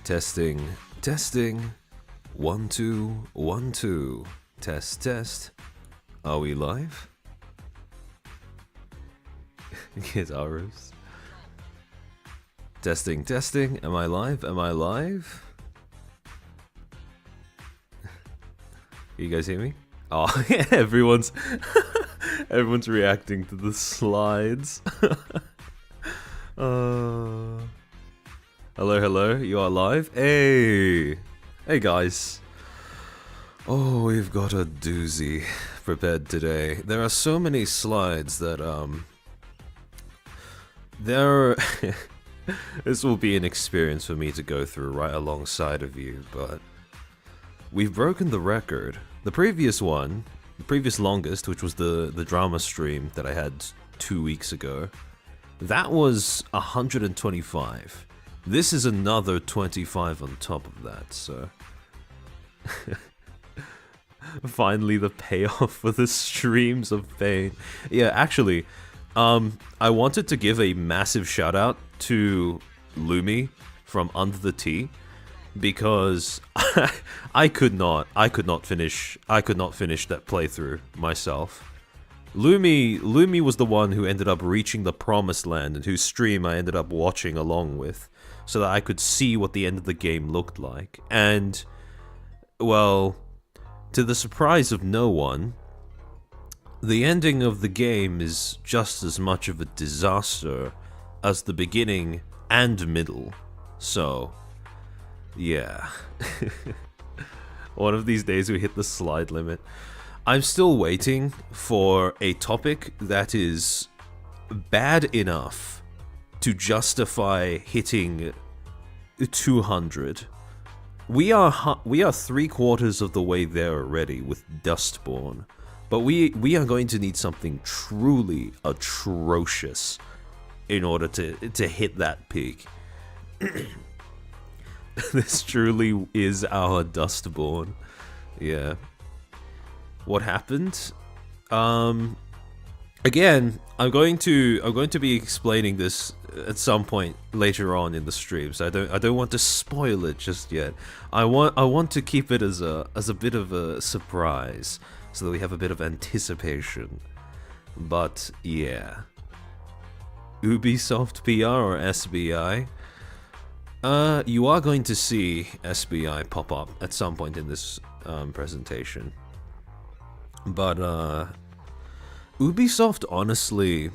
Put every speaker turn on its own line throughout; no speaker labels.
Testing, testing. 1 2 1 2. Test, test. Are we live? Guitars. Testing, testing. Am I live? Am I live? You guys hear me? Oh, everyone's reacting to the slides. Hello, hello. You are live. Hey guys. Oh, we've got a doozy prepared today. There are so many slides that this will be an experience for me to go through right alongside of you, but we've broken the record. The previous one, the previous longest, which was the drama stream that I had 2 weeks ago, that was 125. This is another 25 on top of that, so finally the payoff for the streams of pain. Yeah, actually, I wanted to give a massive shout out to Lumi from Under the Tea, because I could not finish that playthrough myself. Lumi was the one who ended up reaching the promised land, and whose stream I ended up watching along with, so that I could see what the end of the game looked like. And, well, to the surprise of no one, the ending of the game is just as much of a disaster as the beginning and middle. So, yeah. One of these days we hit the slide limit. I'm still waiting for a topic that is bad enough to justify hitting 200. We are 3/4 of the way there already with Dustborn, but we are going to need something truly atrocious in order to hit that peak. This truly is our Dustborn. Yeah. What happened? Again, I'm going to be explaining this at some point later on in the stream, so I don't want to spoil it just yet. I want to keep it as a bit of a surprise, so that we have a bit of anticipation. But yeah, Ubisoft PR or SBI? You are going to see SBI pop up at some point in this presentation. But Ubisoft, honestly,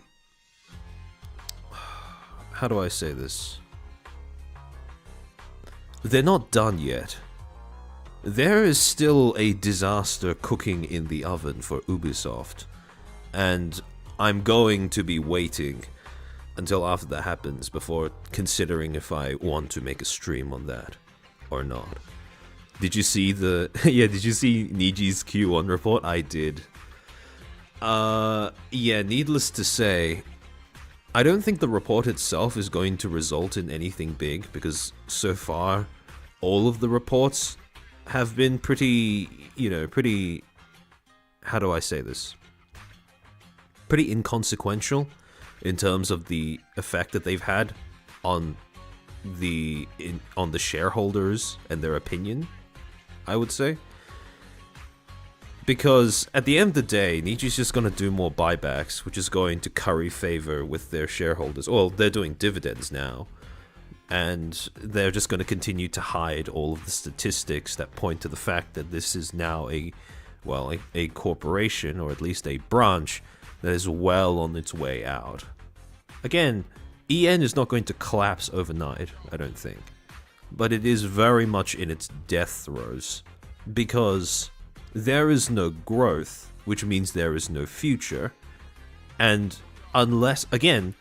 how do I say this? They're not done yet. There is still a disaster cooking in the oven for Ubisoft, and I'm going to be waiting until after that happens before considering if I want to make a stream on that or not. Did you see the did you see Niji's Q1 report? I did. Yeah, needless to say, I don't think the report itself is going to result in anything big, because so far all of the reports have been pretty, how do I say this? Pretty inconsequential in terms of the effect that they've had on the shareholders and their opinion, I would say. Because at the end of the day, Niji's just going to do more buybacks, which is going to curry favor with their shareholders. Well, they're doing dividends now, and they're just going to continue to hide all of the statistics that point to the fact that this is now a corporation, or at least a branch, that is well on its way out. Again, EN is not going to collapse overnight, I don't think. But it is very much in its death throes, because there is no growth, which means there is no future. And unless, again,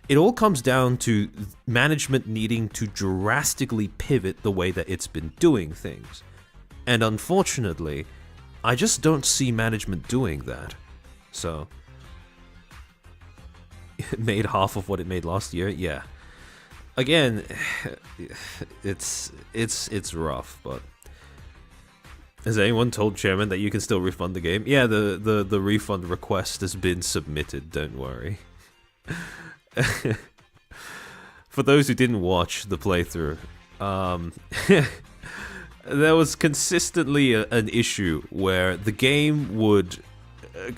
it all comes down to management needing to drastically pivot the way that it's been doing things. And unfortunately, I just don't see management doing that. So, it made half of what it made last year, yeah. Again, it's rough, but has anyone told Chairman that you can still refund the game? Yeah, the refund request has been submitted, don't worry. For those who didn't watch the playthrough, there was consistently an issue where the game would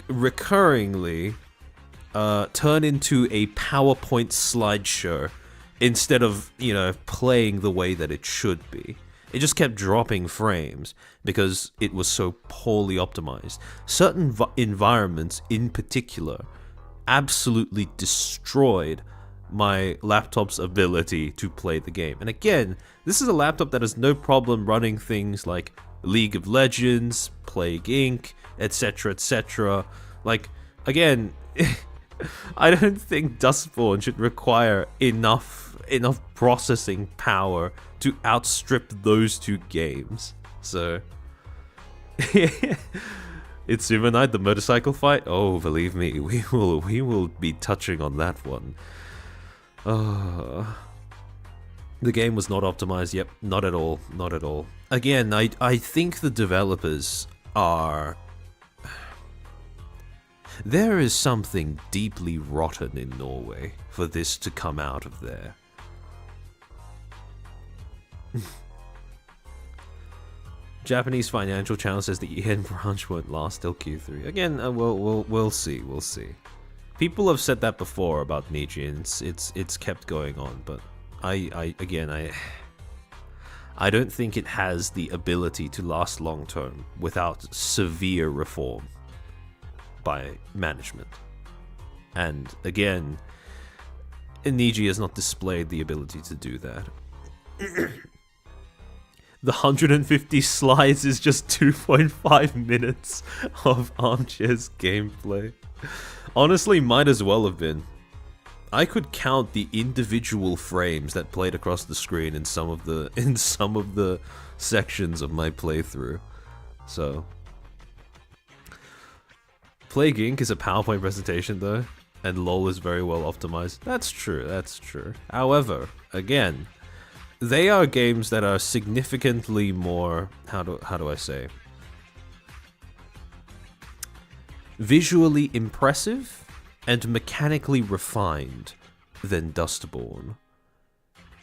recurringly turn into a PowerPoint slideshow instead of, playing the way that it should be. It just kept dropping frames because it was so poorly optimized. Certain environments in particular absolutely destroyed my laptop's ability to play the game. And again, this is a laptop that has no problem running things like League of Legends, Plague Inc., etc., etc. Like, again, I don't think Dustborn should require enough processing power to outstrip those two games. So, it's Super Night, the motorcycle fight. Oh, believe me, we will be touching on that one. The game was not optimized. Yep, not at all. Not at all. Again, I think the developers are. There is something deeply rotten in Norway for this to come out of there. Japanese financial channel says the EN branch won't last till Q3. Again, we'll see. We'll see. People have said that before about Niji, and it's kept going on. But I don't think it has the ability to last long term without severe reform by management. And again, Niji has not displayed the ability to do that. The 150 slides is just 2.5 minutes of Armchair's gameplay. Honestly, might as well have been. I could count the individual frames that played across the screen in some of the sections of my playthrough. So, Plague Inc. is a PowerPoint presentation though, and LOL is very well optimized. That's true, that's true. However, again, they are games that are significantly more, how do I say, visually impressive and mechanically refined than Dustborn.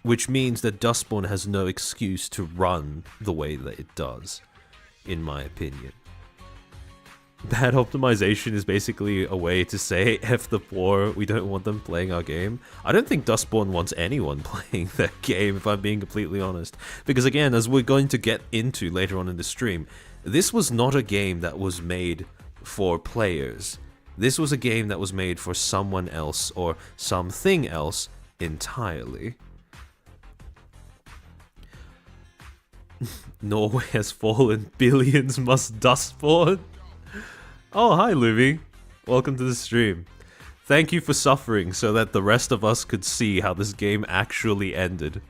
Which means that Dustborn has no excuse to run the way that it does, in my opinion. Bad optimization is basically a way to say, F the poor, we don't want them playing our game. I don't think Dustborn wants anyone playing their game, if I'm being completely honest. Because again, as we're going to get into later on in the stream, this was not a game that was made for players. This was a game that was made for someone else, or something else, entirely. Norway has fallen, billions must Dustborn. Oh, hi, Luby. Welcome to the stream. Thank you for suffering so that the rest of us could see how this game actually ended.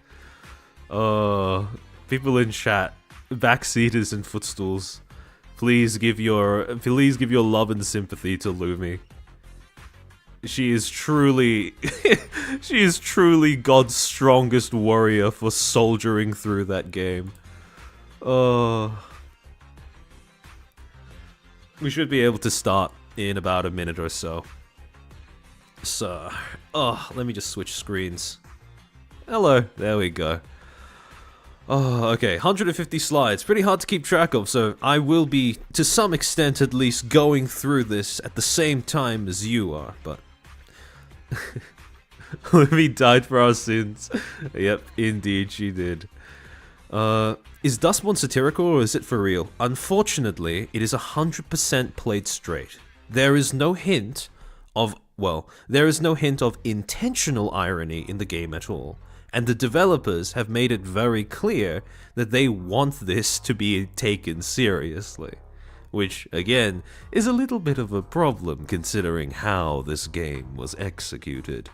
People in chat, backseaters and footstools, please give your love and sympathy to Lumi. She is truly God's strongest warrior for soldiering through that game. We should be able to start in about a minute or so. So, let me just switch screens. Hello, there we go. Oh, okay, 150 slides, pretty hard to keep track of, so I will be, to some extent at least, going through this at the same time as you are, but... Livy died for our sins. Yep, indeed she did. Is Dustborn satirical or is it for real? Unfortunately, it is 100% played straight. There is no hint of, intentional irony in the game at all. And the developers have made it very clear that they want this to be taken seriously. Which, again, is a little bit of a problem considering how this game was executed.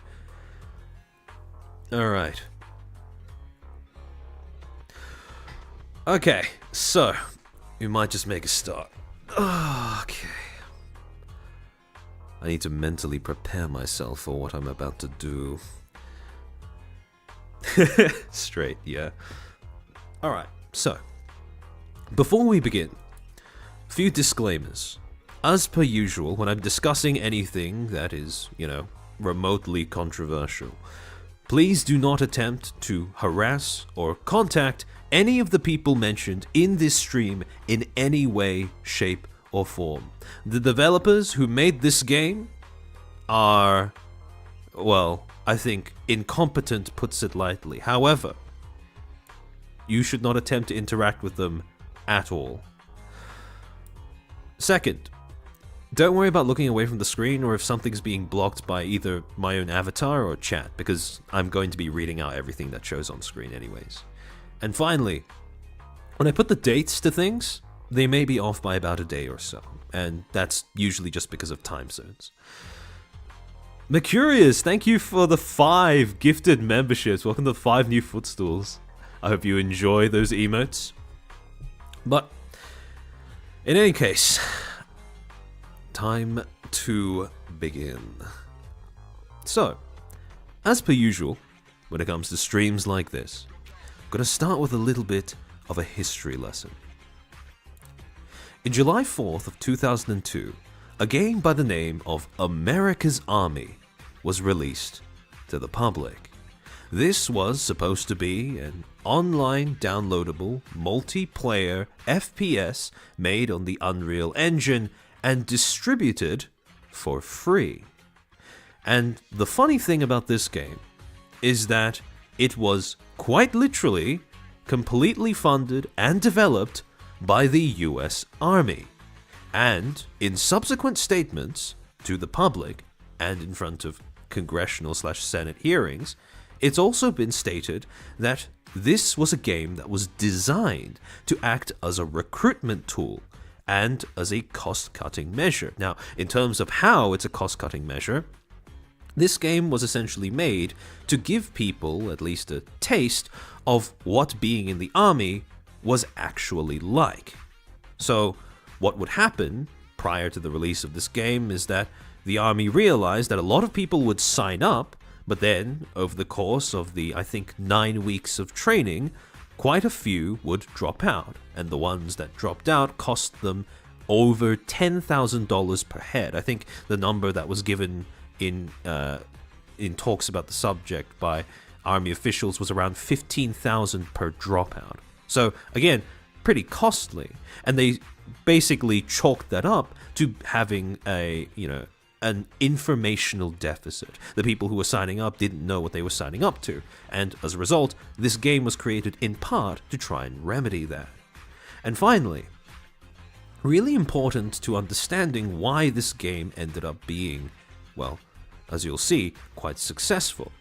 Alright. Okay, so, we might just make a start. Okay. I need to mentally prepare myself for what I'm about to do. Straight, yeah. Alright, so, before we begin, a few disclaimers. As per usual, when I'm discussing anything that is, remotely controversial, Please do not attempt to harass or contact any of the people mentioned in this stream in any way, shape, or form. The developers who made this game are, well, I think incompetent puts it lightly. However, you should not attempt to interact with them at all. Second, don't worry about looking away from the screen or if something's being blocked by either my own avatar or chat, because I'm going to be reading out everything that shows on screen anyways. And finally, when I put the dates to things, they may be off by about a day or so, and that's usually just because of time zones. Mercurius, thank you for the 5 gifted memberships. Welcome to the 5 new Footstools. I hope you enjoy those emotes. But in any case, time to begin. So, as per usual, when it comes to streams like this, I'm going to start with a little bit of a history lesson. In July 4th of 2002, a game by the name of America's Army was released to the public. This was supposed to be an online downloadable multiplayer FPS made on the Unreal Engine and distributed for free. And the funny thing about this game is that it was quite literally completely funded and developed by the US Army. And in subsequent statements to the public and in front of congressional/Senate hearings, it's also been stated that this was a game that was designed to act as a recruitment tool and as a cost-cutting measure. Now, in terms of how it's a cost-cutting measure, this game was essentially made to give people at least a taste of what being in the army was actually like. So, what would happen prior to the release of this game is that the army realized that a lot of people would sign up, but then, over the course of the, I think, 9 weeks of training, quite a few would drop out, and the ones that dropped out cost them over $10,000 per head. I think the number that was given in talks about the subject by army officials was around $15,000 per dropout. So, again, pretty costly, and they basically chalked that up to having an informational deficit. The people who were signing up didn't know what they were signing up to, and as a result, this game was created in part to try and remedy that. And finally, really important to understanding why this game ended up being, well, as you'll see, quite successful,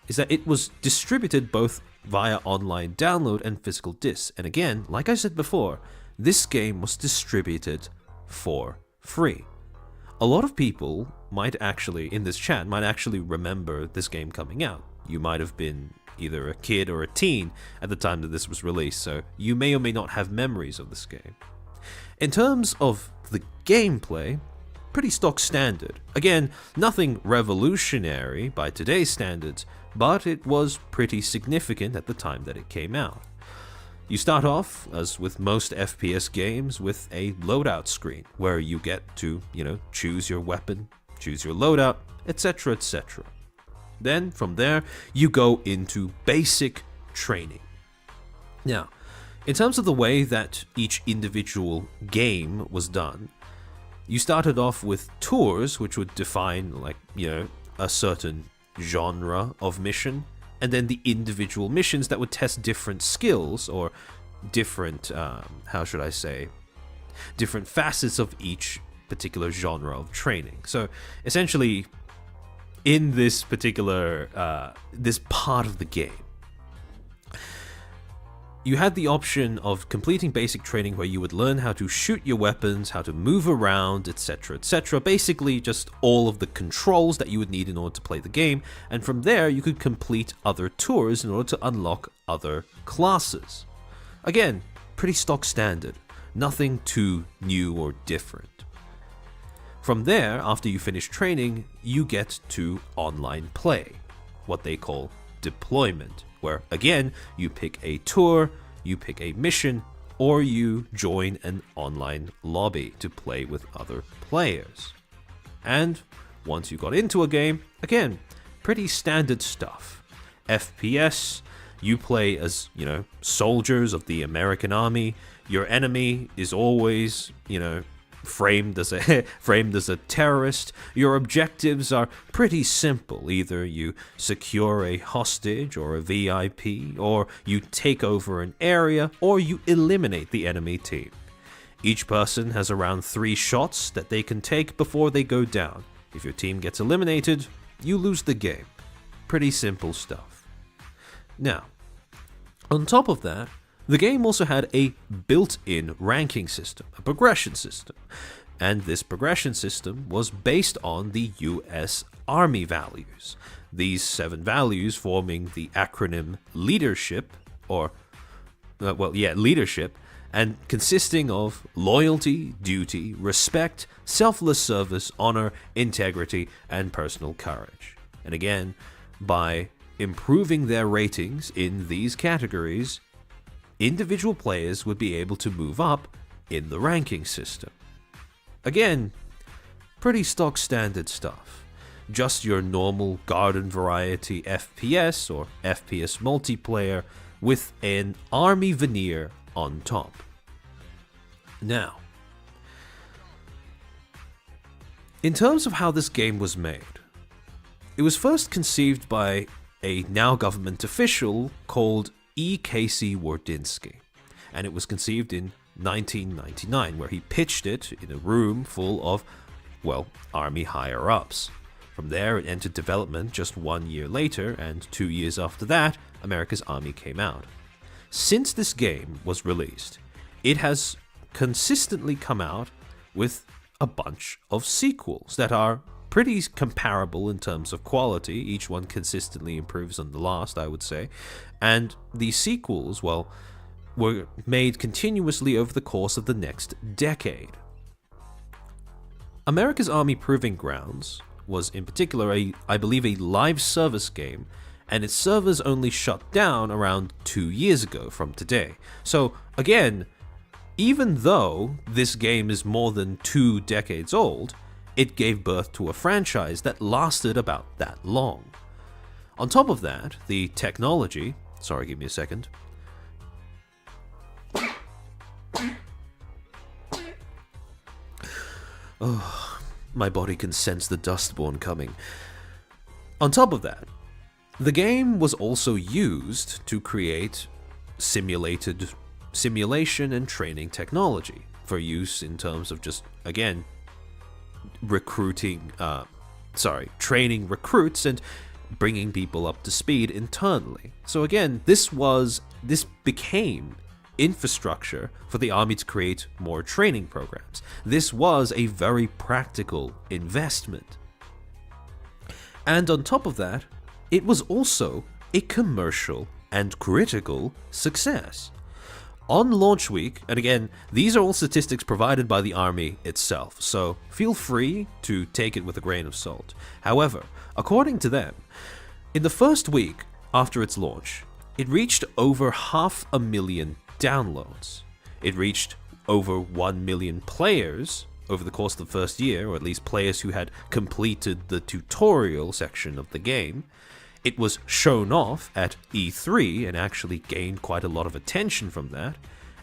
is that it was distributed both via online download and physical discs. And again, like I said before, this game was distributed for free. A lot of people might actually, in this chat, might actually remember this game coming out. You might have been either a kid or a teen at the time that this was released, so you may or may not have memories of this game. In terms of the gameplay, pretty stock standard. Again, nothing revolutionary by today's standards, but it was pretty significant at the time that it came out. You start off, as with most FPS games, with a loadout screen, where you get to, choose your weapon, choose your loadout, etc., etc. Then, from there, you go into basic training. Now, in terms of the way that each individual game was done, you started off with tours, which would define, a certain genre of mission, and then the individual missions that would test different skills or different, different facets of each particular genre of training. So essentially, in this particular, this part of the game, you had the option of completing basic training where you would learn how to shoot your weapons, how to move around, etc., etc. Basically, just all of the controls that you would need in order to play the game, and from there, you could complete other tours in order to unlock other classes. Again, pretty stock standard, nothing too new or different. From there, after you finish training, you get to online play, what they call deployment, where again, you pick a tour, you pick a mission, or you join an online lobby to play with other players. And once you got into a game, again, pretty standard stuff. FPS. You play as, soldiers of the American army. Your enemy is always, framed as a terrorist. Your objectives are pretty simple. Either you secure a hostage or a VIP, or you take over an area, or you eliminate the enemy team. Each person has around 3 shots that they can take before they go down. If your team gets eliminated, you lose the game. Pretty simple stuff. Now, on top of that, the game also had a built-in ranking system, a progression system, and this progression system was based on the US Army values. These 7 values forming the acronym leadership, leadership, and consisting of loyalty, duty, respect, selfless service, honor, integrity, and personal courage. And again, by improving their ratings in these categories, individual players would be able to move up in the ranking system. Again, pretty stock standard stuff. Just your normal garden variety FPS or FPS multiplayer with an army veneer on top. Now, in terms of how this game was made, it was first conceived by a now government official called E. Casey Wardinsky, and it was conceived in 1999, where he pitched it in a room full of, army higher-ups. From there, it entered development just 1 year later, and 2 years after that, America's Army came out. Since this game was released, it has consistently come out with a bunch of sequels that are pretty comparable in terms of quality. Each one consistently improves on the last, I would say. And these sequels, were made continuously over the course of the next decade. America's Army Proving Grounds was in particular I believe a live service game, and its servers only shut down around 2 years ago from today. So again, even though this game is more than 2 decades old, it gave birth to a franchise that lasted about that long. On top of that, the technology... Sorry, give me a second. Oh, my body can sense the Dustborn coming. On top of that, the game was also used to create simulation and training technology for use in terms of just, again, training recruits and bringing people up to speed internally. So again, this became infrastructure for the army to create more training programs. This was a very practical investment. And on top of that, it was also a commercial and critical success. On launch week, and again, these are all statistics provided by the army itself, so feel free to take it with a grain of salt. However, according to them, in the first week after its launch, it reached over 500,000 downloads. It reached over 1 million players over the course of the first year, or at least players who had completed the tutorial section of the game. It was shown off at E3 and actually gained quite a lot of attention from that.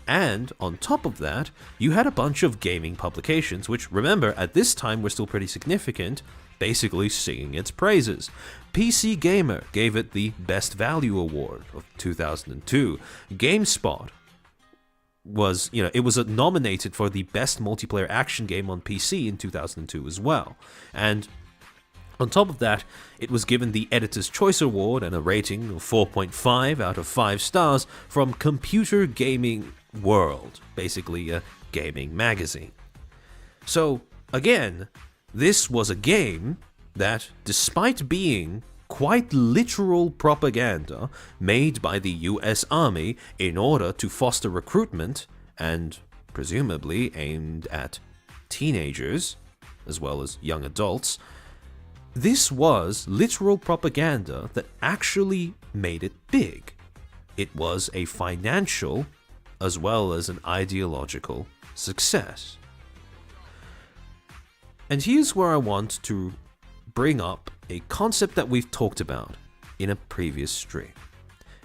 And on top of that, you had a bunch of gaming publications, which, remember, at this time were still pretty significant, basically singing its praises. PC Gamer gave it the Best Value Award of 2002. GameSpot was, it was nominated for the Best Multiplayer Action Game on PC in 2002 as well. And on top of that, it was given the Editor's Choice Award and a rating of 4.5 out of 5 stars from Computer Gaming World, basically a gaming magazine. So, again, this was a game that, despite being quite literal propaganda made by the US Army in order to foster recruitment and presumably aimed at teenagers as well as young adults, this was literal propaganda that actually made it big. It was a financial as well as an ideological success. And here's where I want to bring up a concept that we've talked about in a previous stream,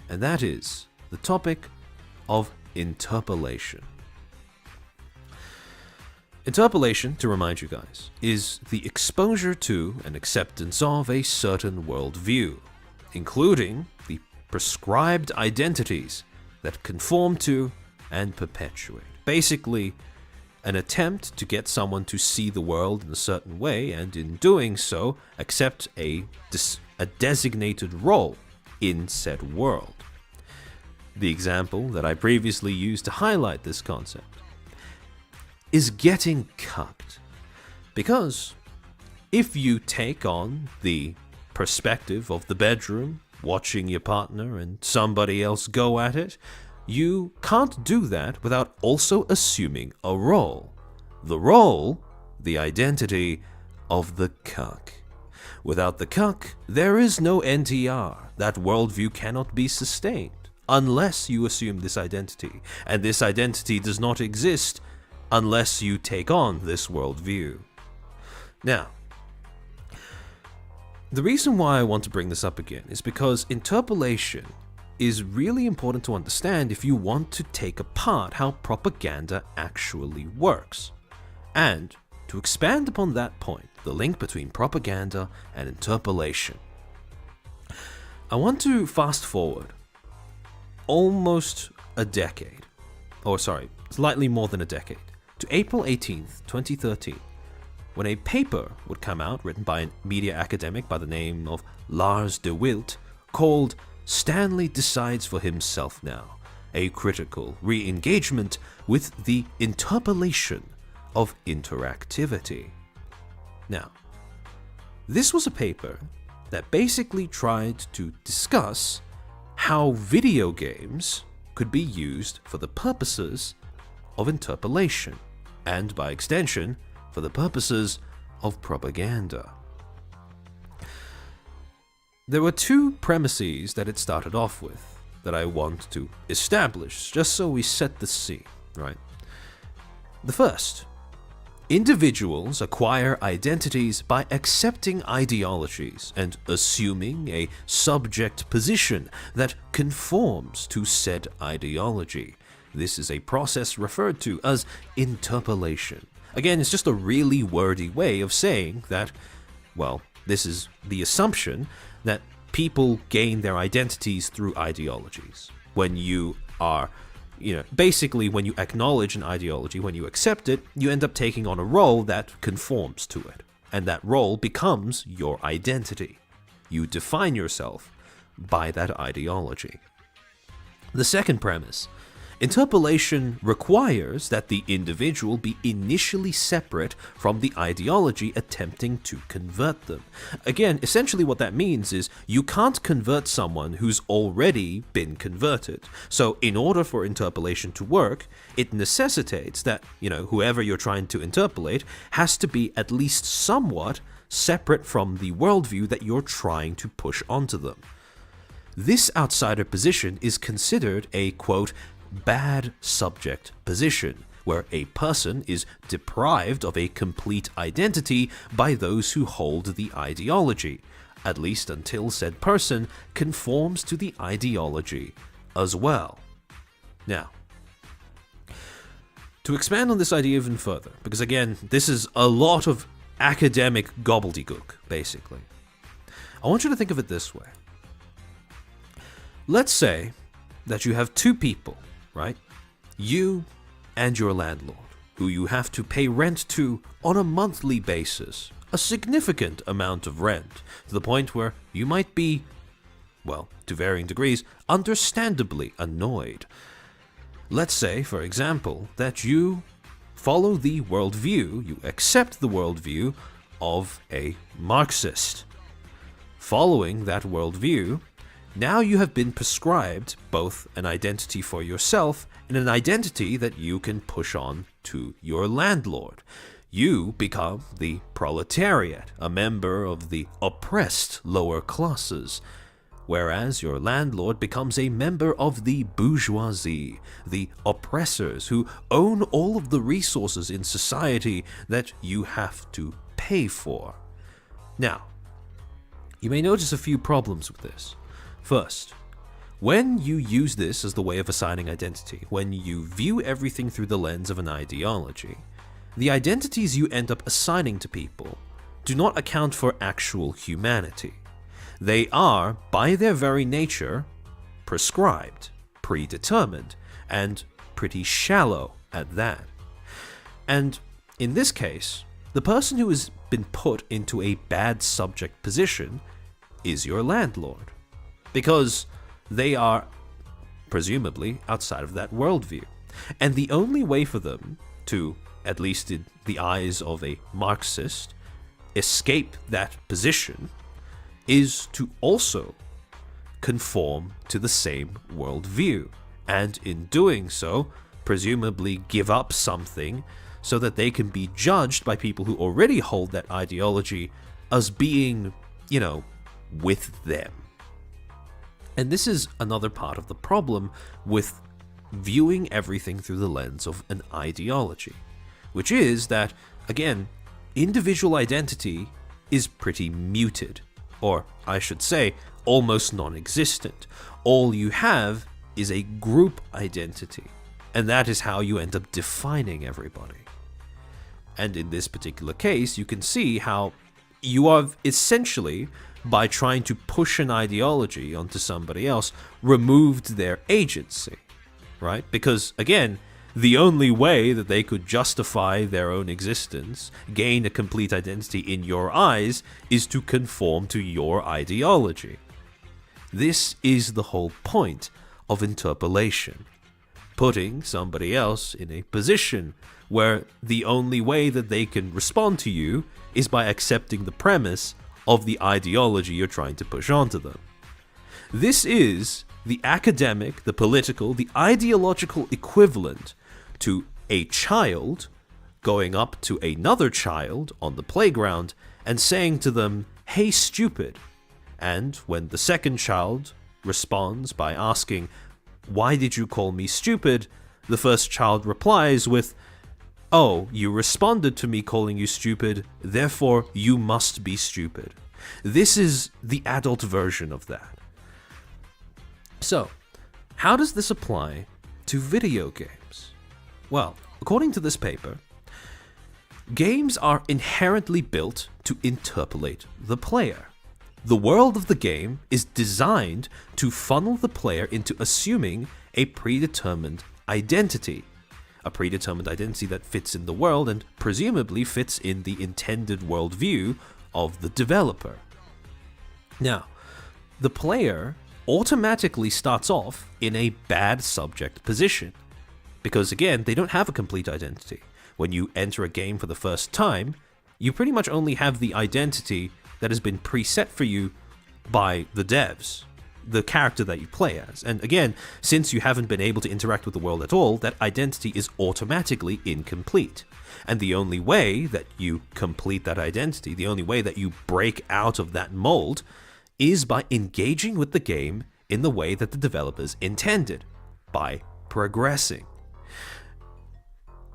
and that is the topic of interpellation. Interpellation, to remind you guys, is the exposure to and acceptance of a certain worldview, including the prescribed identities that conform to and perpetuate. Basically, an attempt to get someone to see the world in a certain way, and in doing so, accept a designated role in said world. The example that I previously used to highlight this concept is getting cucked. Because if you take on the perspective of the bedroom, watching your partner and somebody else go at it, you can't do that without also assuming a role. The role, the identity of the cuck. Without the cuck, there is no NTR. That worldview cannot be sustained unless you assume this identity, and this identity does not exist unless you take on this worldview. Now, the reason why I want to bring this up again is because interpellation is really important to understand if you want to take apart how propaganda actually works. And to expand upon that point, the link between propaganda and interpellation, I want to fast forward almost a decade, or sorry, slightly more than a decade, to April 18th, 2013, when a paper would come out written by a media academic by the name of Lars de Wilt called Stanley Decides for Himself Now, a critical re-engagement with the interpellation of interactivity. Now, this was a paper that basically tried to discuss how video games could be used for the purposes of interpellation, and by extension, for the purposes of propaganda. There were two premises that it started off with that I want to establish, just so we set the scene, right? The first, individuals acquire identities by accepting ideologies and assuming a subject position that conforms to said ideology. This is a process referred to as interpellation. Again, it's just a really wordy way of saying that, well, this is the assumption that people gain their identities through ideologies. When you are, basically when you acknowledge an ideology, when you accept it, you end up taking on a role that conforms to it. And that role becomes your identity. You define yourself by that ideology. The second premise, interpellation requires that the individual be initially separate from the ideology attempting to convert them. Again, essentially what that means is you can't convert someone who's already been converted. So in order for interpellation to work, it necessitates that, whoever you're trying to interpellate has to be at least somewhat separate from the worldview that you're trying to push onto them. This outsider position is considered a, quote, bad subject position, where a person is deprived of a complete identity by those who hold the ideology, at least until said person conforms to the ideology as well. Now, to expand on this idea even further, because again, this is a lot of academic gobbledygook, basically, I want you to think of it this way. Let's say that you have two people, right? You and your landlord, who you have to pay rent to on a monthly basis, a significant amount of rent, to the point where you might be, well, to varying degrees, understandably annoyed. Let's say, for example, that you follow the worldview, you accept the worldview of a Marxist. Following that worldview, now you have been prescribed both an identity for yourself and an identity that you can push on to your landlord. You become the proletariat, a member of the oppressed lower classes, whereas your landlord becomes a member of the bourgeoisie, the oppressors who own all of the resources in society that you have to pay for. Now, you may notice a few problems with this. First, when you use this as the way of assigning identity, when you view everything through the lens of an ideology, the identities you end up assigning to people do not account for actual humanity. They are, by their very nature, prescribed, predetermined, and pretty shallow at that. And in this case, the person who has been put into a bad subject position is your landlord, because they are presumably outside of that worldview. And the only way for them to, at least in the eyes of a Marxist, escape that position is to also conform to the same worldview, and in doing so, presumably give up something so that they can be judged by people who already hold that ideology as being, with them. And this is another part of the problem with viewing everything through the lens of an ideology, which is that, again, individual identity is pretty muted, or I should say, almost non-existent. All you have is a group identity, and that is how you end up defining everybody. And in this particular case, you can see how you have essentially, by trying to push an ideology onto somebody else, removed their agency, right? Because, again, the only way that they could justify their own existence, gain a complete identity in your eyes, is to conform to your ideology. This is the whole point of interpellation. Putting somebody else in a position where the only way that they can respond to you is by accepting the premise of the ideology you're trying to push onto them. This is the academic, the political, the ideological equivalent to a child going up to another child on the playground and saying to them, "Hey, stupid." And when the second child responds by asking, "Why did you call me stupid?" the first child replies with, "Oh, you responded to me calling you stupid, therefore you must be stupid." This is the adult version of that. So, how does this apply to video games? Well, according to this paper, games are inherently built to interpellate the player. The world of the game is designed to funnel the player into assuming a predetermined identity. A predetermined identity that fits in the world and presumably fits in the intended worldview of the developer. Now, the player automatically starts off in a bad subject position, because again, they don't have a complete identity. When you enter a game for the first time, you pretty much only have the identity that has been preset for you by the devs, the character that you play as. And again, since you haven't been able to interact with the world at all, that identity is automatically incomplete. And the only way that you complete that identity, the only way that you break out of that mold, is by engaging with the game in the way that the developers intended, by progressing.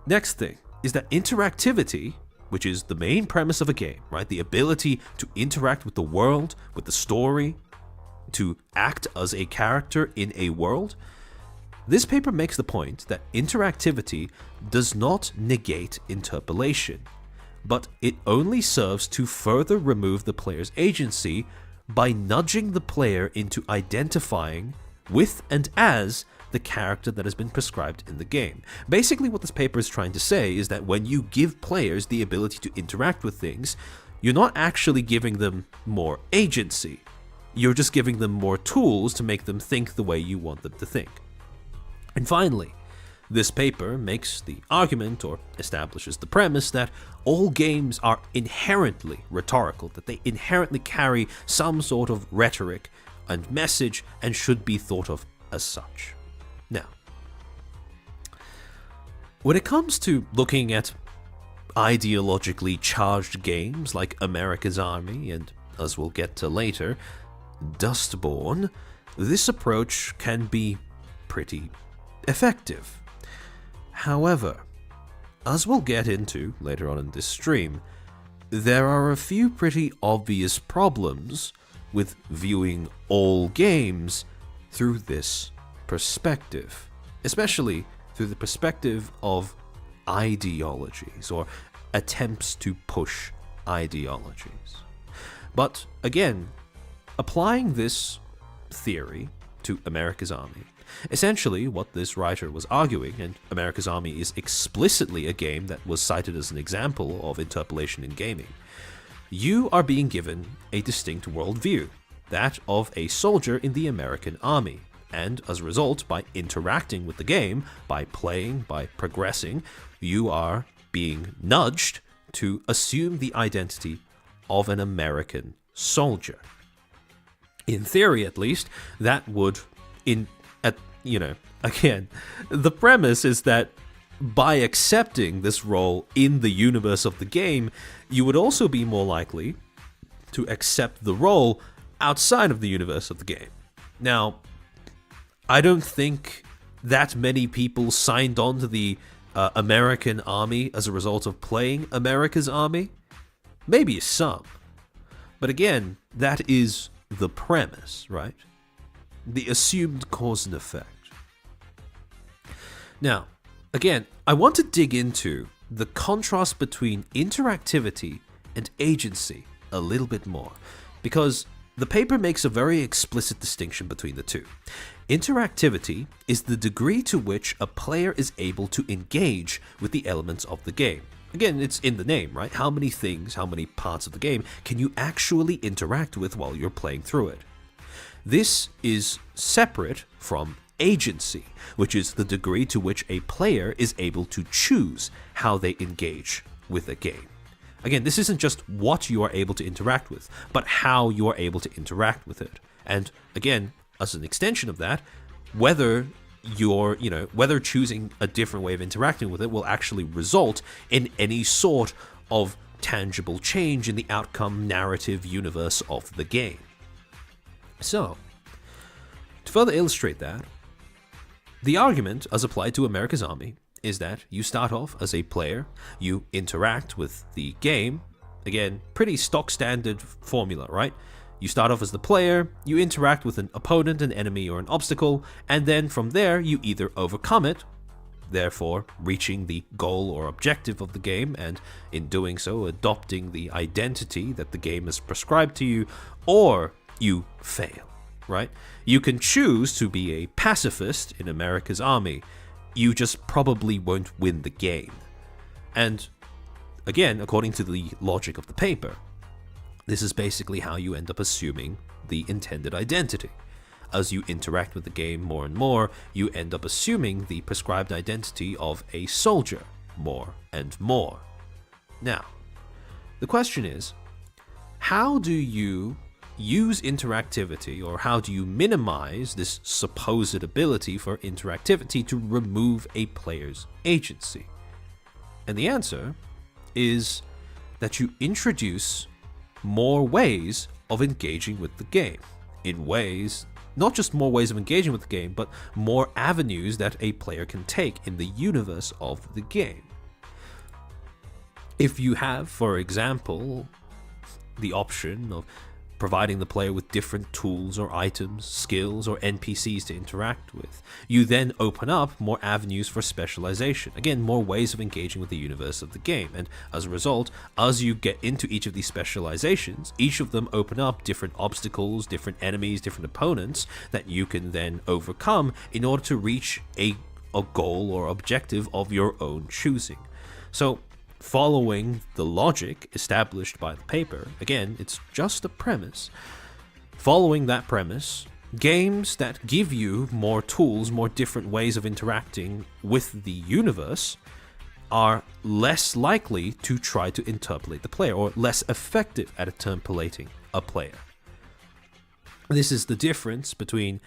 Next thing is that interactivity, which is the main premise of a game, right? The ability to interact with the world, with the story, to act as a character in a world. This paper makes the point that interactivity does not negate interpellation, but it only serves to further remove the player's agency by nudging the player into identifying with and as the character that has been prescribed in the game. Basically, what this paper is trying to say is that when you give players the ability to interact with things, you're not actually giving them more agency. You're just giving them more tools to make them think the way you want them to think. And finally, this paper makes the argument, or establishes the premise, that all games are inherently rhetorical, that they inherently carry some sort of rhetoric and message and should be thought of as such. Now, when it comes to looking at ideologically charged games like America's Army and, as we'll get to later, Dustborn, this approach can be pretty effective. However, as we'll get into later on in this stream, there are a few pretty obvious problems with viewing all games through this perspective, especially through the perspective of ideologies or attempts to push ideologies. But again, applying this theory to America's Army, essentially what this writer was arguing, and America's Army is explicitly a game that was cited as an example of interpolation in gaming, you are being given a distinct worldview, that of a soldier in the American Army, and as a result, by interacting with the game, by playing, by progressing, you are being nudged to assume the identity of an American soldier. In theory, at least, that would, again, the premise is that by accepting this role in the universe of the game, you would also be more likely to accept the role outside of the universe of the game. Now, I don't think that many people signed on to the American Army as a result of playing America's Army. Maybe some. But again, that is the premise, right? The assumed cause and effect. Now, again, I want to dig into the contrast between interactivity and agency a little bit more, because the paper makes a very explicit distinction between the two. Interactivity is the degree to which a player is able to engage with the elements of the game. Again, it's in the name, right? How many things, how many parts of the game can you actually interact with while you're playing through it? This is separate from agency, which is the degree to which a player is able to choose how they engage with a game. Again, this isn't just what you are able to interact with, but how you are able to interact with it. And again, as an extension of that, whether choosing a different way of interacting with it will actually result in any sort of tangible change in the outcome narrative universe of the game. So, to further illustrate that, the argument as applied to America's Army is that you start off as a player, you interact with the game, again, pretty stock standard formula, right? You start off as the player, you interact with an opponent, an enemy, or an obstacle, and then from there you either overcome it, therefore reaching the goal or objective of the game, and in doing so adopting the identity that the game has prescribed to you, or you fail, right? You can choose to be a pacifist in America's Army. You just probably won't win the game. And again, according to the logic of the paper, this is basically how you end up assuming the intended identity. As you interact with the game more and more, you end up assuming the prescribed identity of a soldier more and more. Now, the question is, how do you use interactivity, or how do you minimize this supposed ability for interactivity to remove a player's agency? And the answer is that you introduce more ways of engaging with the game. In ways, not just more ways of engaging with the game, but more avenues that a player can take in the universe of the game. If you have, for example, the option of providing the player with different tools or items, skills, or NPCs to interact with, you then open up more avenues for specialization. Again, more ways of engaging with the universe of the game. And as a result, as you get into each of these specializations, each of them open up different obstacles, different enemies, different opponents that you can then overcome in order to reach a goal or objective of your own choosing. So, following the logic established by the paper, again, it's just a premise. Following that premise, games that give you more tools, more different ways of interacting with the universe are less likely to try to interpolate the player, or less effective at interpolating a player. This is the difference between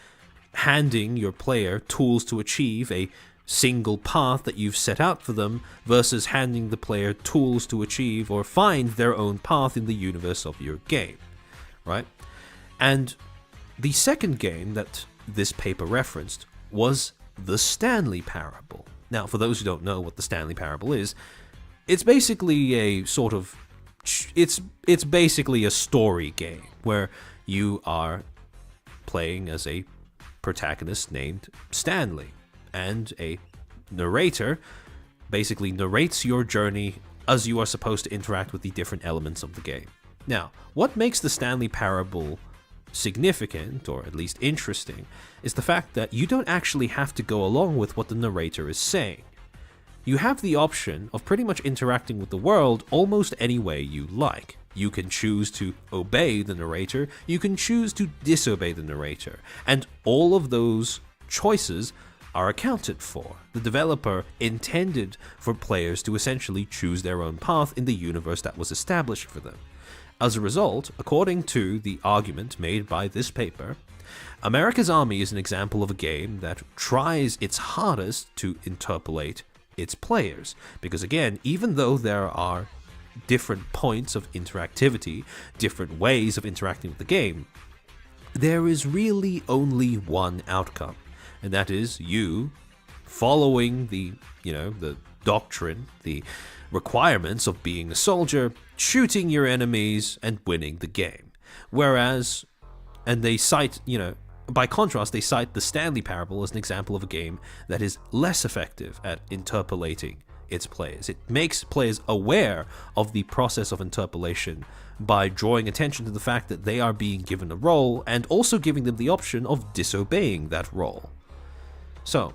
handing your player tools to achieve a single path that you've set out for them versus handing the player tools to achieve or find their own path in the universe of your game, right? And the second game that this paper referenced was the Stanley Parable. Now, for those who don't know what the Stanley Parable is, it's basically a sort of it's basically a story game where you are playing as a protagonist named Stanley, and a narrator basically narrates your journey as you are supposed to interact with the different elements of the game. Now, what makes the Stanley Parable significant, or at least interesting, is the fact that you don't actually have to go along with what the narrator is saying. You have the option of pretty much interacting with the world almost any way you like. You can choose to obey the narrator, you can choose to disobey the narrator, and all of those choices are accounted for. The developer intended for players to essentially choose their own path in the universe that was established for them. As a result, according to the argument made by this paper, America's Army is an example of a game that tries its hardest to interpolate its players, because again, even though there are different points of interactivity, different ways of interacting with the game, there is really only one outcome, and that is you following the doctrine, the requirements of being a soldier, shooting your enemies, and winning the game. Whereas, and they cite, by contrast, they cite the Stanley Parable as an example of a game that is less effective at interpolating its players. It makes players aware of the process of interpolation by drawing attention to the fact that they are being given a role and also giving them the option of disobeying that role. So,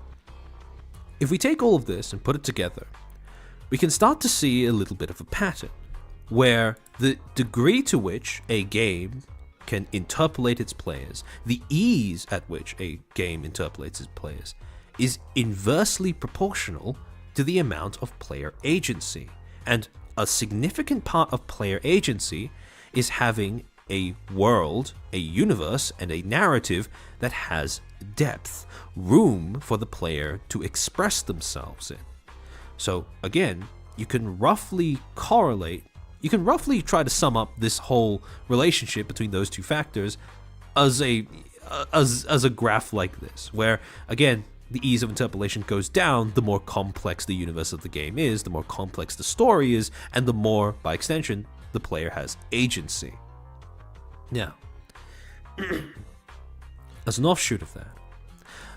if we take all of this and put it together, we can start to see a little bit of a pattern, where the degree to which a game can interpolate its players, the ease at which a game interpolates its players, is inversely proportional to the amount of player agency. And a significant part of player agency is having a world, a universe, and a narrative that has depth, room for the player to express themselves in. So again, you can roughly try to sum up this whole relationship between those two factors as a graph like this, where again, the ease of interpolation goes down the more complex the universe of the game is, the more complex the story is, and the more, by extension, the player has agency. Now, as an offshoot of that,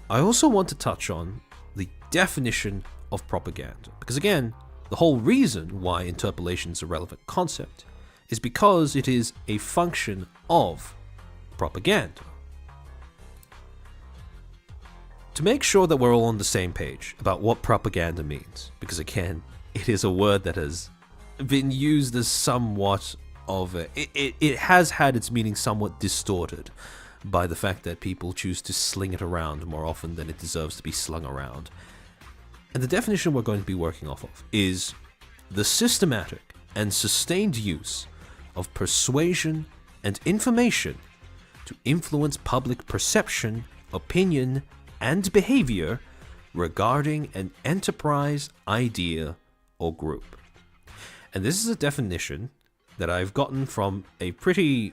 I also want to touch on the definition of propaganda, because again, the whole reason why interpolation is a relevant concept is because it is a function of propaganda. To make sure that we're all on the same page about what propaganda means, because again, it is a word that has been used as somewhat of it has had its meaning somewhat distorted by the fact that people choose to sling it around more often than it deserves to be slung around. And the definition we're going to be working off of is the systematic and sustained use of persuasion and information to influence public perception, opinion, and behavior regarding an enterprise, idea, or group. And this is a definition that I've gotten from a pretty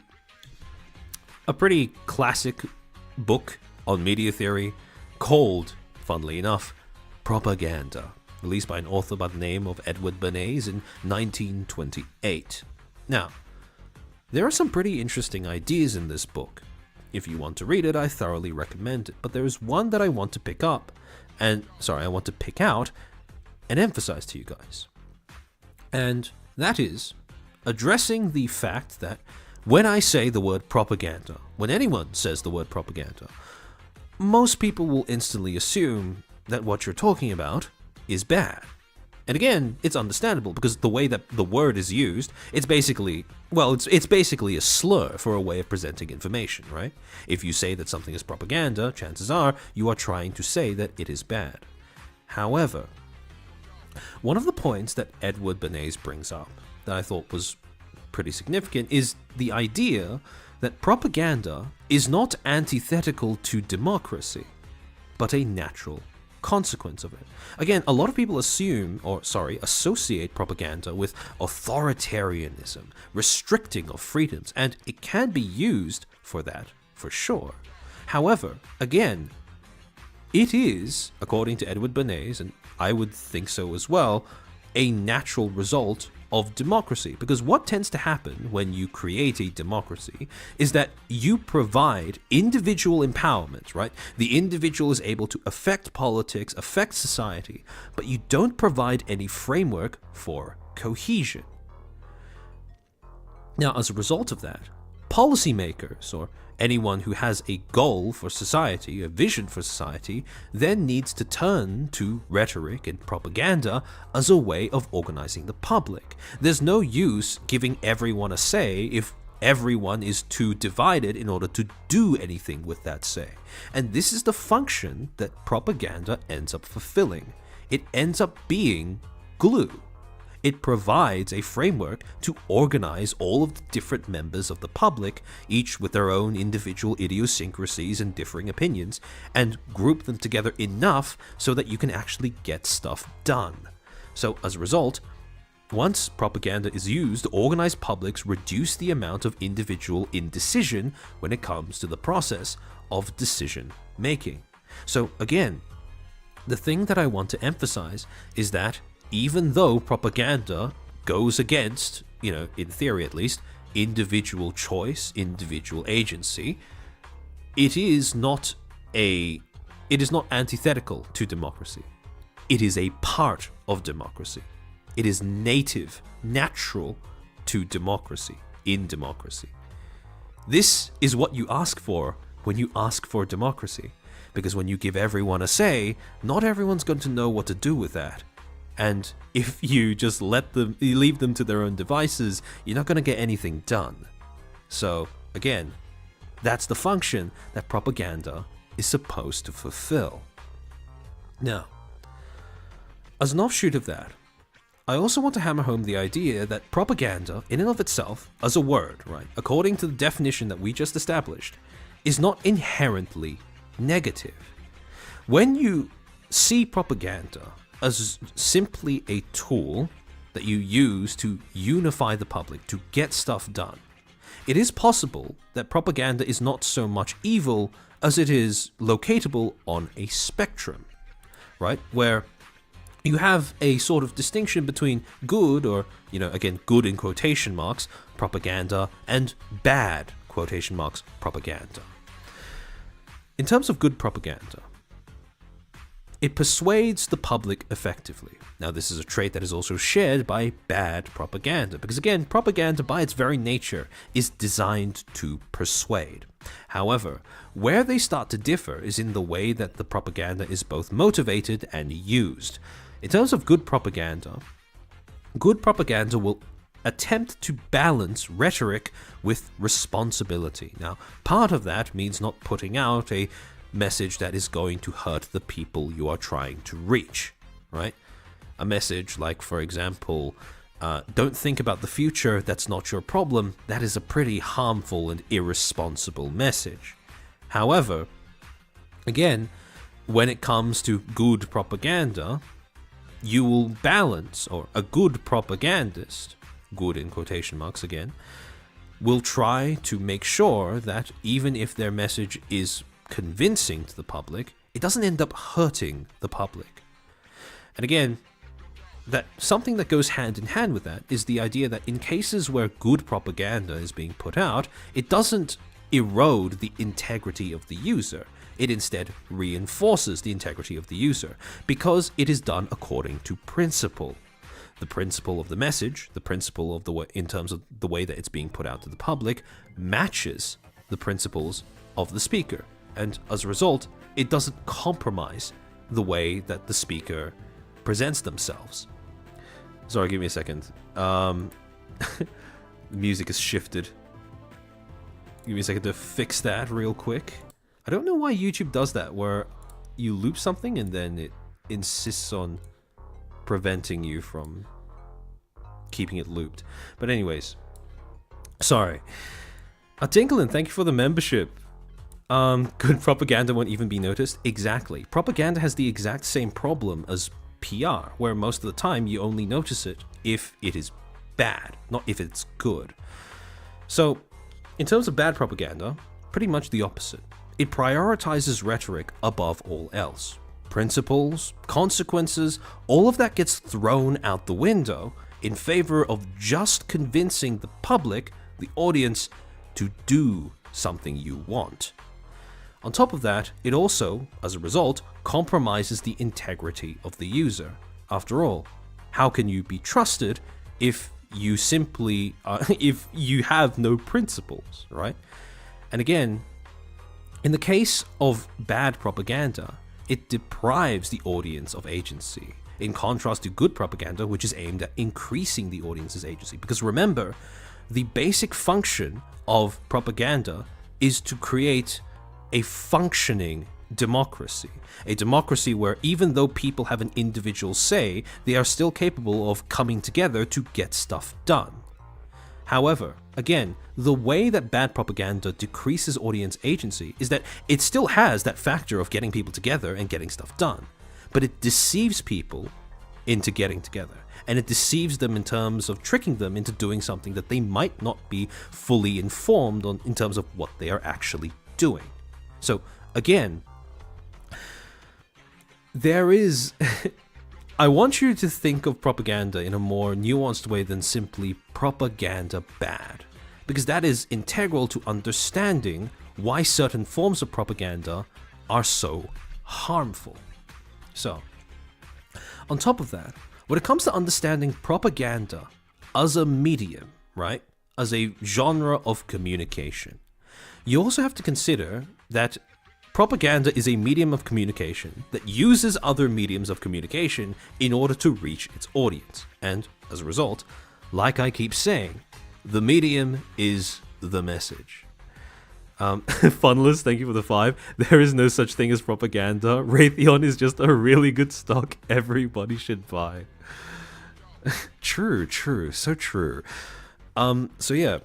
classic book on media theory called, funnily enough, Propaganda, released by an author by the name of Edward Bernays in 1928. Now, there are some pretty interesting ideas in this book. If you want to read it, I thoroughly recommend it, but there is one that I want to pick out and emphasize to you guys. And that is addressing the fact that when I say the word propaganda, when anyone says the word propaganda, most people will instantly assume that what you're talking about is bad. And again, it's understandable because the way that the word is used, it's basically a slur for a way of presenting information, right? If you say that something is propaganda, chances are you are trying to say that it is bad. However, one of the points that Edward Bernays brings up that I thought was pretty significant is the idea that propaganda is not antithetical to democracy, but a natural consequence of it. Again, a lot of people associate propaganda with authoritarianism, restricting of freedoms, and it can be used for that, for sure. However, again, it is, according to Edward Bernays, and I would think so as well, a natural result of democracy. Because what tends to happen when you create a democracy is that you provide individual empowerment, right? The individual is able to affect politics, affect society, but you don't provide any framework for cohesion. Now, as a result of that, policymakers, or anyone who has a goal for society, a vision for society, then needs to turn to rhetoric and propaganda as a way of organizing the public. There's no use giving everyone a say if everyone is too divided in order to do anything with that say. And this is the function that propaganda ends up fulfilling. It ends up being glue. It provides a framework to organize all of the different members of the public, each with their own individual idiosyncrasies and differing opinions, and group them together enough so that you can actually get stuff done. So as a result, once propaganda is used, organized publics reduce the amount of individual indecision when it comes to the process of decision making. So again, the thing that I want to emphasize is that even though propaganda goes against, in theory at least, individual choice, individual agency, it is not antithetical to democracy. It is a part of democracy. It is natural to democracy, in democracy. This is what you ask for when you ask for democracy, because when you give everyone a say, not everyone's going to know what to do with that. And if you just leave them to their own devices, you're not going to get anything done. So, again, that's the function that propaganda is supposed to fulfill. Now, as an offshoot of that, I also want to hammer home the idea that propaganda, in and of itself, as a word, right, according to the definition that we just established, is not inherently negative. When you see propaganda as simply a tool that you use to unify the public, to get stuff done, it is possible that propaganda is not so much evil as it is locatable on a spectrum, right? Where you have a sort of distinction between good, or, again, good in quotation marks, propaganda, and bad, quotation marks, propaganda. In terms of good propaganda, it persuades the public effectively. Now, this is a trait that is also shared by bad propaganda, because again, propaganda by its very nature is designed to persuade. However, where they start to differ is in the way that the propaganda is both motivated and used. In terms of good propaganda will attempt to balance rhetoric with responsibility. Now, part of that means not putting out a message that is going to hurt the people you are trying to reach, right? A message like, for example, don't think about the future, that's not your problem. That is a pretty harmful and irresponsible message. However, again, when it comes to good propaganda, you will balance, or a good propagandist, good in quotation marks again, will try to make sure that even if their message is convincing to the public, it doesn't end up hurting the public. And again, that something that goes hand in hand with that is the idea that in cases where good propaganda is being put out, it doesn't erode the integrity of the user. It instead reinforces the integrity of the user, because it is done according to principle. The principle of the message, the principle of the way, in terms of the way that it's being put out to the public, matches the principles of the speaker. And as a result, it doesn't compromise the way that the speaker presents themselves. Sorry, give me a second. The music has shifted. Give me a second to fix that real quick. I don't know why YouTube does that, where you loop something and then it insists on preventing you from keeping it looped. But anyways, sorry. Tinklin, thank you for the membership. Good propaganda won't even be noticed. Exactly. Propaganda has the exact same problem as PR, where most of the time you only notice it if it is bad, not if it's good. So, in terms of bad propaganda, pretty much the opposite. It prioritizes rhetoric above all else. Principles, consequences, all of that gets thrown out the window in favor of just convincing the public, the audience, to do something you want. On top of that, it also, as a result, compromises the integrity of the user. After all, how can you be trusted if you simply, if you have no principles, right? And again, in the case of bad propaganda, it deprives the audience of agency, in contrast to good propaganda, which is aimed at increasing the audience's agency. Because remember, the basic function of propaganda is to create a functioning democracy. A democracy where even though people have an individual say, they are still capable of coming together to get stuff done. However, again, the way that bad propaganda decreases audience agency is that it still has that factor of getting people together and getting stuff done, but it deceives people into getting together, and it deceives them in terms of tricking them into doing something that they might not be fully informed on in terms of what they are actually doing. So again, there is I want you to think of propaganda in a more nuanced way than simply propaganda bad, because that is integral to understanding why certain forms of propaganda are so harmful. So, on top of that, when it comes to understanding propaganda as a medium, right, as a genre of communication, you also have to consider that propaganda is a medium of communication that uses other mediums of communication in order to reach its audience. And as a result, like I keep saying, the medium is the message. Funless, thank you for the 5. There is no such thing as propaganda. Raytheon is just a really good stock everybody should buy. True, so true. So yeah.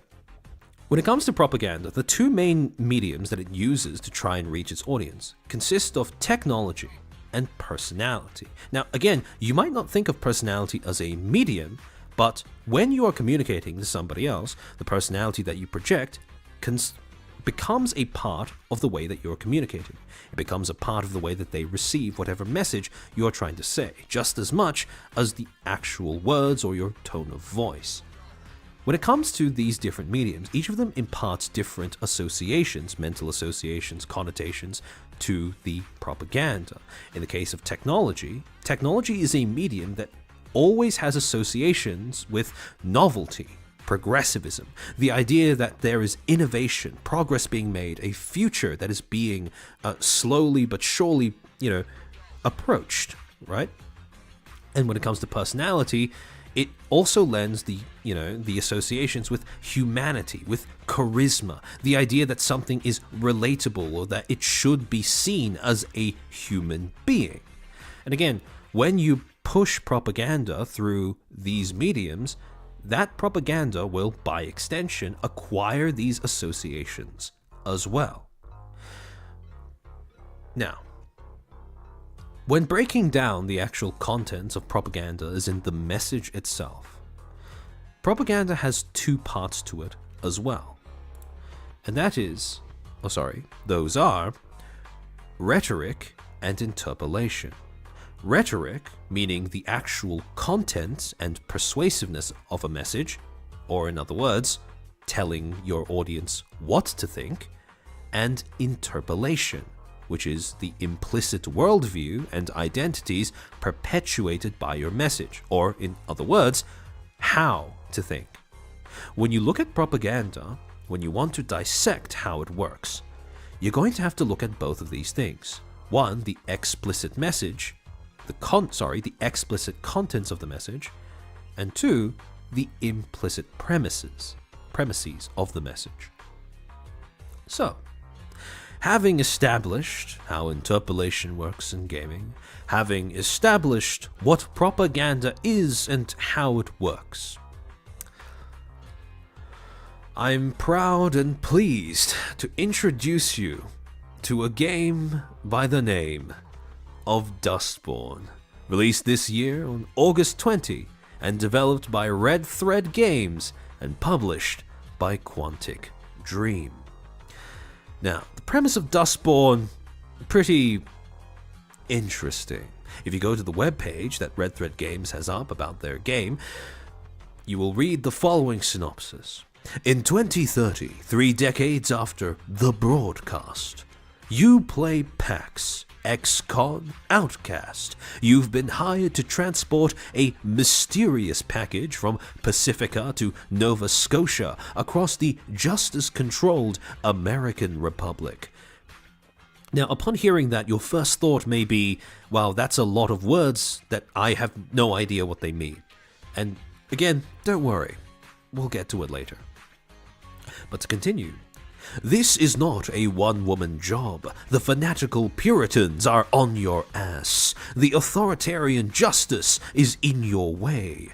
When it comes to propaganda, the two main mediums that it uses to try and reach its audience consist of technology and personality. Now, again, you might not think of personality as a medium, but when you are communicating to somebody else, the personality that you project becomes a part of the way that you're communicating. It becomes a part of the way that they receive whatever message you're trying to say, just as much as the actual words or your tone of voice. When it comes to these different mediums, each of them imparts different associations, mental associations, connotations to the propaganda. In the case of technology, technology is a medium that always has associations with novelty, progressivism, the idea that there is innovation, progress being made, a future that is being slowly but surely, approached, right? And when it comes to personality, it also lends the associations with humanity, with charisma, the idea that something is relatable or that it should be seen as a human being. And again, when you push propaganda through these mediums, that propaganda will, by extension, acquire these associations as well. Now, when breaking down the actual contents of propaganda as in the message itself, propaganda has two parts to it as well. And those are rhetoric and interpellation. Rhetoric, meaning the actual content and persuasiveness of a message, or in other words, telling your audience what to think, and interpellation, which is the implicit worldview and identities perpetuated by your message, or in other words, how to think. When you look at propaganda, when you want to dissect how it works, you're going to have to look at both of these things. One, the explicit message, the explicit contents of the message, and two, the implicit premises of the message. So, having established how interpellation works in gaming, having established what propaganda is and how it works, I'm proud and pleased to introduce you to a game by the name of Dustborn, released this year on August 20 and developed by Red Thread Games and published by Quantic Dream. Now, the premise of Dustborn, pretty interesting. If you go to the webpage that Red Thread Games has up about their game, you will read the following synopsis. In 2030, 3 decades after the broadcast, you play PAX, ex-con, outcast. You've been hired to transport a mysterious package from Pacifica to Nova Scotia across the justice-controlled American Republic. Now, upon hearing that, your first thought may be, wow, that's a lot of words that I have no idea what they mean. And again, don't worry, we'll get to it later. But to continue, this is not a one-woman job. The fanatical Puritans are on your ass. The authoritarian justice is in your way.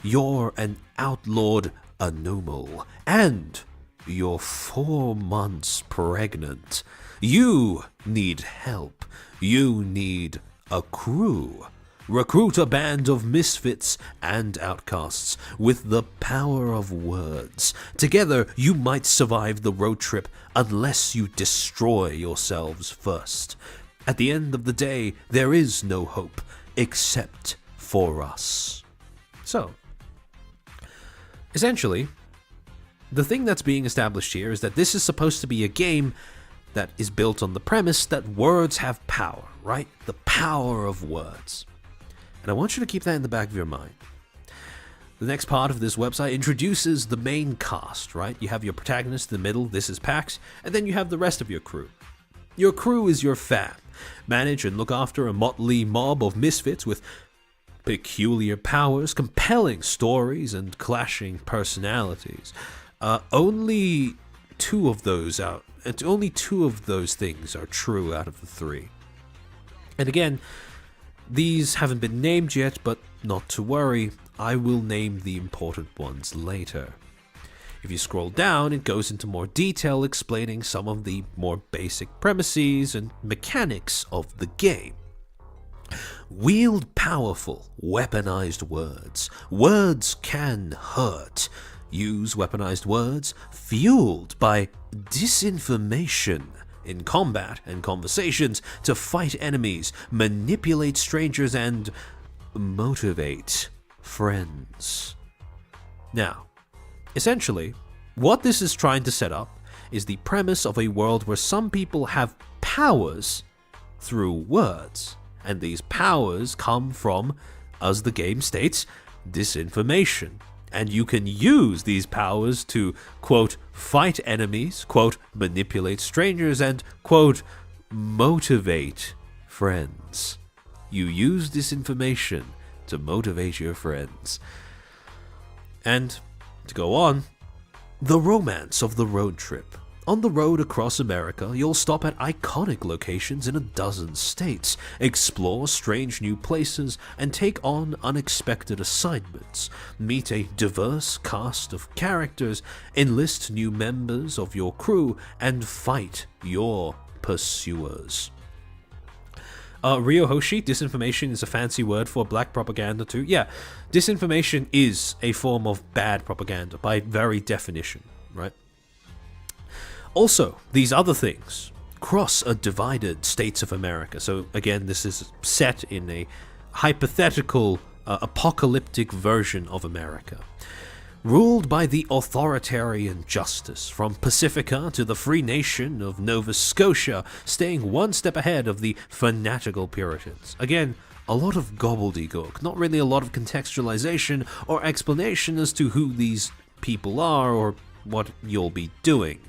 You're an outlawed anomal, and you're 4 months pregnant. You need help. You need a crew. Recruit a band of misfits and outcasts with the power of words. Together, you might survive the road trip unless you destroy yourselves first. At the end of the day, there is no hope except for us. So, essentially, the thing that's being established here is that this is supposed to be a game that is built on the premise that words have power, right? The power of words. And I want you to keep that in the back of your mind. The next part of this website introduces the main cast, right? You have your protagonist in the middle, this is Pax, and then you have the rest of your crew. Your crew is your fam. Manage and look after a motley mob of misfits with peculiar powers, compelling stories, and clashing personalities. Only two of those things are true out of the 3. And again, these haven't been named yet, but not to worry, I will name the important ones later. If you scroll down, it goes into more detail explaining some of the more basic premises and mechanics of the game. Wield powerful, weaponized words. Words can hurt. Use weaponized words fueled by disinformation in combat and conversations to fight enemies, manipulate strangers, and motivate friends. Now, essentially, what this is trying to set up is the premise of a world where some people have powers through words, and these powers come from, as the game states, disinformation. And you can use these powers to, quote, fight enemies, quote, manipulate strangers, and, quote, motivate friends. You use this information to motivate your friends. And, to go on, the romance of the road trip. On the road across America, you'll stop at iconic locations in a dozen states, explore strange new places, and take on unexpected assignments. Meet a diverse cast of characters, enlist new members of your crew, and fight your pursuers. Ryohoshi, disinformation is a fancy word for black propaganda too. Yeah, disinformation is a form of bad propaganda by very definition, right? Also, these other things cross a divided states of America. So again, this is set in a hypothetical, apocalyptic version of America. Ruled by the authoritarian justice, from Pacifica to the free nation of Nova Scotia, staying one step ahead of the fanatical Puritans. Again, a lot of gobbledygook, not really a lot of contextualization or explanation as to who these people are or what you'll be doing.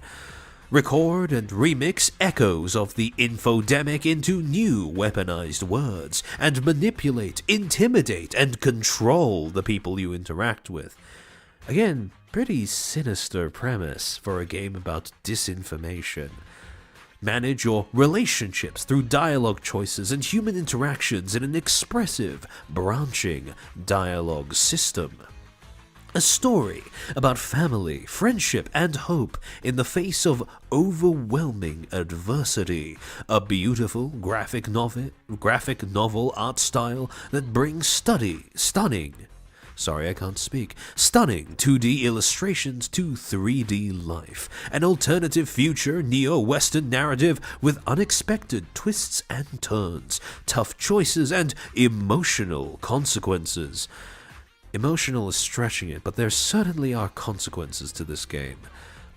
Record and remix echoes of the infodemic into new weaponized words, and manipulate, intimidate, and control the people you interact with. Again, pretty sinister premise for a game about disinformation. Manage your relationships through dialogue choices and human interactions in an expressive, branching dialogue system. A story about family, friendship, and hope in the face of overwhelming adversity. A beautiful graphic novel art style that brings stunning 2D illustrations to 3D life. An alternative future neo-Western narrative with unexpected twists and turns, tough choices, and emotional consequences. Emotional is stretching it, but there certainly are consequences to this game.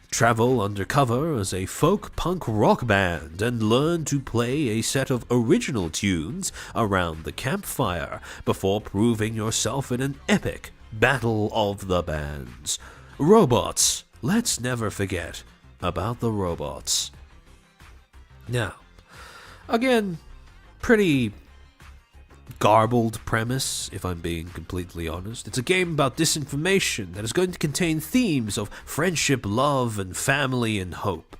Travel undercover as a folk punk rock band and learn to play a set of original tunes around the campfire before proving yourself in an epic battle of the bands. Robots. Let's never forget about the robots. Now, again, pretty garbled premise, if I'm being completely honest. It's a game about disinformation that is going to contain themes of friendship, love, and family and hope.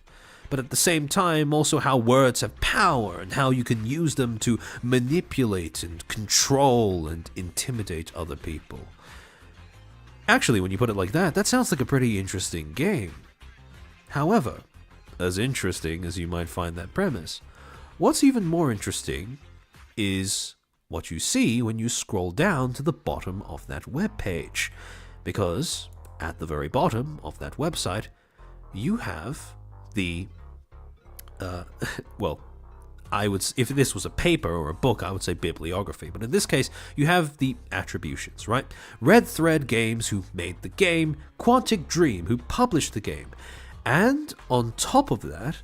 But at the same time, also how words have power and how you can use them to manipulate and control and intimidate other people. Actually, when you put it like that, that sounds like a pretty interesting game. However, as interesting as you might find that premise, what's even more interesting is what you see when you scroll down to the bottom of that web page. Because at the very bottom of that website, you have the, if this was a paper or a book, I would say bibliography. But in this case, you have the attributions, right? Red Thread Games, who made the game, Quantic Dream, who published the game. And on top of that,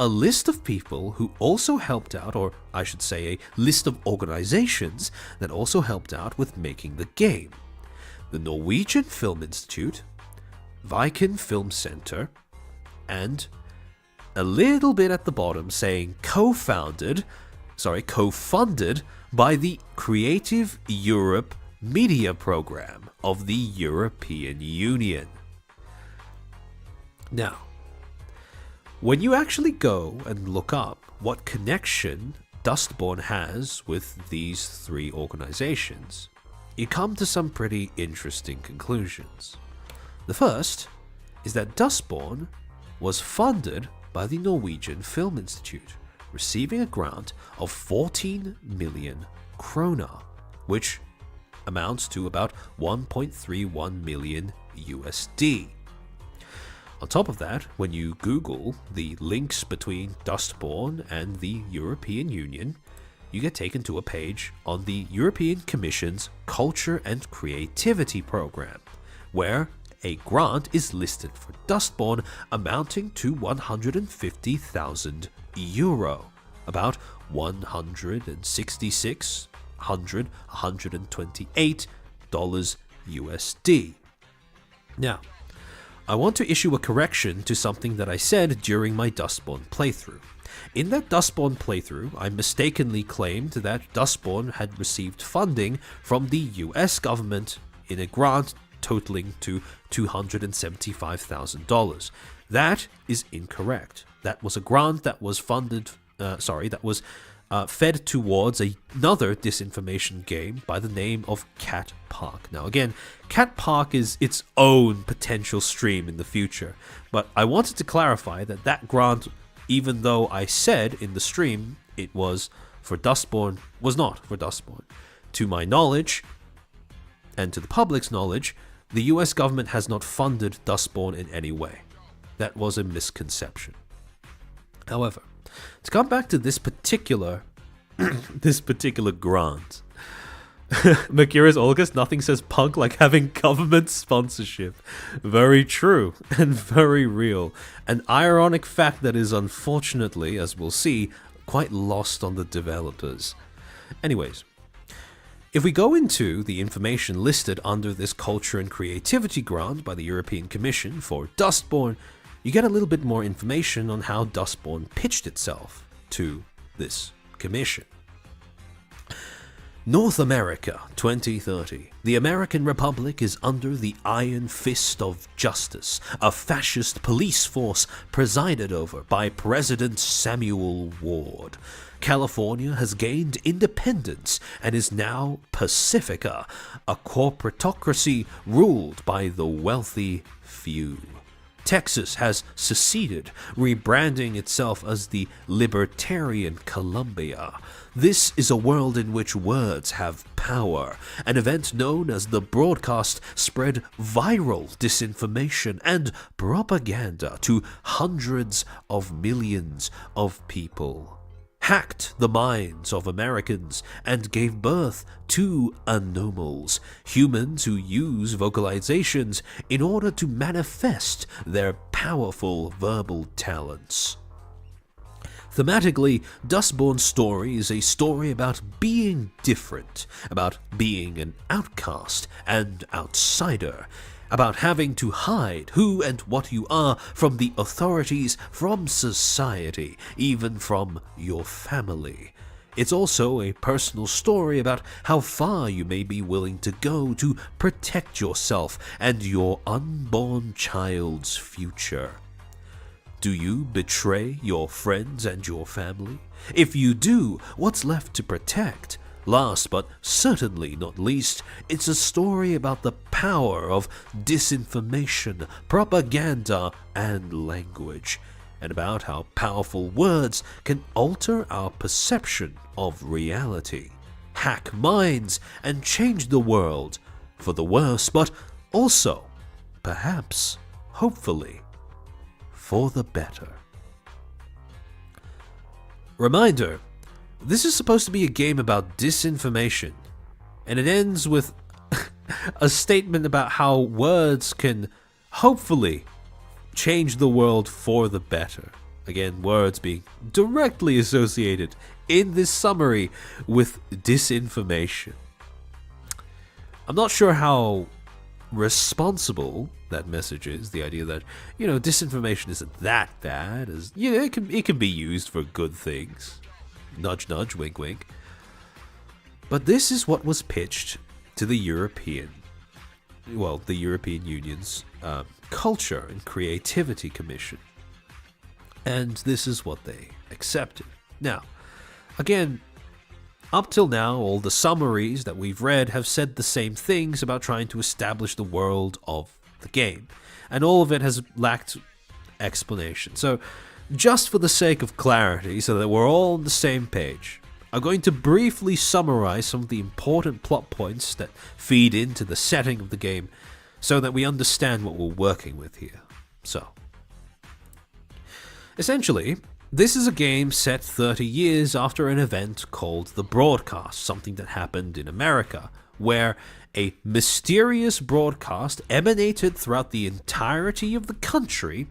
a list of people who also helped out, or I should say a list of organizations that also helped out with making the game. The Norwegian Film Institute, Viking Film Center, and a little bit at the bottom saying co-funded by the Creative Europe Media Program of the European Union. Now, when you actually go and look up what connection Dustborn has with these three organizations, you come to some pretty interesting conclusions. The first is that Dustborn was funded by the Norwegian Film Institute, receiving a grant of 14 million krona, which amounts to about 1.31 million USD. On top of that, when you Google the links between Dustborn and the European Union, you get taken to a page on the European Commission's Culture and Creativity Program, where a grant is listed for Dustborn amounting to 150,000 euro, about $128 USD. Now, I want to issue a correction to something that I said during my Dustborn playthrough. In that Dustborn playthrough, I mistakenly claimed that Dustborn had received funding from the US government in a grant totaling to $275,000. That is incorrect. That was a grant that was fed towards another disinformation game by the name of Cat Park. Now again, Cat Park is its own potential stream in the future, but I wanted to clarify that that grant, even though I said in the stream it was for Dustborn, was not for Dustborn. To my knowledge, and to the public's knowledge, the US government has not funded Dustborn in any way. That was a misconception. However, to come back to this particular grant, Mercurius August, nothing says punk like having government sponsorship. Very true and very real. An ironic fact that is unfortunately, as we'll see, quite lost on the developers. Anyways, if we go into the information listed under this Culture and Creativity grant by the European Commission for Dustborn, you get a little bit more information on how Dustborn pitched itself to this commission. North America 2030. The American Republic is under the iron fist of justice, a fascist police force presided over by President Samuel Ward. California has gained independence and is now Pacifica, a corporatocracy ruled by the wealthy few. Texas has seceded, rebranding itself as the Libertarian Columbia. This is a world in which words have power. An event known as the broadcast spread viral disinformation and propaganda to hundreds of millions of people. hacked the minds of Americans and gave birth to anomals, humans who use vocalizations in order to manifest their powerful verbal talents. Thematically, Dustborn's story is a story about being different, about being an outcast and outsider, about having to hide who and what you are from the authorities, from society, even from your family. It's also a personal story about how far you may be willing to go to protect yourself and your unborn child's future. Do you betray your friends and your family? If you do, what's left to protect? Last but certainly not least, it's a story about the power of disinformation, propaganda, and language, and about how powerful words can alter our perception of reality, hack minds, and change the world for the worse, but also, perhaps, hopefully, for the better. Reminder, this is supposed to be a game about disinformation, and it ends with a statement about how words can hopefully change the world for the better. Again, words being directly associated in this summary with disinformation. I'm not sure how responsible that message is, the idea that, disinformation isn't that bad, as, it can be used for good things. Nudge, nudge, wink, wink. But this is what was pitched to the European Union's Culture and Creativity Commission. And this is what they accepted. Now, again, up till now, all the summaries that we've read have said the same things about trying to establish the world of the game. And all of it has lacked explanation. So, just for the sake of clarity, so that we're all on the same page, I'm going to briefly summarize some of the important plot points that feed into the setting of the game, so that we understand what we're working with here. So, essentially, this is a game set 30 years after an event called the Broadcast, something that happened in America, where a mysterious broadcast emanated throughout the entirety of the country,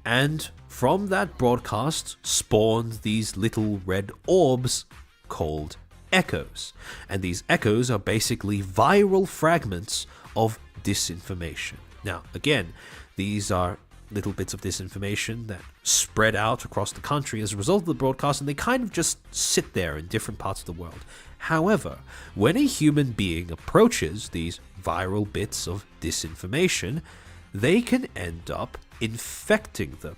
and from that broadcast spawned these little red orbs called echoes. And these echoes are basically viral fragments of disinformation. Now, again, these are little bits of disinformation that spread out across the country as a result of the broadcast, and they kind of just sit there in different parts of the world. However, when a human being approaches these viral bits of disinformation, they can end up infecting them.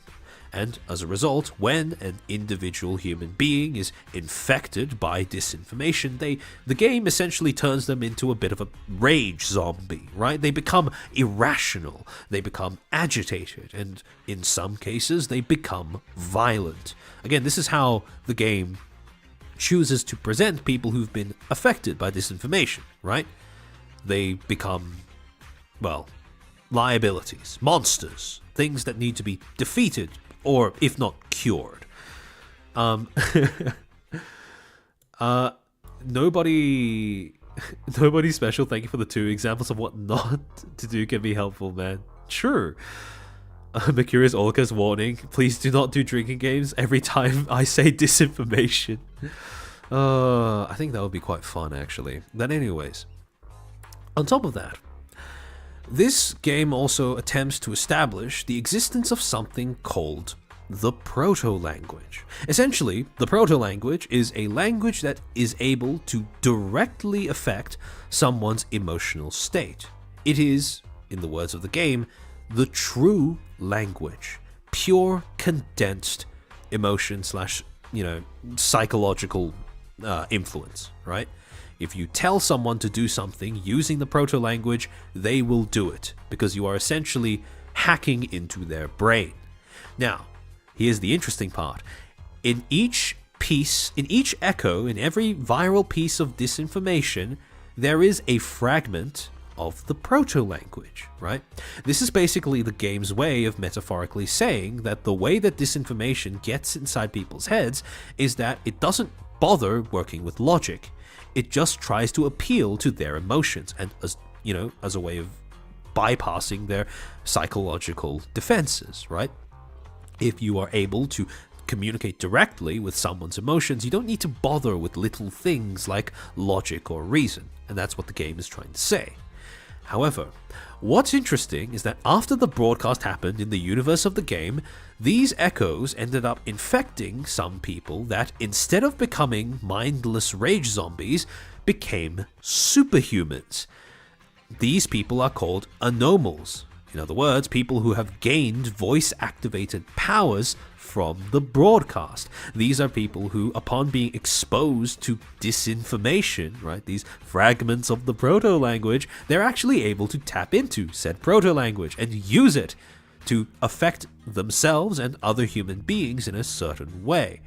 And as a result, when an individual human being is infected by disinformation, the game essentially turns them into a bit of a rage zombie, right? They become irrational, they become agitated, and in some cases, they become violent. Again, this is how the game chooses to present people who've been affected by disinformation, right? They become, liabilities, monsters, things that need to be defeated, or if not cured. Nobody special. Thank you for the 2 examples of what not to do can be helpful, man. Sure. Mercurius Orca's warning: please do not do drinking games every time I say disinformation. I think that would be quite fun, actually. But anyways, on top of that, this game also attempts to establish the existence of something called the proto-language. Essentially, the proto-language is a language that is able to directly affect someone's emotional state. It is, in the words of the game, the true language. Pure, condensed emotion / psychological influence, right? If you tell someone to do something using the proto-language, they will do it, because you are essentially hacking into their brain. Now, here's the interesting part. In each echo, in every viral piece of disinformation, there is a fragment of the proto-language, right? This is basically the game's way of metaphorically saying that the way that disinformation gets inside people's heads is that it doesn't bother working with logic. It just tries to appeal to their emotions, and as a way of bypassing their psychological defenses, right? If you are able to communicate directly with someone's emotions, you don't need to bother with little things like logic or reason, and that's what the game is trying to say. However, what's interesting is that after the broadcast happened in the universe of the game, these echoes ended up infecting some people that, instead of becoming mindless rage zombies, became superhumans. These people are called anomals. In other words, people who have gained voice-activated powers from the broadcast. These are people who, upon being exposed to disinformation, right, these fragments of the proto-language, they're actually able to tap into said proto-language and use it to affect themselves and other human beings in a certain way.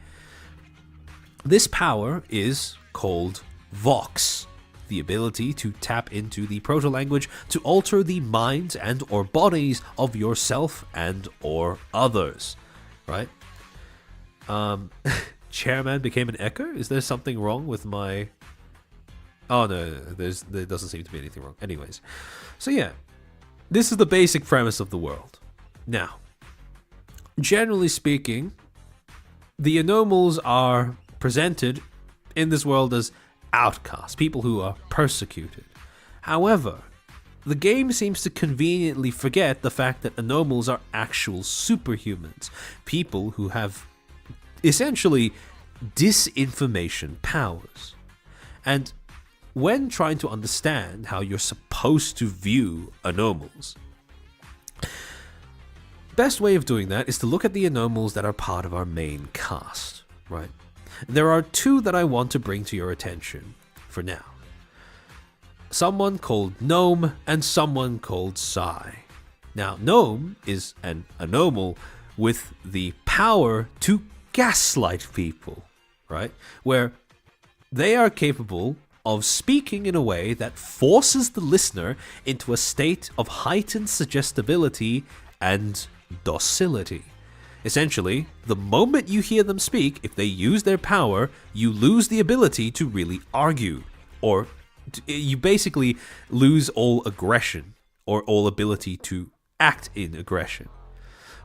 This power is called Vox, the ability to tap into the proto-language to alter the minds and or bodies of yourself and or others, right? Chairman became an echo? Is there something wrong with my... Oh no, there doesn't seem to be anything wrong. Anyways, so yeah, this is the basic premise of the world. Now, generally speaking, the anomals are presented in this world as outcasts, people who are persecuted. However, the game seems to conveniently forget the fact that anomals are actual superhumans, people who have essentially disinformation powers. And when trying to understand how you're supposed to view anomals, best way of doing that is to look at the anomals that are part of our main cast, right? There are two that I want to bring to your attention for now. Someone called Gnome and someone called Psy. Now, Gnome is an anomal with the power to gaslight people, right? Where they are capable of speaking in a way that forces the listener into a state of heightened suggestibility and docility. Essentially, the moment you hear them speak, if they use their power, you lose the ability to really argue, or you basically lose all aggression or all ability to act in aggression.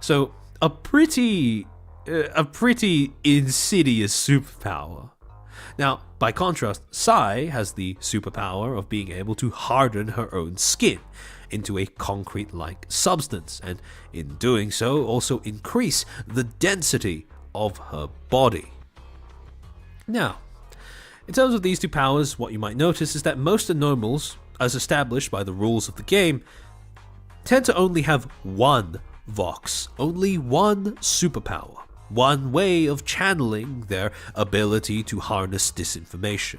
So a pretty insidious superpower. Now, by contrast, Psy has the superpower of being able to harden her own skin into a concrete-like substance, and in doing so also increase the density of her body. Now, in terms of these two powers, what you might notice is that most anomals, as established by the rules of the game, tend to only have one Vox, only one superpower, one way of channeling their ability to harness disinformation.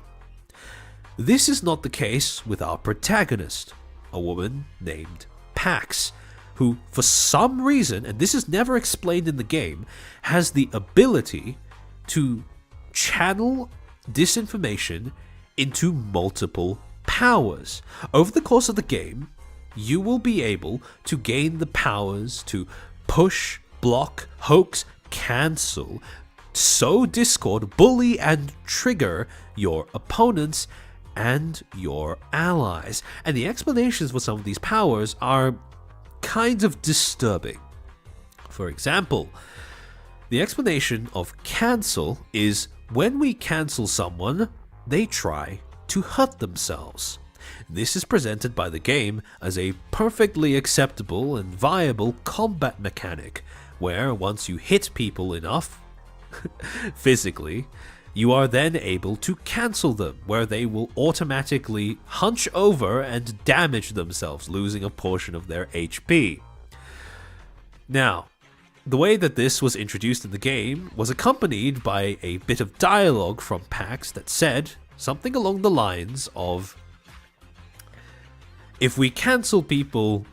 This is not the case with our protagonist, a woman named Pax, who for some reason, and this is never explained in the game, has the ability to channel disinformation into multiple powers. Over the course of the game, you will be able to gain the powers to push, block, hoax, cancel, sow discord, bully, and trigger your opponents and your allies. And the explanations for some of these powers are kind of disturbing. For example, the explanation of cancel is when we cancel someone, they try to hurt themselves. This is presented by the game as a perfectly acceptable and viable combat mechanic, where once you hit people enough, physically, you are then able to cancel them, where they will automatically hunch over and damage themselves, losing a portion of their HP. Now, the way that this was introduced in the game was accompanied by a bit of dialogue from Pax that said something along the lines of, if we cancel people,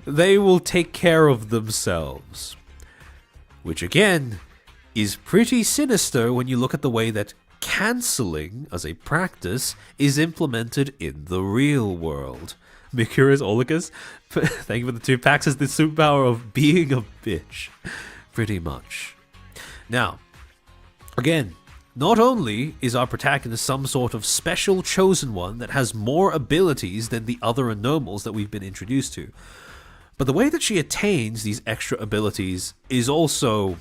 they will take care of themselves. Which again is pretty sinister when you look at the way that cancelling as a practice is implemented in the real world. Mikura's Olicus, thank you for the 2 packs, is the superpower of being a bitch. Pretty much. Now, again, not only is our protagonist some sort of special chosen one that has more abilities than the other anomals that we've been introduced to, but the way that she attains these extra abilities is also,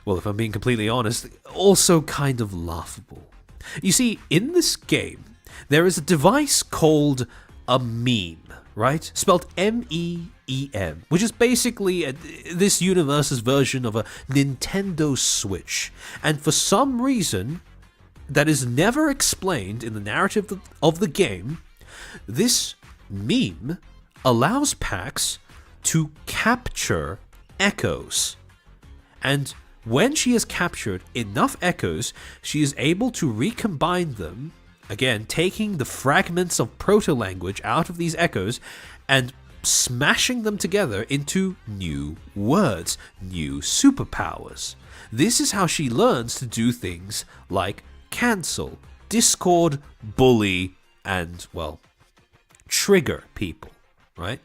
well, if I'm being completely honest, also kind of laughable. You see, in this game, there is a device called a meme, right? Spelled M-E-E-M, which is basically this universe's version of a Nintendo Switch. And for some reason that is never explained in the narrative of the game, this meme allows Pax to capture echoes. And when she has captured enough echoes, she is able to recombine them, again, taking the fragments of proto-language out of these echoes and smashing them together into new words, new superpowers. This is how she learns to do things like cancel, discord, bully, and, well, trigger people, right?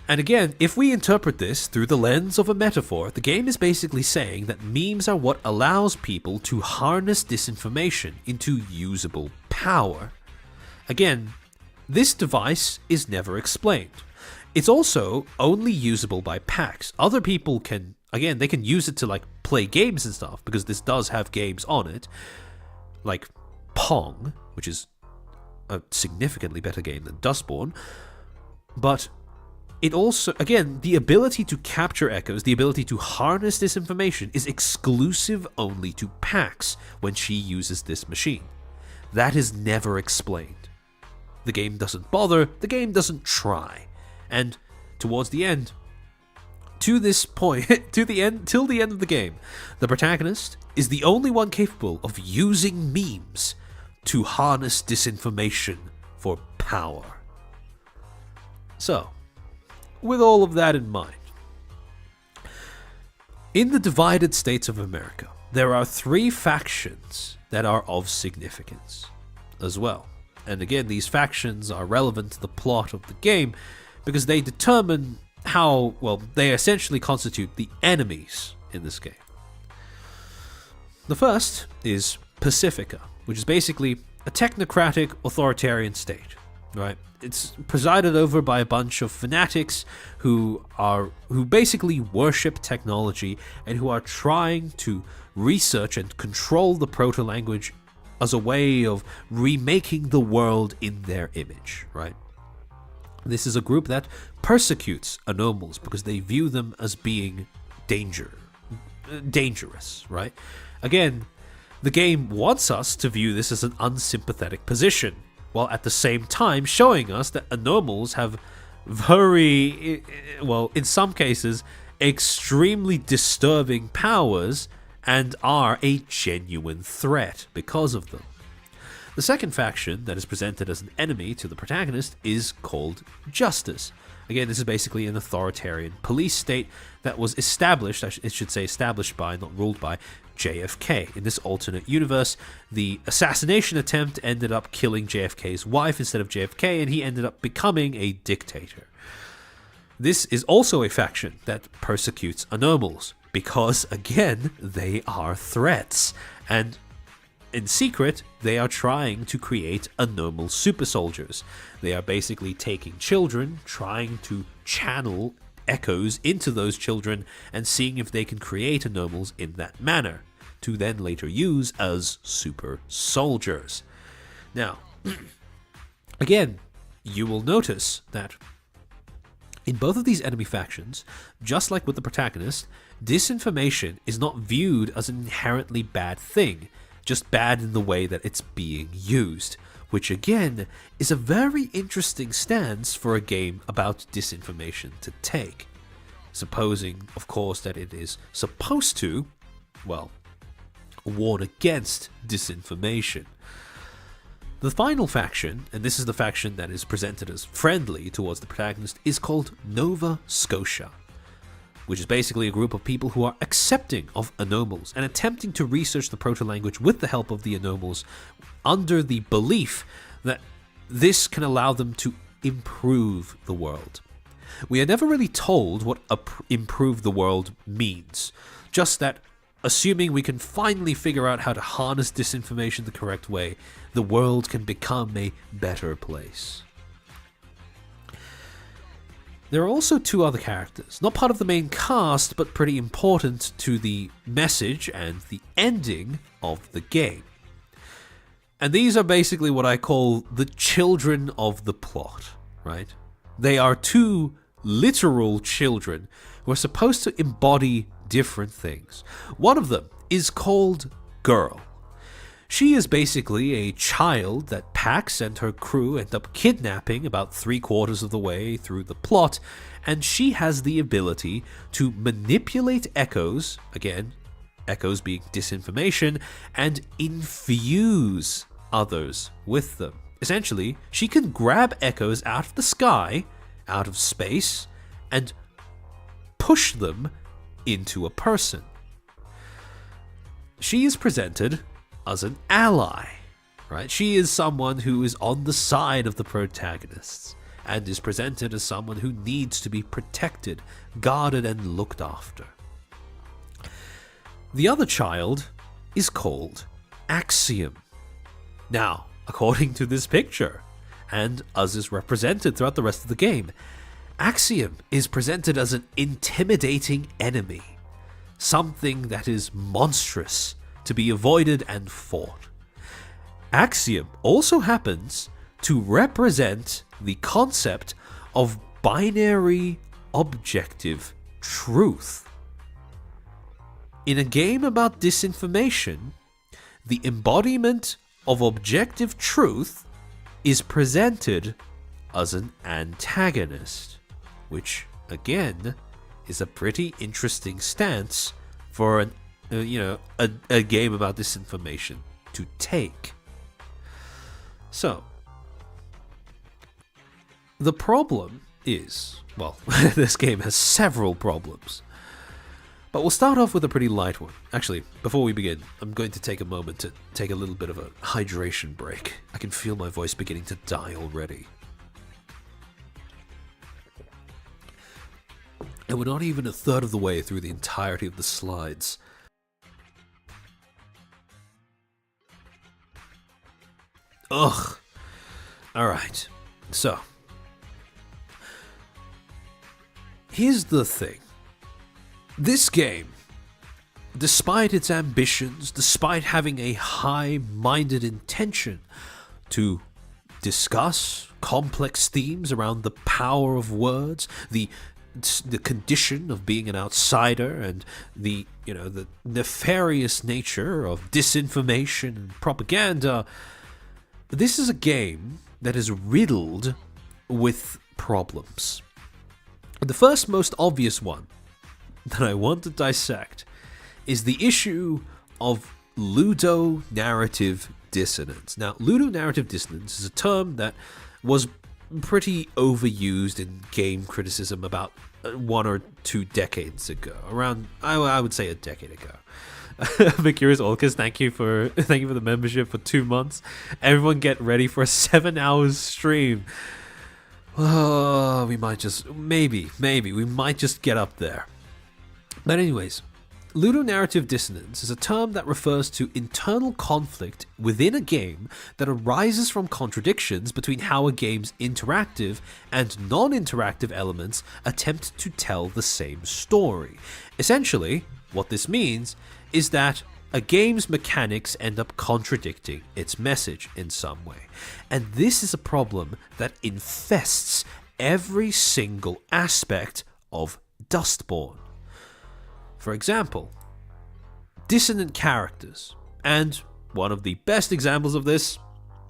And again, if we interpret this through the lens of a metaphor, the game is basically saying that memes are what allows people to harness disinformation into usable power. Again, this device is never explained. It's also only usable by Pax. Other people can, again, they can use it to like play games and stuff, because this does have games on it, like Pong, which is a significantly better game than Dustborn, but it also, again, the ability to capture echoes, the ability to harness this information is exclusive only to Pax when she uses this machine. That is never explained. The game doesn't bother, the game doesn't try. And towards the end, to this point, till the end of the game, the protagonist is the only one capable of using memes to harness disinformation for power. So, with all of that in mind, in the divided states of America, there are 3 factions that are of significance as well. And again, these factions are relevant to the plot of the game because they determine how, well, they essentially constitute the enemies in this game. The first is Pacifica, which is basically a technocratic authoritarian state, right? It's presided over by a bunch of fanatics who basically worship technology and who are trying to research and control the proto-language as a way of remaking the world in their image, right? This is a group that persecutes anomals because they view them as being dangerous, right? Again, the game wants us to view this as an unsympathetic position, while at the same time showing us that anomals have very, well, in some cases, extremely disturbing powers and are a genuine threat because of them. The second faction that is presented as an enemy to the protagonist is called Justice. Again, this is basically an authoritarian police state that was established, established by, not ruled by, JFK. In this alternate universe, the assassination attempt ended up killing JFK's wife instead of JFK, and he ended up becoming a dictator. This is also a faction that persecutes anomals, because, again, they are threats, and in secret, they are trying to create anomal super soldiers. They are basically taking children, trying to channel echoes into those children, and seeing if they can create anomals in that manner, to then later use as super soldiers. Now, again, you will notice that in both of these enemy factions, just like with the protagonist, disinformation is not viewed as an inherently bad thing, just bad in the way that it's being used, which again is a very interesting stance for a game about disinformation to take. Supposing, of course, that it is supposed to, well, warn against disinformation. The final faction, and this is the faction that is presented as friendly towards the protagonist, is called Nova Scotia. which is basically a group of people who are accepting of anomals and attempting to research the proto-language with the help of the anomals under the belief that this can allow them to improve the world. We are never really told what improve the world means, just that assuming we can finally figure out how to harness disinformation the correct way, the world can become a better place. There are also two other characters, not part of the main cast, but pretty important to the message and the ending of the game. And these are basically what I call the children of the plot, right? They are two literal children who are supposed to embody different things. One of them is called Girl. She is basically a child that Pax and her crew end up kidnapping about 3/4 of the way through the plot, and she has the ability to manipulate echoes, again, echoes being disinformation, and infuse others with them. Essentially, she can grab echoes out of the sky, out of space, and push them into a person. She is presented as an ally, right? She is someone who is on the side of the protagonists and is presented as someone who needs to be protected, guarded, and looked after. The other child is called Axiom. Now, according to this picture, and as is represented throughout the rest of the game, Axiom is presented as an intimidating enemy, something that is monstrous, to be avoided and fought. Axiom also happens to represent the concept of binary objective truth. In a game about disinformation, the embodiment of objective truth is presented as an antagonist, which again is a pretty interesting stance for a game about disinformation to take. So, the problem is, well, this game has several problems. But we'll start off with a pretty light one. Actually, before we begin, I'm going to take a moment to take a little bit of a hydration break. I can feel my voice beginning to die already. And we're not even a third of the way through the entirety of the slides. Ugh. Alright, so. Here's the thing. This game, despite its ambitions, despite having a high-minded intention to discuss complex themes around the power of words, the condition of being an outsider, and the nefarious nature of disinformation and propaganda, this is a game that is riddled with problems. The first most obvious one that I want to dissect is the issue of ludonarrative dissonance. Now, ludonarrative dissonance is a term that was pretty overused in game criticism about 1 or 2 decades ago. Around, I would say, a decade ago. Vicurious Orcus, thank you for the membership for 2 months. Everyone get ready for a 7 hours stream. Oh, we might just, maybe, we might just get up there. But anyways, ludonarrative dissonance is a term that refers to internal conflict within a game that arises from contradictions between how a game's interactive and non-interactive elements attempt to tell the same story. Essentially, what this means is that a game's mechanics end up contradicting its message in some way. And this is a problem that infests every single aspect of Dustborn. For example, dissonant characters, and one of the best examples of this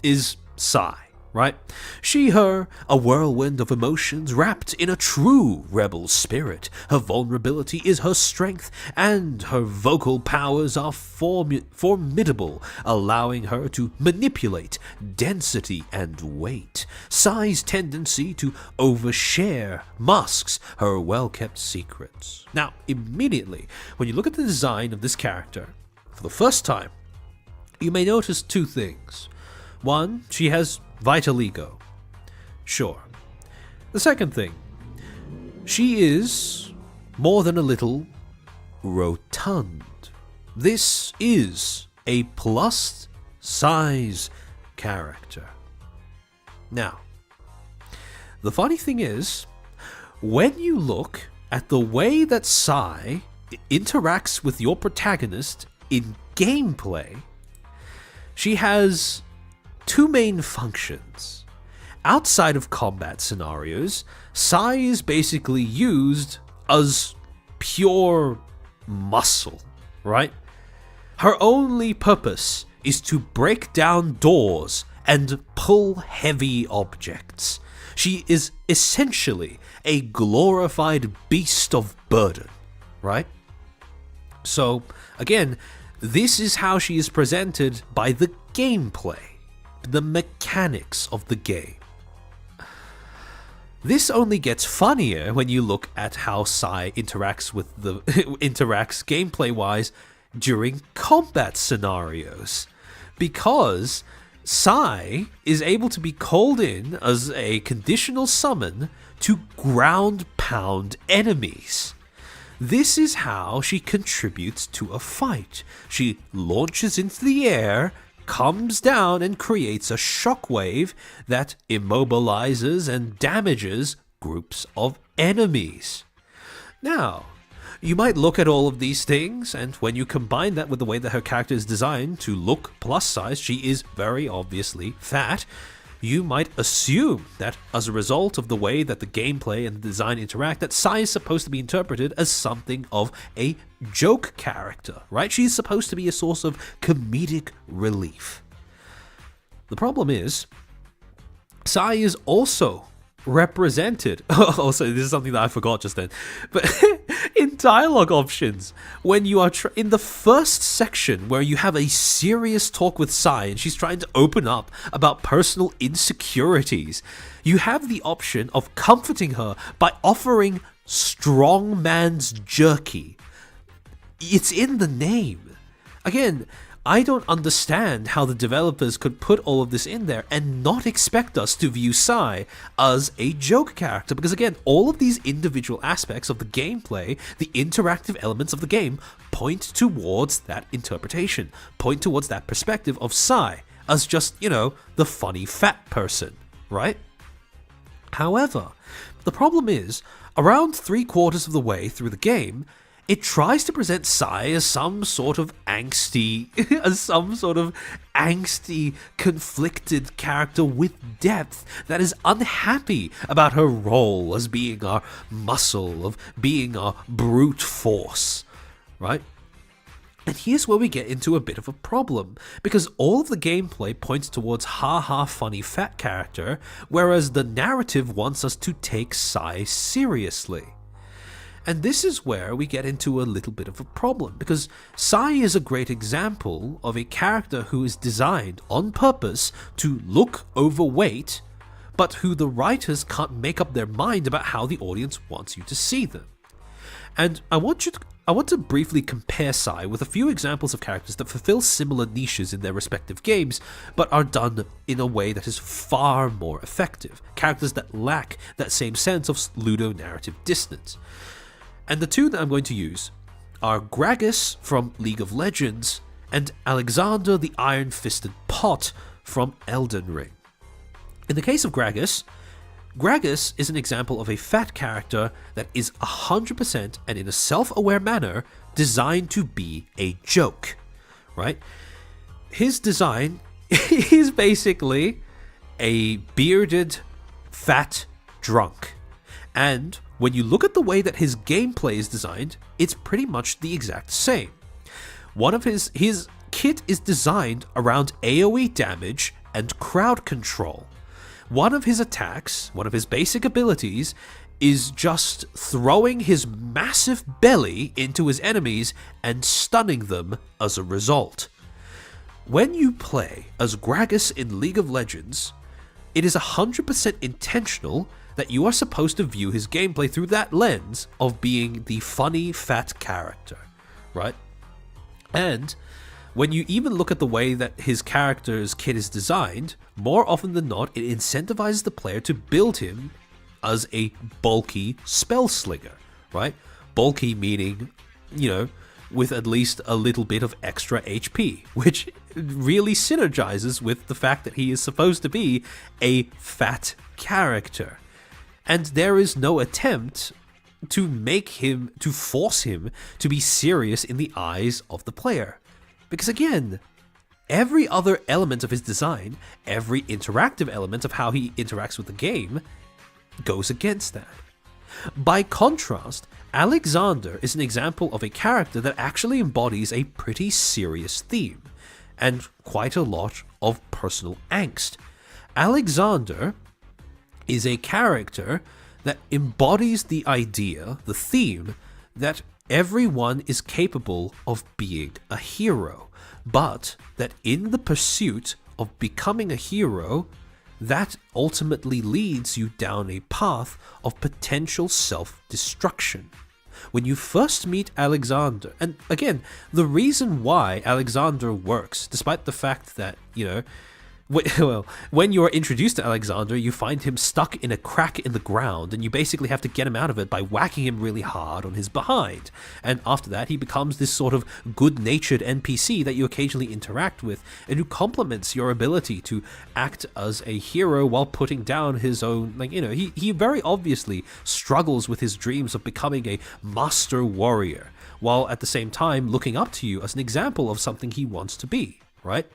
is Sai. right? She, her, a whirlwind of emotions wrapped in a true rebel spirit. Her vulnerability is her strength, and her vocal powers are formidable, allowing her to manipulate density and weight. Psy's tendency to overshare masks her well-kept secrets. Now, immediately, when you look at the design of this character, for the first time, you may notice two things. One, she has vital ego. Sure. The second thing, she is more than a little rotund. This is a plus size character. Now, the funny thing is, when you look at the way that Psy interacts with your protagonist in gameplay, she has two main functions. Outside of combat scenarios, Psy is basically used as pure muscle, right? Her only purpose is to break down doors and pull heavy objects. She is essentially a glorified beast of burden, right? So, again, this is how she is presented by the gameplay. The mechanics of the game. This only gets funnier when you look at how Psy interacts gameplay-wise during combat scenarios, because Psy is able to be called in as a conditional summon to ground pound enemies. This is how she contributes to a fight. She launches into the air, comes down and creates a shockwave that immobilizes and damages groups of enemies. Now, you might look at all of these things, and when you combine that with the way that her character is designed to look plus size, she is very obviously fat, you might assume that as a result of the way that the gameplay and the design interact, that Psy is supposed to be interpreted as something of a joke character, right? She's supposed to be a source of comedic relief. The problem is, Psy is also represented. Also, this is something that I forgot just then. But in dialogue options, when you are in the first section where you have a serious talk with Psy and she's trying to open up about personal insecurities, you have the option of comforting her by offering strong man's jerky. It's in the name. Again, I don't understand how the developers could put all of this in there and not expect us to view Psy as a joke character, because again, all of these individual aspects of the gameplay, the interactive elements of the game, point towards that interpretation, point towards that perspective of Psy as just, the funny fat person, right? However, the problem is, around 3/4 of the way through the game, it tries to present Psy as some sort of angsty, conflicted character with depth that is unhappy about her role as being our muscle, of being our brute force, right? And here's where we get into a bit of a problem, because all of the gameplay points towards ha-ha funny fat character, whereas the narrative wants us to take Psy seriously. And this is where we get into a little bit of a problem, because Psy is a great example of a character who is designed on purpose to look overweight, but who the writers can't make up their mind about how the audience wants you to see them. And I want to briefly compare Psy with a few examples of characters that fulfill similar niches in their respective games, but are done in a way that is far more effective. Characters that lack that same sense of ludonarrative dissonance. And the two that I'm going to use are Gragas from League of Legends and Alexander the Iron-Fisted Pot from Elden Ring. In the case of Gragas is an example of a fat character that is 100% and in a self-aware manner designed to be a joke, right? His design is basically a bearded, fat drunk. And when you look at the way that his gameplay is designed, it's pretty much the exact same. One of his kit is designed around AoE damage and crowd control. One of his attacks, one of his basic abilities, is just throwing his massive belly into his enemies and stunning them as a result. When you play as Gragas in League of Legends, it is 100% intentional that you are supposed to view his gameplay through that lens of being the funny, fat character, right? And when you even look at the way that his character's kit is designed, more often than not, it incentivizes the player to build him as a bulky spell slinger, right? Bulky meaning, with at least a little bit of extra HP, which really synergizes with the fact that he is supposed to be a fat character. And there is no attempt to force him to be serious in the eyes of the player. Because again, every other element of his design, every interactive element of how he interacts with the game, goes against that. By contrast, Alexander is an example of a character that actually embodies a pretty serious theme, and quite a lot of personal angst. Alexander is a character that embodies the idea, the theme, that everyone is capable of being a hero, but that in the pursuit of becoming a hero, that ultimately leads you down a path of potential self-destruction. When you first meet Alexander, and again, the reason why Alexander works, despite the fact that, when you are introduced to Alexander, you find him stuck in a crack in the ground, and you basically have to get him out of it by whacking him really hard on his behind. And after that, he becomes this sort of good-natured NPC that you occasionally interact with, and who complements your ability to act as a hero while putting down his own, he very obviously struggles with his dreams of becoming a master warrior, while at the same time looking up to you as an example of something he wants to be, right?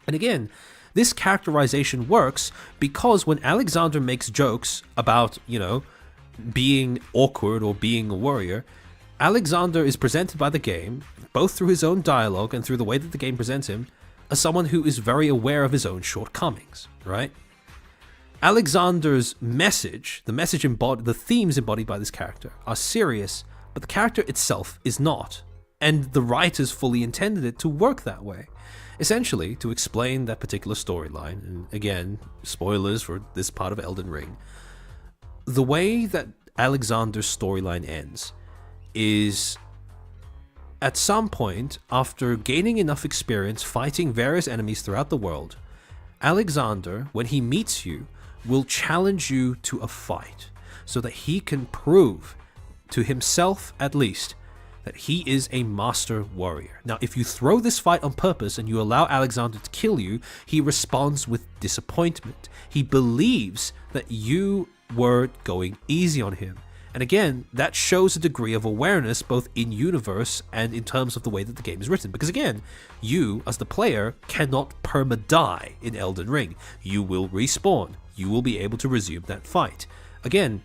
And again, this characterization works because when Alexander makes jokes about, being awkward or being a warrior, Alexander is presented by the game, both through his own dialogue and through the way that the game presents him, as someone who is very aware of his own shortcomings, right? Alexander's message, the themes embodied by this character are serious, but the character itself is not. And the writers fully intended it to work that way. Essentially, to explain that particular storyline, and again, spoilers for this part of Elden Ring, the way that Alexander's storyline ends is, at some point, after gaining enough experience fighting various enemies throughout the world, Alexander, when he meets you, will challenge you to a fight, so that he can prove, to himself at least, that he is a master warrior. Now, if you throw this fight on purpose and you allow Alexander to kill you, he responds with disappointment. He believes that you were going easy on him. And again, that shows a degree of awareness both in universe and in terms of the way that the game is written. Because again, you, as the player, cannot perma-die in Elden Ring. You will respawn. You will be able to resume that fight. Again,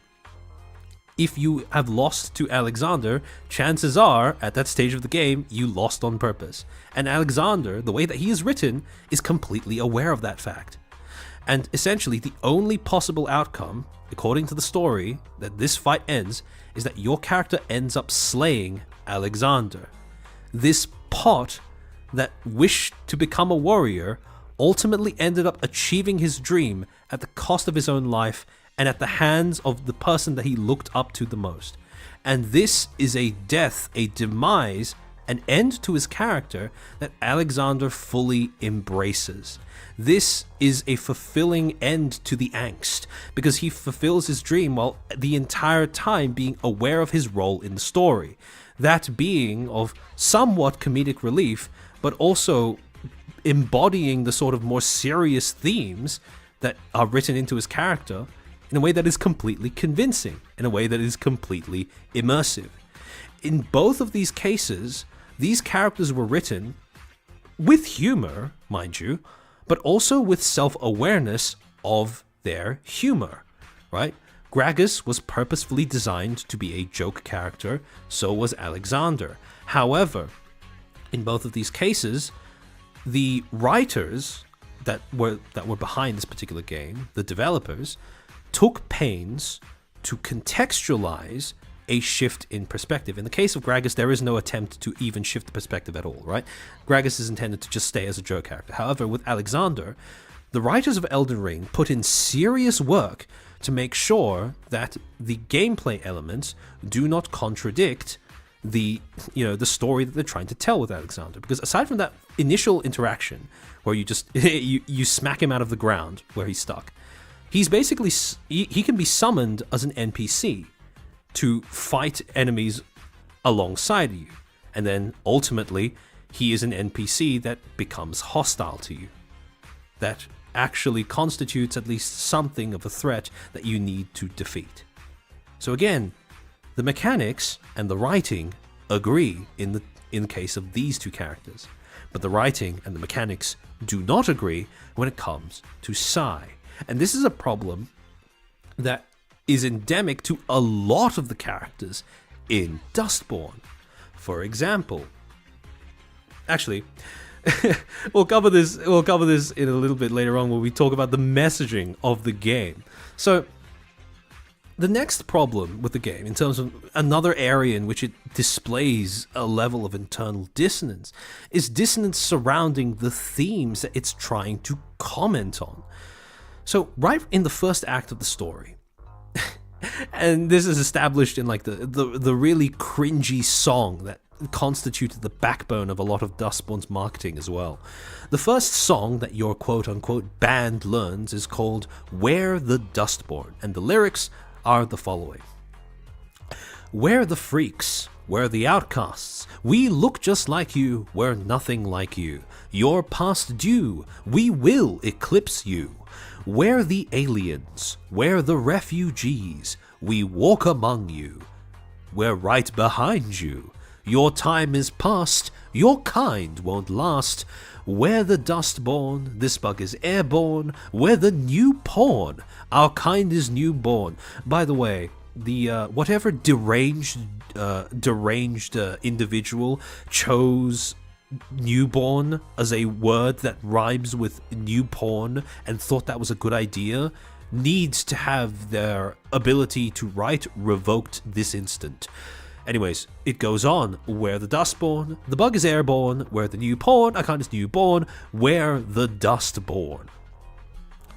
if you have lost to Alexander, chances are, at that stage of the game, you lost on purpose. And Alexander, the way that he is written, is completely aware of that fact. And essentially, the only possible outcome, according to the story, that this fight ends, is that your character ends up slaying Alexander. This pot that wished to become a warrior ultimately ended up achieving his dream at the cost of his own life and at the hands of the person that he looked up to the most. And this is a death, a demise, an end to his character that Alexander fully embraces. This is a fulfilling end to the angst, because he fulfills his dream while the entire time being aware of his role in the story. That being of somewhat comedic relief, but also embodying the sort of more serious themes that are written into his character in a way that is completely convincing, in a way that is completely immersive. In both of these cases, these characters were written with humor, mind you, but also with self-awareness of their humor, right? Gragas was purposefully designed to be a joke character, so was Alexander. However, in both of these cases, the writers that were behind this particular game, the developers, took pains to contextualize a shift in perspective. In the case of Gragas, there is no attempt to even shift the perspective at all, right? Gragas is intended to just stay as a joke character. However, with Alexander, the writers of Elden Ring put in serious work to make sure that the gameplay elements do not contradict the story that they're trying to tell with Alexander. Because aside from that initial interaction where you just you smack him out of the ground where he's stuck, he's basically he can be summoned as an NPC to fight enemies alongside you, and then ultimately he is an NPC that becomes hostile to you, that actually constitutes at least something of a threat that you need to defeat. So again, the mechanics and the writing agree in the case of these two characters, but the writing and the mechanics do not agree when it comes to Sai. And this is a problem that is endemic to a lot of the characters in Dustborn. For example, actually, we'll cover this in a little bit later on when we talk about the messaging of the game. So the next problem with the game, in terms of another area in which it displays a level of internal dissonance, is dissonance surrounding the themes that it's trying to comment on. So right in the first act of the story, and this is established in like the really cringy song that constituted the backbone of a lot of Dustborn's marketing as well. The first song that your quote-unquote band learns is called We're the Dustborn, and the lyrics are the following. We're the freaks, we're the outcasts, we look just like you, we're nothing like you. You're past due, we will eclipse you. We're the aliens, we're the refugees, we walk among you. We're right behind you. Your time is past, your kind won't last. We're the Dustborn, this bug is airborne. We're the new pawn, our kind is newborn. By the way, the whatever deranged individual chose newborn as a word that rhymes with new porn and thought that was a good idea needs to have their ability to write revoked this instant. Anyways, it goes on. We're the Dustborn, the bug is airborne, we're the new pawn, our kind is newborn, we're the Dustborn.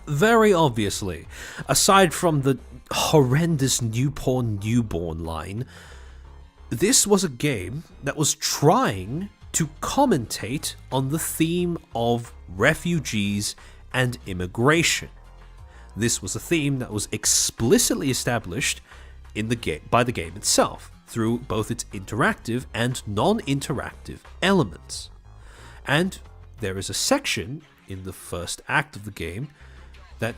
Very obviously, aside from the horrendous new pawn newborn line, this was a game that was trying to commentate on the theme of refugees and immigration. This was a theme that was explicitly established in the game by the game itself, through both its interactive and non-interactive elements. And there is a section in the first act of the game that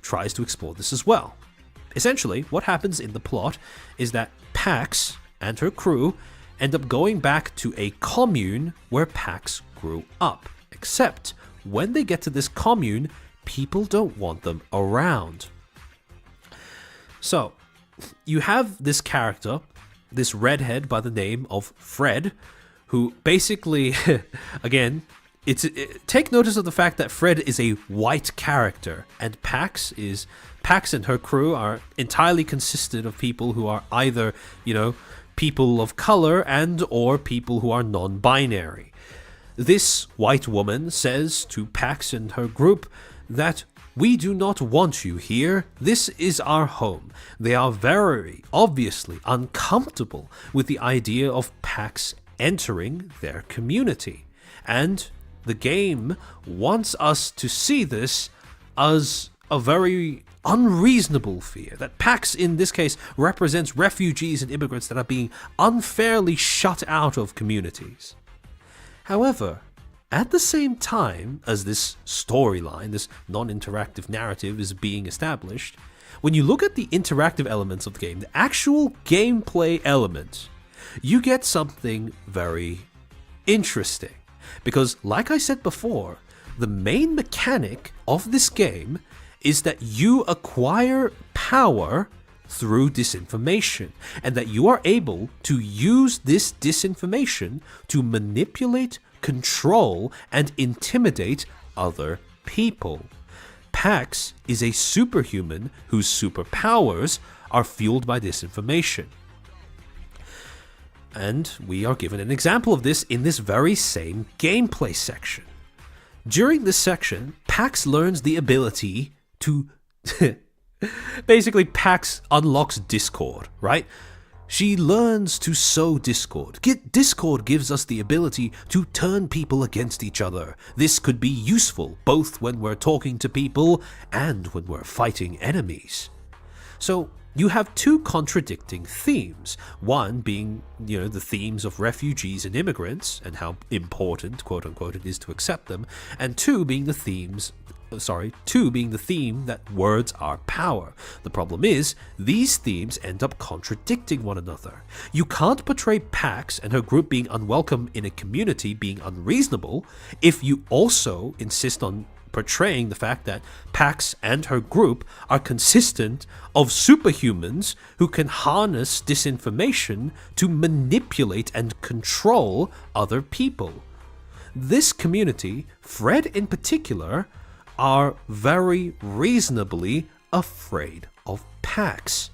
tries to explore this as well. Essentially, what happens in the plot is that Pax and her crew end up going back to a commune where Pax grew up. Except, when they get to this commune, people don't want them around. So, you have this character, this redhead by the name of Fred, who basically, again, take notice of the fact that Fred is a white character, and Pax and her crew are entirely consisted of people who are either, people of color and or people who are non-binary. This white woman says to Pax and her group that we do not want you here. This is our home. They are very obviously uncomfortable with the idea of Pax entering their community. And the game wants us to see this as a very unreasonable fear, that Pax in this case represents refugees and immigrants that are being unfairly shut out of communities. However, at the same time as this storyline, this non-interactive narrative is being established, when you look at the interactive elements of the game, the actual gameplay elements, you get something very interesting. Because, like I said before, the main mechanic of this game is that you acquire power through disinformation, and that you are able to use this disinformation to manipulate, control, and intimidate other people. Pax is a superhuman whose superpowers are fueled by disinformation. And we are given an example of this in this very same gameplay section. During this section, Pax learns the ability to... Basically, Pax unlocks Discord, right? She learns to sow discord. Discord gives us the ability to turn people against each other. This could be useful both when we're talking to people and when we're fighting enemies. So you have two contradicting themes. One being, the themes of refugees and immigrants and how important, quote unquote, it is to accept them. And two being the theme that words are power. The problem is, these themes end up contradicting one another. You can't portray Pax and her group being unwelcome in a community being unreasonable if you also insist on portraying the fact that Pax and her group are consistent of superhumans who can harness disinformation to manipulate and control other people. This community, Fred in particular, are very reasonably afraid of Pax.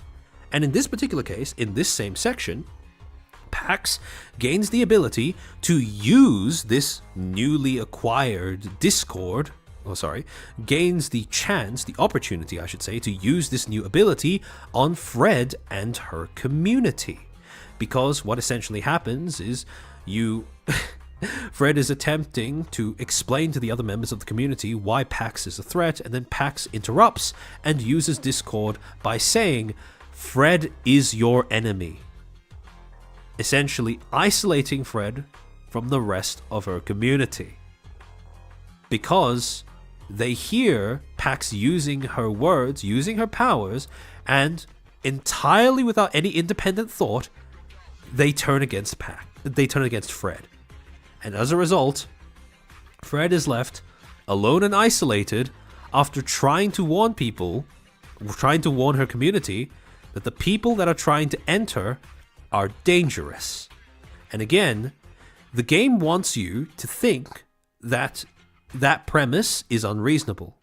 And in this particular case, in this same section, Pax gains the ability to use this newly acquired Discord, gains the opportunity, to use this new ability on Fred and her community. Because what essentially happens is Fred is attempting to explain to the other members of the community why Pax is a threat, and then Pax interrupts and uses Discord by saying, Fred is your enemy. Essentially isolating Fred from the rest of her community. Because they hear Pax using her words, using her powers, and entirely without any independent thought, they turn against Fred. And as a result, Fred is left alone and isolated after trying to warn her community that the people that are trying to enter are dangerous. And again, the game wants you to think that that premise is unreasonable.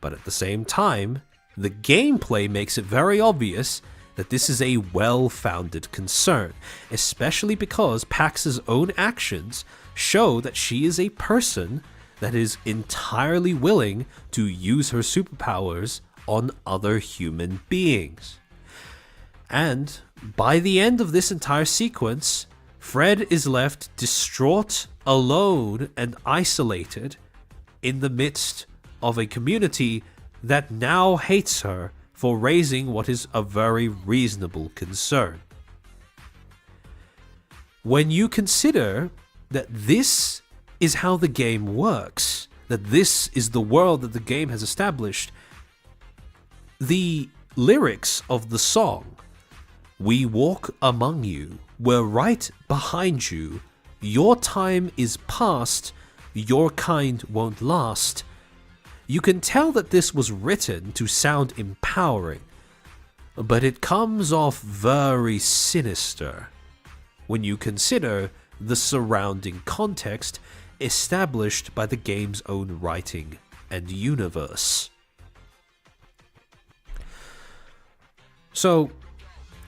But at the same time, the gameplay makes it very obvious that this is a well-founded concern, especially because Pax's own actions show that she is a person that is entirely willing to use her superpowers on other human beings. And by the end of this entire sequence, Fred is left distraught, alone, and isolated in the midst of a community that now hates her for raising what is a very reasonable concern. When you consider that this is how the game works, that this is the world that the game has established, the lyrics of the song, "We walk among you, we're right behind you, your time is past, your kind won't last," you can tell that this was written to sound empowering, but it comes off very sinister when you consider the surrounding context established by the game's own writing and universe. So,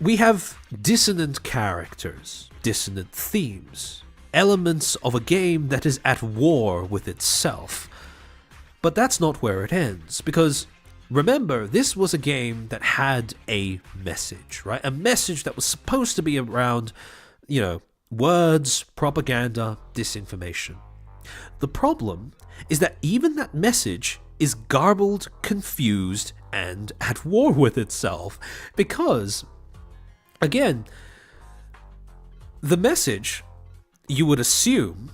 we have dissonant characters, dissonant themes, elements of a game that is at war with itself. But that's not where it ends, because remember, this was a game that had a message, right? A message that was supposed to be around, words, propaganda, disinformation. The problem is that even that message is garbled, confused, and at war with itself, because, again, the message you would assume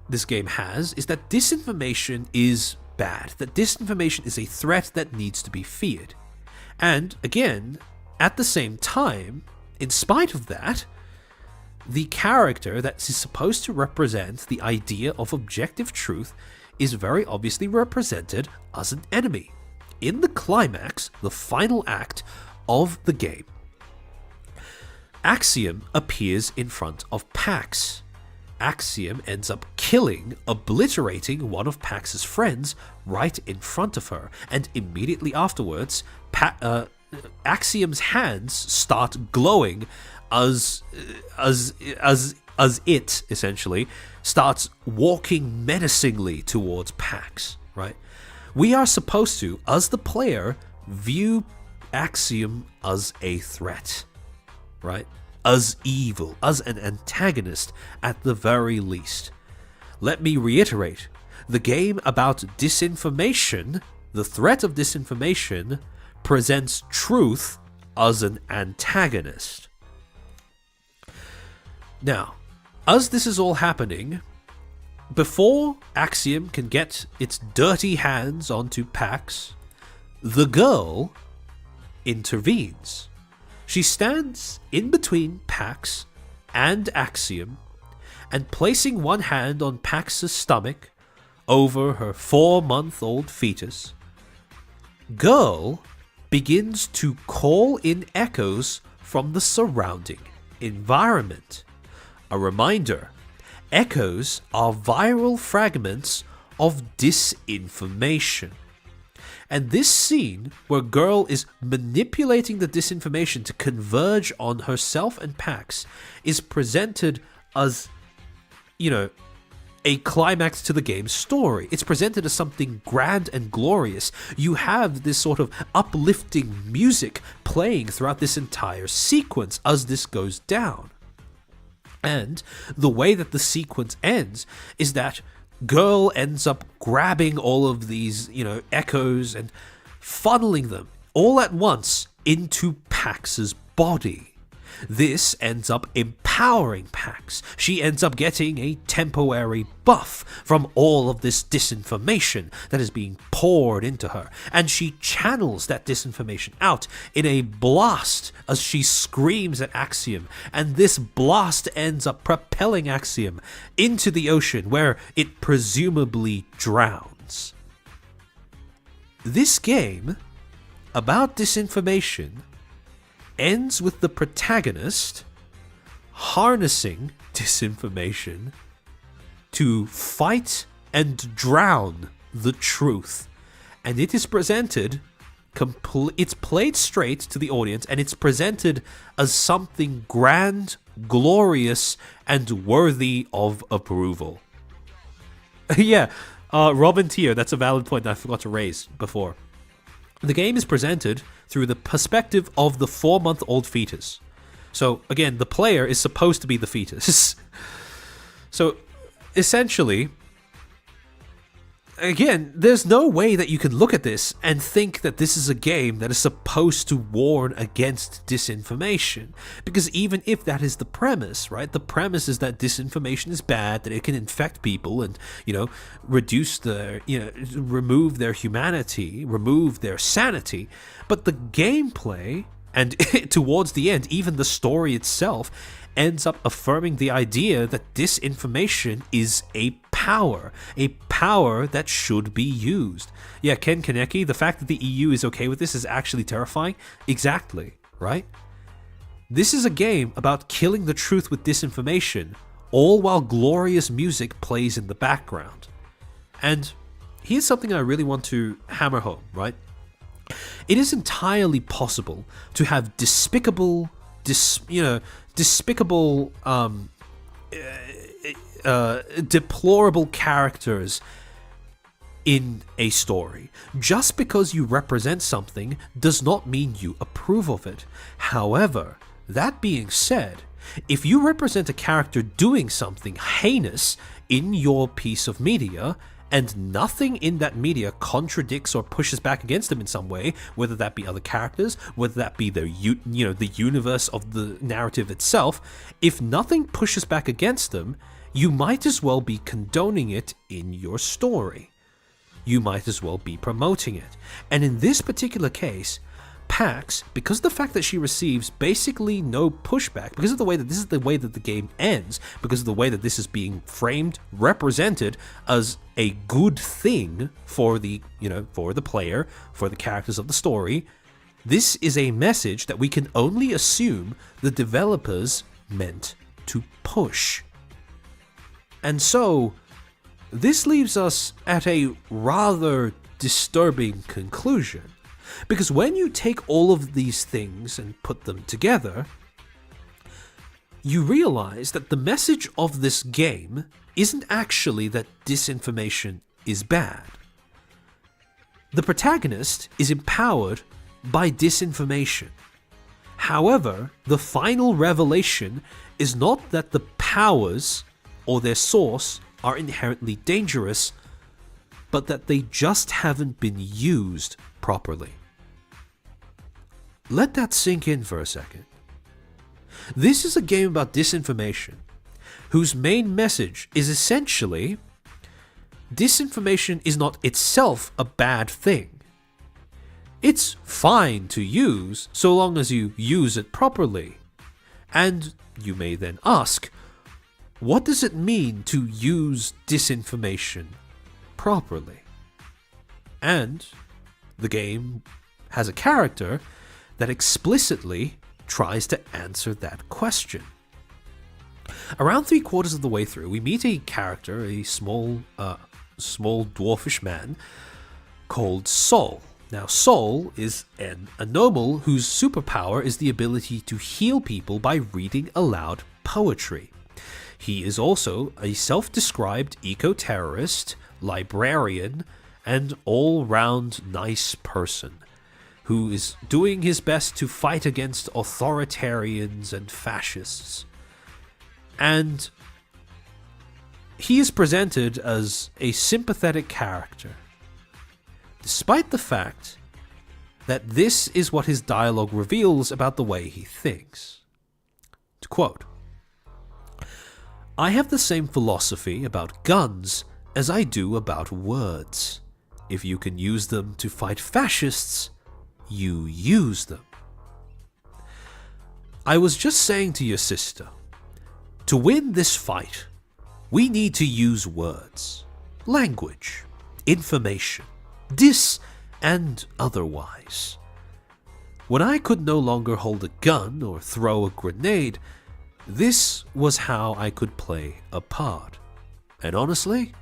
this game has is that disinformation is bad, that disinformation is a threat that needs to be feared. And again, at the same time, in spite of that, the character that is supposed to represent the idea of objective truth is very obviously represented as an enemy. In the climax, the final act of the game, Axiom appears in front of Pax. Axiom ends up obliterating one of Pax's friends right in front of her, and immediately afterwards, Axiom's hands start glowing as it essentially starts walking menacingly towards Pax, right? We are supposed to, as the player, view Axiom as a threat, right? As evil, as an antagonist at the very least. Let me reiterate, the game about disinformation, the threat of disinformation, presents truth as an antagonist. Now, as this is all happening, before Axiom can get its dirty hands onto Pax, the girl intervenes. She stands in between Pax and Axiom, and placing one hand on Pax's stomach over her 4-month-old fetus, girl begins to call in echoes from the surrounding environment. A reminder, echoes are viral fragments of disinformation. And this scene, where girl is manipulating the disinformation to converge on herself and Pax, is presented as, a climax to the game's story. It's presented as something grand and glorious. You have this sort of uplifting music playing throughout this entire sequence as this goes down. And the way that the sequence ends is that girl ends up grabbing all of these, echoes and funneling them all at once into Pax's body. This ends up empowering Pax. She ends up getting a temporary buff from all of this disinformation that is being poured into her, and she channels that disinformation out in a blast as she screams at Axiom, and this blast ends up propelling Axiom into the ocean where it presumably drowns. This game about disinformation ends with the protagonist harnessing disinformation to fight and drown the truth. And it is presented, it's played straight to the audience, and it's presented as something grand, glorious, and worthy of approval. Yeah, Robin Tier, that's a valid point that I forgot to raise before. The game is presented through the perspective of the 4-month-old fetus. So, again, the player is supposed to be the fetus. So, essentially, again, there's no way that you can look at this and think that this is a game that is supposed to warn against disinformation. Because even if that is the premise, right? The premise is that disinformation is bad, that it can infect people and, reduce their, remove their humanity, remove their sanity. But the gameplay, and towards the end, even the story itself, ends up affirming the idea that disinformation is a power that should be used. Yeah, Ken Kaneki, the fact that the EU is okay with this is actually terrifying. Exactly, right? This is a game about killing the truth with disinformation, all while glorious music plays in the background. And here's something I really want to hammer home, right? It is entirely possible to have deplorable characters in a story. Just because you represent something does not mean you approve of it. However, that being said, if you represent a character doing something heinous in your piece of media, and nothing in that media contradicts or pushes back against them in some way, whether that be other characters, whether that be the universe of the narrative itself, if nothing pushes back against them, you might as well be condoning it in your story. You might as well be promoting it. And in this particular case, Pax, because of the fact that she receives basically no pushback, because of the way that this is the way that the game ends, because of the way that this is being framed, represented as a good thing for the, for the player, for the characters of the story, this is a message that we can only assume the developers meant to push. And so, This leaves us at a rather disturbing conclusion, because when you take all of these things and put them together, you realize that the message of this game isn't actually that disinformation is bad. The protagonist is empowered by disinformation. However, the final revelation is not that the powers or their source are inherently dangerous, but that they just haven't been used properly. Let that sink in for a second. This is a game about disinformation, whose main message is essentially disinformation is not itself a bad thing. It's fine to use so long as you use it properly. And you may then ask, what does it mean to use disinformation properly? And the game has a character that explicitly tries to answer that question. Around 3/4 of the way through, we meet a character, a small dwarfish man called Sol. Now, Sol is an anomal whose superpower is the ability to heal people by reading aloud poetry. He is also a self-described eco-terrorist, librarian, and all-round nice person who is doing his best to fight against authoritarians and fascists. And he is presented as a sympathetic character, despite the fact that this is what his dialogue reveals about the way he thinks. To quote, "I have the same philosophy about guns as I do about words. If you can use them to fight fascists, you use them. I was just saying to your sister, to win this fight, we need to use words, language, information, and otherwise. When I could no longer hold a gun or throw a grenade, this was how I could play a part. And honestly,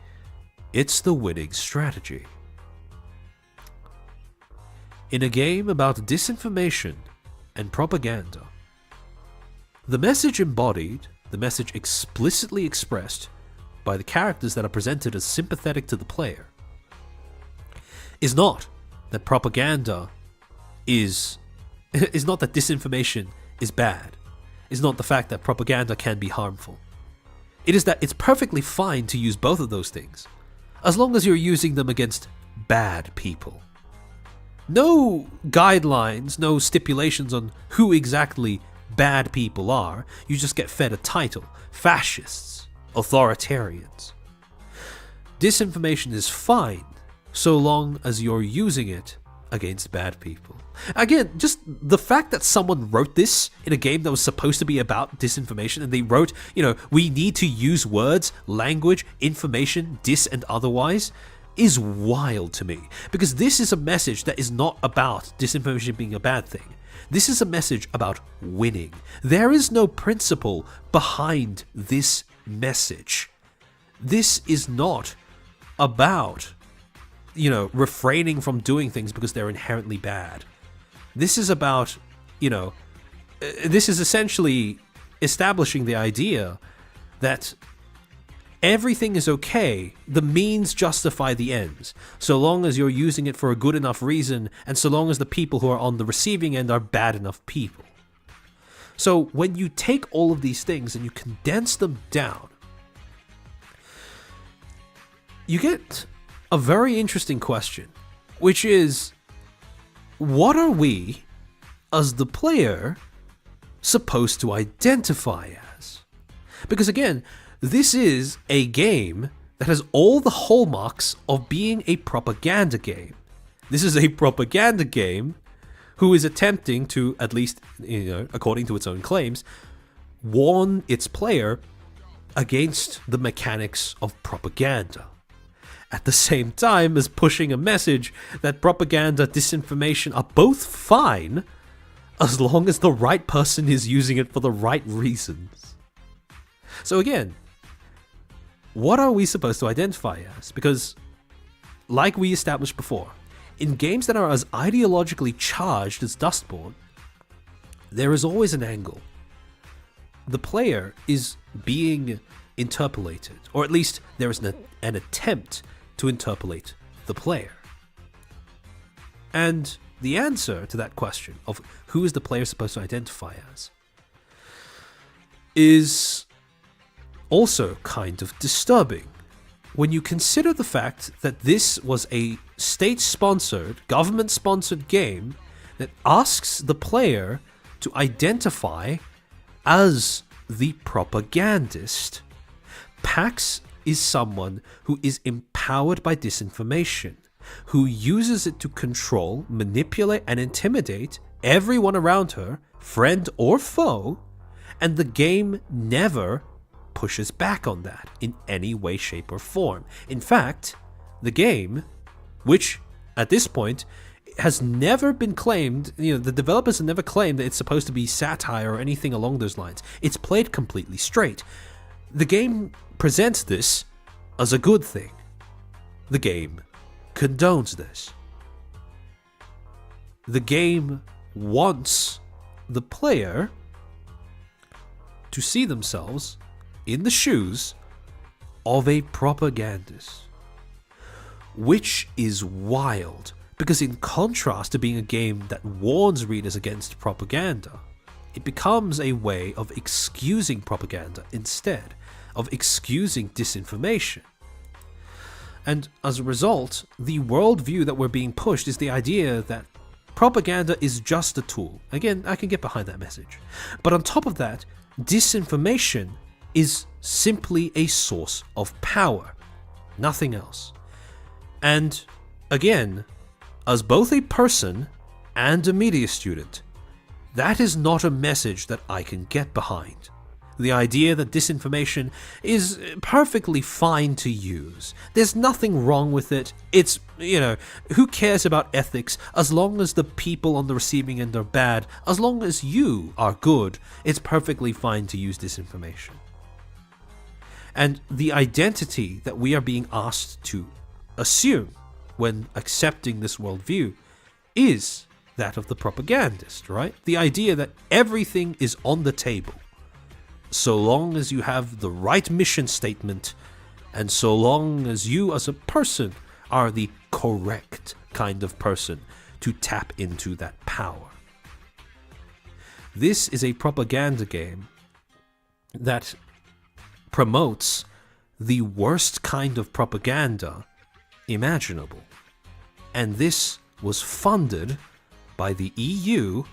it's the winning strategy." In a game about disinformation and propaganda, the message embodied, the message explicitly expressed by the characters that are presented as sympathetic to the player, is not that propaganda is not that disinformation is bad. Is not the fact that propaganda can be harmful. It is that it's perfectly fine to use both of those things, as long as you're using them against bad people. No guidelines, no stipulations on who exactly bad people are. You just get fed a title: fascists, authoritarians. Disinformation is fine so long as you're using it against bad people. Again, just the fact that someone wrote this in a game that was supposed to be about disinformation, and they wrote, we need to use words, language, information, dis and otherwise, is wild to me. Because this is a message that is not about disinformation being a bad thing. This is a message about winning. There is no principle behind this message. This is not about refraining from doing things because they're inherently bad. This is about, this is essentially establishing the idea that everything is okay, the means justify the ends, so long as you're using it for a good enough reason, and so long as the people who are on the receiving end are bad enough people. So when you take all of these things and you condense them down, you get a very interesting question, which is, what are we, as the player, supposed to identify as? Because again, this is a game that has all the hallmarks of being a propaganda game. This is a propaganda game who is attempting to, at least, according to its own claims, warn its player against the mechanics of propaganda, at the same time as pushing a message that propaganda, disinformation are both fine as long as the right person is using it for the right reasons. So again, what are we supposed to identify as? Because, like we established before, in games that are as ideologically charged as Dustborn, there is always an angle. The player is being interpellated, or at least there is an attempt to interpolate the player. And the answer to that question of who is the player supposed to identify as is also kind of disturbing when you consider the fact that this was a state-sponsored, government-sponsored game that asks the player to identify as the propagandist. Pax is someone who is empowered by disinformation, who uses it to control, manipulate, and intimidate everyone around her, friend or foe, and the game never pushes back on that in any way, shape, or form. In fact, the game, which at this point has never been claimed, the developers have never claimed that it's supposed to be satire or anything along those lines. It's played completely straight. The game presents this as a good thing. The game condones this. The game wants the player to see themselves in the shoes of a propagandist, which is wild, because in contrast to being a game that warns readers against propaganda, it becomes a way of excusing propaganda instead, of excusing disinformation. And as a result, the worldview that we're being pushed is the idea that propaganda is just a tool. Again, I can get behind that message. But on top of that, disinformation is simply a source of power, nothing else. And again, as both a person and a media student, that is not a message that I can get behind. The idea that disinformation is perfectly fine to use. There's nothing wrong with it. It's, who cares about ethics as long as the people on the receiving end are bad? As long as you are good, it's perfectly fine to use disinformation. And the identity that we are being asked to assume when accepting this worldview is that of the propagandist, right? The idea that everything is on the table, so long as you have the right mission statement, and so long as you as a person are the correct kind of person to tap into that power. This is a propaganda game that promotes the worst kind of propaganda imaginable. And this was funded by the EU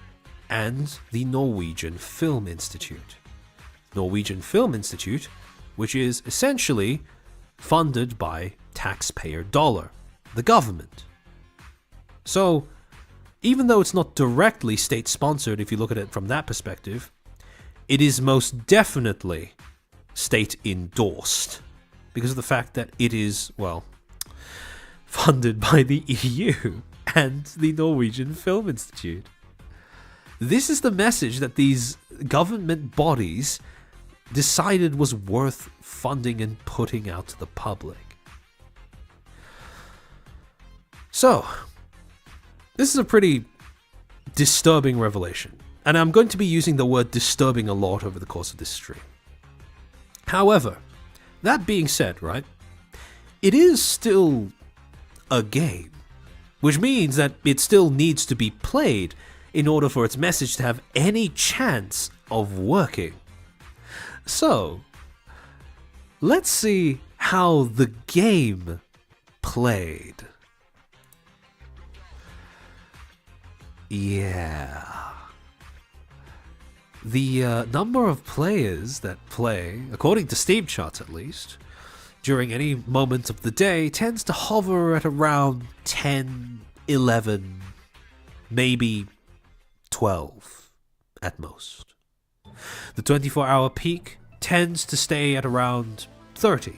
and the Norwegian Film Institute. Norwegian Film Institute, which is essentially funded by taxpayer dollar, the government. So, even though it's not directly state-sponsored if you look at it from that perspective, it is most definitely state-endorsed because of the fact that it is, funded by the EU and the Norwegian Film Institute. This is the message that these government bodies decided was worth funding and putting out to the public. So, this is a pretty disturbing revelation, and I'm going to be using the word disturbing a lot over the course of this stream. However, that being said, right, it is still a game, which means that it still needs to be played in order for its message to have any chance of working. So, let's see how the game played. Yeah. The number of players that play, according to Steam charts at least, during any moment of the day tends to hover at around 10, 11, maybe 12 at most. The 24-hour peak tends to stay at around 30.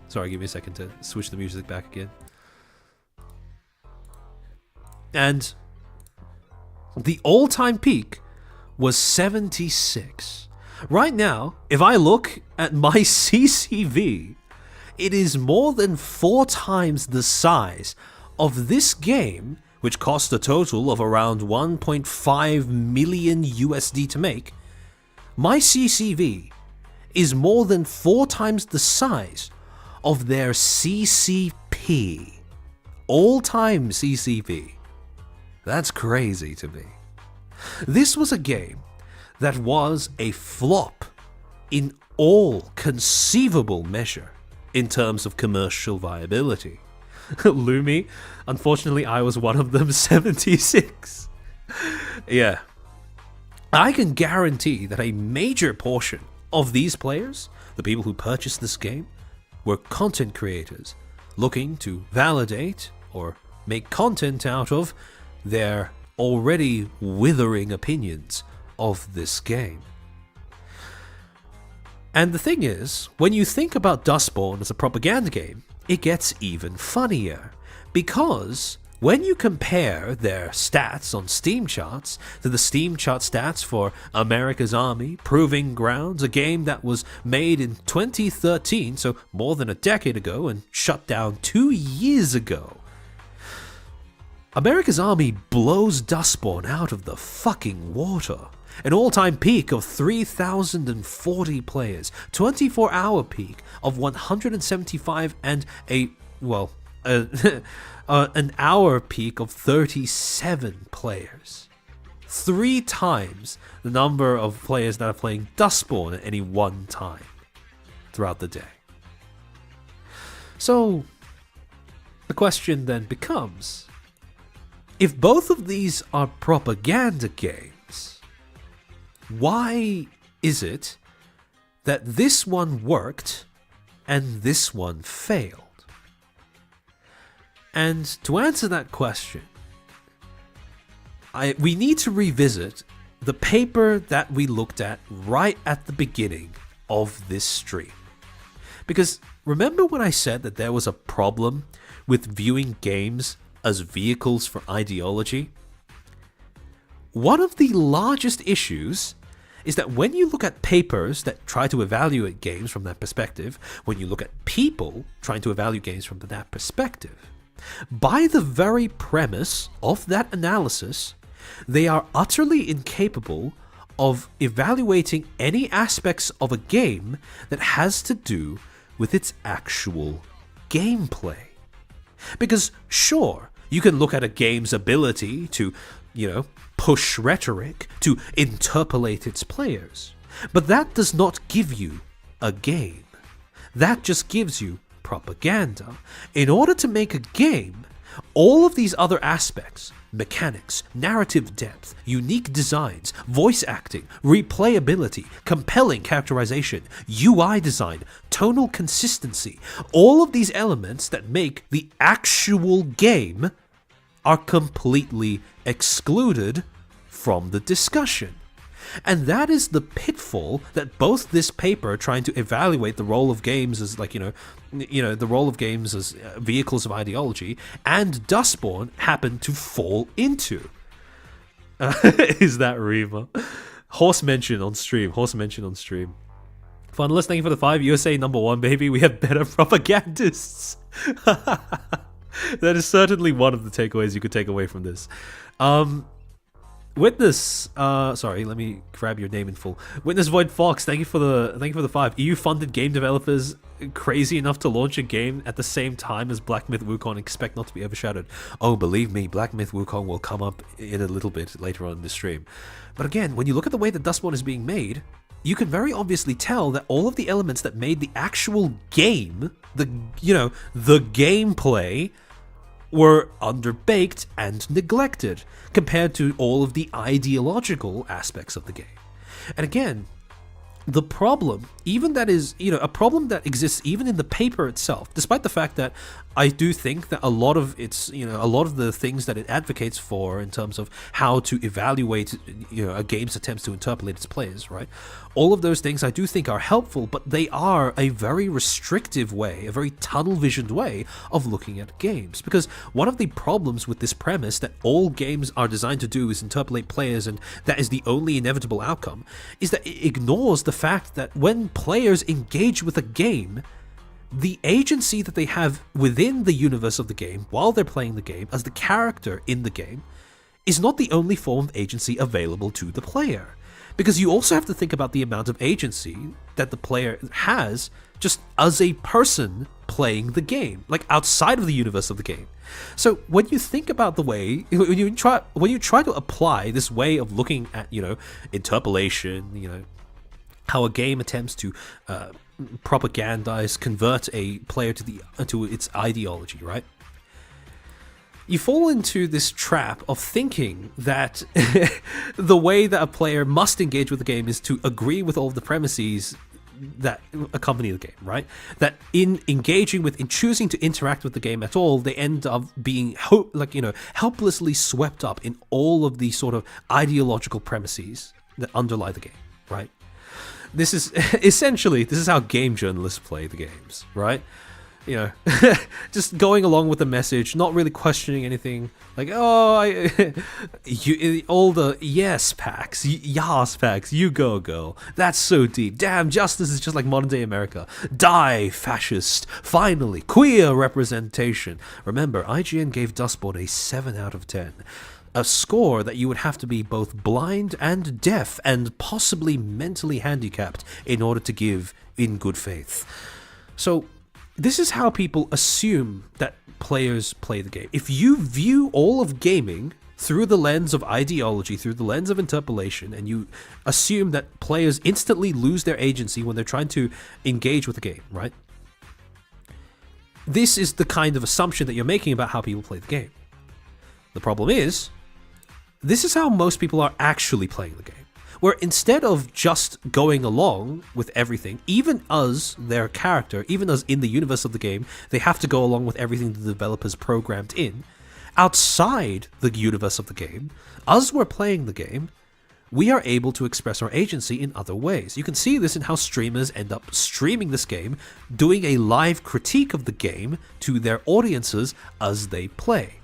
Sorry, give me a second to switch the music back again. And the all-time peak was 76. Right now, if I look at my CCV, it is more than 4 times the size of this game, which cost a total of around 1.5 million USD to make. My CCV is more than 4 times the size of their CCP. All-time CCP. That's crazy to me. This was a game that was a flop in all conceivable measure in terms of commercial viability. Lumi, unfortunately I was one of them, 76. Yeah. I can guarantee that a major portion of these players, the people who purchased this game, were content creators looking to validate or make content out of their already withering opinions of this game. And the thing is, when you think about Dustborn as a propaganda game, it gets even funnier, because when you compare their stats on Steam charts to the Steam chart stats for America's Army, Proving Grounds, a game that was made in 2013, so more than a decade ago, and shut down 2 years ago, America's Army blows Dustborn out of the fucking water. An all-time peak of 3,040 players, 24-hour peak of 175, and an hour peak of 37 players. 3 times the number of players that are playing Dustborn at any one time throughout the day. So, the question then becomes, if both of these are propaganda games, why is it that this one worked and this one failed? And to answer that question, we need to revisit the paper that we looked at right at the beginning of this stream. Because remember when I said that there was a problem with viewing games as vehicles for ideology? One of the largest issues is that when you look at papers that try to evaluate games from that perspective, when you look at people trying to evaluate games from that perspective, by the very premise of that analysis, they are utterly incapable of evaluating any aspects of a game that has to do with its actual gameplay. Because sure, you can look at a game's ability to, push rhetoric, to interpellate its players, but that does not give you a game. That just gives you propaganda. In order to make a game, all of these other aspects, mechanics, narrative depth, unique designs, voice acting, replayability, compelling characterization, UI design, tonal consistency, all of these elements that make the actual game are completely excluded from the discussion. And that is the pitfall that both this paper trying to evaluate the role of games as the role of games as vehicles of ideology and Dustborn happen to fall into. Is that Rima? Horse mention on stream. Funless, thank you for the 5. USA #1, baby. We have better propagandists. That is certainly one of the takeaways you could take away from this. Witness, sorry, let me grab your name in full. Witness Void Fox, thank you for the 5. EU-funded game developers crazy enough to launch a game at the same time as Black Myth Wukong, expect not to be overshadowed. Oh, believe me, Black Myth Wukong will come up in a little bit later on in the stream. But again, when you look at the way that Dustborn is being made, you can very obviously tell that all of the elements that made the actual game, the gameplay, were underbaked and neglected compared to all of the ideological aspects of the game. And again, the problem, even that is, a problem that exists even in the paper itself, despite the fact that I do think that a lot of the things that it advocates for in terms of how to evaluate, a game's attempts to interpolate its players, right? All of those things I do think are helpful, but they are a very restrictive way, a very tunnel-visioned way of looking at games. Because one of the problems with this premise that all games are designed to do is interpolate players and that is the only inevitable outcome, is that it ignores the fact that when players engage with a game, the agency that they have within the universe of the game while they're playing the game as the character in the game is not the only form of agency available to the player. Because you also have to think about the amount of agency that the player has just as a person playing the game, like outside of the universe of the game. So when you think about the way, when you try to apply this way of looking at, interpellation, how a game attempts to propagandize, convert a player to its ideology, right? You fall into this trap of thinking that the way that a player must engage with the game is to agree with all of the premises that accompany the game, right? That in choosing to interact with the game at all, they end up being helplessly swept up in all of the sort of ideological premises that underlie the game, right? This is how game journalists play the games, right? Just going along with the message, not really questioning anything. Like, all the yes packs, you go, girl. That's so deep. Damn, justice is just like modern day America. Die, fascist. Finally, queer representation. Remember, IGN gave Dustborn a 7 out of 10. A score that you would have to be both blind and deaf and possibly mentally handicapped in order to give in good faith. So, this is how people assume that players play the game. If you view all of gaming through the lens of ideology, through the lens of interpellation, and you assume that players instantly lose their agency when they're trying to engage with the game, right? This is the kind of assumption that you're making about how people play the game. The problem is, this is how most people are actually playing the game. Where instead of just going along with everything, even as their character, even as in the universe of the game, they have to go along with everything the developers programmed in. Outside the universe of the game, as we're playing the game, we are able to express our agency in other ways. You can see this in how streamers end up streaming this game, doing a live critique of the game to their audiences as they play.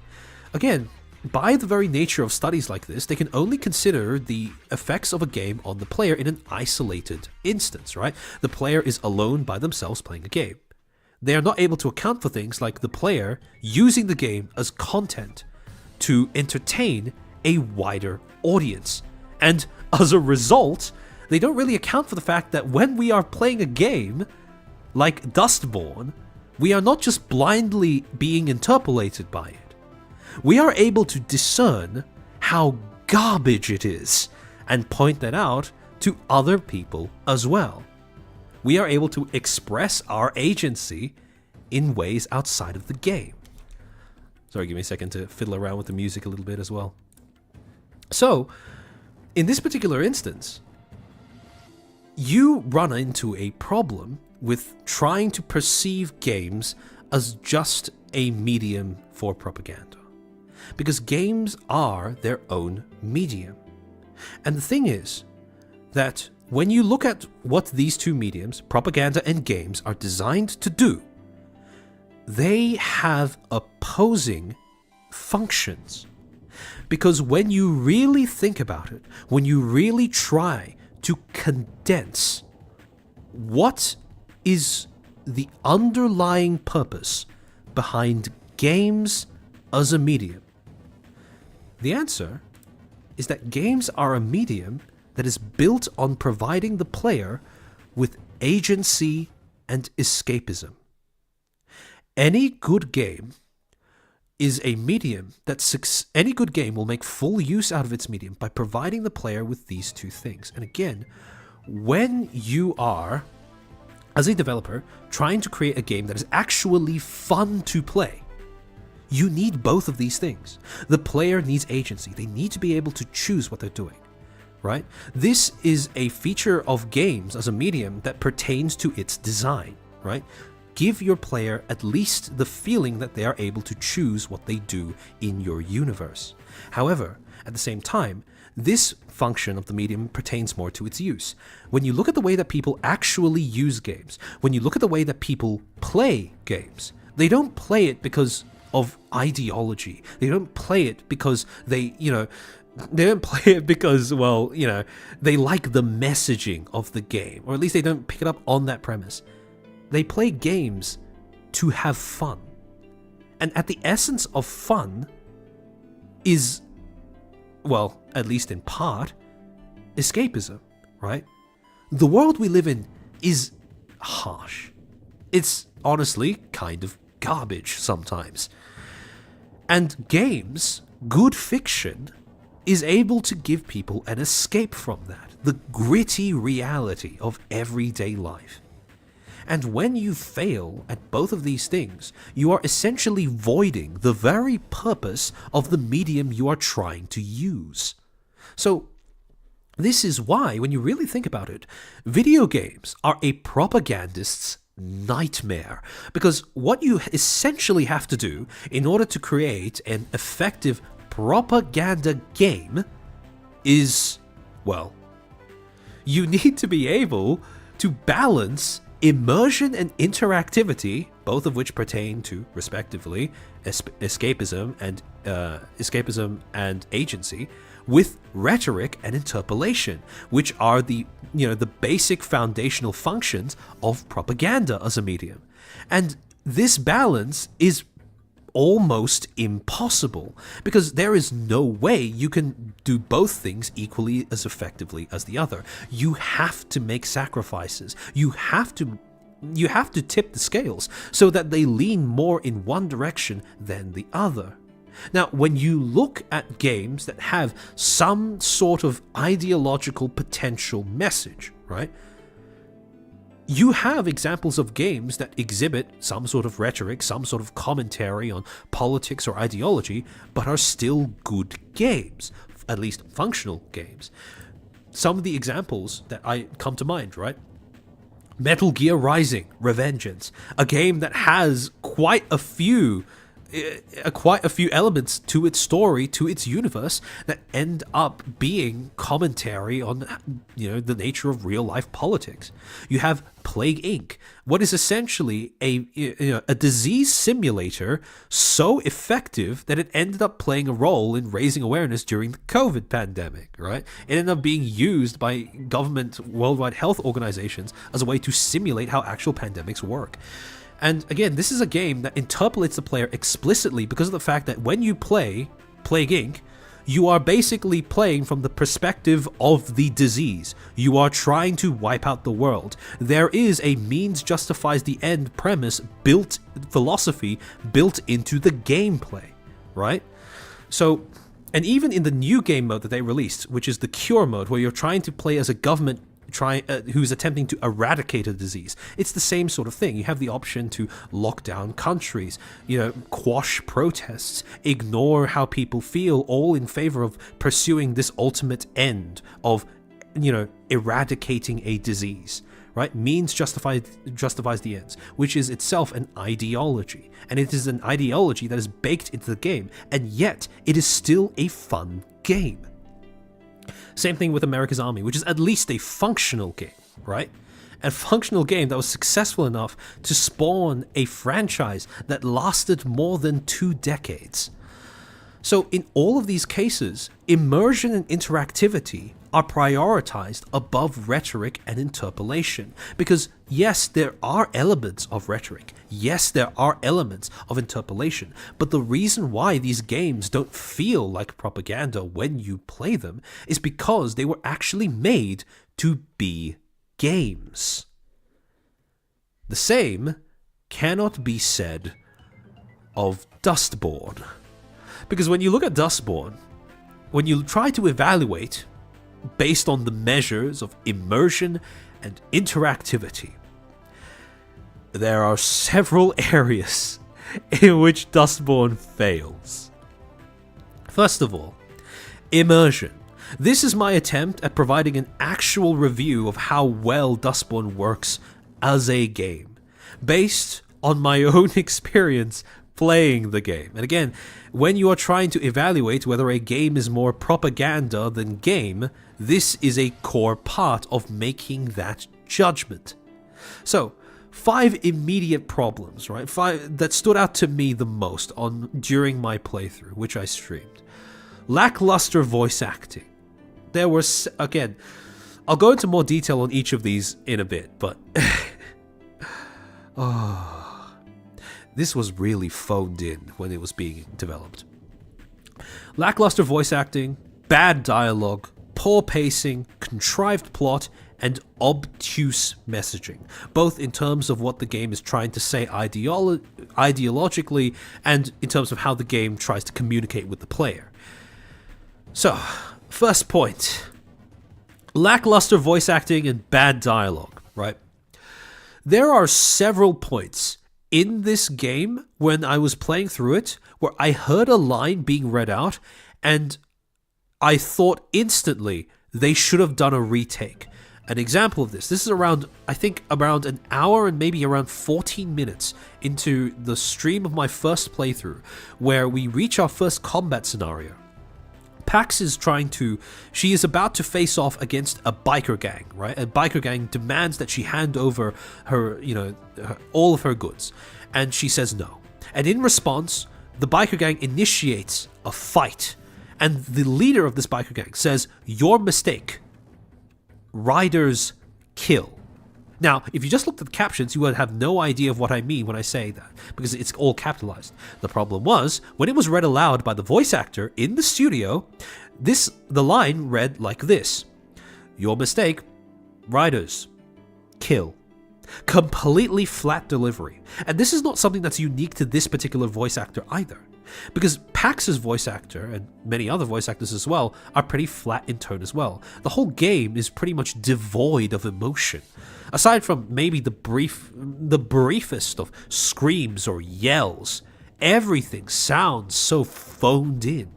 Again, by the very nature of studies like this, they can only consider the effects of a game on the player in an isolated instance, right? The player is alone by themselves playing a game. They are not able to account for things like the player using the game as content to entertain a wider audience. And as a result, they don't really account for the fact that when we are playing a game like Dustborn, we are not just blindly being interpellated by it. We are able to discern how garbage it is and point that out to other people as well. We are able to express our agency in ways outside of the game. Sorry, give me a second to fiddle around with the music a little bit as well. So, in this particular instance, you run into a problem with trying to perceive games as just a medium for propaganda. Because games are their own medium. And the thing is that when you look at what these two mediums, propaganda and games, are designed to do, they have opposing functions. Because when you really think about it, when you really try to condense what is the underlying purpose behind games as a medium, the answer is that games are a medium that is built on providing the player with agency and escapism. Any good game is a medium that any good game will make full use out of its medium by providing the player with these two things. And again, when you are, as a developer, trying to create a game that is actually fun to play, you need both of these things. The player needs agency. They need to be able to choose what they're doing, right? This is a feature of games as a medium that pertains to its design, right? Give your player at least the feeling that they are able to choose what they do in your universe. However, at the same time, this function of the medium pertains more to its use. When you look at the way that people actually use games, when you look at the way that people play games, they don't play it because of ideology. They don't play it because they don't play it because, they like the messaging of the game, or at least they don't pick it up on that premise. they play games to have fun. And at the essence of fun is, well, at least in part, escapism, right? The world we live in is harsh. It's honestly kind of garbage sometimes. And games, good fiction, is able to give people an escape from that, the gritty reality of everyday life. And when you fail at both of these things, you are essentially voiding the very purpose of the medium you are trying to use. So, this is why, when you really think about it, video games are a propagandist's nightmare. Because what you essentially have to do in order to create an effective propaganda game is, well, you need to be able to balance immersion and interactivity, both of which pertain to, respectively, escapism and agency, with rhetoric and interpellation, which are the basic foundational functions of propaganda as a medium. And this balance is almost impossible, because there is no way you can do both things equally as effectively as the other. You have to make sacrifices. You have to tip the scales so that they lean more in one direction than the other. Now, when you look at games that have some sort of ideological potential message, right? You have examples of games that exhibit some sort of rhetoric, some sort of commentary on politics or ideology, but are still good games, at least functional games. Some of the examples that I come to mind, right? Metal Gear Rising: Revengeance, a game that has quite a few elements to its story, to its universe, that end up being commentary on, the nature of real life politics. You have Plague Inc., what is essentially a disease simulator so effective that it ended up playing a role in raising awareness during the COVID pandemic, right? It ended up being used by government worldwide health organizations as a way to simulate how actual pandemics work. And again, this is a game that interpellates the player explicitly because of the fact that when you play Plague Inc., you are basically playing from the perspective of the disease. You are trying to wipe out the world. There is a means justifies the end philosophy built into the gameplay, right? So, and even in the new game mode that they released, which is the Cure mode, where you're trying to play as a government who's attempting to eradicate a disease. It's the same sort of thing. You have the option to lock down countries, quash protests, ignore how people feel, all in favor of pursuing this ultimate end of, eradicating a disease, right? Means justifies the ends, which is itself an ideology. And it is an ideology that is baked into the game, and yet it is still a fun game. Same thing with America's Army, which is at least a functional game, right? A functional game that was successful enough to spawn a franchise that lasted more than 2 decades. So in all of these cases, immersion and interactivity are prioritized above rhetoric and interpellation. Because yes, there are elements of rhetoric. Yes, there are elements of interpellation. But the reason why these games don't feel like propaganda when you play them is because they were actually made to be games. The same cannot be said of Dustborn. Because when you look at Dustborn, when you try to evaluate based on the measures of immersion and interactivity, there are several areas in which Dustborn fails. First of all, immersion. This is my attempt at providing an actual review of how well Dustborn works as a game, based on my own experience playing the game. And again, when you are trying to evaluate whether a game is more propaganda than game, this is a core part of making that judgment. So, 5 immediate problems, right? 5 that stood out to me the most during my playthrough, which I streamed. Lackluster voice acting. There was, again, I'll go into more detail on each of these in a bit, but This was really phoned in when it was being developed. Lackluster voice acting, bad dialogue, poor pacing, contrived plot, and obtuse messaging, both in terms of what the game is trying to say ideologically and in terms of how the game tries to communicate with the player. So, first point. Lackluster voice acting and bad dialogue, right? There are several points in this game when I was playing through it where I heard a line being read out and I thought instantly they should have done a retake. An example of this is around, I think, around an hour and maybe around 14 minutes into the stream of my first playthrough, where we reach our first combat scenario. Pax is she is about to face off against a biker gang, right? A biker gang demands that she hand over her, all of her goods. And she says no. And in response, the biker gang initiates a fight. And the leader of this biker gang says, "Your mistake. Riders kill." Now, if you just looked at the captions, you would have no idea of what I mean when I say that, because it's all capitalized. The problem was, when it was read aloud by the voice actor in the studio, the line read like this: "Your mistake, riders kill." Completely flat delivery. And this is not something that's unique to this particular voice actor either, because Pax's voice actor, and many other voice actors as well, are pretty flat in tone as well. The whole game is pretty much devoid of emotion. Aside from maybe the briefest of screams or yells, everything sounds so phoned in.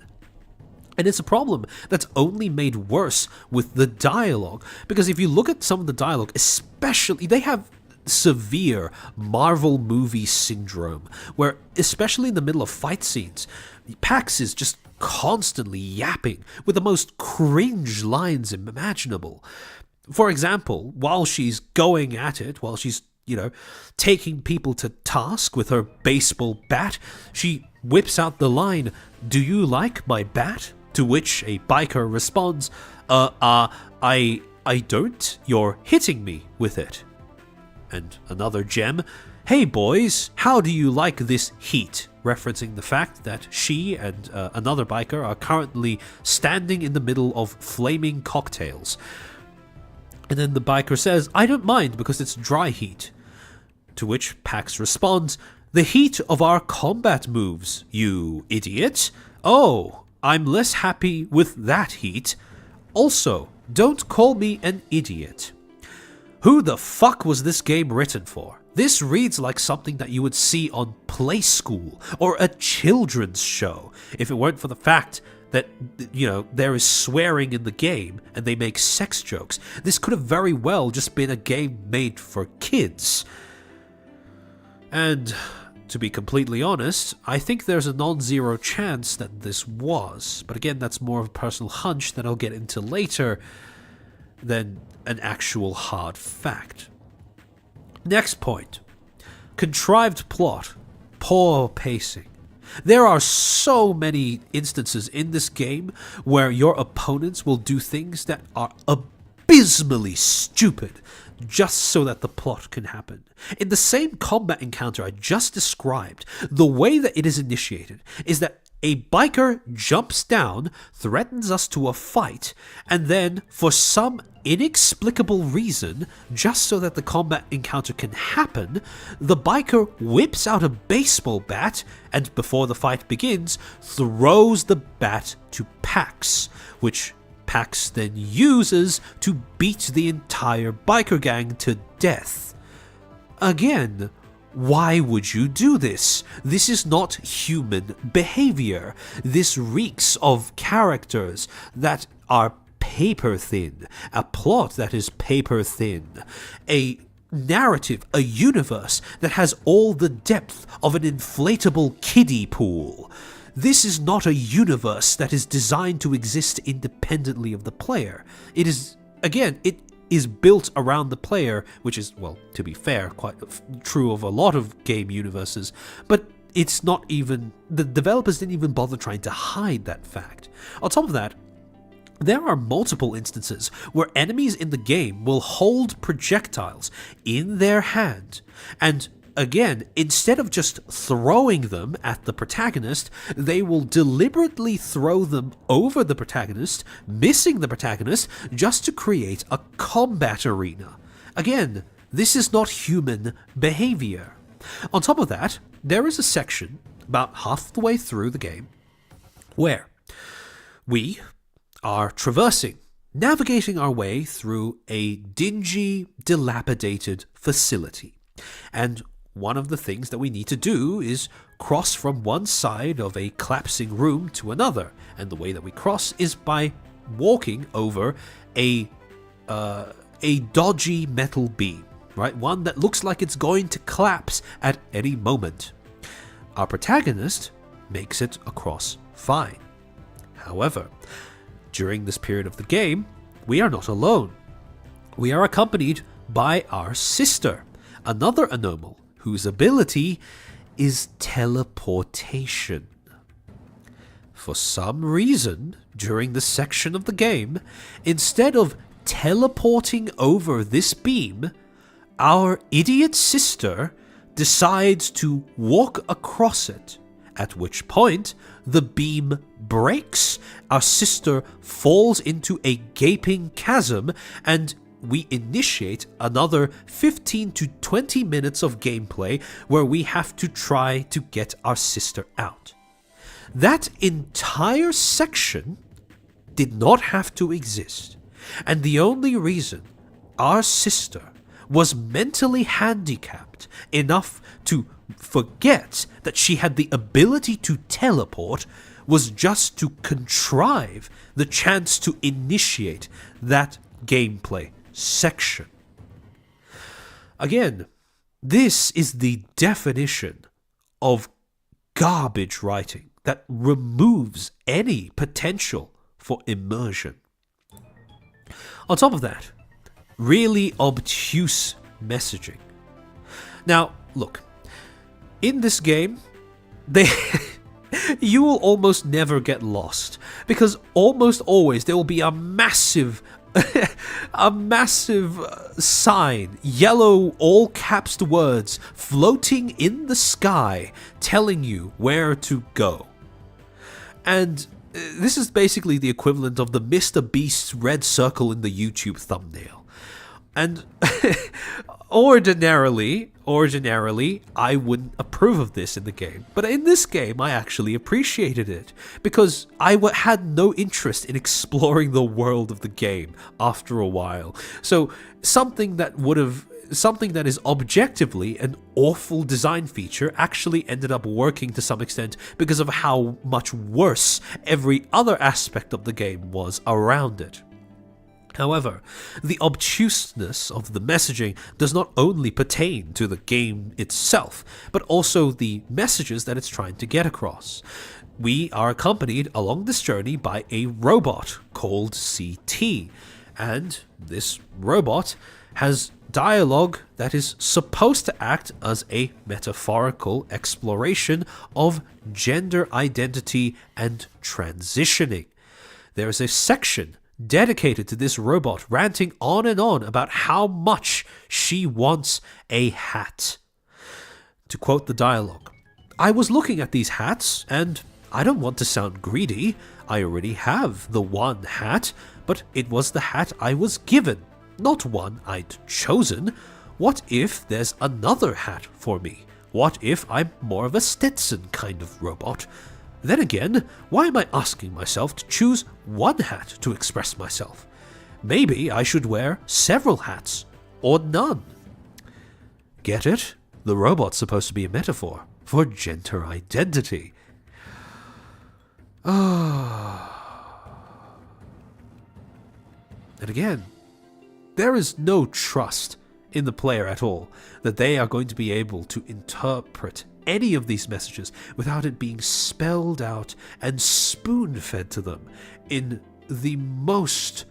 And it's a problem that's only made worse with the dialogue, because if you look at some of the dialogue, especially, they have severe Marvel movie syndrome, where especially in the middle of fight scenes, Pax is just constantly yapping with the most cringe lines imaginable. For example, while she's going at it, while she's, taking people to task with her baseball bat, she whips out the line, "Do you like my bat?" To which a biker responds, I don't, you're hitting me with it." And another gem, "Hey boys, how do you like this heat?" Referencing the fact that she and another biker are currently standing in the middle of flaming cocktails. And then the biker says, "I don't mind because it's dry heat." To which Pax responds, "The heat of our combat moves, you idiot. Oh, I'm less happy with that heat. Also, don't call me an idiot." Who the fuck was this game written for? This reads like something that you would see on Play School or a children's show, if it weren't for the fact that, there is swearing in the game and they make sex jokes. This could have very well just been a game made for kids. And to be completely honest, I think there's a non-zero chance that this was. But again, that's more of a personal hunch that I'll get into later than an actual hard fact. Next point. Contrived plot. Poor pacing. There are so many instances in this game where your opponents will do things that are abysmally stupid just so that the plot can happen. In the same combat encounter I just described, the way that it is initiated is that a biker jumps down, threatens us to a fight, and then, for some inexplicable reason, just so that the combat encounter can happen, the biker whips out a baseball bat and, before the fight begins, throws the bat to Pax, which Pax then uses to beat the entire biker gang to death. Again, why would you do this? This is not human behavior. This reeks of characters that are paper thin, a plot that is paper thin, a narrative, a universe that has all the depth of an inflatable kiddie pool. This is not a universe that is designed to exist independently of the player. It is built around the player, which is, well, to be fair, quite true of a lot of game universes, but it's not even, the developers didn't even bother trying to hide that fact. On top of that, there are multiple instances where enemies in the game will hold projectiles in their hand, and again, instead of just throwing them at the protagonist, they will deliberately throw them over the protagonist, missing the protagonist, just to create a combat arena. Again, this is not human behavior. On top of that, there is a section about half the way through the game where we are navigating our way through a dingy, dilapidated facility. And one of the things that we need to do is cross from one side of a collapsing room to another. And the way that we cross is by walking over a dodgy metal beam, right? One that looks like it's going to collapse at any moment. Our protagonist makes it across fine. However, during this period of the game, we are not alone. We are accompanied by our sister, another anomal, whose ability is teleportation. For some reason, during this section of the game, instead of teleporting over this beam, our idiot sister decides to walk across it, at which point the beam breaks, our sister falls into a gaping chasm, and we initiate another 15 to 20 minutes of gameplay where we have to try to get our sister out. That entire section did not have to exist, and the only reason our sister was mentally handicapped enough to forget that she had the ability to teleport was just to contrive the chance to initiate that gameplay section. Again, this is the definition of garbage writing that removes any potential for immersion. On top of that, really obtuse messaging. Now, look, in this game, you will almost never get lost, because almost always there will be a massive sign, yellow all caps words floating in the sky telling you where to go. And this is basically the equivalent of the Mr. Beast's red circle in the YouTube thumbnail. And ordinarily, I wouldn't approve of this in the game. But in this game, I actually appreciated it, because I had no interest in exploring the world of the game after a while. So something that is objectively an awful design feature actually ended up working to some extent because of how much worse every other aspect of the game was around it. However, the obtuseness of the messaging does not only pertain to the game itself, but also the messages that it's trying to get across. We are accompanied along this journey by a robot called CT, and this robot has dialogue that is supposed to act as a metaphorical exploration of gender identity and transitioning. There is a section dedicated to this robot ranting on and on about how much she wants a hat. To quote the dialogue, "I was looking at these hats, and I don't want to sound greedy. I already have the one hat, but it was the hat I was given, not one I'd chosen. What if there's another hat for me? What if I'm more of a Stetson kind of robot? Then again, why am I asking myself to choose one hat to express myself? Maybe I should wear several hats, or none." Get it? The robot's supposed to be a metaphor for gender identity. And again, there is no trust in the player at all that they are going to be able to interpret any of these messages without it being spelled out and spoon-fed to them in the most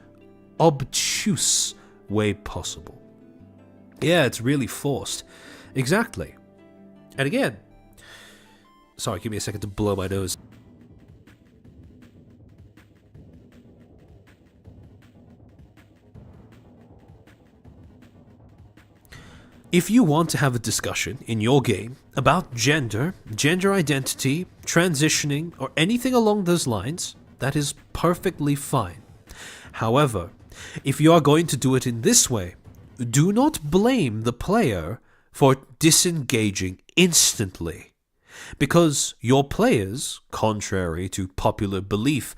obtuse way possible. Yeah, it's really forced. Exactly. And again, sorry, give me a second to blow my nose. If you want to have a discussion in your game about gender, gender identity, transitioning, or anything along those lines, that is perfectly fine. However, if you are going to do it in this way, do not blame the player for disengaging instantly, because your players, contrary to popular belief,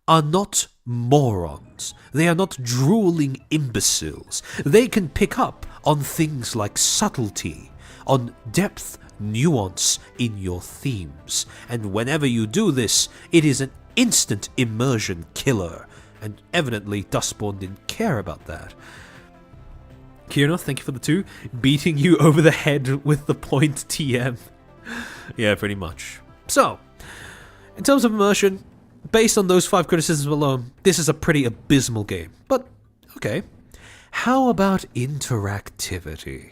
are not morons. They are not drooling imbeciles. They can pick up on things like subtlety, on depth, nuance in your themes, and whenever you do this, it is an instant immersion killer, and evidently Dustborn didn't care about that. Kierna, thank you for the 2. Beating you over the head with the point TM. Yeah, pretty much. So, in terms of immersion, based on those 5 criticisms alone, this is a pretty abysmal game. But, okay. How about interactivity?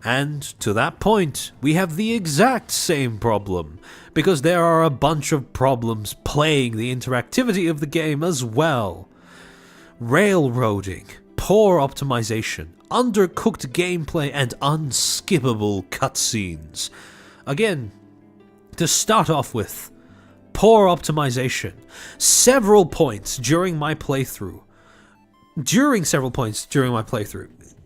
And to that point, we have the exact same problem, because there are a bunch of problems plaguing the interactivity of the game as well. Railroading, poor optimization, undercooked gameplay, and unskippable cutscenes. Again, to start off with, poor optimization. Several points during my playthrough,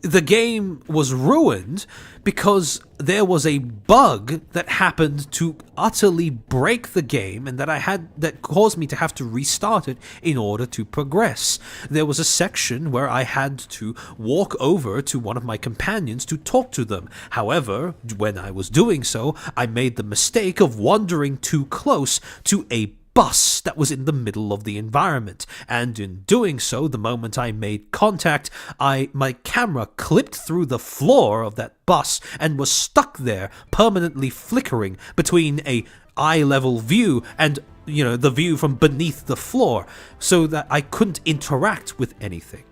the game was ruined because there was a bug that happened to utterly break the game, and that caused me to have to restart it in order to progress. There was a section where I had to walk over to one of my companions to talk to them. However, when I was doing so, I made the mistake of wandering too close to a bus that was in the middle of the environment, and in doing so, the moment I made contact, my camera clipped through the floor of that bus and was stuck there, permanently flickering between a eye-level view and, the view from beneath the floor, so that I couldn't interact with anything.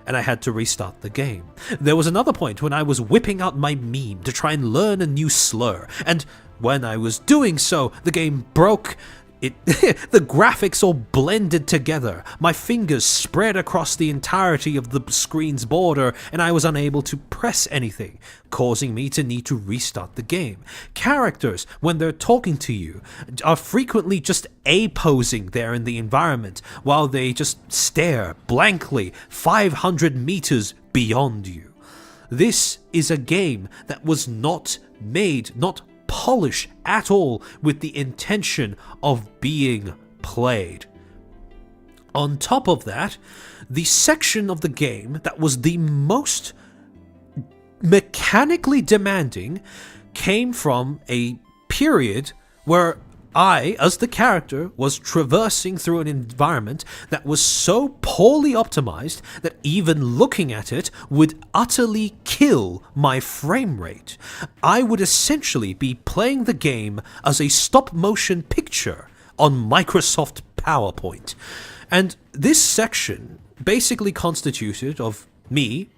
And I had to restart the game. There was another point when I was whipping out my meme to try and learn a new slur, and when I was doing so, the game broke. The graphics all blended together. My fingers spread across the entirety of the screen's border, and I was unable to press anything, causing me to need to restart the game. Characters, when they're talking to you, are frequently just A-posing there in the environment, while they just stare blankly 500 meters beyond you. This is a game that was not polish at all with the intention of being played. On top of that, the section of the game that was the most mechanically demanding came from a period where I, as the character, was traversing through an environment that was so poorly optimized that even looking at it would utterly kill my frame rate. I would essentially be playing the game as a stop-motion picture on Microsoft PowerPoint. And this section basically constituted of me,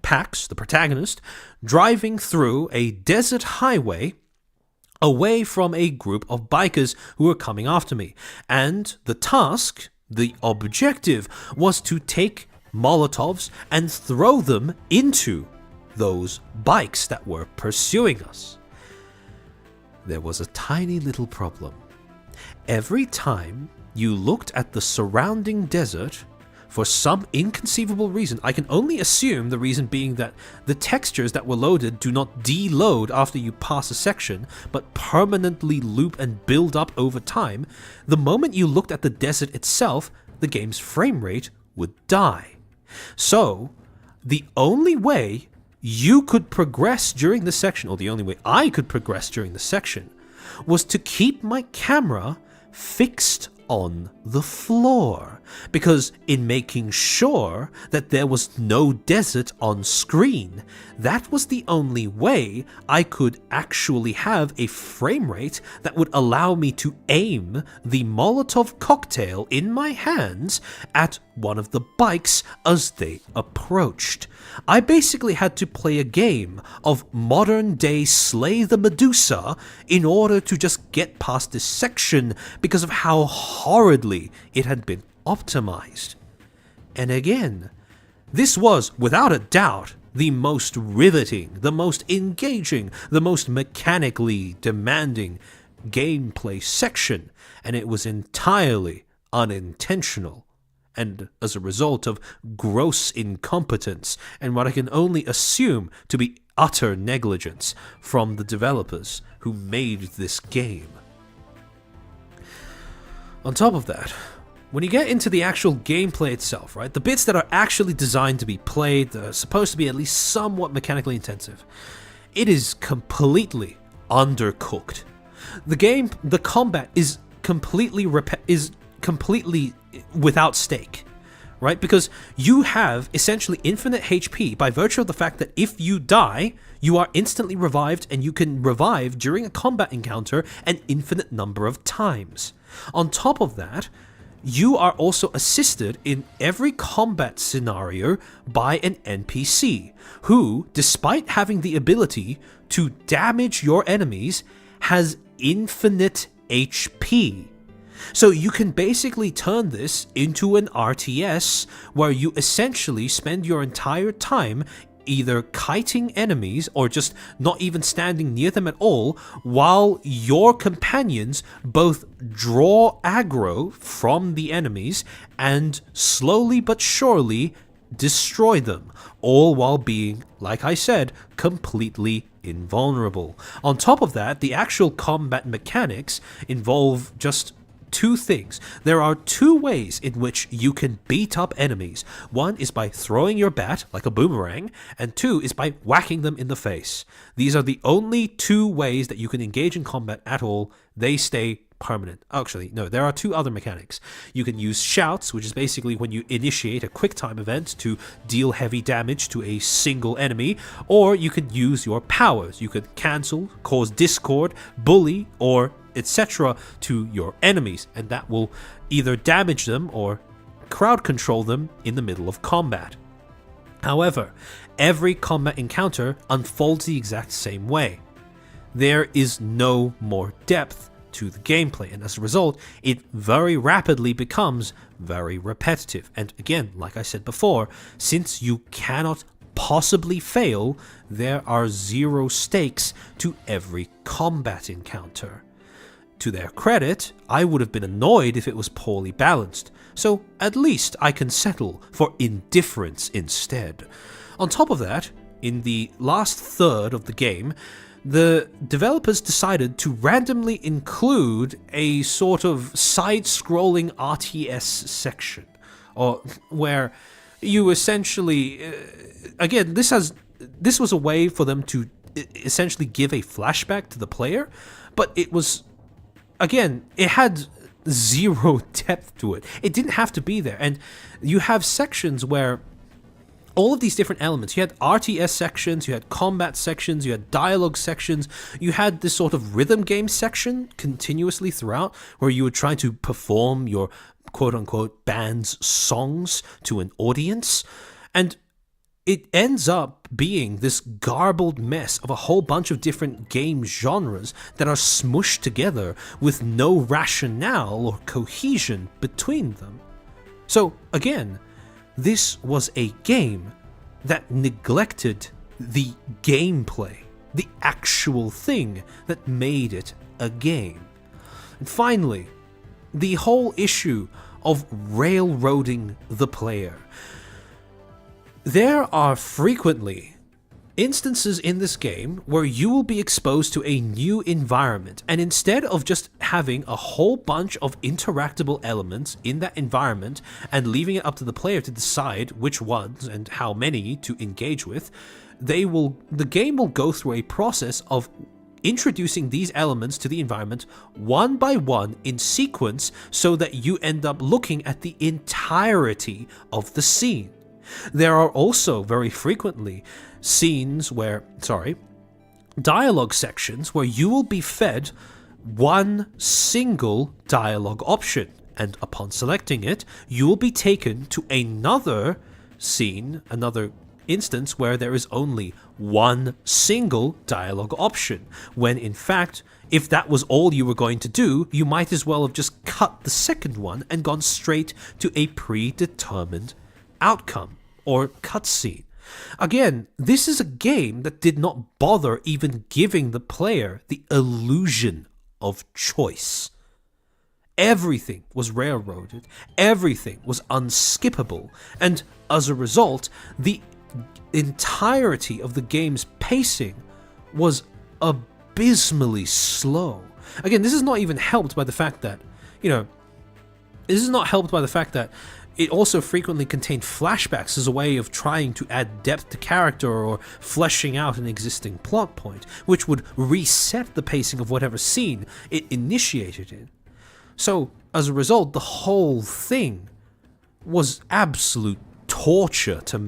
Pax, the protagonist, driving through a desert highway away from a group of bikers who were coming after me. And the task, the objective, was to take Molotovs and throw them into those bikes that were pursuing us. There was a tiny little problem. Every time you looked at the surrounding desert, for some inconceivable reason, I can only assume the reason being that the textures that were loaded do not deload after you pass a section, but permanently loop and build up over time. The moment you looked at the desert itself, the game's frame rate would die. So, the only way you could progress during the section, or the only way I could progress during the section, was to keep my camera fixed on the floor, because in making sure that there was no desert on screen, that was the only way I could actually have a frame rate that would allow me to aim the Molotov cocktail in my hands at one of the bikes as they approached. I basically had to play a game of modern-day Slay the Medusa in order to just get past this section because of how horridly it had been optimized. And again, this was, without a doubt, the most riveting, the most engaging, the most mechanically demanding gameplay section, and it was entirely unintentional, and as a result of gross incompetence and what I can only assume to be utter negligence from the developers who made this game. On top of that, when you get into the actual gameplay itself, right, the bits that are actually designed to be played, that are supposed to be at least somewhat mechanically intensive, it is completely undercooked. The combat is completely without stake, right? Because you have essentially infinite HP by virtue of the fact that if you die, you are instantly revived, and you can revive during a combat encounter an infinite number of times. On top of that, you are also assisted in every combat scenario by an NPC who, despite having the ability to damage your enemies, has infinite HP. So you can basically turn this into an RTS where you essentially spend your entire time either kiting enemies or just not even standing near them at all, while your companions both draw aggro from the enemies and slowly but surely destroy them, all while being, like I said, completely invulnerable. On top of that, the actual combat mechanics involve just two things. There are two ways in which you can beat up enemies. One is by throwing your bat like a boomerang, and two is by whacking them in the face. These are the only two ways that you can engage in combat at all. They stay permanent. Actually, no, there are two other mechanics. You can use shouts, which is basically when you initiate a quick time event to deal heavy damage to a single enemy, or you can use your powers. You could cancel, cause discord, bully, or etc. to your enemies, and that will either damage them or crowd control them in the middle of combat. However, every combat encounter unfolds the exact same way. There is no more depth to the gameplay, and as a result, it very rapidly becomes very repetitive. And again, like I said before, since you cannot possibly fail, there are zero stakes to every combat encounter. To their credit, I would have been annoyed if it was poorly balanced, so at least I can settle for indifference instead. On top of that, in the last third of the game, the developers decided to randomly include a sort of side-scrolling RTS section, or where you essentially, again, this was a way for them to essentially give a flashback to the player, but it was, again, it had zero depth to it. It didn't have to be there. And you have sections where all of these different elements, you had RTS sections, you had combat sections, you had dialogue sections, you had this sort of rhythm game section continuously throughout, where you would try to perform your quote-unquote band's songs to an audience. And it ends up being this garbled mess of a whole bunch of different game genres that are smushed together with no rationale or cohesion between them. So, again, this was a game that neglected the gameplay, the actual thing that made it a game. And finally, the whole issue of railroading the player. There are frequently instances in this game where you will be exposed to a new environment, and instead of just having a whole bunch of interactable elements in that environment and leaving it up to the player to decide which ones and how many to engage with, the game will go through a process of introducing these elements to the environment one by one in sequence so that you end up looking at the entirety of the scene. There are also very frequently dialogue sections where you will be fed one single dialogue option, and upon selecting it, you will be taken to another scene, another instance where there is only one single dialogue option, when in fact, if that was all you were going to do, you might as well have just cut the second one and gone straight to a predetermined outcome or cutscene. Again, this is a game that did not bother even giving the player the illusion of choice. Everything was railroaded, everything was unskippable, and as a result, the entirety of the game's pacing was abysmally slow. Again, this is not even helped by the fact that, it also frequently contained flashbacks as a way of trying to add depth to character or fleshing out an existing plot point, which would reset the pacing of whatever scene it initiated in. So, as a result, the whole thing was absolute torture to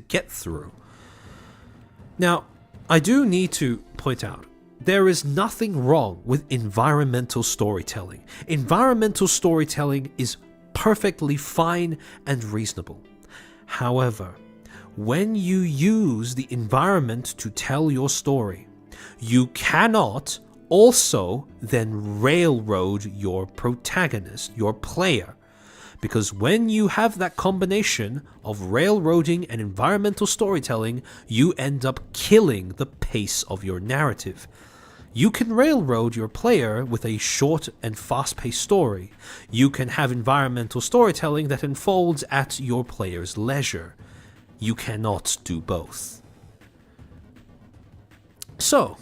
get through. Now, I do need to point out, there is nothing wrong with environmental storytelling. Environmental storytelling is perfectly fine and reasonable. However, when you use the environment to tell your story, you cannot also then railroad your protagonist, your player. Because when you have that combination of railroading and environmental storytelling, you end up killing the pace of your narrative. You can railroad your player with a short and fast-paced story. You can have environmental storytelling that unfolds at your player's leisure. You cannot do both. So,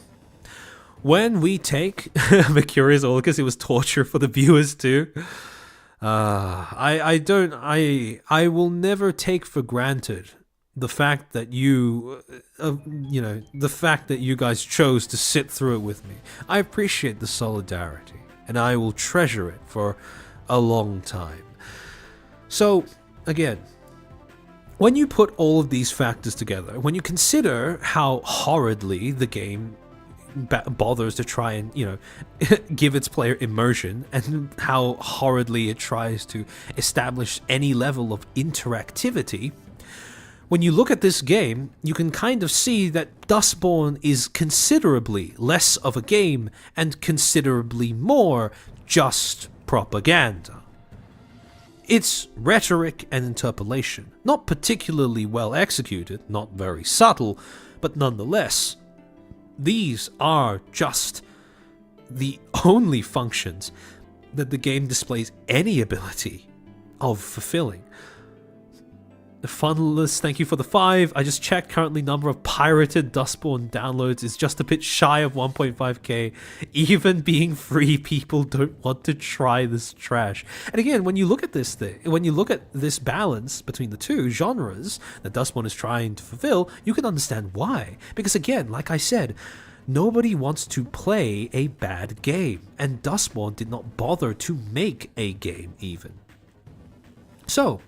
when we take Mercurius Orcus, it was torture for the viewers too. I will never take for granted the fact that the fact that you guys chose to sit through it with me. I appreciate the solidarity, and I will treasure it for a long time. So, again, when you put all of these factors together, when you consider how horridly the game bothers to try and, give its player immersion, and how horridly it tries to establish any level of interactivity, when you look at this game, you can kind of see that Dustborn is considerably less of a game and considerably more just propaganda. It's rhetoric and interpellation, not particularly well executed, not very subtle, but nonetheless, these are just the only functions that the game displays any ability of fulfilling. The Funnelist, thank you for the 5. I just checked, currently number of pirated Dustborn downloads is just a bit shy of 1.5k. Even being free, people don't want to try this trash. And again, when you look at this balance between the two genres that Dustborn is trying to fulfill, you can understand why. Because again, like I said, nobody wants to play a bad game, and Dustborn did not bother to make a game even. So,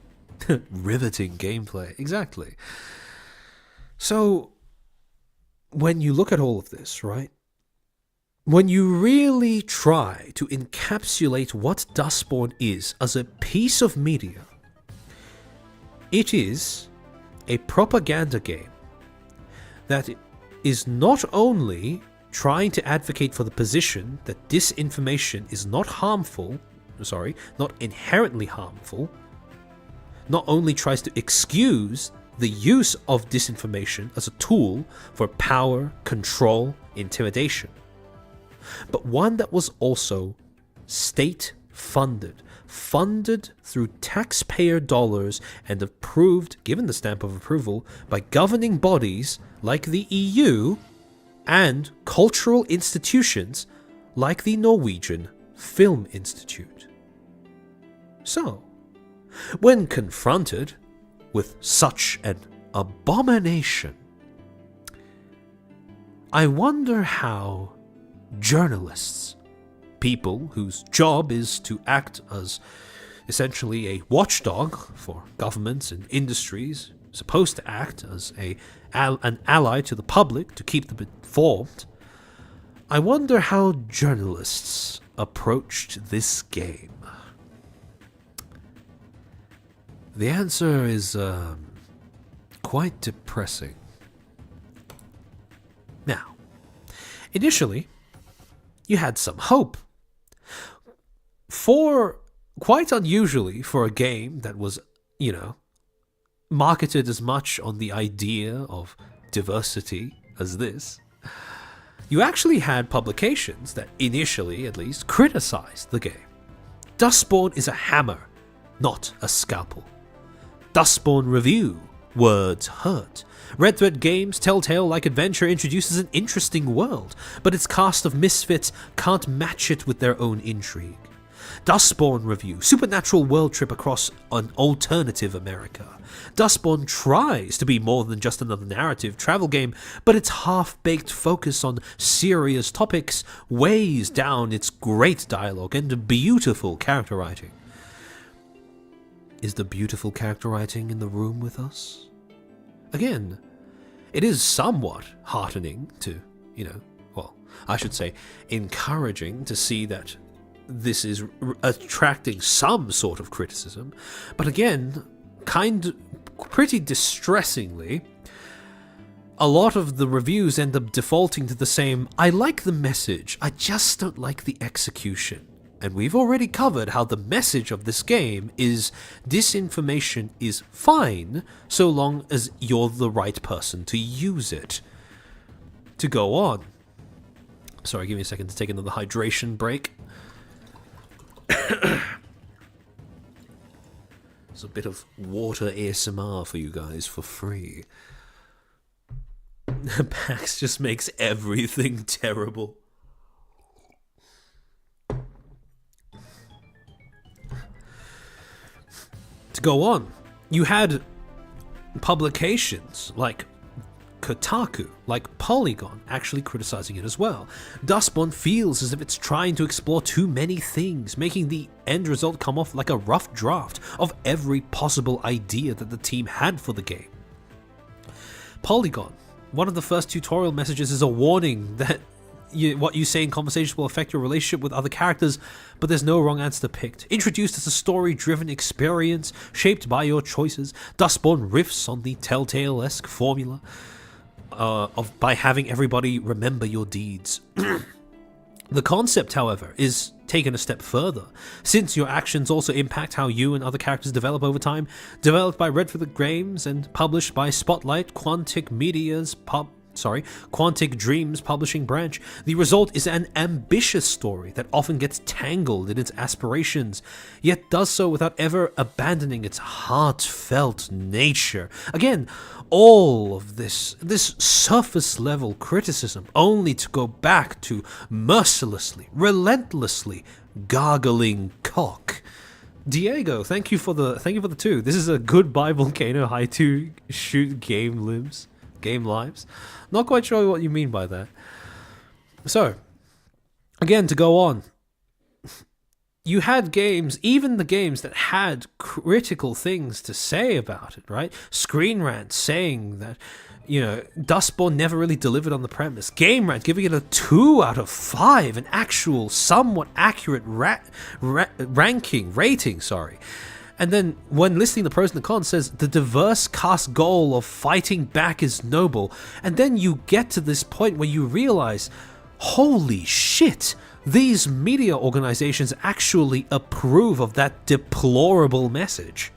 riveting gameplay, exactly. So, when you look at all of this, right? When you really try to encapsulate what Dustborn is as a piece of media, it is a propaganda game that is not only trying to advocate for the position that disinformation is not inherently harmful, not only tries to excuse the use of disinformation as a tool for power, control, intimidation, but one that was also state-funded, funded through taxpayer dollars and approved, given the stamp of approval, by governing bodies like the EU and cultural institutions like the Norwegian Film Institute. So, when confronted with such an abomination, I wonder how journalists, people whose job is to act as essentially a watchdog for governments and industries, supposed to act as an ally to the public to keep them informed, I wonder how journalists approached this game. The answer is quite depressing. Now, initially, you had some hope. Quite unusually for a game that was, marketed as much on the idea of diversity as this, you actually had publications that initially, at least, criticized the game. Dustborn is a hammer, not a scalpel. Dustborn Review, words hurt. Red Thread Games' Telltale-like adventure introduces an interesting world, but its cast of misfits can't match it with their own intrigue. Dustborn Review, supernatural world trip across an alternative America. Dustborn tries to be more than just another narrative travel game, but its half-baked focus on serious topics weighs down its great dialogue and beautiful character writing. Is the beautiful character writing in the room with us? Again, it is somewhat heartening to, I should say, encouraging to see that this is attracting some sort of criticism, but again, pretty distressingly, a lot of the reviews end up defaulting to the same, I like the message, I just don't like the execution. And we've already covered how the message of this game is disinformation is fine so long as you're the right person to use it. To go on. Sorry, give me a second to take another hydration break. There's a bit of water ASMR for you guys for free. PAX just makes everything terrible. To go on, you had publications like Kotaku, like Polygon, actually criticizing it as well. Dustborn feels as if it's trying to explore too many things, making the end result come off like a rough draft of every possible idea that the team had for the game. Polygon, one of the first tutorial messages is a warning that what you say in conversations will affect your relationship with other characters, but there's no wrong answer picked. Introduced as a story-driven experience shaped by your choices, Dustborn riffs on the Telltale-esque formula by having everybody remember your deeds. The concept, however, is taken a step further, since your actions also impact how you and other characters develop over time. Developed by Red Thread Games and published by Spotlight, Quantic Dreams publishing branch, the result is an ambitious story that often gets tangled in its aspirations, yet does so without ever abandoning its heartfelt nature. Again, all of this surface level criticism only to go back to mercilessly, relentlessly gargling cock. Diego, thank you for the 2. This is a goodbye volcano high to shoot game lives. Not quite sure what you mean by that. So, again, to go on, you had games, even the games that had critical things to say about it, right? Screen Rant saying that, Dustborn never really delivered on the premise. Game Rant giving it a 2 out of 5, an actual, somewhat accurate rating. And then, when listing the pros and the cons, says the diverse cast goal of fighting back is noble. And then you get to this point where you realize, holy shit, these media organizations actually approve of that deplorable message.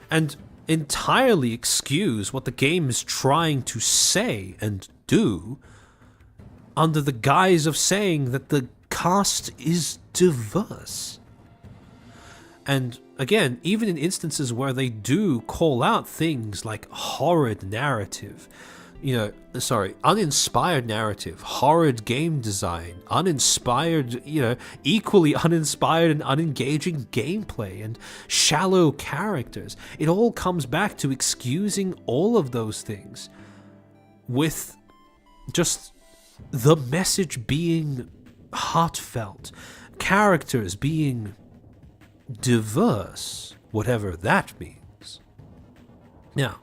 And entirely excuse what the game is trying to say and do under the guise of saying that the cast is diverse. And again, even in instances where they do call out things like horrid narrative, uninspired narrative, horrid game design, uninspired, equally uninspired and unengaging gameplay, and shallow characters, it all comes back to excusing all of those things with just the message being heartfelt, characters being diverse, whatever that means. Now,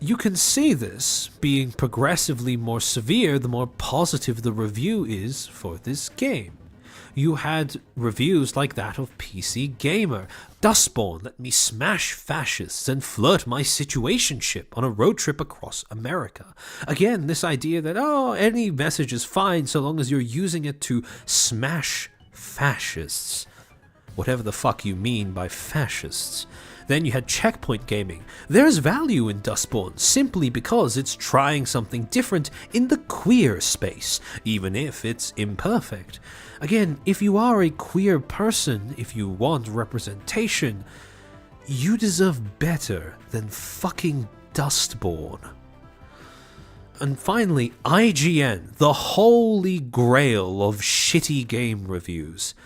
you can see this being progressively more severe the more positive the review is for this game. You had reviews like that of PC Gamer. Dustborn let me smash fascists and flirt my situationship on a road trip across America. Again, this idea that, any message is fine so long as you're using it to smash fascists. Whatever the fuck you mean by fascists. Then you had Checkpoint Gaming. There's value in Dustborn simply because it's trying something different in the queer space, even if it's imperfect. Again, if you are a queer person, if you want representation, you deserve better than fucking Dustborn. And finally, IGN, the holy grail of shitty game reviews.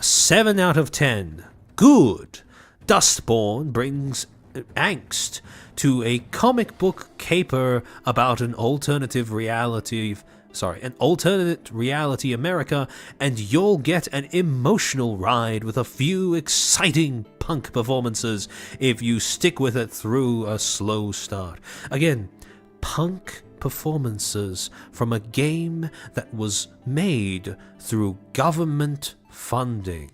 7 out of 10. Good. Dustborn brings angst to a comic book caper about an alternate reality America, and you'll get an emotional ride with a few exciting punk performances if you stick with it through a slow start. Again, punk performances from a game that was made through government funding,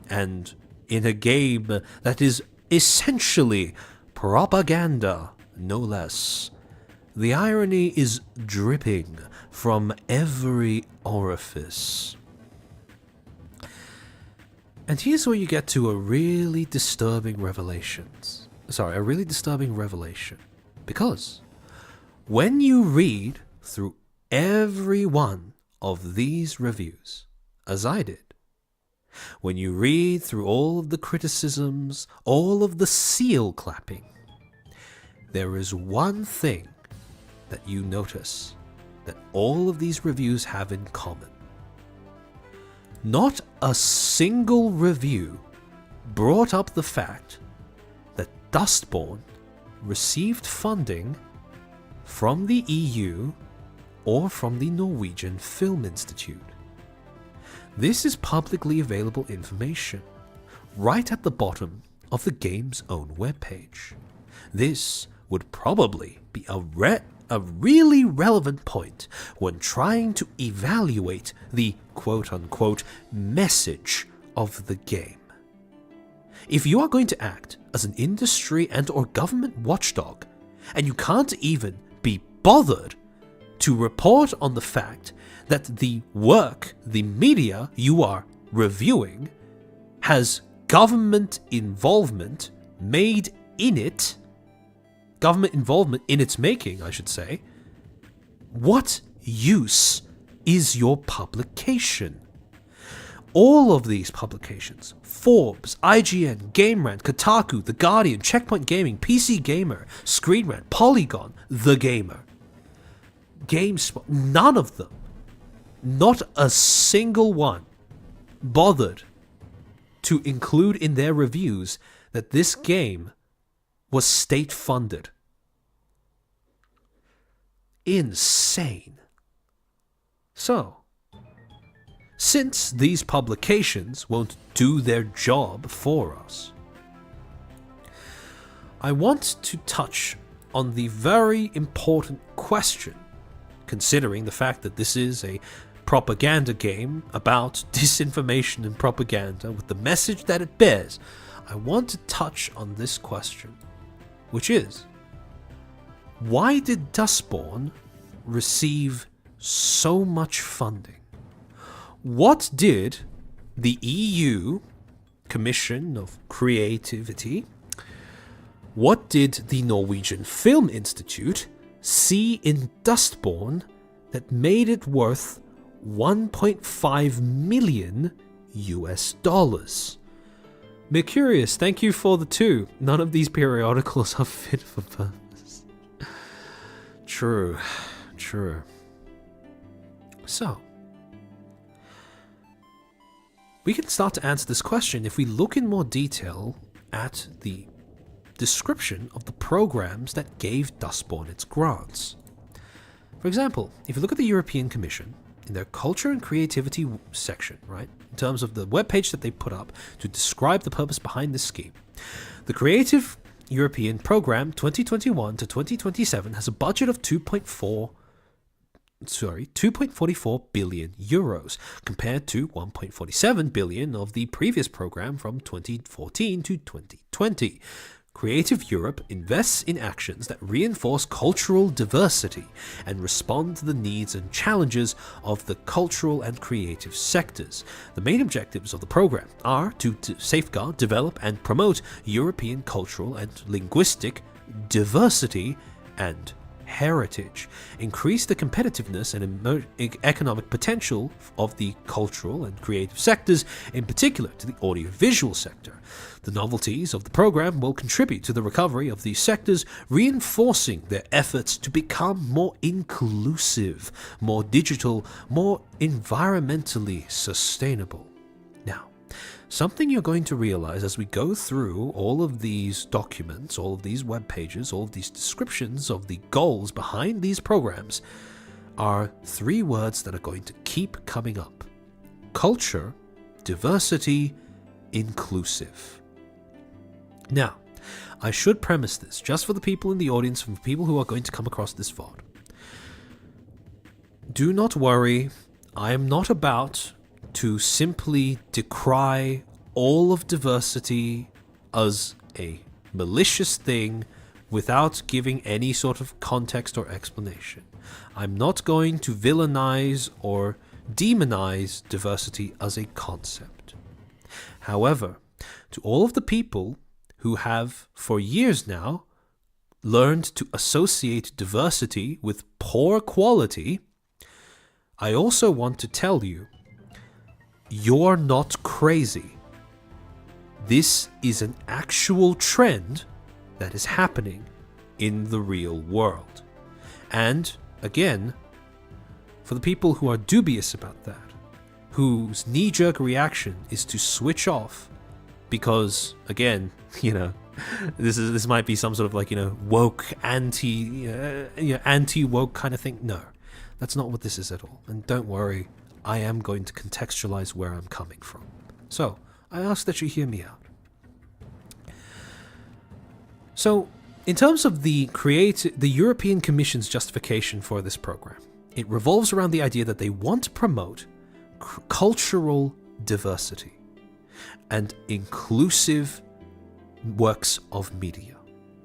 and in a game that is essentially propaganda, no less. The irony is dripping from every orifice. And here's where you get to a really disturbing revelation. Because when you read through every one of these reviews, as I did, when you read through all of the criticisms, all of the seal clapping, there is one thing that you notice that all of these reviews have in common. Not a single review brought up the fact that Dustborn received funding from the EU or from the Norwegian Film Institute. This is publicly available information, right at the bottom of the game's own webpage. This would probably be a really relevant point when trying to evaluate the quote-unquote message of the game. If you are going to act as an industry and or government watchdog, and you can't even be bothered to report on the fact that the work, the media you are reviewing, has government involvement made in it, government involvement in its making, I should say, what use is your publication? All of these publications, Forbes, IGN, Game Rant, Kotaku, The Guardian, Checkpoint Gaming, PC Gamer, Screen Rant, Polygon, The Gamer, GameSpot, none of them, not a single one, bothered to include in their reviews that this game was state-funded. Insane. So, since these publications won't do their job for us, I want to touch on the very important question, considering the fact that this is a propaganda game about disinformation and propaganda with the message that it bears. I want to touch on this question, which is, why did Dustborn receive so much funding? What did the EU Commission of Creativity, what did the Norwegian Film Institute see in Dustborn that made it worth $1.5 million US? Mercurius, thank you for the 2. None of these periodicals are fit for purpose. True. So, we can start to answer this question if we look in more detail at the description of the programs that gave Dustborn its grants. For example, if you look at the European Commission, in their culture and creativity section, right, in terms of the webpage that they put up to describe the purpose behind this scheme, the Creative European Program 2021 to 2027 has a budget of 2.44 billion euros, compared to 1.47 billion of the previous program from 2014 to 2020. Creative Europe invests in actions that reinforce cultural diversity and respond to the needs and challenges of the cultural and creative sectors. The main objectives of the program are to safeguard, develop, and promote European cultural and linguistic diversity and heritage, increase the competitiveness and economic potential of the cultural and creative sectors, in particular to the audiovisual sector. The novelties of the program will contribute to the recovery of these sectors, reinforcing their efforts to become more inclusive, more digital, more environmentally sustainable. Now, something you're going to realize as we go through all of these documents, all of these web pages, all of these descriptions of the goals behind these programs are three words that are going to keep coming up: culture, diversity, inclusive. Now, I should premise this just for the people in the audience and for people who are going to come across this VOD. Do not worry, I am not about to simply decry all of diversity as a malicious thing without giving any sort of context or explanation. I'm not going to villainize or demonize diversity as a concept. However, to all of the people who have for years now learned to associate diversity with poor quality, I also want to tell you, you're not crazy. This is an actual trend that is happening in the real world. And again, for the people who are dubious about that, whose knee-jerk reaction is to switch off because, again, this might be some sort of woke anti-woke kind of thing. No, that's not what this is at all. And don't worry, I am going to contextualize where I'm coming from. So, I ask that you hear me out. So, in terms of the European Commission's justification for this program, it revolves around the idea that they want to promote cultural diversity and inclusive works of media,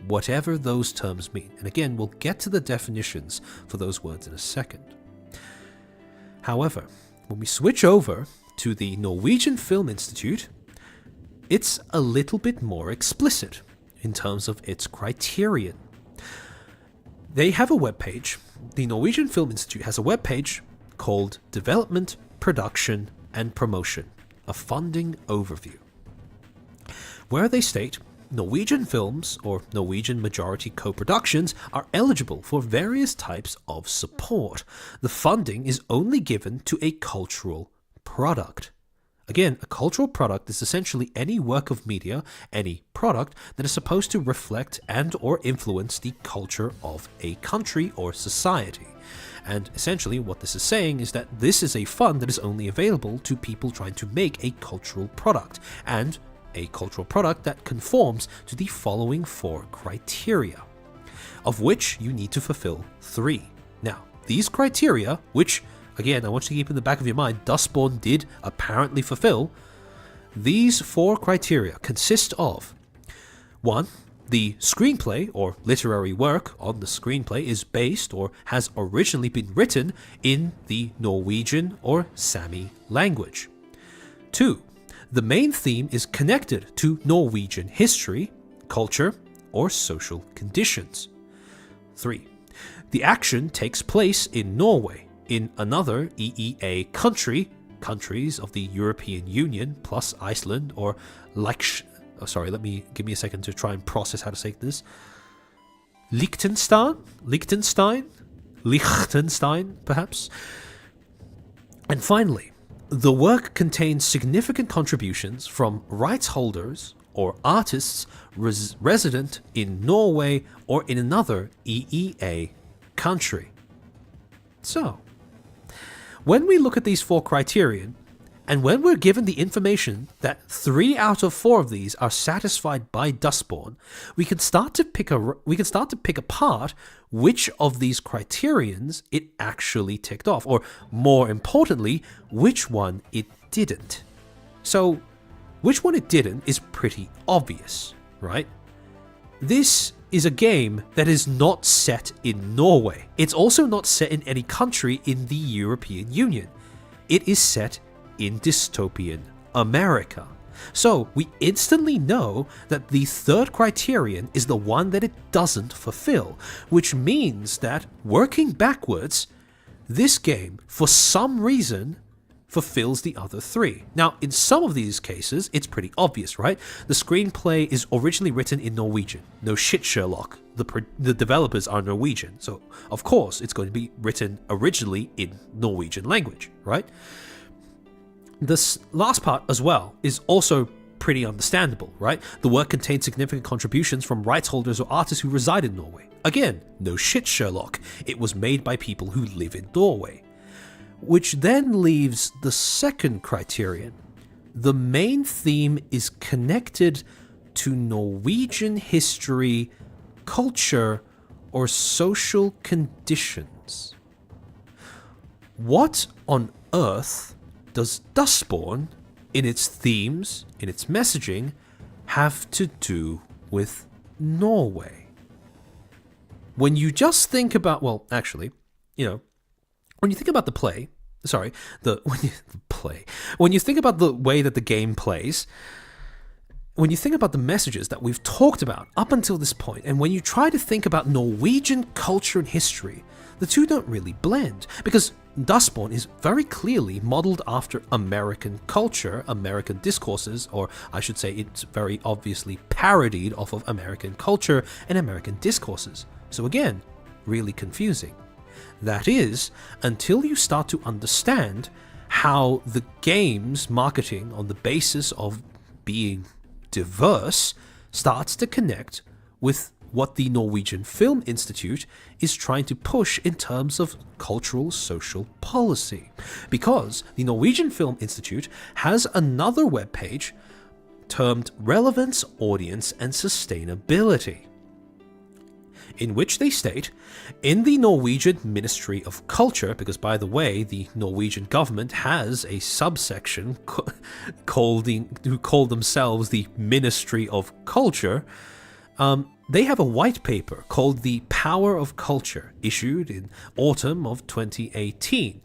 whatever those terms mean. And again, we'll get to the definitions for those words in a second. However, when we switch over to the Norwegian Film Institute, it's a little bit more explicit in terms of its criterion. They have a webpage. The Norwegian Film Institute has a webpage called Development, Production and Promotion, a funding overview, where they state Norwegian films or Norwegian majority co-productions are eligible for various types of support. The funding is only given to a cultural product. Again, a cultural product is essentially any work of media, any product that is supposed to reflect and or influence the culture of a country or society. And essentially what this is saying is that this is a fund that is only available to people trying to make a cultural product, and a cultural product that conforms to the following 4 criteria, of which you need to fulfill 3. Now, these criteria, which, again, I want you to keep in the back of your mind, Dustborn did apparently fulfill, these 4 criteria consist of 1. The screenplay or literary work on the screenplay is based or has originally been written in the Norwegian or Sami language. 2. The main theme is connected to Norwegian history, culture, or social conditions. 3. The action takes place in Norway, in another EEA country, countries of the European Union plus Iceland or give me a second to try and process how to say this. Liechtenstein, perhaps. And finally, the work contains significant contributions from rights holders or artists resident in Norway or in another EEA country. So, when we look at these 4 criterion, and when we're given the information that 3 out of 4 of these are satisfied by Dustborn, we can start to pick apart which of these criterions it actually ticked off, or more importantly, which one it didn't. So, which one it didn't is pretty obvious, right?
This is a game that is not set in Norway. It's also not set in any country in the European Union. It is set in dystopian America. So we instantly know that the third criterion is the one that it doesn't fulfill, which means that, working backwards, this game, for some reason, fulfills the other three. Now, in some of these cases, it's pretty obvious, right? The screenplay is originally written in Norwegian. No shit, Sherlock. The developers are Norwegian, so of course it's going to be written originally in Norwegian language, right? This last part as well is also pretty understandable, right? The work contains significant contributions from rights holders or artists who reside in Norway. Again, no shit, Sherlock. It was made by people who live in Norway. Which then leaves the second criterion. The main theme is connected to Norwegian history, culture, or social conditions. What on earth does Dustborn, in its themes, in its messaging, have to do with Norway? When you just think about, well, actually, when you think about when you think about the way that the game plays, when you think about the messages that we've talked about up until this point, and when you try to think about Norwegian culture and history, the two don't really blend, because Dustborn is very clearly modeled after American culture, American discourses, or I should say it's very obviously parodied off of American culture and American discourses. So again, really confusing. That is, until you start to understand how the game's marketing on the basis of being diverse starts to connect with what the Norwegian Film Institute is trying to push in terms of cultural social policy. Because the Norwegian Film Institute has another webpage termed Relevance, Audience and Sustainability, in which they state, in the Norwegian Ministry of Culture, because by the way, the Norwegian government has a subsection who call themselves the Ministry of Culture, they have a white paper called The Power of Culture, issued in autumn of 2018,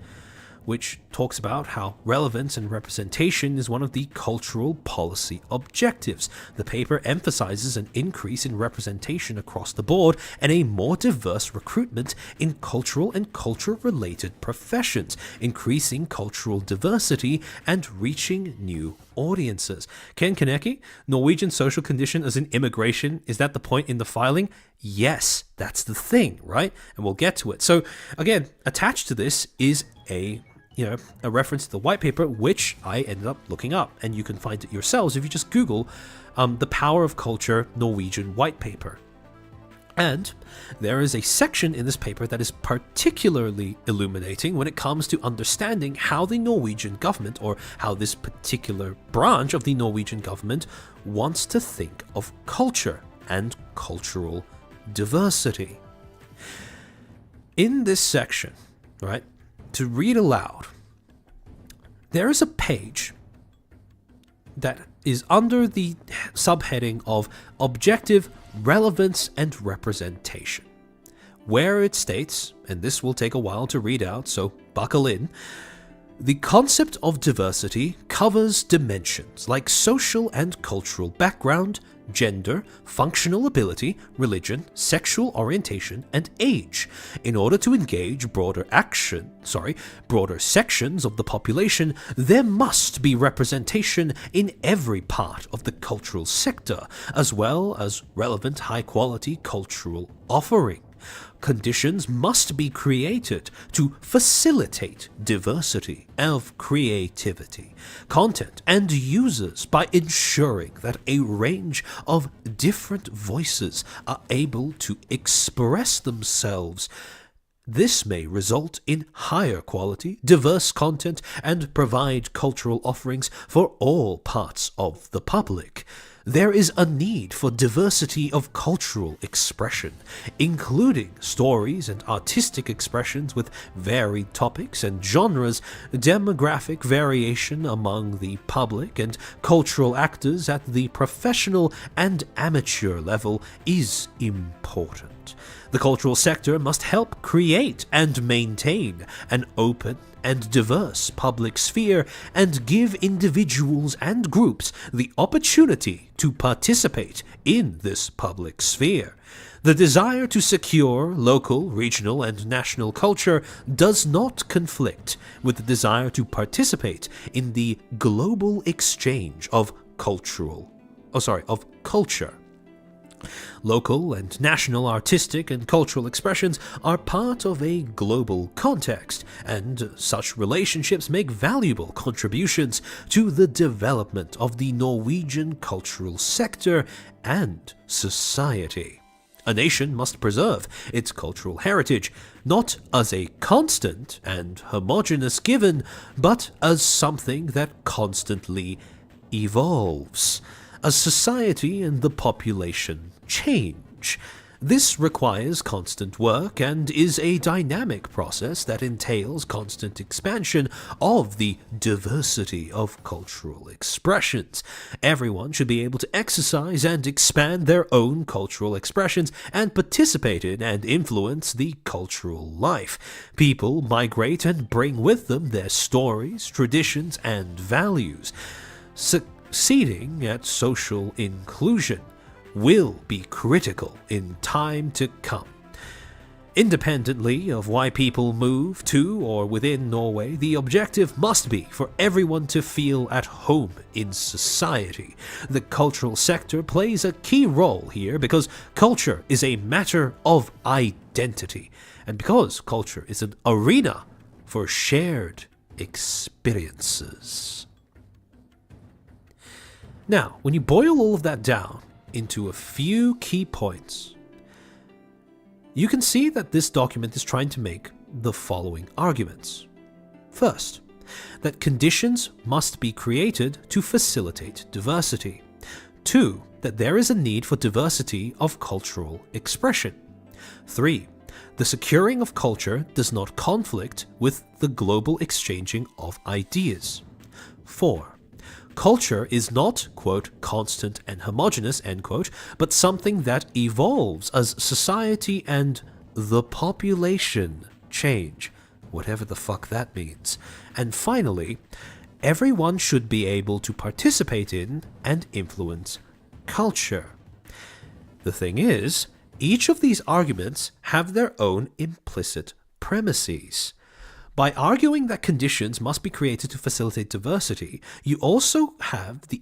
which talks about how relevance and representation is one of the cultural policy objectives. The paper emphasizes an increase in representation across the board and a more diverse recruitment in cultural and culture-related professions, increasing cultural diversity and reaching new audiences. Ken Kaneki, Norwegian social condition as in immigration, is that the point in the filing? Yes, that's the thing, right? And we'll get to it. So again, attached to this is a reference to the white paper, which I ended up looking up, and you can find it yourselves if you just Google The Power of Culture Norwegian White Paper. And there is a section in this paper that is particularly illuminating when it comes to understanding how the Norwegian government, or how this particular branch of the Norwegian government, wants to think of culture and cultural diversity. In this section, right, to read aloud, there is a page that is under the subheading of Objective, Relevance and Representation, where it states, and this will take a while to read out, so buckle in, the concept of diversity covers dimensions like social and cultural background, gender, functional ability, religion, sexual orientation, and age, in order to engage broader sections of the population. There must be representation in every part of the cultural sector, as well as relevant high-quality cultural offering. Conditions must be created to facilitate diversity of creativity, content, and users by ensuring that a range of different voices are able to express themselves. This may result in higher quality, diverse content and provide cultural offerings for all parts of the public. there is a need for diversity of cultural expression, including stories and artistic expressions with varied topics and genres. Demographic variation among the public and cultural actors at the professional and amateur level is important. The cultural sector must help create and maintain an open and diverse public sphere and give individuals and groups the opportunity to participate in this public sphere. The desire to secure local, regional, and national culture does not conflict with the desire to participate in the global exchange of culture. Local and national artistic and cultural expressions are part of a global context, and such relationships make valuable contributions to the development of the Norwegian cultural sector and society. A nation must preserve its cultural heritage, not as a constant and homogeneous given, but as something that constantly evolves. As society and the population change, this requires constant work and is a dynamic process that entails constant expansion of the diversity of cultural expressions. Everyone should be able to exercise and expand their own cultural expressions and participate in and influence the cultural life. People migrate and bring with them their stories, traditions, and values. Succeeding at social inclusion will be critical in time to come. Independently of why people move to or within Norway, the objective must be for everyone to feel at home in society. The cultural sector plays a key role here because culture is a matter of identity, and because culture is an arena for shared experiences. Now, when you boil all of that down into a few key points, you can see that this document is trying to make the following arguments. First, that conditions must be created to facilitate diversity. 2, that there is a need for diversity of cultural expression. 3, the securing of culture does not conflict with the global exchanging of ideas. 4, culture is not, quote, constant and homogeneous, end quote, but something that evolves as society and the population change, whatever the fuck that means. And finally, everyone should be able to participate in and influence culture. The thing is, each of these arguments have their own implicit premises. By arguing that conditions must be created to facilitate diversity, you also have the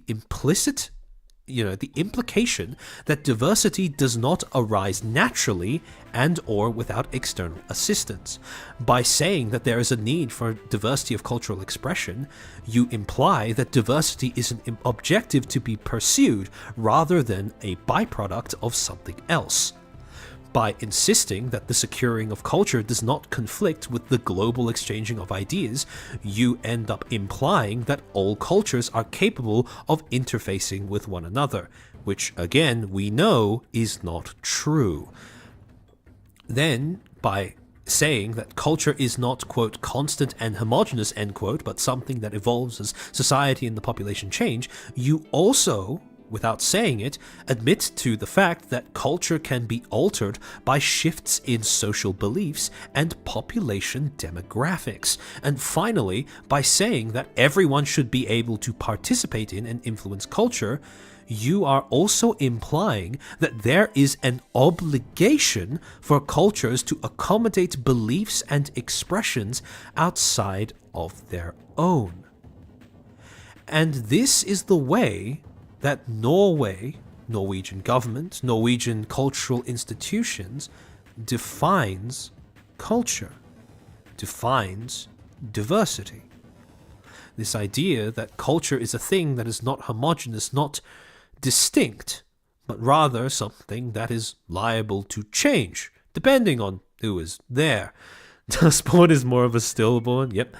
the implication that diversity does not arise naturally and or without external assistance. By saying that there is a need for diversity of cultural expression, you imply that diversity is an objective to be pursued rather than a byproduct of something else. By insisting that the securing of culture does not conflict with the global exchanging of ideas, you end up implying that all cultures are capable of interfacing with one another, which again we know is not true. Then, by saying that culture is not, quote, constant and homogeneous, end quote, but something that evolves as society and the population change, you also, without saying it, admit to the fact that culture can be altered by shifts in social beliefs and population demographics. And finally, by saying that everyone should be able to participate in and influence culture, you are also implying that there is an obligation for cultures to accommodate beliefs and expressions outside of their own. And this is the way that Norwegian government, Norwegian cultural institutions defines culture, defines diversity. This idea that culture is a thing that is not homogeneous, not distinct, but rather something that is liable to change, depending on who is there. Dustborn is more of a stillborn, yep.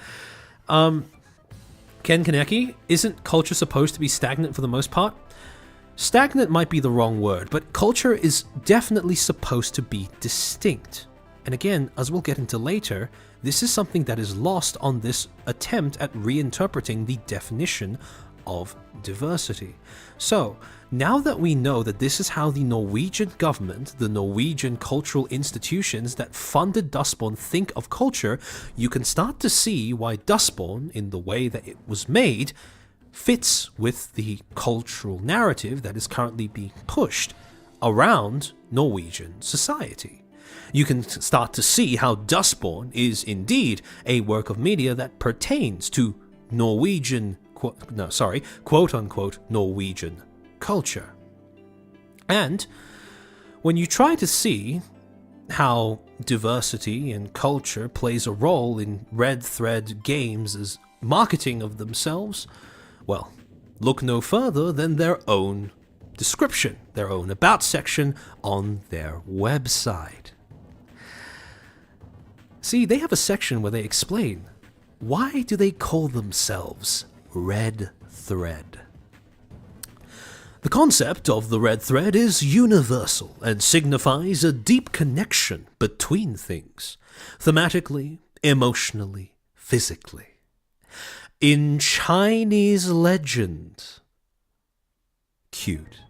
Ken Kaneki, isn't culture supposed to be stagnant for the most part? Stagnant might be the wrong word, but culture is definitely supposed to be distinct. And again, as we'll get into later, this is something that is lost on this attempt at reinterpreting the definition of diversity. So, now that we know that this is how the Norwegian government, the Norwegian cultural institutions that funded Dustborn think of culture, you can start to see why Dustborn, in the way that it was made, fits with the cultural narrative that is currently being pushed around Norwegian society. You can start to see how Dustborn is indeed a work of media that pertains to Norwegian, quote-unquote Norwegian culture. And when you try to see how diversity and culture plays a role in Red Thread Games' marketing of themselves, well, look no further than their own description, their own about section on their website. See, they have a section where they explain, why do they call themselves Red Thread? The concept of the red thread is universal and signifies a deep connection between things, thematically, emotionally, physically. In Chinese legend, cute,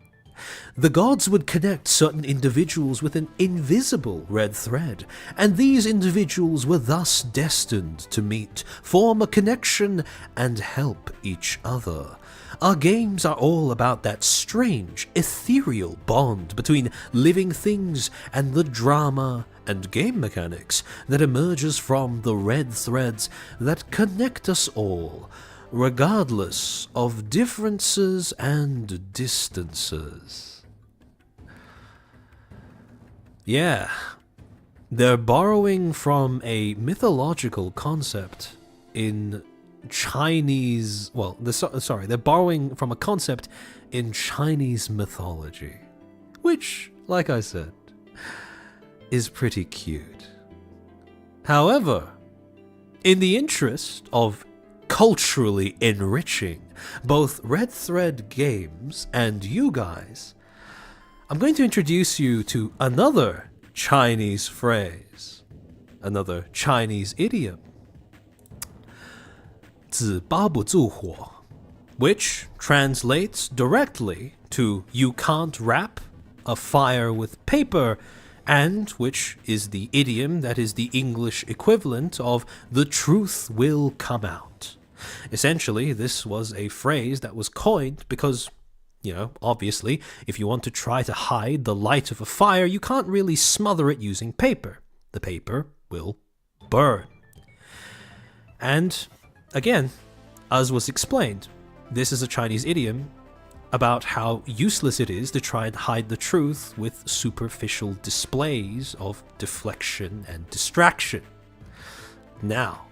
the gods would connect certain individuals with an invisible red thread, and these individuals were thus destined to meet, form a connection, and help each other. Our games are all about that strange, ethereal bond between living things and the drama and game mechanics that emerges from the red threads that connect us all, regardless of differences and distances. Yeah, they're borrowing from a mythological concept in Chinese, they're borrowing from a concept in Chinese mythology, which, like I said, is pretty cute. However, in the interest of culturally enriching both Red Thread Games and you guys, I'm going to introduce you to another Chinese phrase, another Chinese idiom, 纸包不住火, which translates directly to you can't wrap a fire with paper, and which is the idiom that is the English equivalent of the truth will come out. Essentially, this was a phrase that was coined because, obviously, if you want to try to hide the light of a fire, you can't really smother it using paper. The paper will burn. And again, as was explained, this is a Chinese idiom about how useless it is to try and hide the truth with superficial displays of deflection and distraction. Now,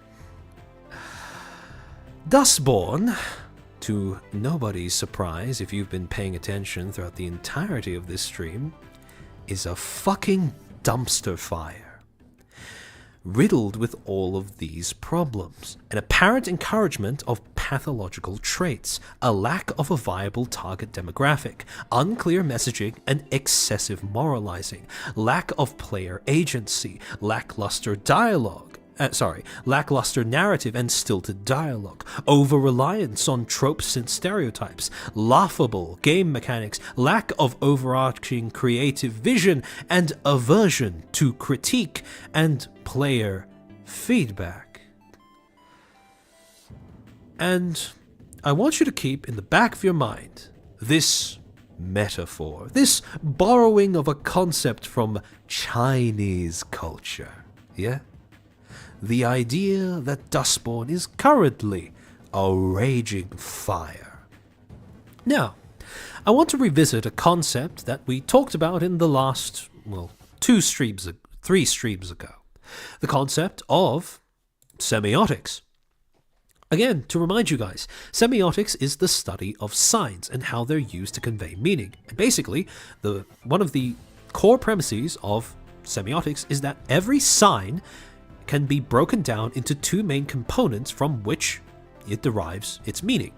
Dustborn, to nobody's surprise if you've been paying attention throughout the entirety of this stream, is a fucking dumpster fire. Riddled with all of these problems, an apparent encouragement of pathological traits, a lack of a viable target demographic, unclear messaging and excessive moralizing, lack of player agency, lackluster narrative and stilted dialogue, over-reliance on tropes and stereotypes, laughable game mechanics, lack of overarching creative vision, and aversion to critique and player feedback. And I want you to keep in the back of your mind this metaphor, this borrowing of a concept from Chinese culture, yeah? The idea that Dustborn is currently a raging fire. Now, I want to revisit a concept that we talked about in the last, 3 streams ago. The concept of semiotics. Again, to remind you guys, semiotics is the study of signs and how they're used to convey meaning. And basically, one of the core premises of semiotics is that every sign can be broken down into 2 main components from which it derives its meaning.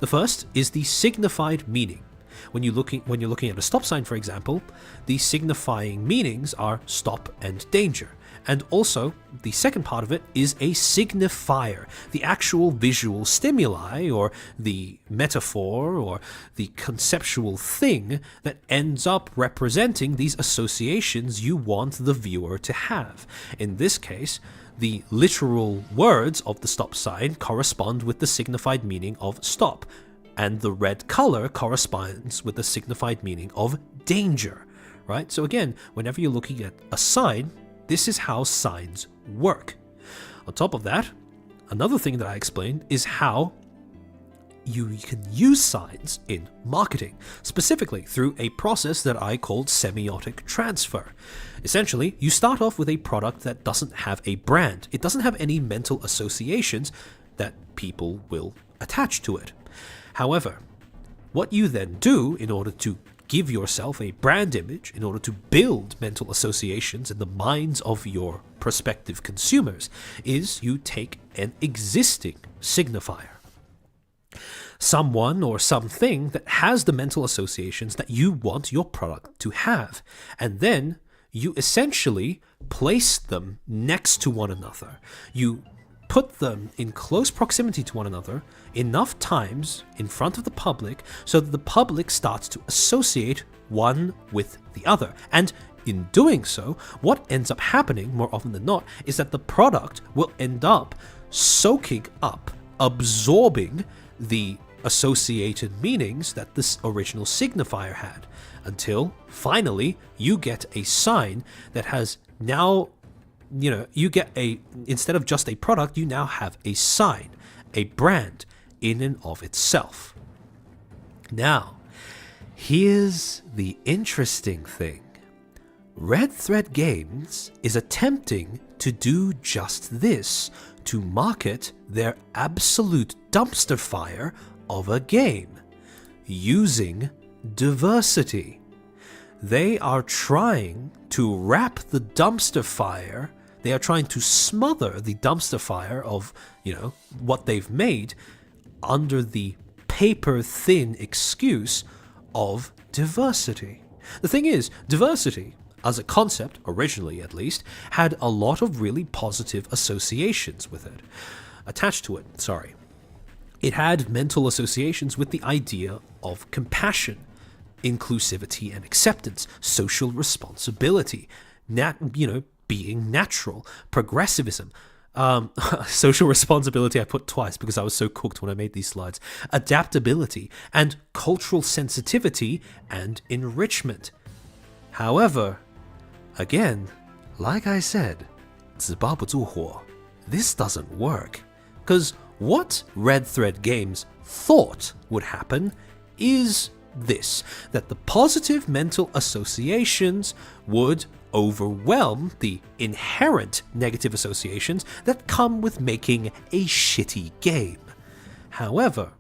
The first is the signified meaning. When you're looking at a stop sign, for example, the signifying meanings are stop and danger. And also, the second part of it is a signifier, the actual visual stimuli, or the metaphor, or the conceptual thing that ends up representing these associations you want the viewer to have. In this case, the literal words of the stop sign correspond with the signified meaning of stop, and the red color corresponds with the signified meaning of danger, right? So again, whenever you're looking at a sign, this is how signs work. On top of that, another thing that I explained is how you can use signs in marketing, specifically through a process that I called semiotic transfer. Essentially, you start off with a product that doesn't have a brand. It doesn't have any mental associations that people will attach to it. However, what you then do in order to give yourself a brand image, in order to build mental associations in the minds of your prospective consumers, is you take an existing signifier. Someone or something that has the mental associations that you want your product to have, and then you essentially place them next to one another. You put them in close proximity to one another enough times in front of the public so that the public starts to associate one with the other. And in doing so, what ends up happening more often than not is that the product will end up soaking up, absorbing the associated meanings that this original signifier had, until finally you get a sign that has now, you get instead of just a product, you now have a sign, a brand in and of itself. Now, here's the interesting thing. Red Thread Games is attempting to do just this, to market their absolute dumpster fire of a game, using diversity. They are trying to wrap the dumpster fire, they are trying to smother the dumpster fire of, what they've made under the paper-thin excuse of diversity. The thing is, diversity, as a concept, originally at least, had a lot of really positive associations with it. Attached to it, sorry. It had mental associations with the idea of compassion, inclusivity and acceptance, social responsibility, being natural, progressivism, social responsibility I put twice because I was so cooked when I made these slides, adaptability, and cultural sensitivity and enrichment. However, again, like I said, 纸包不住火, this doesn't work. Because what Red Thread Games thought would happen is this, that the positive mental associations would overwhelm the inherent negative associations that come with making a shitty game. However,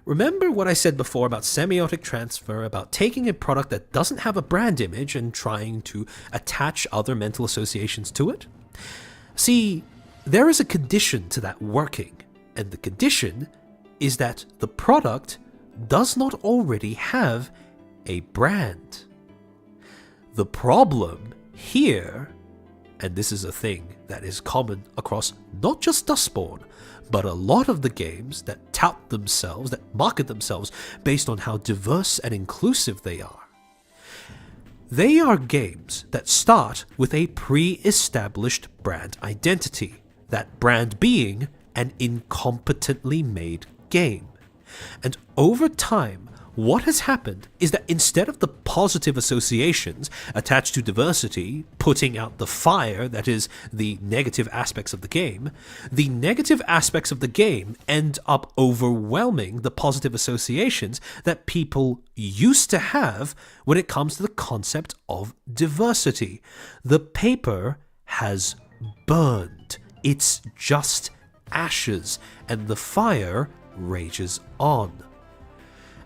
remember what I said before about semiotic transfer, about taking a product that doesn't have a brand image and trying to attach other mental associations to it? See, there is a condition to that working, and the condition is that the product does not already have a brand. The problem here, and this is a thing that is common across not just Dustborn, but a lot of the games that tout themselves, that market themselves based on how diverse and inclusive they are. They are games that start with a pre-established brand identity, that brand being an incompetently made game. And over time, what has happened is that instead of the positive associations attached to diversity putting out the fire that is the negative aspects of the negative aspects of the game end up overwhelming the positive associations that people used to have when it comes to the concept of diversity. The paper has burned. It's just ashes, and the fire rages on.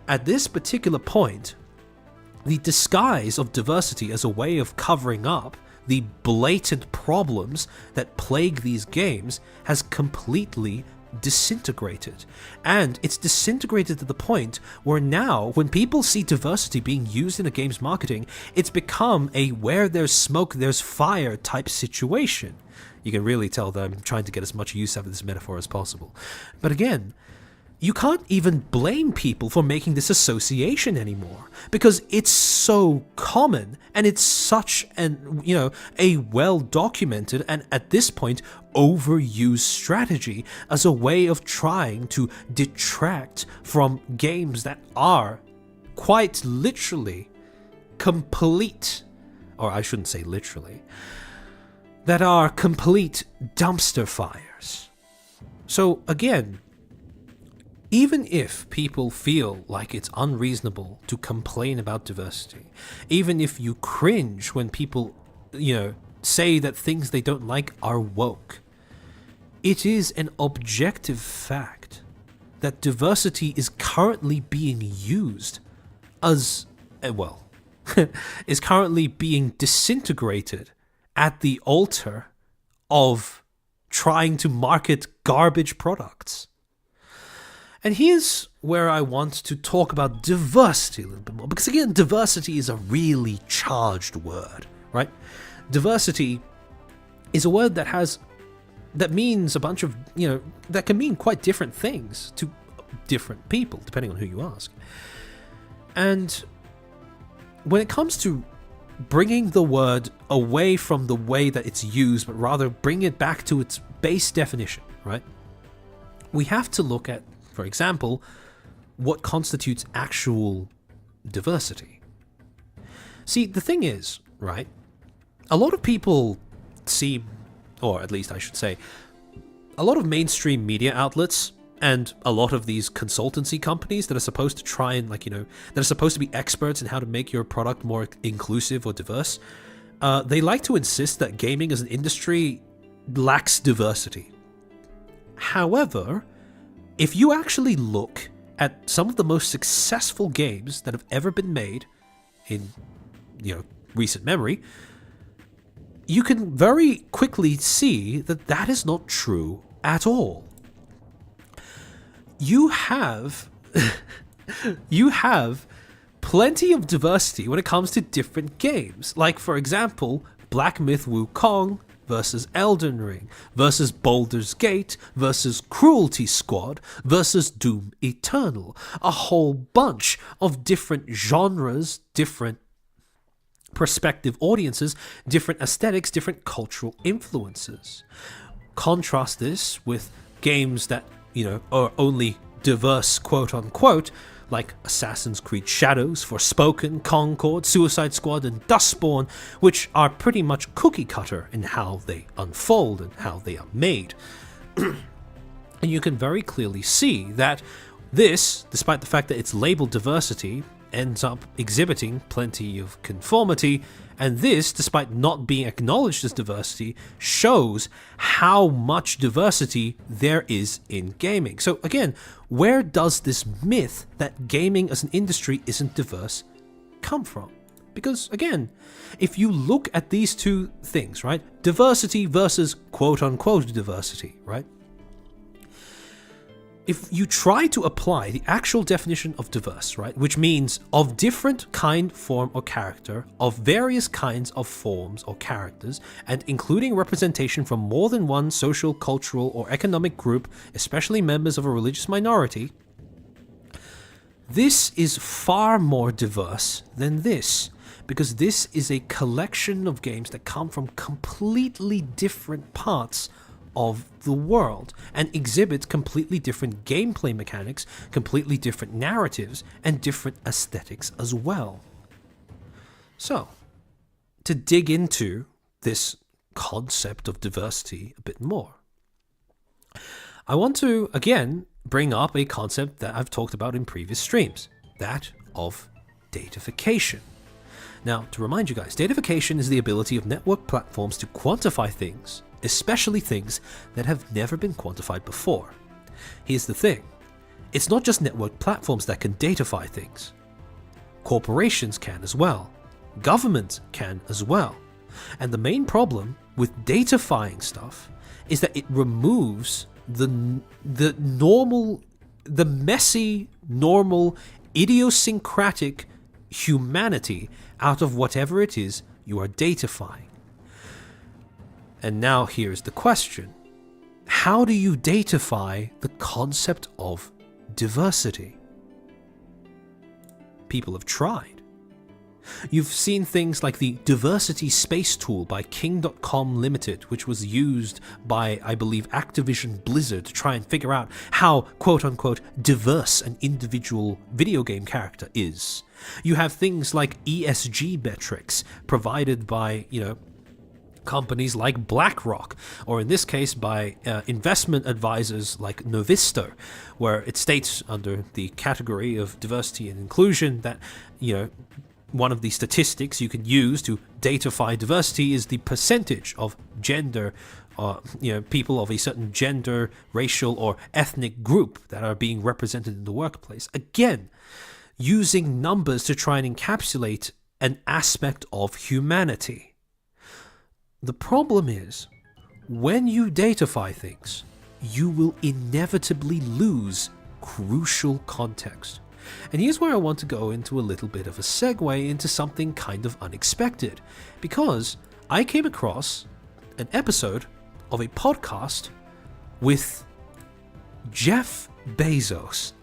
At this particular point, the disguise of diversity as a way of covering up the blatant problems that plague these games has completely disintegrated. And it's disintegrated to the point where now, when people see diversity being used in a game's marketing, it's become a where there's smoke, there's fire type situation. You can really tell that I'm trying to get as much use out of this metaphor as possible. But again, you can't even blame people for making this association anymore, because it's so common and it's such a well-documented and at this point overused strategy as a way of trying to detract from games that are quite literally complete, or I shouldn't say literally, that are complete dumpster fires. So again, even if people feel like it's unreasonable to complain about diversity, even if you cringe when people, say that things they don't like are woke, it is an objective fact that diversity is currently being used as, is currently being disintegrated at the altar of trying to market garbage products. And here's where I want to talk about diversity a little bit more, because again, diversity is a really charged word, right? Diversity is a word that means a bunch of, that can mean quite different things to different people, depending on who you ask. And when it comes to bringing the word away from the way that it's used, but rather bring it back to its base definition, right? We have to look at, for example, what constitutes actual diversity. See, the thing is, right, a lot of people seem, or at least I should say, a lot of mainstream media outlets and a lot of these consultancy companies that are supposed to try and, that are supposed to be experts in how to make your product more inclusive or diverse, they like to insist that gaming as an industry lacks diversity. However, if you actually look at some of the most successful games that have ever been made in, recent memory, you can very quickly see that that is not true at all. You have plenty of diversity when it comes to different games. Like, for example, Black Myth Wukong versus Elden Ring, versus Baldur's Gate, versus Cruelty Squad, versus Doom Eternal. A whole bunch of different genres, different prospective audiences, different aesthetics, different cultural influences. Contrast this with games that, are only diverse, quote unquote, like Assassin's Creed Shadows, Forspoken, Concord, Suicide Squad, and Dustborn, which are pretty much cookie cutter in how they unfold and how they are made. And you can very clearly see that this, despite the fact that it's labeled diversity, ends up exhibiting plenty of conformity, and this, despite not being acknowledged as diversity, shows how much diversity there is in gaming. So again, where does this myth that gaming as an industry isn't diverse come from? Because again, if you look at these two things, right, diversity versus quote-unquote diversity, right, if you try to apply the actual definition of diverse, right, which means of different kind, form, or character, of various kinds of forms or characters, and including representation from more than one social, cultural, or economic group, especially members of a religious minority, this is far more diverse than this, because this is a collection of games that come from completely different parts of the world and exhibits completely different gameplay mechanics, completely different narratives, and different aesthetics as well. So, to dig into this concept of diversity a bit more, I want to again bring up a concept that I've talked about in previous streams, that of datafication. Now, to remind you guys, datafication is the ability of network platforms to quantify things, especially things that have never been quantified before. Here's the thing, it's not just network platforms that can datafy things. Corporations can as well. Governments can as well. And the main problem with datafying stuff is that it removes the normal, the messy, normal, idiosyncratic humanity out of whatever it is you are datafying. And now here's the question. How do you datafy the concept of diversity? People have tried. You've seen things like the Diversity Space Tool by King.com Limited, which was used by, I believe, Activision Blizzard to try and figure out how, quote-unquote, diverse an individual video game character is. You have things like ESG metrics provided by, companies like BlackRock, or in this case by investment advisors like Novisto, where it states under the category of diversity and inclusion that, one of the statistics you can use to datafy diversity is the percentage of gender, people of a certain gender, racial, or ethnic group that are being represented in the workplace. Again, using numbers to try and encapsulate an aspect of humanity. The problem is, when you datafy things, you will inevitably lose crucial context. And here's where I want to go into a little bit of a segue into something kind of unexpected, because I came across an episode of a podcast with Jeff Bezos.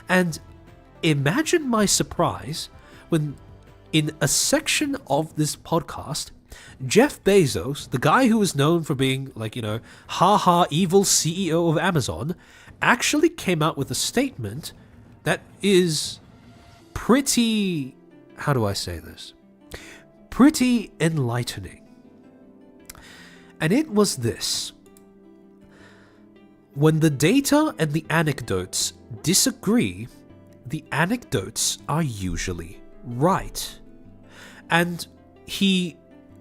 And imagine my surprise when in a section of this podcast, Jeff Bezos, the guy who was known for being evil CEO of Amazon, actually came out with a statement that is pretty, how do I say this? Pretty enlightening. And it was this. When the data and the anecdotes disagree, the anecdotes are usually right. And he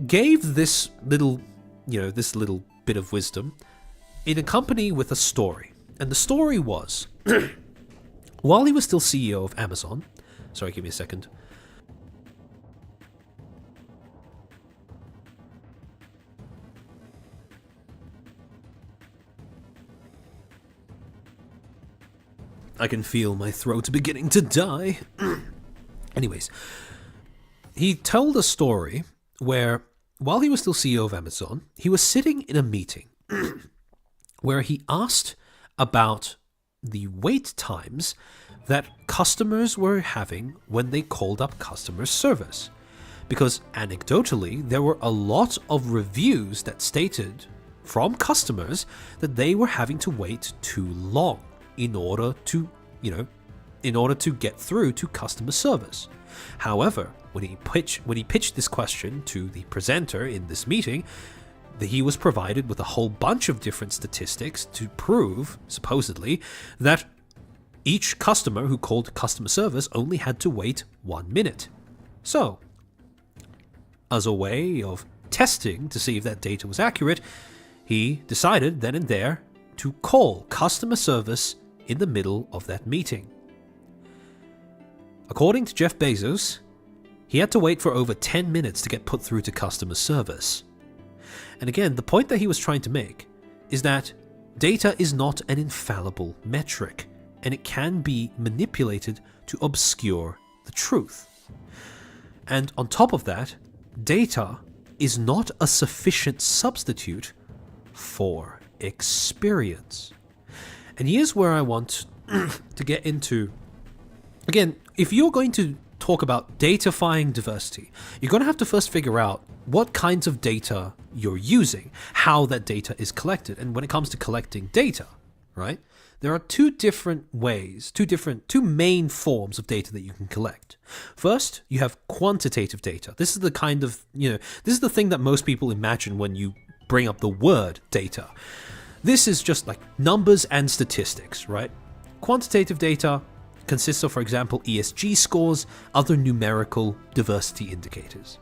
gave this little bit of wisdom in a company with a story. And the story was, while he was still CEO of Amazon, sorry, give me a second. I can feel my throat beginning to die. Anyways, he told a story where, while he was still CEO of Amazon, he was sitting in a meeting where he asked about the wait times that customers were having when they called up customer service. Because anecdotally, there were a lot of reviews that stated from customers that they were having to wait too long in order to get through to customer service. However, when he pitched this question to the presenter in this meeting, he was provided with a whole bunch of different statistics to prove, supposedly, that each customer who called customer service only had to wait 1 minute. So, as a way of testing to see if that data was accurate, he decided then and there to call customer service in the middle of that meeting. According to Jeff Bezos, he had to wait for over 10 minutes to get put through to customer service. And again, the point that he was trying to make is that data is not an infallible metric, and it can be manipulated to obscure the truth. And on top of that, data is not a sufficient substitute for experience. And here's where I want to get into. Again, if you're going to talk about datafying diversity, you're going to have to first figure out what kinds of data you're using, how that data is collected. And when it comes to collecting data, right, there are two main forms of data that you can collect. First, you have quantitative data. This is the kind of, this is the thing that most people imagine when you bring up the word data. This is just like numbers and statistics, right? Quantitative data consists of, for example, ESG scores, other numerical diversity indicators.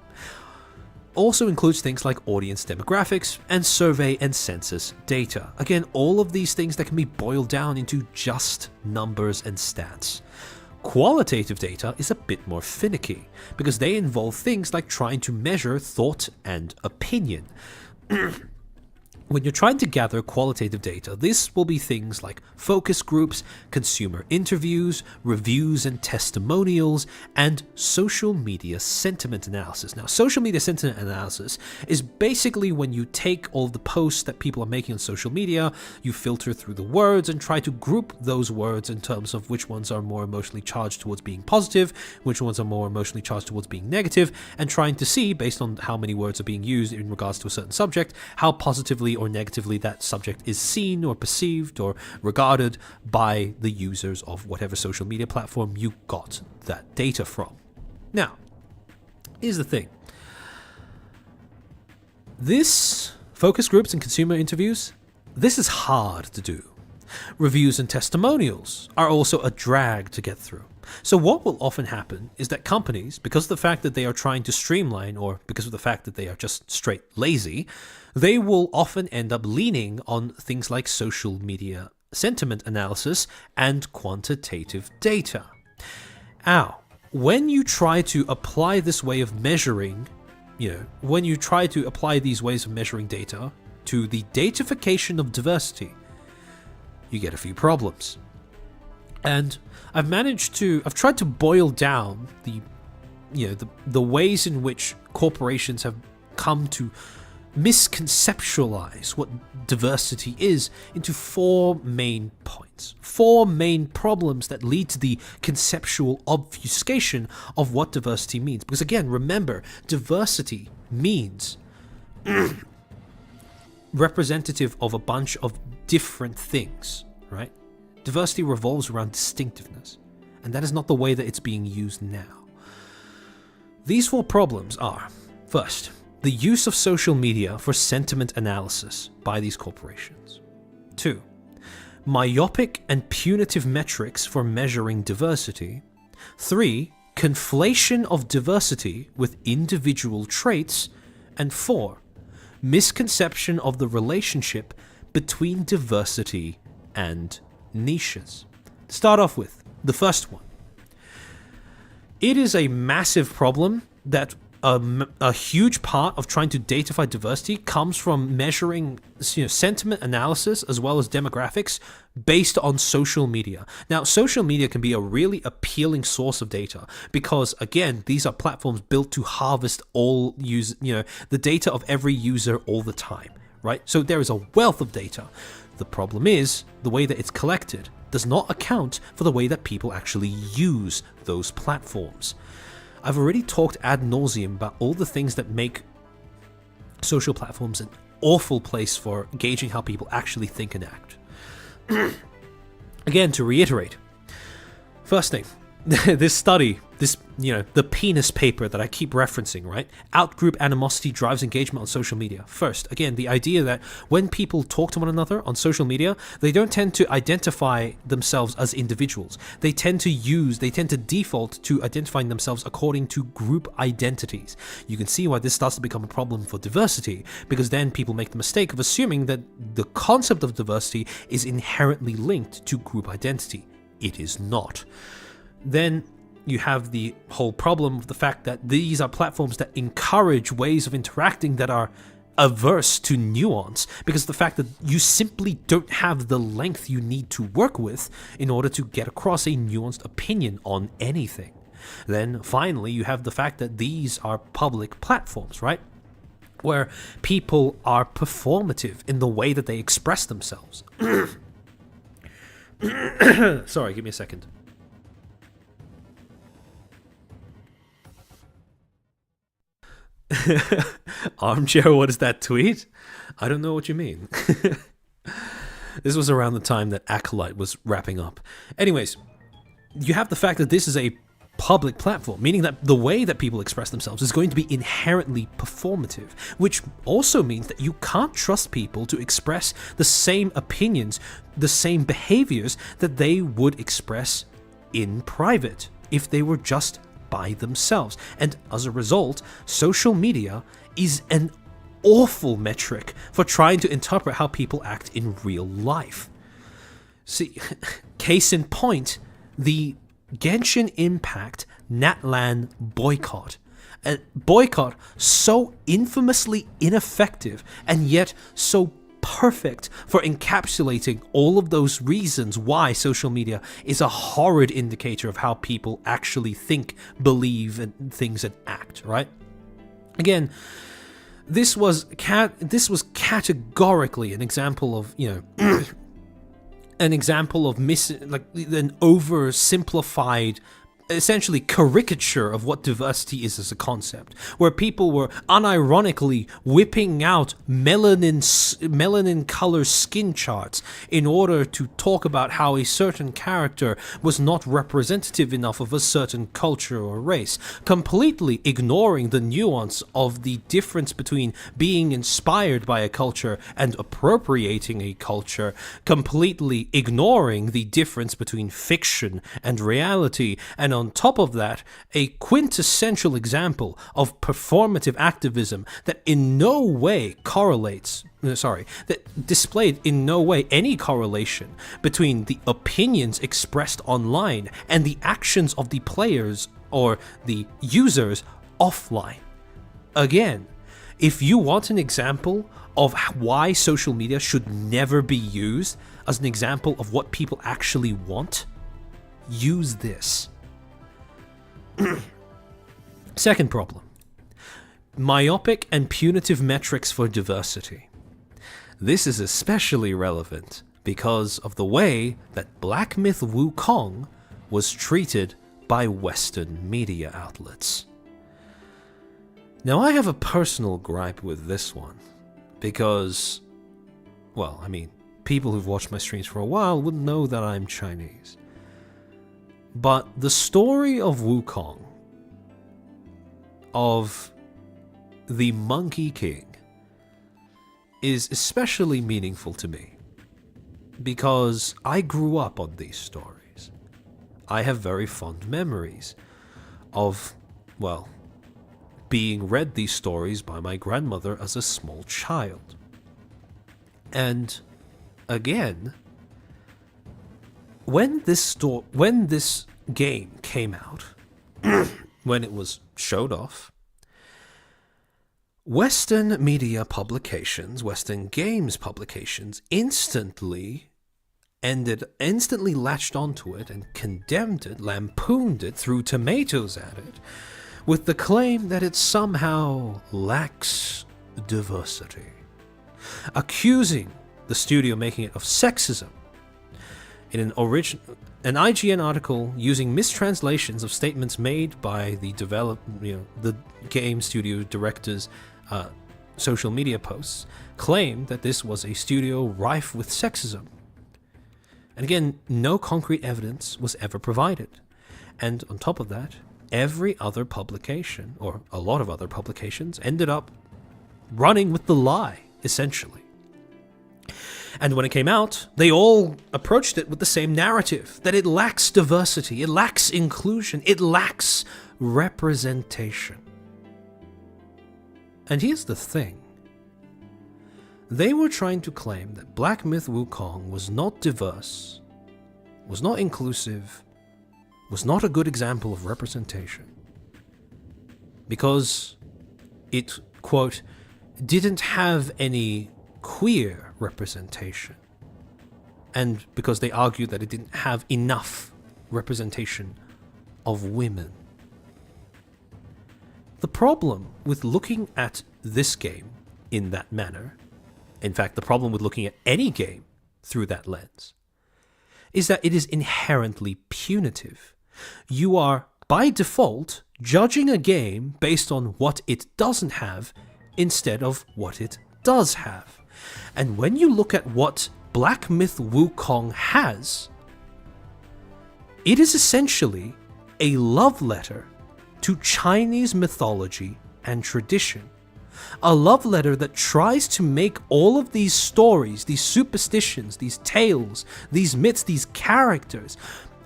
Also includes things like audience demographics and survey and census data. Again, all of these things that can be boiled down into just numbers and stats. Qualitative data is a bit more finicky because they involve things like trying to measure thought and opinion. When you're trying to gather qualitative data, this will be things like focus groups, consumer interviews, reviews and testimonials, and social media sentiment analysis. Now, social media sentiment analysis is basically when you take all the posts that people are making on social media, you filter through the words and try to group those words in terms of which ones are more emotionally charged towards being positive, which ones are more emotionally charged towards being negative, and trying to see, based on how many words are being used in regards to a certain subject, how positively or negatively that subject is seen or perceived or regarded by the users of whatever social media platform you got that data from. Now, here's the thing. This focus groups and consumer interviews, this is hard to do. Reviews and testimonials are also a drag to get through. So what will often happen is that companies, because of the fact that they are trying to streamline or because of the fact that they are just straight lazy, they will often end up leaning on things like social media sentiment analysis and quantitative data. Now, when you try to apply this way of measuring, when you try to apply these ways of measuring data to the datification of diversity, you get a few problems. And I've tried to boil down the ways in which corporations have come to misconceptualize what diversity is into 4 main points. 4 main problems that lead to the conceptual obfuscation of what diversity means. Because again, remember, diversity means representative of a bunch of different things, right? Diversity revolves around distinctiveness, and that is not the way that it's being used now. These 4 problems are, first, the use of social media for sentiment analysis by these corporations. 2, myopic and punitive metrics for measuring diversity. 3, conflation of diversity with individual traits. And 4, misconception of the relationship between diversity and niches. To start off with, the first one. It is a massive problem that a huge part of trying to datify diversity comes from measuring sentiment analysis as well as demographics based on social media. Now, social media can be a really appealing source of data because, again, these are platforms built to harvest all the data of every user all the time, right? So there is a wealth of data. The problem is the way that it's collected does not account for the way that people actually use those platforms. I've already talked ad nauseum about all the things that make social platforms an awful place for gauging how people actually think and act. Again, to reiterate, first thing, this study, the penis paper that I keep referencing, right? Outgroup animosity drives engagement on social media. First, again, the idea that when people talk to one another on social media, they don't tend to identify themselves as individuals. They tend to default to identifying themselves according to group identities. You can see why this starts to become a problem for diversity, because then people make the mistake of assuming that the concept of diversity is inherently linked to group identity. It is not. Then you have the whole problem of the fact that these are platforms that encourage ways of interacting that are averse to nuance, because the fact that you simply don't have the length you need to work with in order to get across a nuanced opinion on anything. Then finally, you have the fact that these are public platforms, right? Where people are performative in the way that they express themselves. Sorry, give me a second. Armchair, what is that tweet? I don't know what you mean. This was around the time that Acolyte was wrapping up. Anyways, you have the fact that this is a public platform, meaning that the way that people express themselves is going to be inherently performative, which also means that you can't trust people to express the same opinions, the same behaviors that they would express in private if they were just by themselves. And as a result, social media is an awful metric for trying to interpret how people act in real life. See, case in point, the Genshin Impact Natlan boycott. a boycott so infamously ineffective and yet so perfect for encapsulating all of those reasons why social media is a horrid indicator of how people actually think, believe, and things and act, right? Again, this was categorically an example of, an example of an oversimplified, essentially caricature of what diversity is as a concept, where people were unironically whipping out melanin color skin charts in order to talk about how a certain character was not representative enough of a certain culture or race, completely ignoring the nuance of the difference between being inspired by a culture and appropriating a culture, completely ignoring the difference between fiction and reality, and on top of that, a quintessential example of performative activism that in no way that displayed in no way any correlation between the opinions expressed online and the actions of the players or the users offline. Again, if you want an example of why social media should never be used as an example of what people actually want, use this. Second problem: myopic and punitive metrics for diversity. This is especially relevant because of the way that Black Myth Wukong was treated by Western media outlets. Now, I have a personal gripe with this one because, people who've watched my streams for a while would know that I'm Chinese. But the story of Wukong, of the Monkey King, is especially meaningful to me because I grew up on these stories. I have very fond memories of, being read these stories by my grandmother as a small child. And again, when this game came out, when it was showed off, Western media publications, Western games publications, instantly latched onto it and condemned it, lampooned it, threw tomatoes at it, with the claim that it somehow lacks diversity, accusing the studio making it of sexism. In an IGN article using mistranslations of statements made by the game studio director's social media posts, claimed that this was a studio rife with sexism. And again, no concrete evidence was ever provided. And on top of that, every other publication, or a lot of other publications, ended up running with the lie, essentially. And when it came out, they all approached it with the same narrative, that it lacks diversity, it lacks inclusion, it lacks representation. And here's the thing. They were trying to claim that Black Myth Wukong was not diverse, was not inclusive, was not a good example of representation, because it, quote, didn't have any queer representation, and because they argued that it didn't have enough representation of women. The problem with looking at this game in that manner, in fact, the problem with looking at any game through that lens, is that it is inherently punitive. You are, by default, judging a game based on what it doesn't have instead of what it does have. And when you look at what Black Myth Wukong has, it is essentially a love letter to Chinese mythology and tradition. A love letter that tries to make all of these stories, these superstitions, these tales, these myths, these characters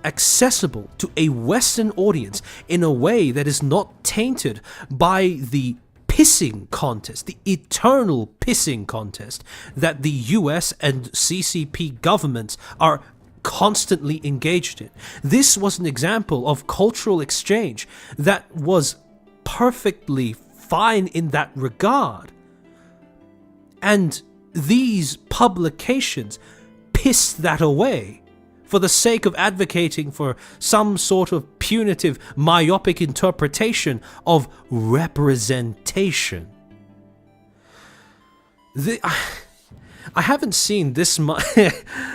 accessible to a Western audience in a way that is not tainted by the pissing contest, the eternal pissing contest that the US and CCP governments are constantly engaged in. This was an example of cultural exchange that was perfectly fine in that regard. And these publications piss that away for the sake of advocating for some sort of punitive, myopic interpretation of representation. I haven't seen this much.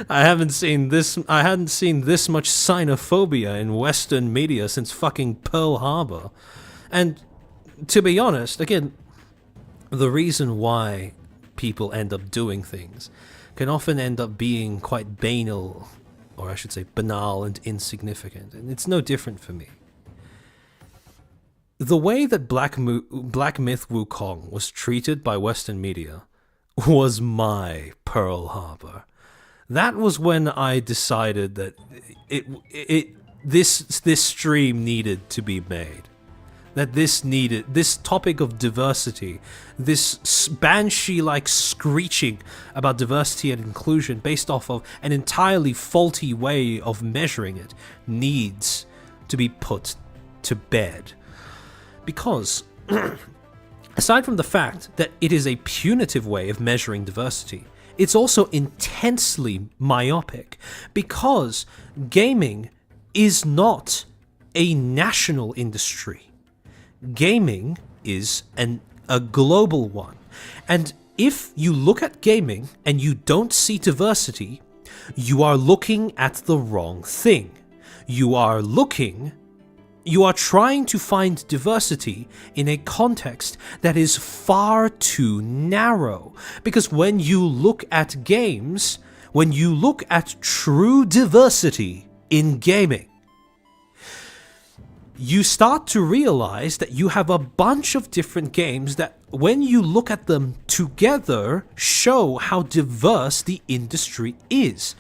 I hadn't seen this much xenophobia in Western media since fucking Pearl Harbor. And to be honest, again, the reason why people end up doing things can often end up being quite banal, or I should say banal and insignificant, and it's no different for me. The way that Black Myth Wukong was treated by Western media was my Pearl Harbor. That was when I decided that this stream needed to be made. That this topic of diversity, this banshee-like screeching about diversity and inclusion based off of an entirely faulty way of measuring it, needs to be put to bed. Because, aside from the fact that it is a punitive way of measuring diversity, it's also intensely myopic, because gaming is not a national industry. Gaming is a global one. And if you look at gaming and you don't see diversity, you are looking at the wrong thing. You are trying to find diversity in a context that is far too narrow. Because when you look at games, when you look at true diversity in gaming, you start to realize that you have a bunch of different games that, when you look at them together, show how diverse the industry is.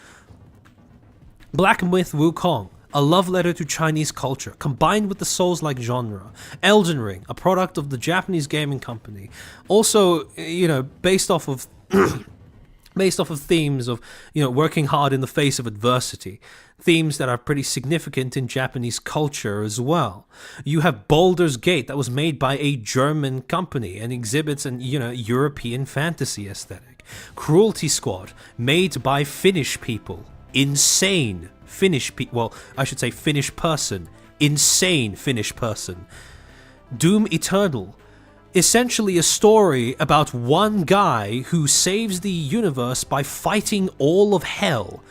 Black Myth Wukong, a love letter to Chinese culture, combined with the Souls-like genre. Elden Ring, a product of the Japanese gaming company. Also, based off of themes of, working hard in the face of adversity. Themes that are pretty significant in Japanese culture as well. You have Baldur's Gate, that was made by a German company and exhibits an, European fantasy aesthetic. Cruelty Squad, made by Finnish people. Insane Finnish people. Well, I should say Finnish person. Insane Finnish person. Doom Eternal, essentially a story about one guy who saves the universe by fighting all of hell.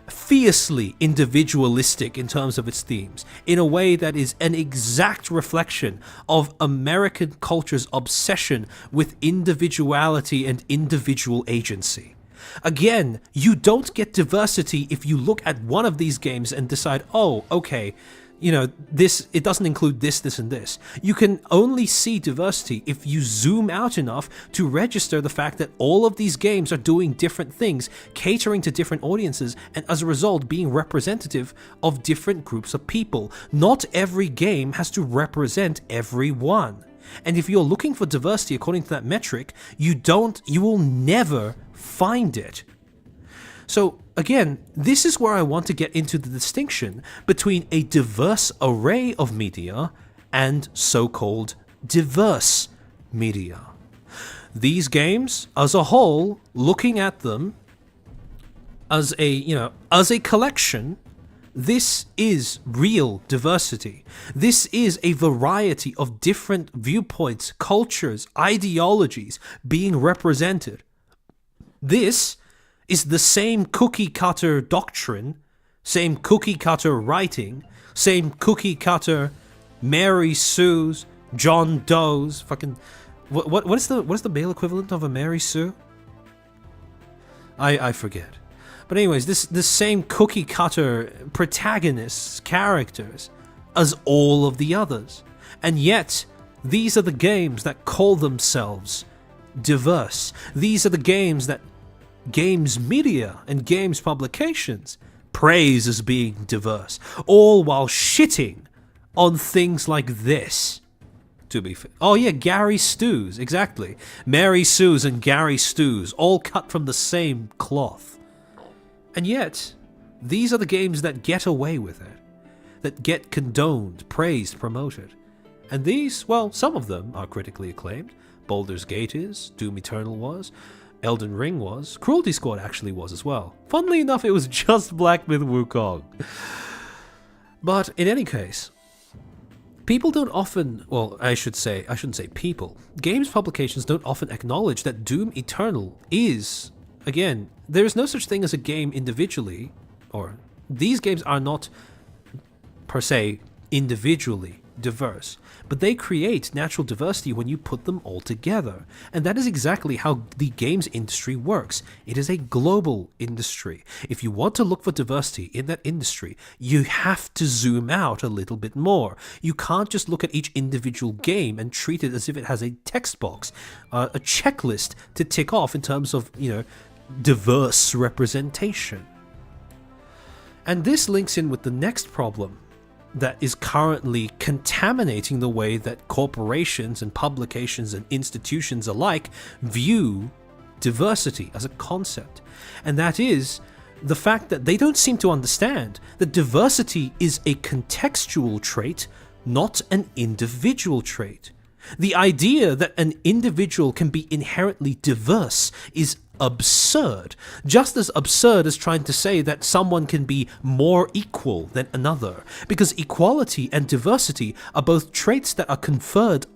Fiercely individualistic in terms of its themes, in a way that is an exact reflection of American culture's obsession with individuality and individual agency. Again, you don't get diversity if you look at one of these games and decide, oh, okay, it doesn't include this, this, and this. You can only see diversity if you zoom out enough to register the fact that all of these games are doing different things, catering to different audiences, and as a result being representative of different groups of people. Not every game has to represent everyone. And if you're looking for diversity according to that metric, you will never find it. So again, this is where I want to get into the distinction between a diverse array of media and so-called diverse media. These games, as a whole, looking at them as a collection, this is real diversity. This is a variety of different viewpoints, cultures, ideologies being represented. This is the same cookie-cutter doctrine, same cookie-cutter writing, same cookie-cutter Mary Sue's, John Doe's, fucking... What is the male equivalent of a Mary Sue? I forget. But anyways, this same cookie-cutter protagonists, characters, as all of the others. And yet, these are the games that call themselves diverse. These are the games that games media and games publications praise as being diverse, all while shitting on things like this. To be fair. Oh yeah, Gary Stews, exactly. Mary Sue's and Gary Stews, all cut from the same cloth. And yet, these are the games that get away with it, that get condoned, praised, promoted. And these, well, some of them are critically acclaimed. Baldur's Gate is, Doom Eternal was, Elden Ring was, Cruelty Squad actually was as well. Funnily enough, it was just Black Myth Wukong. But in any case, people don't often, well, I shouldn't say people. Games publications don't often acknowledge that Doom Eternal is, again, there is no such thing as a game individually, or these games are not per se individually diverse, but they create natural diversity when you put them all together. And that is exactly how the games industry works. It is a global industry. If you want to look for diversity in that industry, you have to zoom out a little bit more. You can't just look at each individual game and treat it as if it has a text box, a checklist to tick off in terms of, diverse representation. And this links in with the next problem that is currently contaminating the way that corporations and publications and institutions alike view diversity as a concept. And that is the fact that they don't seem to understand that diversity is a contextual trait, not an individual trait. The idea that an individual can be inherently diverse is absurd, just as absurd as trying to say that someone can be more equal than another, because equality and diversity are both traits that are traits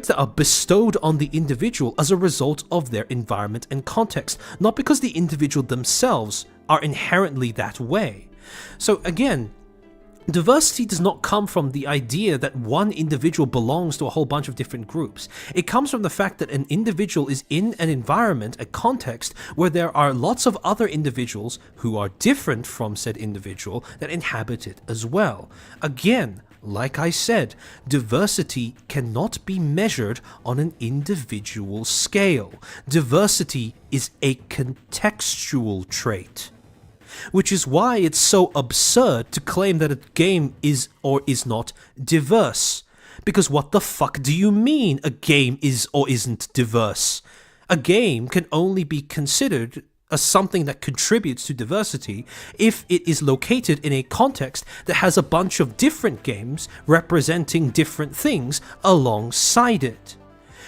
that are bestowed on the individual as a result of their environment and context, not because the individual themselves are inherently that way. So again, diversity does not come from the idea that one individual belongs to a whole bunch of different groups. It comes from the fact that an individual is in an environment, a context, where there are lots of other individuals who are different from said individual that inhabit it as well. Again, like I said, diversity cannot be measured on an individual scale. Diversity is a contextual trait. Which is why it's so absurd to claim that a game is or is not diverse. Because what the fuck do you mean a game is or isn't diverse? A game can only be considered as something that contributes to diversity if it is located in a context that has a bunch of different games representing different things alongside it.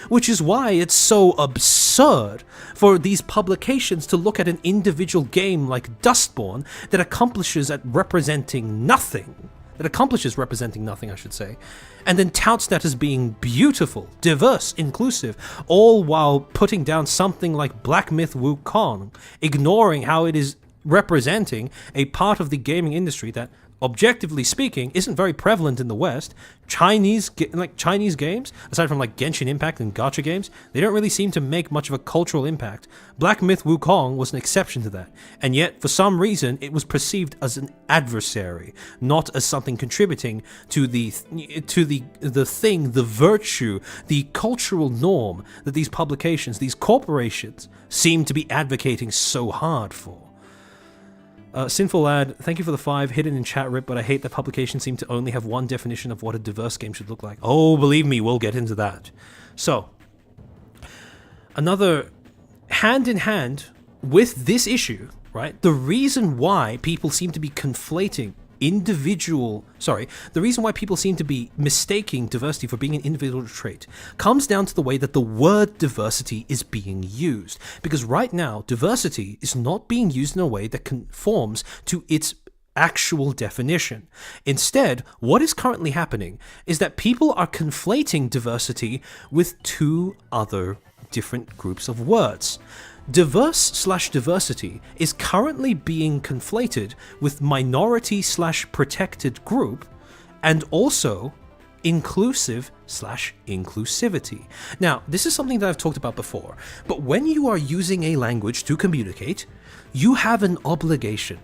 Which is why it's so absurd for these publications to look at an individual game like Dustborn that accomplishes representing nothing, and then touts that as being beautiful, diverse, inclusive, all while putting down something like Black Myth Wukong, ignoring how it is representing a part of the gaming industry that, objectively speaking, isn't very prevalent in the West. Chinese games, aside from like Genshin Impact and gacha games, they don't really seem to make much of a cultural impact. Black Myth Wukong was an exception to that, and yet for some reason it was perceived as an adversary, not as something contributing to the virtue, the cultural norm that these publications, these corporations, seem to be advocating so hard for. Sinful Lad, thank you for the 5, hidden in chat rip, but I hate that publications seem to only have one definition of what a diverse game should look like. Oh, believe me, we'll get into that. So, another hand in hand with this issue, right? The reason why people seem to be conflating the reason why people seem to be mistaking diversity for being an individual trait comes down to the way that the word diversity is being used. Because right now, diversity is not being used in a way that conforms to its actual definition. Instead, what is currently happening is that people are conflating diversity with two other different groups of words. Diverse/diversity is currently being conflated with minority/protected group and also inclusive/inclusivity. Now, this is something that I've talked about before, but when you are using a language to communicate, you have an obligation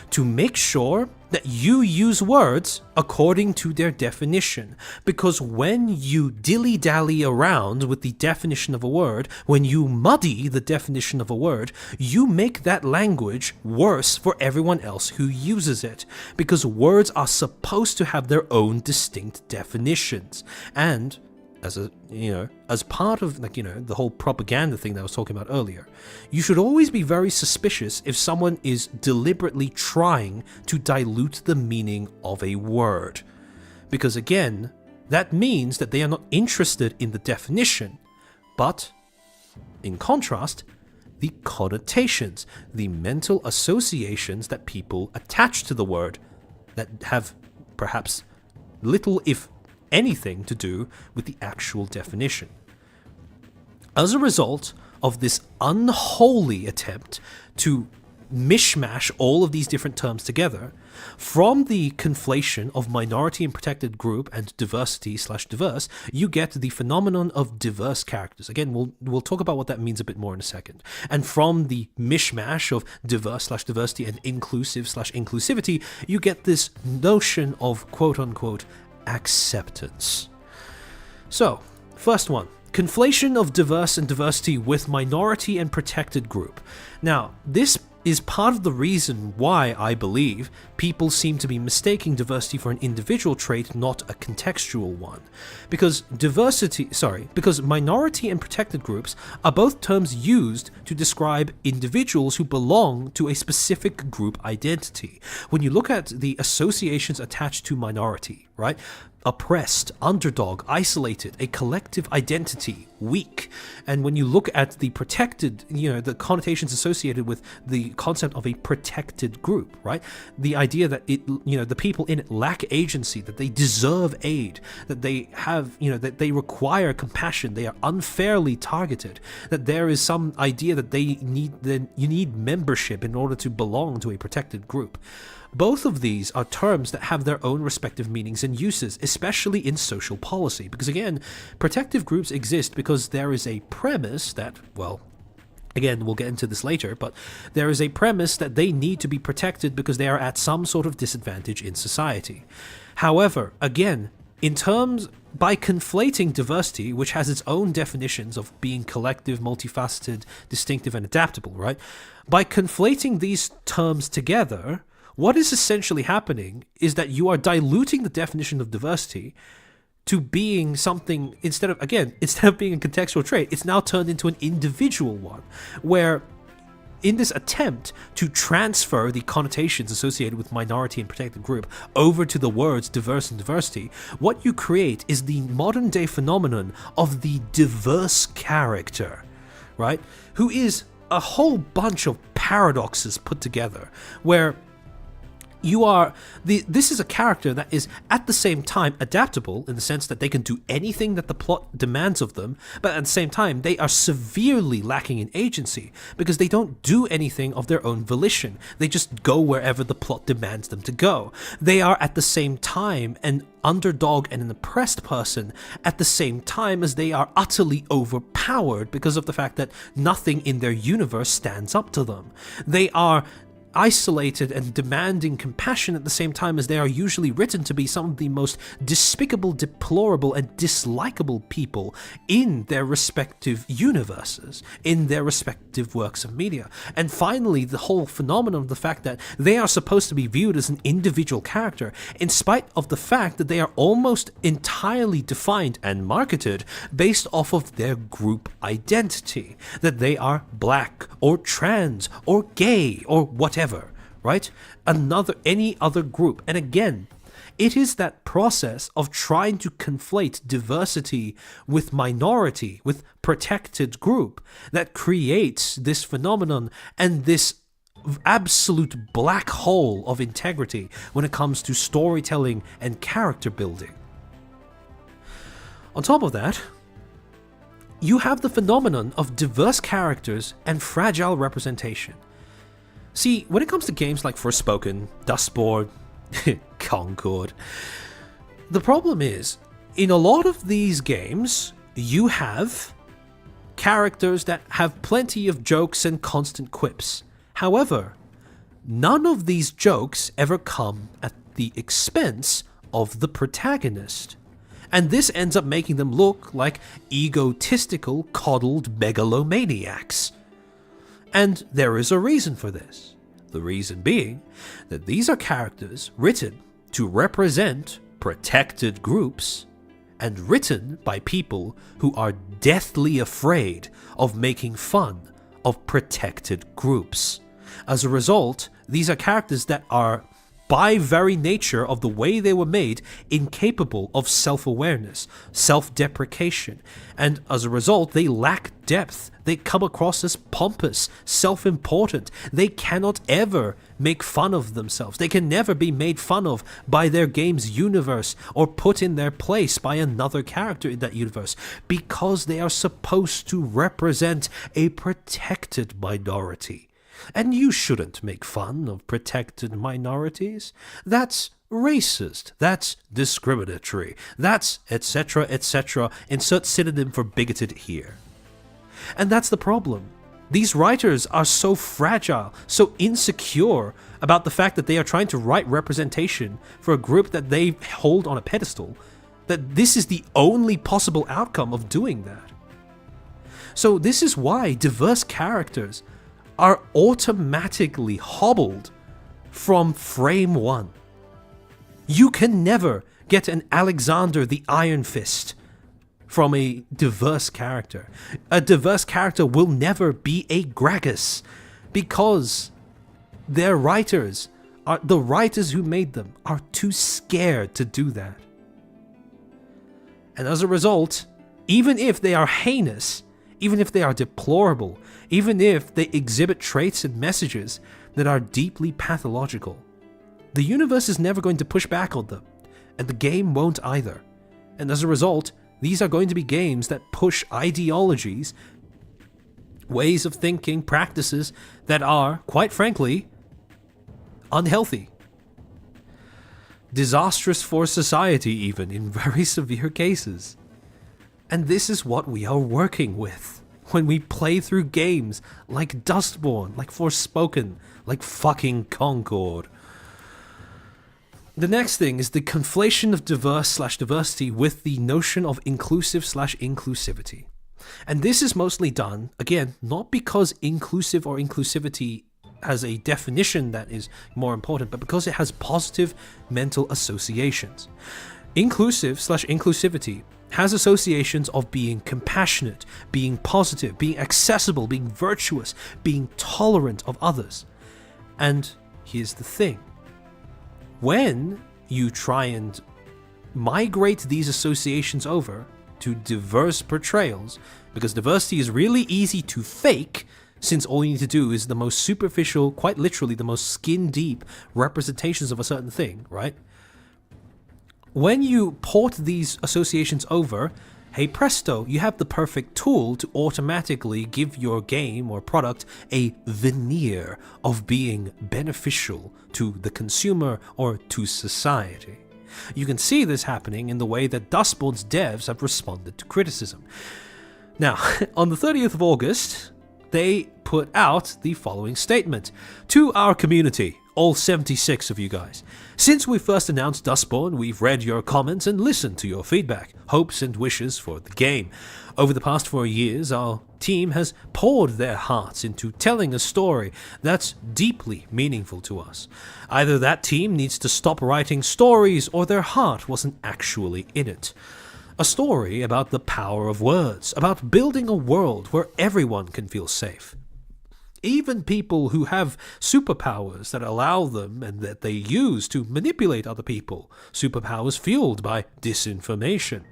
to make sure that you use words according to their definition. Because when you dilly-dally around with the definition of a word, when you muddy the definition of a word, you make that language worse for everyone else who uses it. Because words are supposed to have their own distinct definitions. And as part of the whole propaganda thing that I was talking about earlier, you should always be very suspicious if someone is deliberately trying to dilute the meaning of a word. Because again, that means that they are not interested in the definition, but, in contrast, the connotations, the mental associations that people attach to the word that have perhaps little, if anything, to do with the actual definition. As a result of this unholy attempt to mishmash all of these different terms together, from the conflation of minority and protected group and diversity/diverse, you get the phenomenon of diverse characters. Again, we'll talk about what that means a bit more in a second. And from the mishmash of diverse/diversity and inclusive/inclusivity, you get this notion of quote-unquote acceptance. So, first one. Conflation of diverse and diversity with minority and protected group. Now, this is part of the reason why I believe people seem to be mistaking diversity for an individual trait, not a contextual one. Because minority and protected groups are both terms used to describe individuals who belong to a specific group identity. When you look at the associations attached to minority, right? Oppressed, underdog, isolated, a collective identity, weak. And when you look at the protected, the connotations associated with the concept of a protected group, right? The idea that the people in it lack agency, that they deserve aid, that they have, that they require compassion, they are unfairly targeted, that there is some idea that you need membership in order to belong to a protected group. Both of these are terms that have their own respective meanings and uses, especially in social policy. Because again, protective groups exist because there is a premise that, well, again, we'll get into this later, but there is a premise that they need to be protected because they are at some sort of disadvantage in society. However, again, by conflating diversity, which has its own definitions of being collective, multifaceted, distinctive, and adaptable, right? By conflating these terms together, what is essentially happening is that you are diluting the definition of diversity to being something, instead of being a contextual trait, it's now turned into an individual one, where in this attempt to transfer the connotations associated with minority and protected group over to the words diverse and diversity, what you create is the modern day phenomenon of the diverse character, right? Who is a whole bunch of paradoxes put together, where this is a character that is at the same time adaptable in the sense that they can do anything that the plot demands of them, but at the same time they are severely lacking in agency because they don't do anything of their own volition. They just go wherever the plot demands them to go. They are at the same time an underdog and an oppressed person at the same time as they are utterly overpowered because of the fact that nothing in their universe stands up to them. They are isolated and demanding compassion at the same time as they are usually written to be some of the most despicable, deplorable, and dislikable people in their respective universes, in their respective works of media. And finally, the whole phenomenon of the fact that they are supposed to be viewed as an individual character, in spite of the fact that they are almost entirely defined and marketed based off of their group identity, that they are black or trans or gay or whatever. Right? Any other group. And again, it is that process of trying to conflate diversity with minority, with protected group, that creates this phenomenon and this absolute black hole of integrity when it comes to storytelling and character building. On top of that, you have the phenomenon of diverse characters and fragile representation. See, when it comes to games like Forspoken, Dustborn, Concord, the problem is, in a lot of these games, you have characters that have plenty of jokes and constant quips. However, none of these jokes ever come at the expense of the protagonist. And this ends up making them look like egotistical, coddled megalomaniacs. And there is a reason for this. The reason being that these are characters written to represent protected groups and written by people who are deathly afraid of making fun of protected groups. As a result, these are characters that are by very nature of the way they were made, incapable of self-awareness, self-deprecation, and as a result, they lack depth. They come across as pompous, self-important. They cannot ever make fun of themselves. They can never be made fun of by their game's universe or put in their place by another character in that universe, because they are supposed to represent a protected minority. And you shouldn't make fun of protected minorities. That's racist. That's discriminatory. That's etc. etc. Insert synonym for bigoted here. And that's the problem. These writers are so fragile, so insecure about the fact that they are trying to write representation for a group that they hold on a pedestal, that this is the only possible outcome of doing that. So this is why diverse characters are automatically hobbled from frame one. You can never get an Alexander the Iron Fist from a diverse character. A diverse character will never be a Gragas, because their writers, the writers who made them, are too scared to do that. And as a result, even if they are heinous, even if they are deplorable, even if they exhibit traits and messages that are deeply pathological, the universe is never going to push back on them, and the game won't either. And as a result, these are going to be games that push ideologies, ways of thinking, practices that are, quite frankly, unhealthy. Disastrous for society, even in very severe cases. And this is what we are working with when we play through games like Dustborn, like Forspoken, like fucking Concord. The next thing is the conflation of diverse/diversity with the notion of inclusive/inclusivity. And this is mostly done, again, not because inclusive or inclusivity has a definition that is more important, but because it has positive mental associations. Inclusive/inclusivity has associations of being compassionate, being positive, being accessible, being virtuous, being tolerant of others. And here's the thing. When you try and migrate these associations over to diverse portrayals, because diversity is really easy to fake, since all you need to do is the most superficial, quite literally the most skin-deep representations of a certain thing, right? When you port these associations over, hey presto, you have the perfect tool to automatically give your game or product a veneer of being beneficial to the consumer or to society. You can see this happening in the way that Dustborn's devs have responded to criticism. Now, on the 30th of August, they put out the following statement. To our community, all 76 of you guys. Since we first announced Dustborn, we've read your comments and listened to your feedback, hopes and wishes for the game. Over the past 4 years, our team has poured their hearts into telling a story that's deeply meaningful to us. Either that team needs to stop writing stories or their heart wasn't actually in it. A story about the power of words, about building a world where everyone can feel safe. Even people who have superpowers that allow them and that they use to manipulate other people, superpowers fueled by disinformation.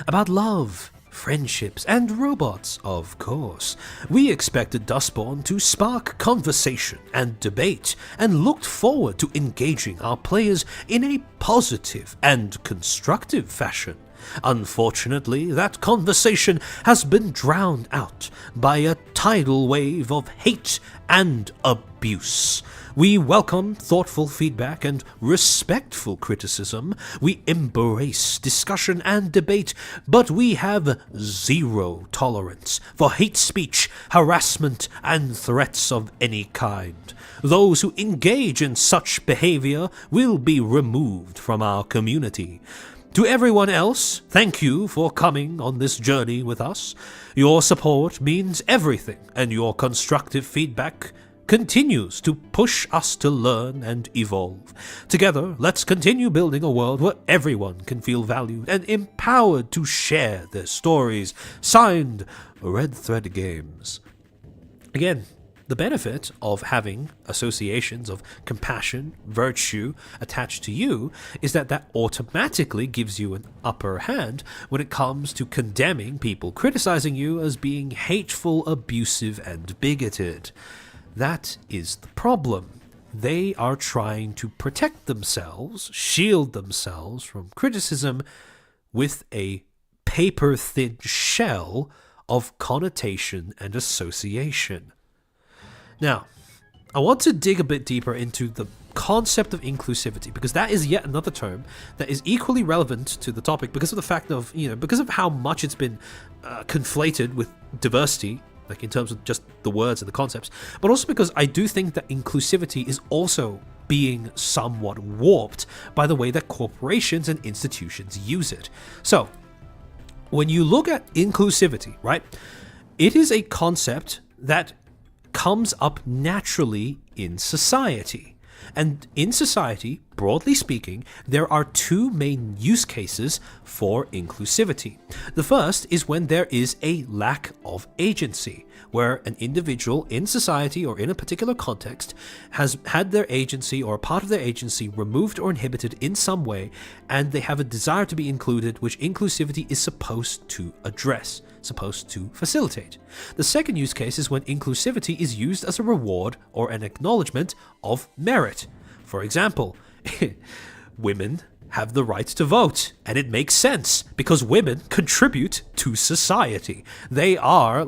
About love, friendships, and robots, of course. We expected Dustborn to spark conversation and debate, and looked forward to engaging our players in a positive and constructive fashion. Unfortunately, that conversation has been drowned out by a tidal wave of hate and abuse. We welcome thoughtful feedback and respectful criticism. We embrace discussion and debate, but we have zero tolerance for hate speech, harassment, and threats of any kind. Those who engage in such behavior will be removed from our community. To everyone else, thank you for coming on this journey with us. Your support means everything, and your constructive feedback continues to push us to learn and evolve. Together, let's continue building a world where everyone can feel valued and empowered to share their stories. Signed, Red Thread Games. Again, The benefit of having associations of compassion, virtue attached to you is that that automatically gives you an upper hand when it comes to condemning people criticizing you as being hateful, abusive, and bigoted. That is the problem. They are trying to protect themselves, shield themselves from criticism with a paper-thin shell of connotation and association. Now, I want to dig a bit deeper into the concept of inclusivity, because that is yet another term that is equally relevant to the topic because of the fact of, because of how much it's been conflated with diversity, like in terms of just the words and the concepts, but also because I do think that inclusivity is also being somewhat warped by the way that corporations and institutions use it. So, when you look at inclusivity, right, it is a concept that comes up naturally in society. And in society, broadly speaking, there are two main use cases for inclusivity. The first is when there is a lack of agency, where an individual in society or in a particular context has had their agency or a part of their agency removed or inhibited in some way, and they have a desire to be included, which inclusivity is supposed to address, supposed to facilitate. The second use case is when inclusivity is used as a reward or an acknowledgement of merit. For example, women have the right to vote, and it makes sense because women contribute to society. They are,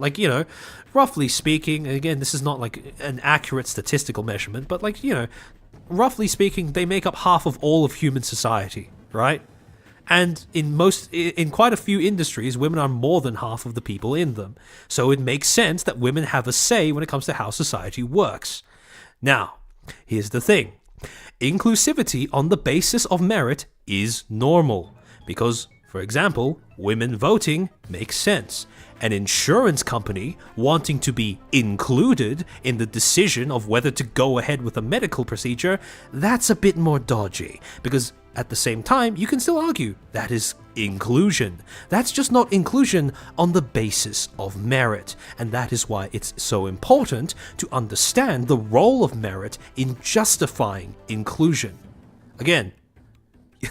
roughly speaking, again, this is not like an accurate statistical measurement, but roughly speaking, they make up half of all of human society, right? And in quite a few industries, women are more than half of the people in them. So it makes sense that women have a say when it comes to how society works. Now, here's the thing. Inclusivity on the basis of merit is normal. Because, for example, women voting makes sense. An insurance company wanting to be included in the decision of whether to go ahead with a medical procedure, that's a bit more dodgy. Because at the same time, you can still argue that is inclusion. That's just not inclusion on the basis of merit. And that is why it's so important to understand the role of merit in justifying inclusion. Again,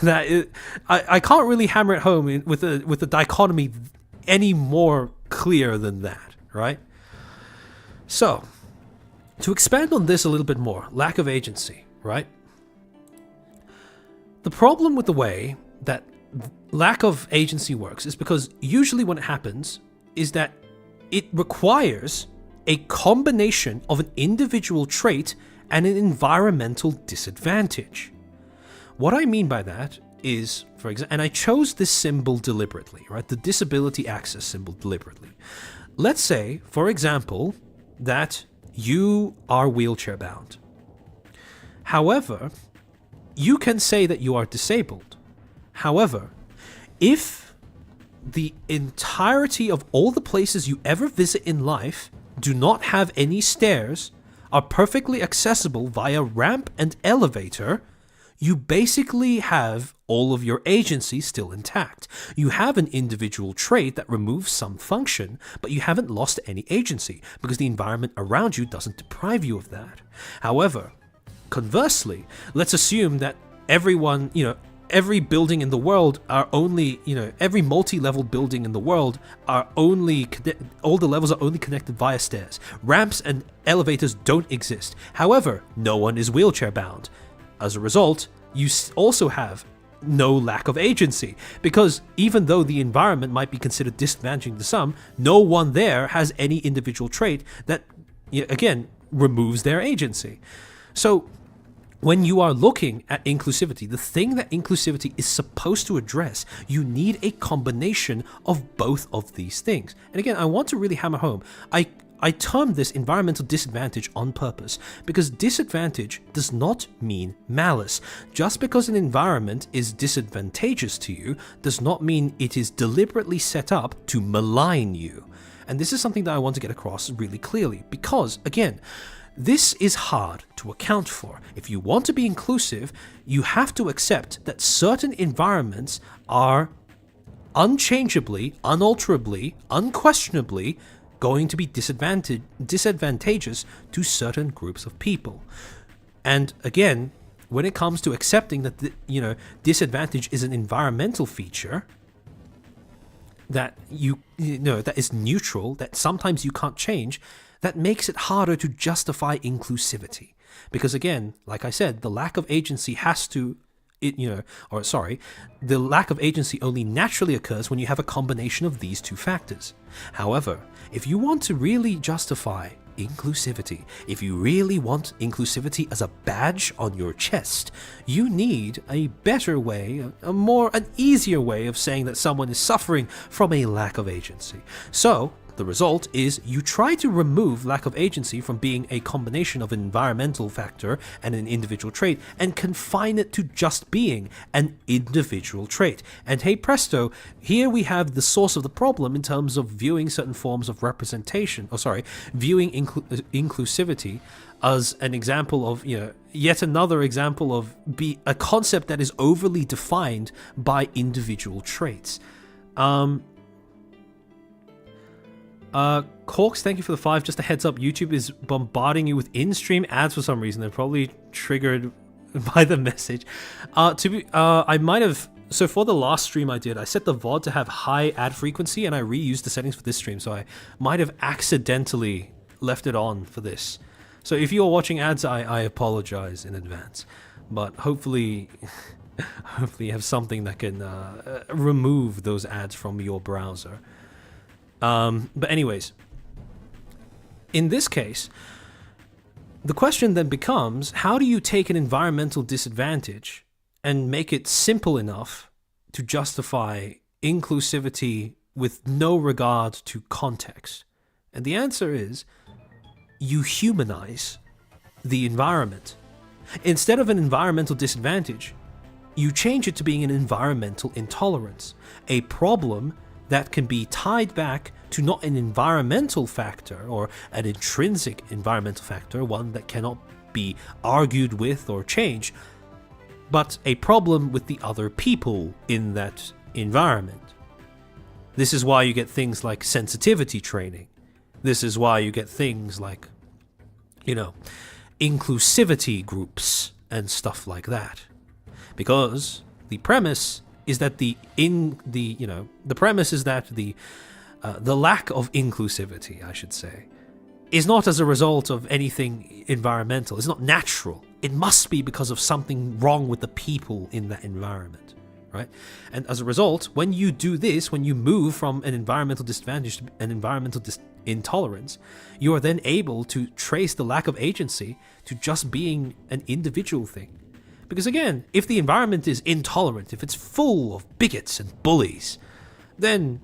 I can't really hammer it home with a dichotomy any more clear than that, right? So, to expand on this a little bit more, lack of agency, right? The problem with the way that lack of agency works is because usually when it happens is that it requires a combination of an individual trait and an environmental disadvantage. What I mean by that is, for example, and I chose this symbol deliberately, right? The disability access symbol deliberately. Let's say, for example, that you are wheelchair bound. However, you can say that you are disabled. However, if the entirety of all the places you ever visit in life do not have any stairs, are perfectly accessible via ramp and elevator, you basically have all of your agency still intact. You have an individual trait that removes some function, but you haven't lost any agency because the environment around you doesn't deprive you of that. However, conversely, let's assume that everyone, every building in the world are only, every multi-level building in the world are only, all the levels are only connected via stairs. Ramps and elevators don't exist. However, no one is wheelchair bound. As a result, you also have no lack of agency, because even though the environment might be considered disadvantaging to some, no one there has any individual trait that, again, removes their agency. So, when you are looking at inclusivity, the thing that inclusivity is supposed to address, you need a combination of both of these things. And again, I want to really hammer home, I termed this environmental disadvantage on purpose because disadvantage does not mean malice. Just because an environment is disadvantageous to you does not mean it is deliberately set up to malign you. And this is something that I want to get across really clearly because, again, this is hard to account for. If you want to be inclusive, you have to accept that certain environments are unchangeably, unalterably, unquestionably going to be disadvantageous to certain groups of people. And again, when it comes to accepting that disadvantage is an environmental feature that that is neutral, that sometimes you can't change, that makes it harder to justify inclusivity. Because again, like I said, the lack of agency the lack of agency only naturally occurs when you have a combination of these two factors. However, if you want to really justify inclusivity, if you really want inclusivity as a badge on your chest, you need a better way, an easier way of saying that someone is suffering from a lack of agency. So, the result is you try to remove lack of agency from being a combination of an environmental factor and an individual trait and confine it to just being an individual trait. And hey presto, here we have the source of the problem in terms of viewing certain forms of representation, viewing inclusivity as an example of, yet another example of a concept that is overly defined by individual traits. Corks, thank you for the 5. Just a heads up, YouTube is bombarding you with in-stream ads for some reason. They're probably triggered by the message. I might have... So for the last stream I did, I set the VOD to have high ad frequency, and I reused the settings for this stream, so I might have accidentally left it on for this. So if you're watching ads, I apologize in advance. But hopefully you have something that can remove those ads from your browser. But anyways, in this case, the question then becomes, how do you take an environmental disadvantage and make it simple enough to justify inclusivity with no regard to context? And the answer is, you humanize the environment. Instead of an environmental disadvantage, you change it to being an environmental intolerance, a problem that can be tied back to not an environmental factor or an intrinsic environmental factor, one that cannot be argued with or changed, but a problem with the other people in that environment. This is why you get things like sensitivity training. This is why you get things like, inclusivity groups and stuff like that. Because the premise is that the lack of inclusivity, I should say, is not as a result of anything environmental. It's not natural. It must be because of something wrong with the people in that environment, right? And as a result, when you do this, when you move from an environmental disadvantage to an environmental intolerance, you are then able to trace the lack of agency to just being an individual thing. Because again, if the environment is intolerant, if it's full of bigots and bullies, then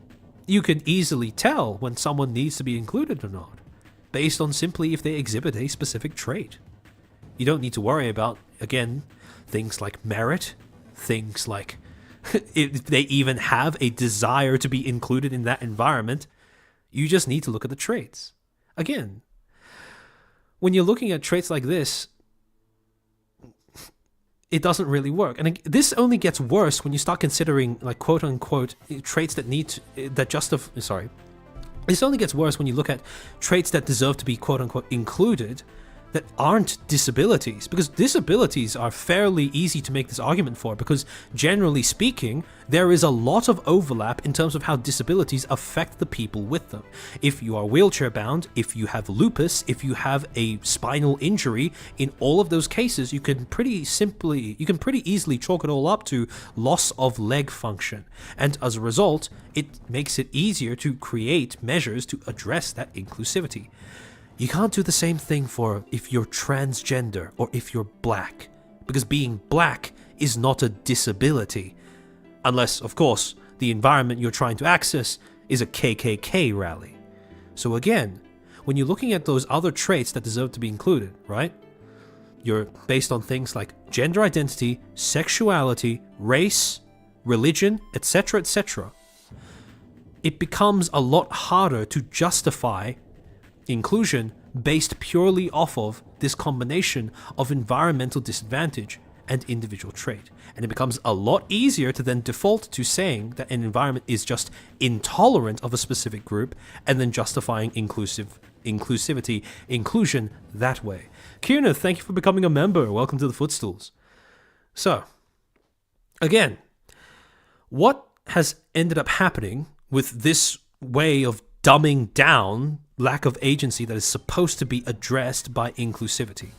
you can easily tell when someone needs to be included or not, based on simply if they exhibit a specific trait. You don't need to worry about, again, things like merit, things like if they even have a desire to be included in that environment. You just need to look at the traits. Again, when you're looking at traits like this, it doesn't really work. And this only gets worse when you start considering, like, quote unquote, traits that this only gets worse when you look at traits that deserve to be quote unquote included that aren't disabilities, because disabilities are fairly easy to make this argument for, because generally speaking, there is a lot of overlap in terms of how disabilities affect the people with them. If you are wheelchair bound, if you have lupus, if you have a spinal injury, in all of those cases, you can pretty easily chalk it all up to loss of leg function. And as a result, it makes it easier to create measures to address that inclusivity. You can't do the same thing for if you're transgender or if you're black, because being black is not a disability. Unless, of course, the environment you're trying to access is a KKK rally. So again, when you're looking at those other traits that deserve to be included, right? You're based on things like gender identity, sexuality, race, religion, etc., etc. It becomes a lot harder to justify inclusion based purely off of this combination of environmental disadvantage and individual trait. And it becomes a lot easier to then default to saying that an environment is just intolerant of a specific group and then justifying inclusivity, inclusion that way. Kierna, thank you for becoming a member. Welcome to the Footstools. So, again, what has ended up happening with this way of dumbing down lack of agency that is supposed to be addressed by inclusivity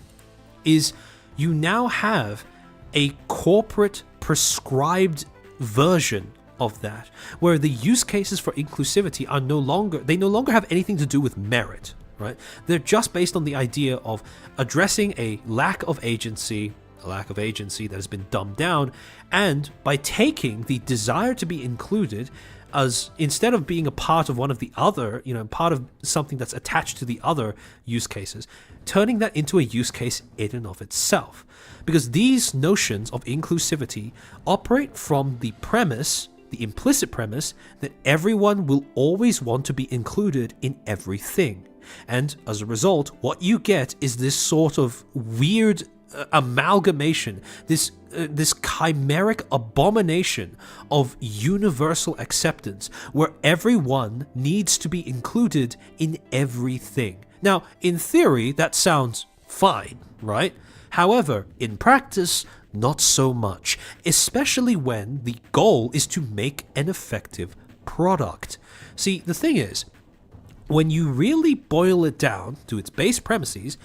is you now have a corporate prescribed version of that, where the use cases for inclusivity are no longer have anything to do with merit, right? They're just based on the idea of addressing a lack of agency that has been dumbed down, and by taking the desire to be included as, instead of being a part of one of the other, part of something that's attached to the other use cases, turning that into a use case in and of itself. Because these notions of inclusivity operate from the implicit premise, that everyone will always want to be included in everything. And as a result, what you get is this sort of weird amalgamation, this chimeric abomination of universal acceptance, where everyone needs to be included in everything. Now, in theory, that sounds fine, right? However, in practice, not so much, especially when the goal is to make an effective product. See, the thing is, when you really boil it down to its base premises,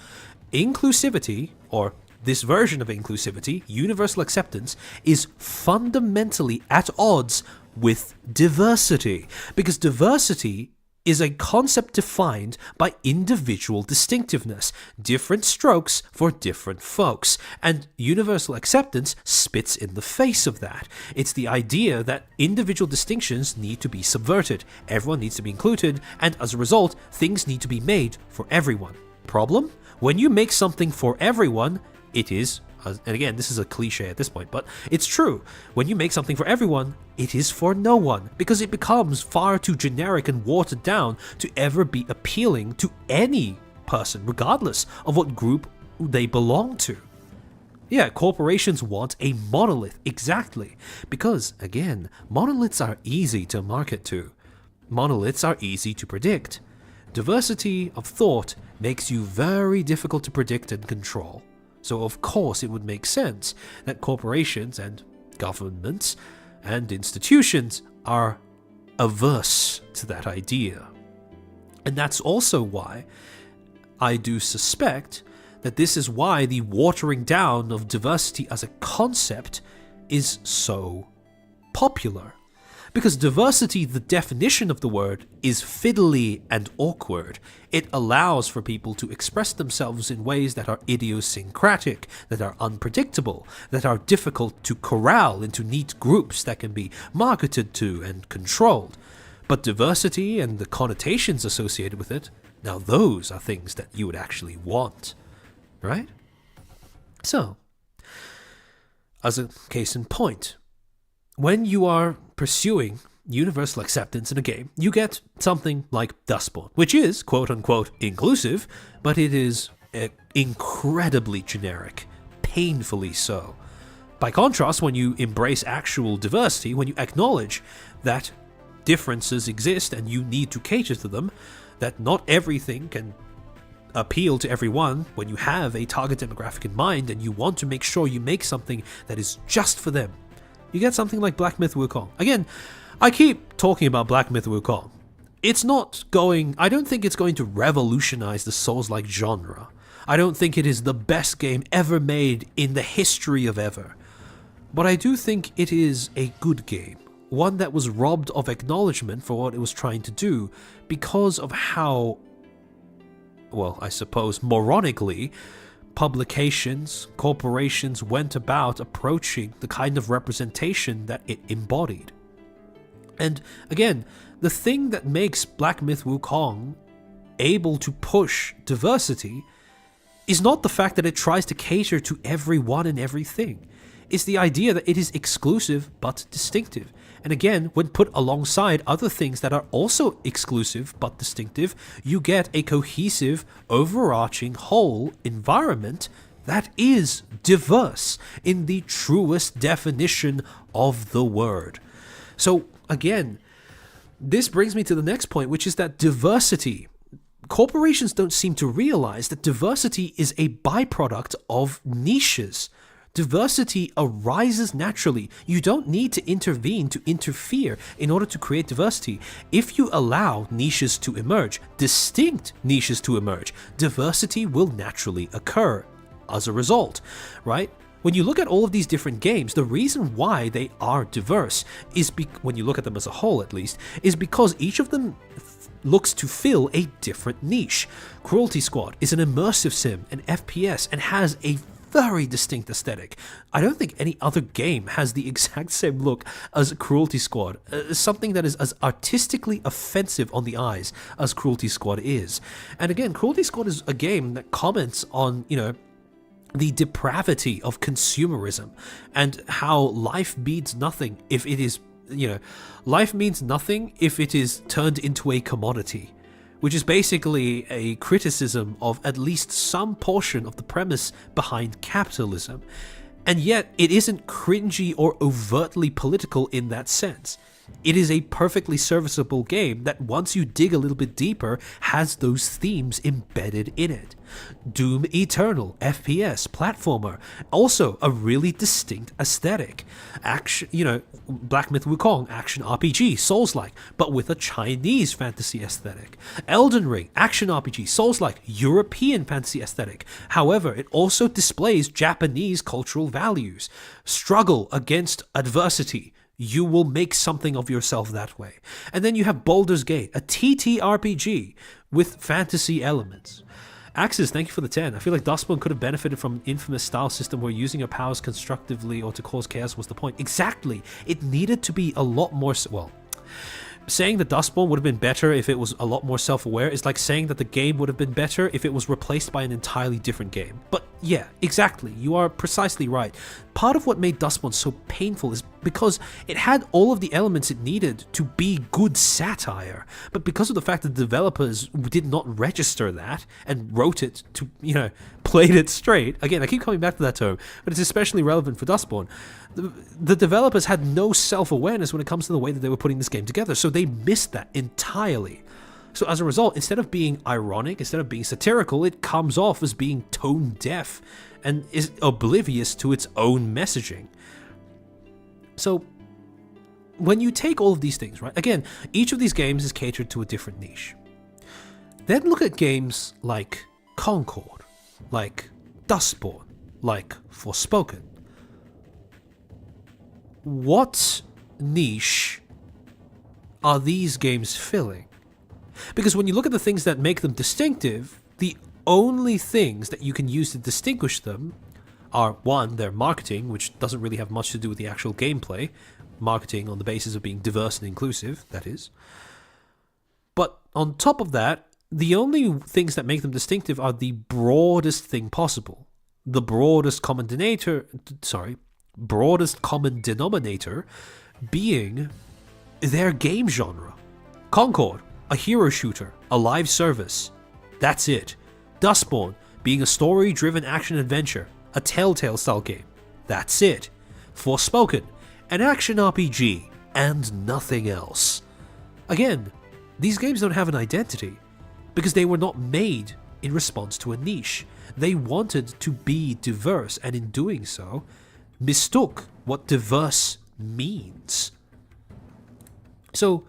inclusivity, or this version of inclusivity, universal acceptance, is fundamentally at odds with diversity, because diversity is a concept defined by individual distinctiveness, different strokes for different folks, and universal acceptance spits in the face of that. It's the idea that individual distinctions need to be subverted, everyone needs to be included, and as a result, things need to be made for everyone. Problem? When you make something for everyone, it is, and again, this is a cliche at this point, but it's true. When you make something for everyone, it is for no one, because it becomes far too generic and watered down to ever be appealing to any person, regardless of what group they belong to. Yeah, corporations want a monolith, exactly, because, again, monoliths are easy to market to. Monoliths are easy to predict. Diversity of thought makes you very difficult to predict and control. So of course it would make sense that corporations and governments and institutions are averse to that idea. And that's also why I do suspect that this is why the watering down of diversity as a concept is so popular. Because diversity, the definition of the word, is fiddly and awkward. It allows for people to express themselves in ways that are idiosyncratic, that are unpredictable, that are difficult to corral into neat groups that can be marketed to and controlled. But diversity and the connotations associated with it, now those are things that you would actually want, right? So, as a case in point, when you are pursuing universal acceptance in a game, you get something like Dustborn, which is, quote-unquote, inclusive, but it is incredibly generic, painfully so. By contrast, when you embrace actual diversity, when you acknowledge that differences exist and you need to cater to them, that not everything can appeal to everyone, when you have a target demographic in mind and you want to make sure you make something that is just for them, you get something like Black Myth Wukong. Again, I keep talking about Black Myth Wukong. I don't think it's going to revolutionize the Souls-like genre. I don't think it is the best game ever made in the history of ever. But I do think it is a good game. One that was robbed of acknowledgement for what it was trying to do because of how, well, I suppose, moronically, publications, corporations went about approaching the kind of representation that it embodied. And again, the thing that makes Black Myth Wukong able to push diversity is not the fact that it tries to cater to everyone and everything. It's the idea that it is exclusive but distinctive. And again, when put alongside other things that are also exclusive but distinctive, you get a cohesive, overarching whole environment that is diverse in the truest definition of the word. So again, this brings me to the next point, which is that diversity. Corporations don't seem to realize that diversity is a byproduct of niches. Diversity arises naturally. You don't need to intervene to interfere in order to create diversity. If you allow niches to emerge, distinct niches to emerge, diversity will naturally occur as a result, right? When you look at all of these different games, the reason why they are diverse is, when you look at them as a whole at least, is because each of them looks to fill a different niche. Cruelty Squad is an immersive sim, an FPS, and has a very distinct aesthetic. I don't think any other game has the exact same look as Cruelty Squad, something that is as artistically offensive on the eyes as Cruelty Squad is. And again, Cruelty Squad is a game that comments on, the depravity of consumerism and how life means nothing if it is, life means nothing if it is turned into a commodity, which is basically a criticism of at least some portion of the premise behind capitalism. And yet, it isn't cringy or overtly political in that sense. It is a perfectly serviceable game that, once you dig a little bit deeper, has those themes embedded in it. Doom Eternal, FPS, platformer, also a really distinct aesthetic. Action, Black Myth Wukong, action RPG, Souls-like, but with a Chinese fantasy aesthetic. Elden Ring, action RPG, Souls-like, European fantasy aesthetic. However, it also displays Japanese cultural values. Struggle against adversity. You will make something of yourself that way. And then you have Baldur's Gate, a TTRPG with fantasy elements. Axis, thank you for the 10. I feel like Dustborn could have benefited from an infamous style system where using your powers constructively or to cause chaos was the point. Exactly. It needed to be a lot more... saying that Dustborn would have been better if it was a lot more self-aware is like saying that the game would have been better if it was replaced by an entirely different game. But yeah, exactly. You are precisely right. Part of what made Dustborn so painful is because it had all of the elements it needed to be good satire. But because of the fact that the developers did not register that and wrote it to, played it straight. Again, I keep coming back to that term, but it's especially relevant for Dustborn. The developers had no self-awareness when it comes to the way that they were putting this game together, so they missed that entirely. So as a result, instead of being ironic, instead of being satirical, it comes off as being tone-deaf and is oblivious to its own messaging. So when you take all of these things, right, again, each of these games is catered to a different niche. Then look at games like Concord, like Dustborn, like Forspoken. What niche are these games filling? Because when you look at the things that make them distinctive, the only things that you can use to distinguish them are, one, their marketing, which doesn't really have much to do with the actual gameplay. Marketing on the basis of being diverse and inclusive, that is. But on top of that, the only things that make them distinctive are the broadest thing possible. The broadest common denominator being their game genre. Concord, a hero shooter, a live service. That's it. Dustborn, being a story-driven action-adventure, a Telltale style game. That's it. Forspoken, an action RPG, and nothing else. Again, these games don't have an identity because they were not made in response to a niche. They wanted to be diverse, and in doing so, mistook what diverse means. So,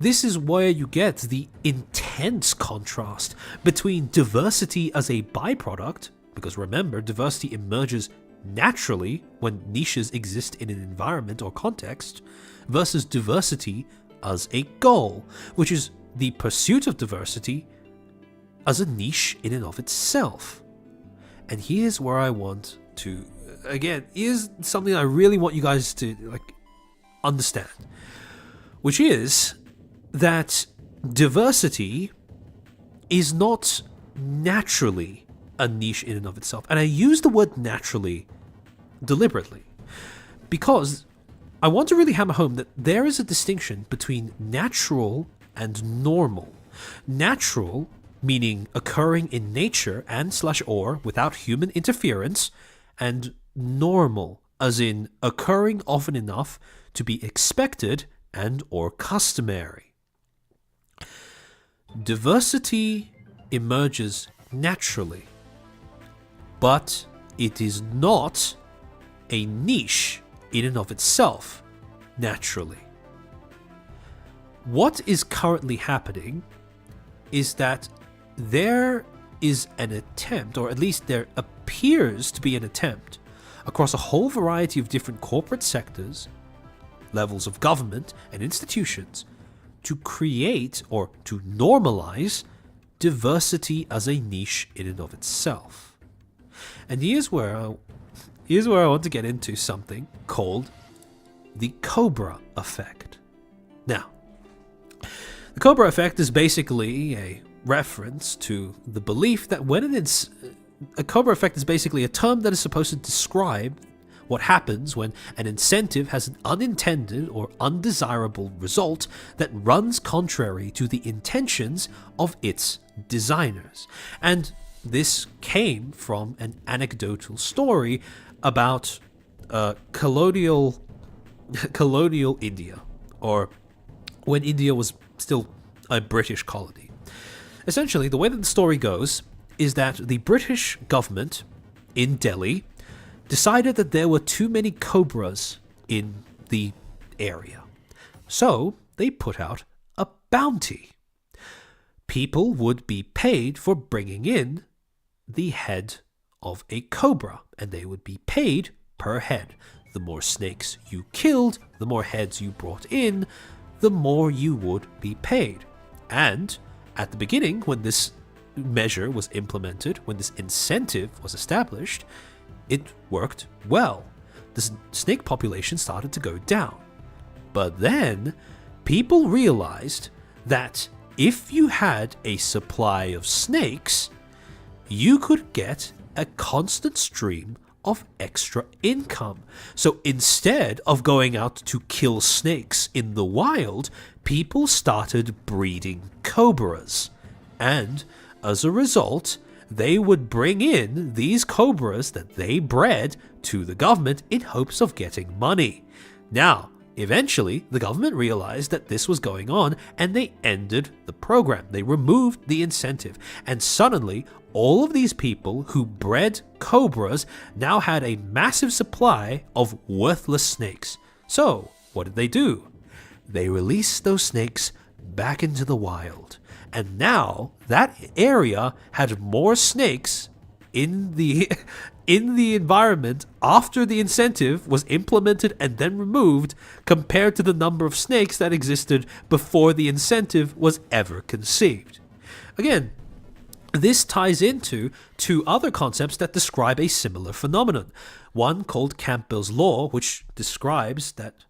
this is where you get the intense contrast between diversity as a byproduct, because remember, diversity emerges naturally when niches exist in an environment or context, versus diversity as a goal, which is the pursuit of diversity as a niche in and of itself. And here's where I want to, again, here's something I really want you guys to understand, which is that diversity is not naturally a niche in and of itself. And I use the word naturally deliberately because I want to really hammer home that there is a distinction between natural and normal. Natural meaning occurring in nature and slash or without human interference, and normal, as in occurring often enough to be expected and or customary. Diversity emerges naturally, but it is not a niche in and of itself naturally. What is currently happening is that there is an attempt, or at least there appears to be an attempt, across a whole variety of different corporate sectors, levels of government and institutions, to create or to normalize diversity as a niche in and of itself. And here's where I want to get into something called the Cobra Effect. Now, the Cobra Effect is basically a reference to the belief that a Cobra Effect is basically a term that is supposed to describe what happens when an incentive has an unintended or undesirable result that runs contrary to the intentions of its designers. And this came from an anecdotal story about colonial India, or when India was still a British colony. Essentially, the way that the story goes is that the British government in Delhi decided that there were too many cobras in the area. So they put out a bounty. People would be paid for bringing in the head of a cobra, and they would be paid per head. The more snakes you killed, the more heads you brought in, the more you would be paid. And at the beginning, when this measure was implemented, when this incentive was established, it worked well. The snake population started to go down. But then, people realized that if you had a supply of snakes, you could get a constant stream of extra income. So instead of going out to kill snakes in the wild, people started breeding cobras. And as a result, they would bring in these cobras that they bred to the government in hopes of getting money. Now, eventually, the government realized that this was going on and they ended the program. They removed the incentive. And suddenly, all of these people who bred cobras now had a massive supply of worthless snakes. So, what did they do? They released those snakes back into the wild. And now that area had more snakes in the environment after the incentive was implemented and then removed compared to the number of snakes that existed before the incentive was ever conceived. Again, this ties into two other concepts that describe a similar phenomenon. One called Campbell's Law, which prescribes that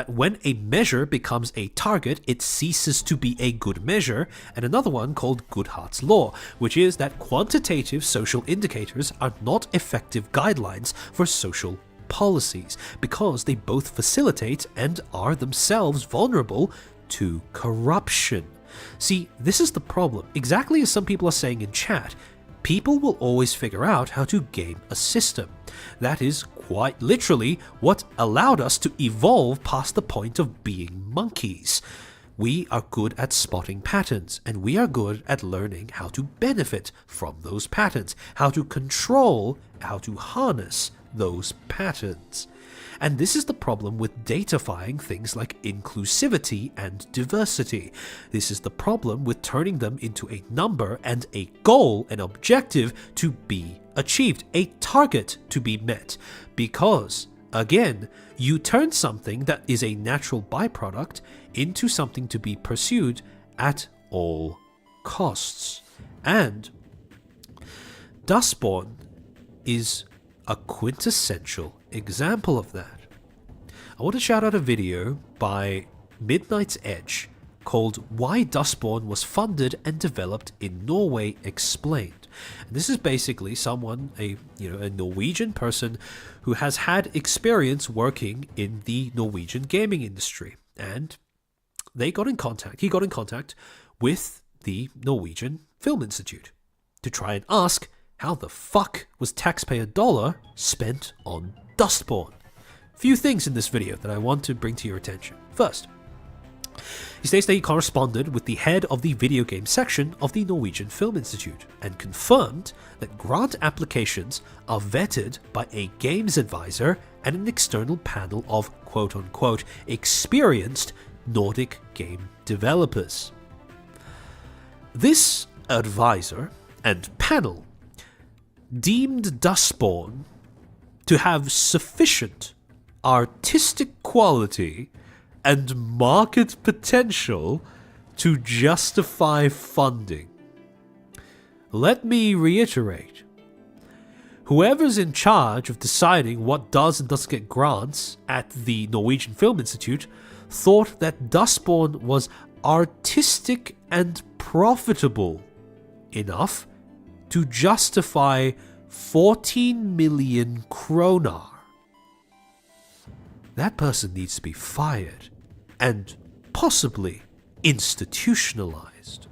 when a measure becomes a target, it ceases to be a good measure, and another one called Goodhart's Law, which is that quantitative social indicators are not effective guidelines for social policies, because they both facilitate and are themselves vulnerable to corruption. See, this is the problem. Exactly as some people are saying in chat, people will always figure out how to game a system. That is quite literally what allowed us to evolve past the point of being monkeys. We are good at spotting patterns, and we are good at learning how to benefit from those patterns, how to control, how to harness those patterns. And this is the problem with datafying things like inclusivity and diversity. This is the problem with turning them into a number and a goal, an objective to be achieved, a target to be met. Because, again, you turn something that is a natural byproduct into something to be pursued at all costs. And Dustborn is a quintessential example of that. I want to shout out a video by Midnight's Edge called Why Dustborn Was Funded and Developed in Norway Explained. And this is basically someone, a Norwegian person who has had experience working in the Norwegian gaming industry. And he got in contact with the Norwegian Film Institute to try and ask how the fuck was taxpayer dollar spent on Dustborn. Few things in this video that I want to bring to your attention. First, he states that he corresponded with the head of the video game section of the Norwegian Film Institute and confirmed that grant applications are vetted by a games advisor and an external panel of quote-unquote experienced Nordic game developers. This advisor and panel deemed Dustborn to have sufficient artistic quality and market potential to justify funding. Let me reiterate. Whoever's in charge of deciding what does and doesn't get grants at the Norwegian Film Institute thought that Dustborn was artistic and profitable enough to justify 14 million kroner. That person needs to be fired and possibly institutionalized.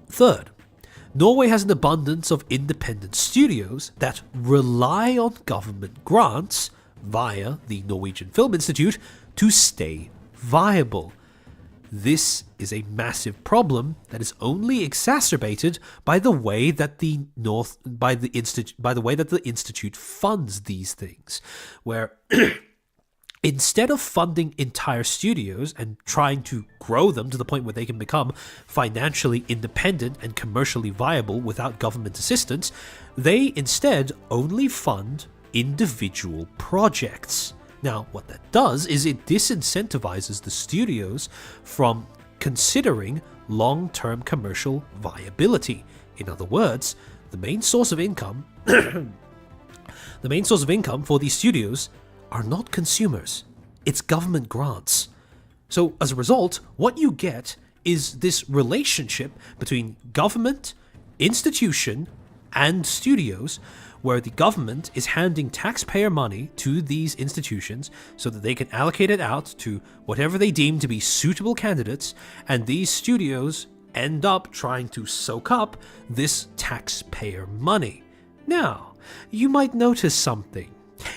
Third, Norway has an abundance of independent studios that rely on government grants via the Norwegian Film Institute to stay viable. This is a massive problem that is only exacerbated by the way that the institute funds these things, where instead of funding entire studios and trying to grow them to the point where they can become financially independent and commercially viable without government assistance, they instead only fund individual projects. Now, what that does is it disincentivizes the studios from considering long-term commercial viability. In other words, the main source of income for these studios are not consumers. It's government grants. So as a result, what you get is this relationship between government, institution, and studios, where the government is handing taxpayer money to these institutions so that they can allocate it out to whatever they deem to be suitable candidates, and these studios end up trying to soak up this taxpayer money. Now, you might notice something.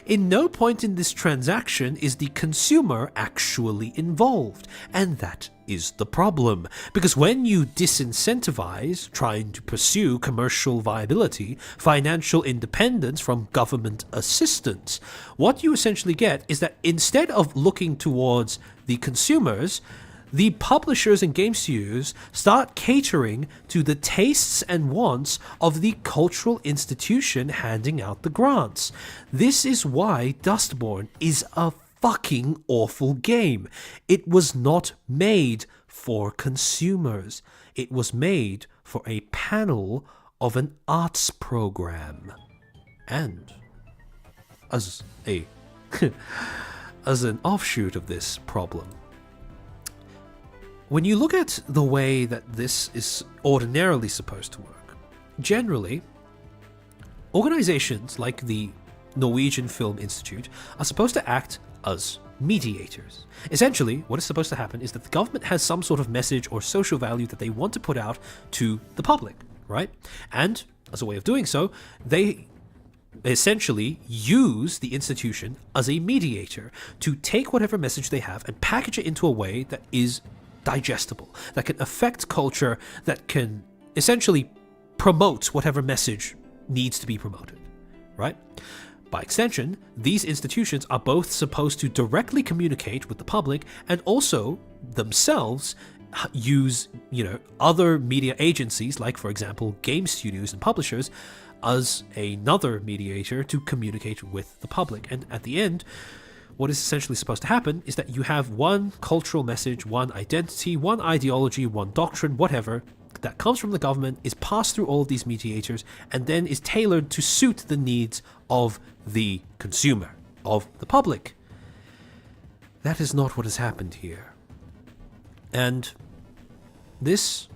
In no point in this transaction is the consumer actually involved, and that is the problem. Because when you disincentivize trying to pursue commercial viability, financial independence from government assistance, what you essentially get is that instead of looking towards the consumers, the publishers and game studios start catering to the tastes and wants of the cultural institution handing out the grants. This is why Dustborn is a fucking awful game. It was not made for consumers. It was made for a panel of an arts program. And as an offshoot of this problem, when you look at the way that this is ordinarily supposed to work, generally, organizations like the Norwegian Film Institute are supposed to act as mediators. Essentially, what is supposed to happen is that the government has some sort of message or social value that they want to put out to the public, right? And as a way of doing so, they essentially use the institution as a mediator to take whatever message they have and package it into a way that is digestible, that can affect culture, that can essentially promote whatever message needs to be promoted, right? By extension, these institutions are both supposed to directly communicate with the public and also themselves use, other media agencies, like, for example, game studios and publishers, as another mediator to communicate with the public. And at the end, what is essentially supposed to happen is that you have one cultural message, one identity, one ideology, one doctrine, whatever, that comes from the government, is passed through all of these mediators, and then is tailored to suit the needs of the consumer, of the public. That is not what has happened here. And this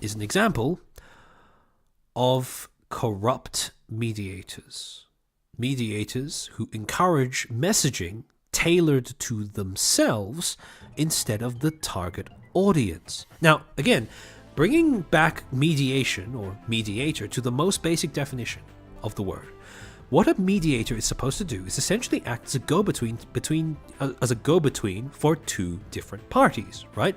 is an example of corrupt mediators. Mediators who encourage messaging tailored to themselves instead of the target audience. Now, again, bringing back mediation or mediator to the most basic definition of the word, what a mediator is supposed to do is essentially act as a go-between for two different parties, right?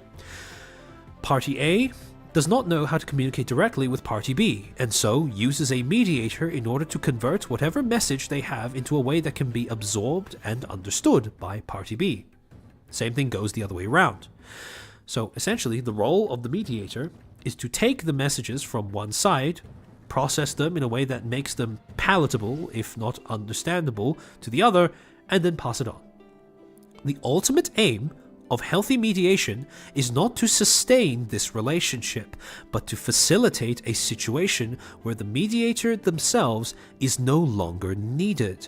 Party A does not know how to communicate directly with Party B, and so uses a mediator in order to convert whatever message they have into a way that can be absorbed and understood by Party B. Same thing goes the other way around. So essentially, the role of the mediator is to take the messages from one side, process them in a way that makes them palatable, if not understandable, to the other, and then pass it on. The ultimate aim of healthy mediation is not to sustain this relationship, but to facilitate a situation where the mediator themselves is no longer needed,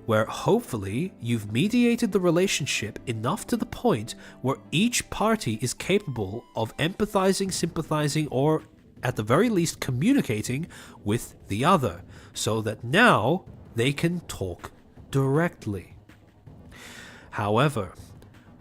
where hopefully you've mediated the relationship enough to the point where each party is capable of empathizing, sympathizing, or at the very least communicating with the other, so that now they can talk directly. However,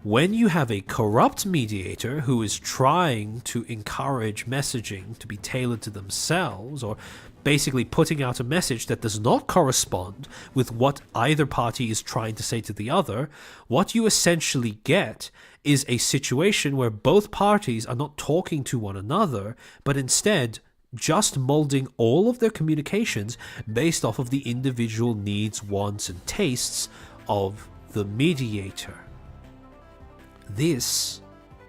when you have a corrupt mediator who is trying to encourage messaging to be tailored to themselves, or basically putting out a message that does not correspond with what either party is trying to say to the other, what you essentially get is a situation where both parties are not talking to one another, but instead just molding all of their communications based off of the individual needs, wants, and tastes of the mediator. This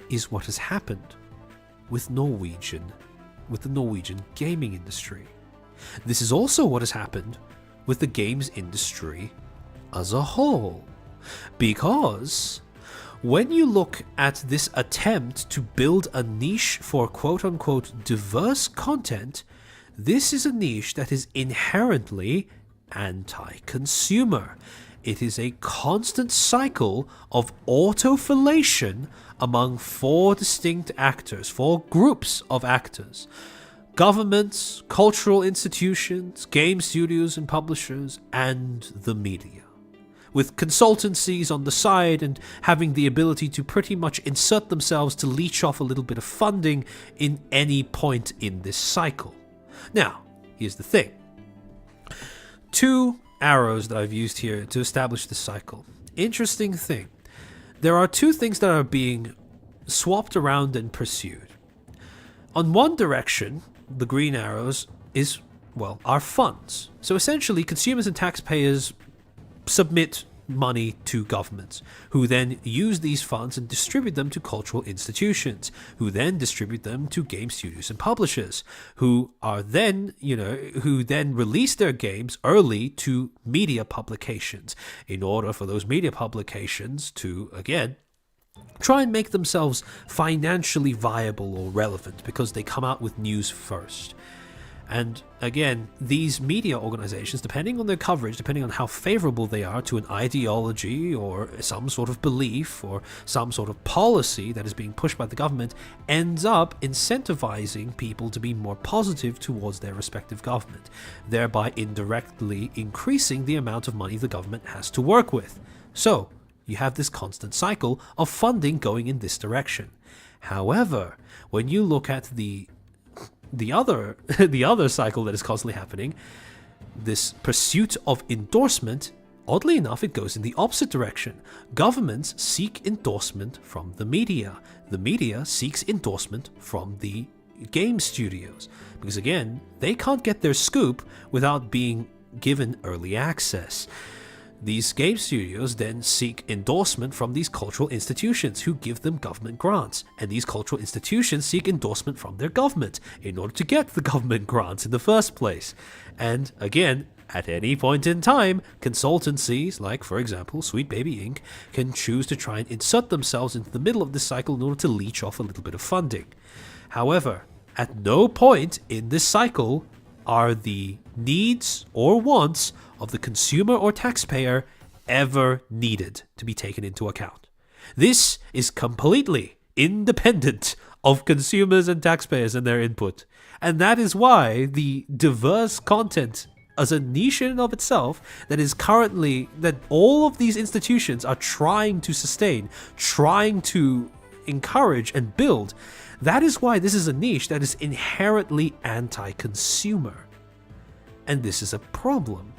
is what has happened with the Norwegian gaming industry. This is also what has happened with the games industry as a whole. Because when you look at this attempt to build a niche for quote-unquote diverse content, this is a niche that is inherently anti-consumer. It is a constant cycle of autofellation among four distinct actors, four groups of actors: governments, cultural institutions, game studios and publishers, and the media, with consultancies on the side and having the ability to pretty much insert themselves to leech off a little bit of funding in any point in this cycle. Now, here's the thing. Two arrows that I've used here to establish this cycle. Interesting thing. There are two things that are being swapped around and pursued. On one direction, the green arrows are funds. So essentially, consumers and taxpayers submit money to governments, who then use these funds and distribute them to cultural institutions, who then distribute them to game studios and publishers, who then release their games early to media publications in order for those media publications to, again, try and make themselves financially viable or relevant because they come out with news first. And again, these media organizations, depending on their coverage, depending on how favorable they are to an ideology or some sort of belief or some sort of policy that is being pushed by the government, ends up incentivizing people to be more positive towards their respective government, thereby indirectly increasing the amount of money the government has to work with. So, you have this constant cycle of funding going in this direction. However, when you look at the other cycle that is constantly happening, this pursuit of endorsement, oddly enough, it goes in the opposite direction. Governments seek endorsement from the media. The media seeks endorsement from the game studios. Because again, they can't get their scoop without being given early access. These game studios then seek endorsement from these cultural institutions who give them government grants, and these cultural institutions seek endorsement from their government in order to get the government grants in the first place. And again, at any point in time, consultancies like, for example, Sweet Baby Inc. can choose to try and insert themselves into the middle of this cycle in order to leech off a little bit of funding. However, at no point in this cycle are the needs or wants of the consumer or taxpayer ever needed to be taken into account. This is completely independent of consumers and taxpayers and their input. And that is why the diverse content as a niche in and of itself that all of these institutions are trying to sustain, trying to encourage and build. That is why this is a niche that is inherently anti-consumer. And this is a problem.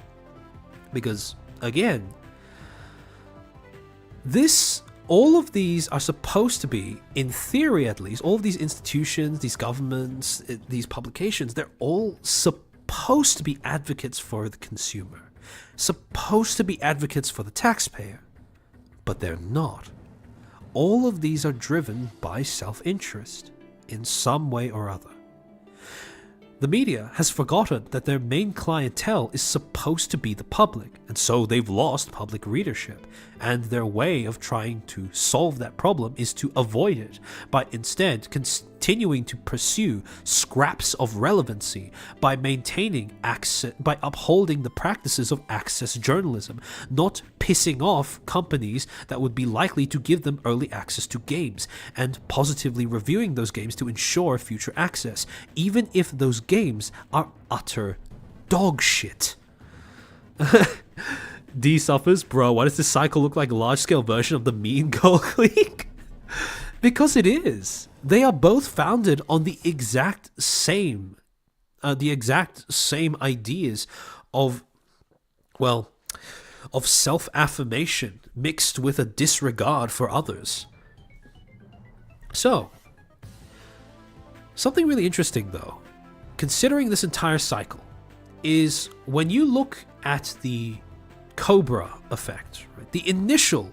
Because, again, all of these are supposed to be, in theory at least, all of these institutions, these governments, these publications, they're all supposed to be advocates for the consumer, supposed to be advocates for the taxpayer, but they're not. All of these are driven by self-interest in some way or other. The media has forgotten that their main clientele is supposed to be the public, and so they've lost public readership, and their way of trying to solve that problem is to avoid it by instead continuing to pursue scraps of relevancy by maintaining access, by upholding the practices of access journalism, not pissing off companies that would be likely to give them early access to games, and positively reviewing those games to ensure future access, even if those games are utter dog shit. D suffers, bro, why does this cycle look like a large-scale version of the Mean Girl Clique? Because it is. They are both founded on the exact same ideas of self-affirmation mixed with a disregard for others. So, something really interesting though, considering this entire cycle, is when you look at the Cobra Effect, right? The initial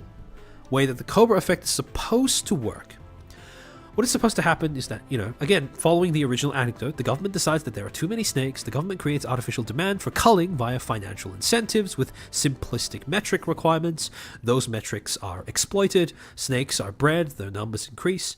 way that the Cobra Effect is supposed to work. What is supposed to happen is that, again, following the original anecdote, the government decides that there are too many snakes, the government creates artificial demand for culling via financial incentives with simplistic metric requirements. Those metrics are exploited, snakes are bred, their numbers increase.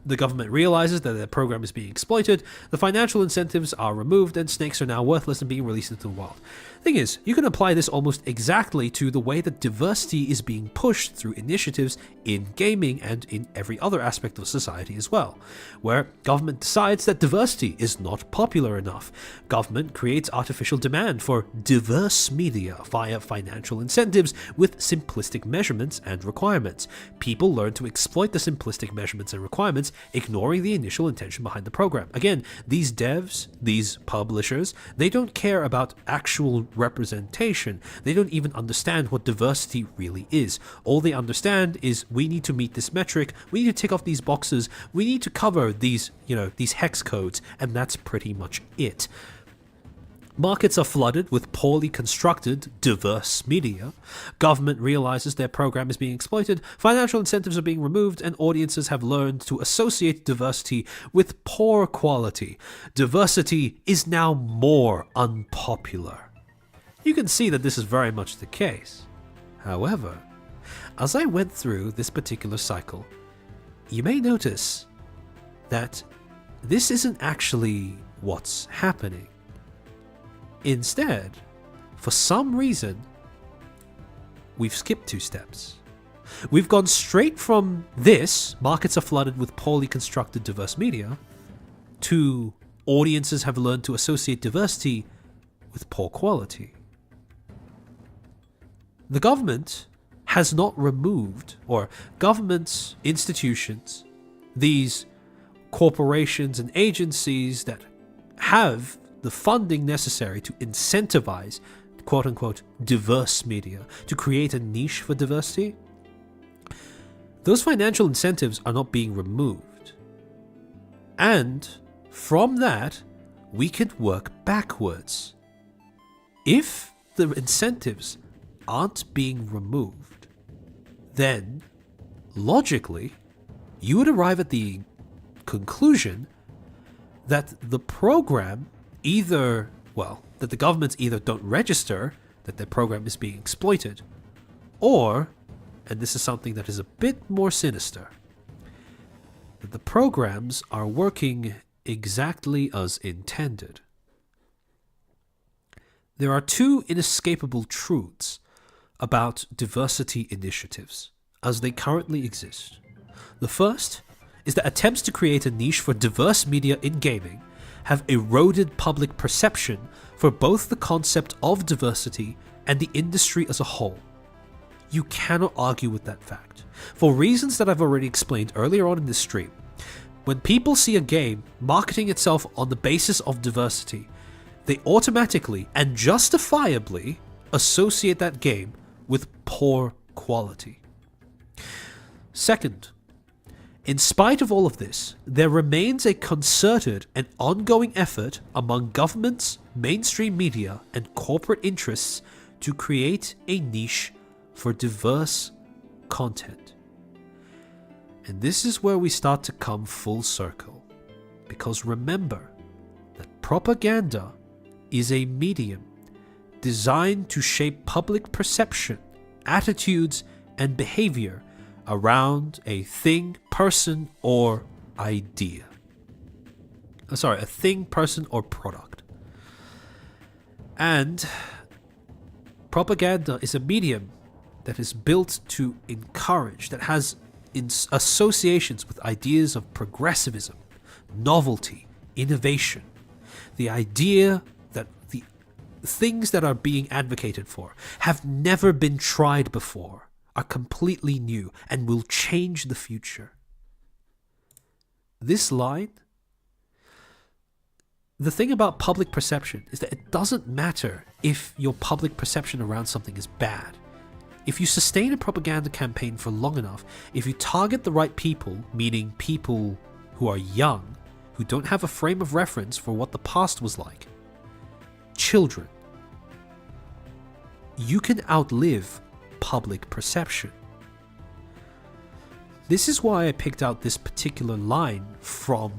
The government realizes that their program is being exploited, the financial incentives are removed, and snakes are now worthless and being released into the wild. Thing is, you can apply this almost exactly to the way that diversity is being pushed through initiatives in gaming and in every other aspect of society as well, where government decides that diversity is not popular enough. Government creates artificial demand for diverse media via financial incentives with simplistic measurements and requirements. People learn to exploit the simplistic measurements and requirements, ignoring the initial intention behind the program. Again, these devs, these publishers, they don't care about actual representation. They don't even understand what diversity really is. All they understand is we need to meet this metric, we need to tick off these boxes, we need to cover these hex codes, and that's pretty much it. Markets are flooded with poorly constructed, diverse media. Government realizes their program is being exploited, financial incentives are being removed, and audiences have learned to associate diversity with poor quality. Diversity is now more unpopular. You can see that this is very much the case. However, as I went through this particular cycle, you may notice that this isn't actually what's happening. Instead, for some reason, we've skipped 2 steps. We've gone straight from this, markets are flooded with poorly constructed diverse media, to audiences have learned to associate diversity with poor quality. The government has not removed, or governments, institutions, these corporations and agencies that have the funding necessary to incentivize quote-unquote diverse media, to create a niche for diversity, those financial incentives are not being removed. And from that, we could work backwards. If the incentives aren't being removed, then logically, you would arrive at the conclusion that the program that the governments either don't register that their program is being exploited, or, and this is something that is a bit more sinister, that the programs are working exactly as intended. There are 2 inescapable truths about diversity initiatives as they currently exist. The first is that attempts to create a niche for diverse media in gaming have eroded public perception for both the concept of diversity and the industry as a whole. You cannot argue with that fact. For reasons that I've already explained earlier on in this stream, when people see a game marketing itself on the basis of diversity, they automatically and justifiably associate that game with poor quality. Second, in spite of all of this, there remains a concerted and ongoing effort among governments, mainstream media, and corporate interests to create a niche for diverse content. And this is where we start to come full circle. Because remember that propaganda is a medium designed to shape public perception, attitudes, and behavior around a thing, person, or idea. A thing, person, or product. And propaganda is a medium that is built to encourage, that has associations with ideas of progressivism, novelty, innovation. The idea that the things that are being advocated for have never been tried before, are completely new, and will change the future. This line, the thing about public perception is that it doesn't matter if your public perception around something is bad. If you sustain a propaganda campaign for long enough, if you target the right people, meaning people who are young, who don't have a frame of reference for what the past was like, children, you can outlive public perception. This is why I picked out this particular line from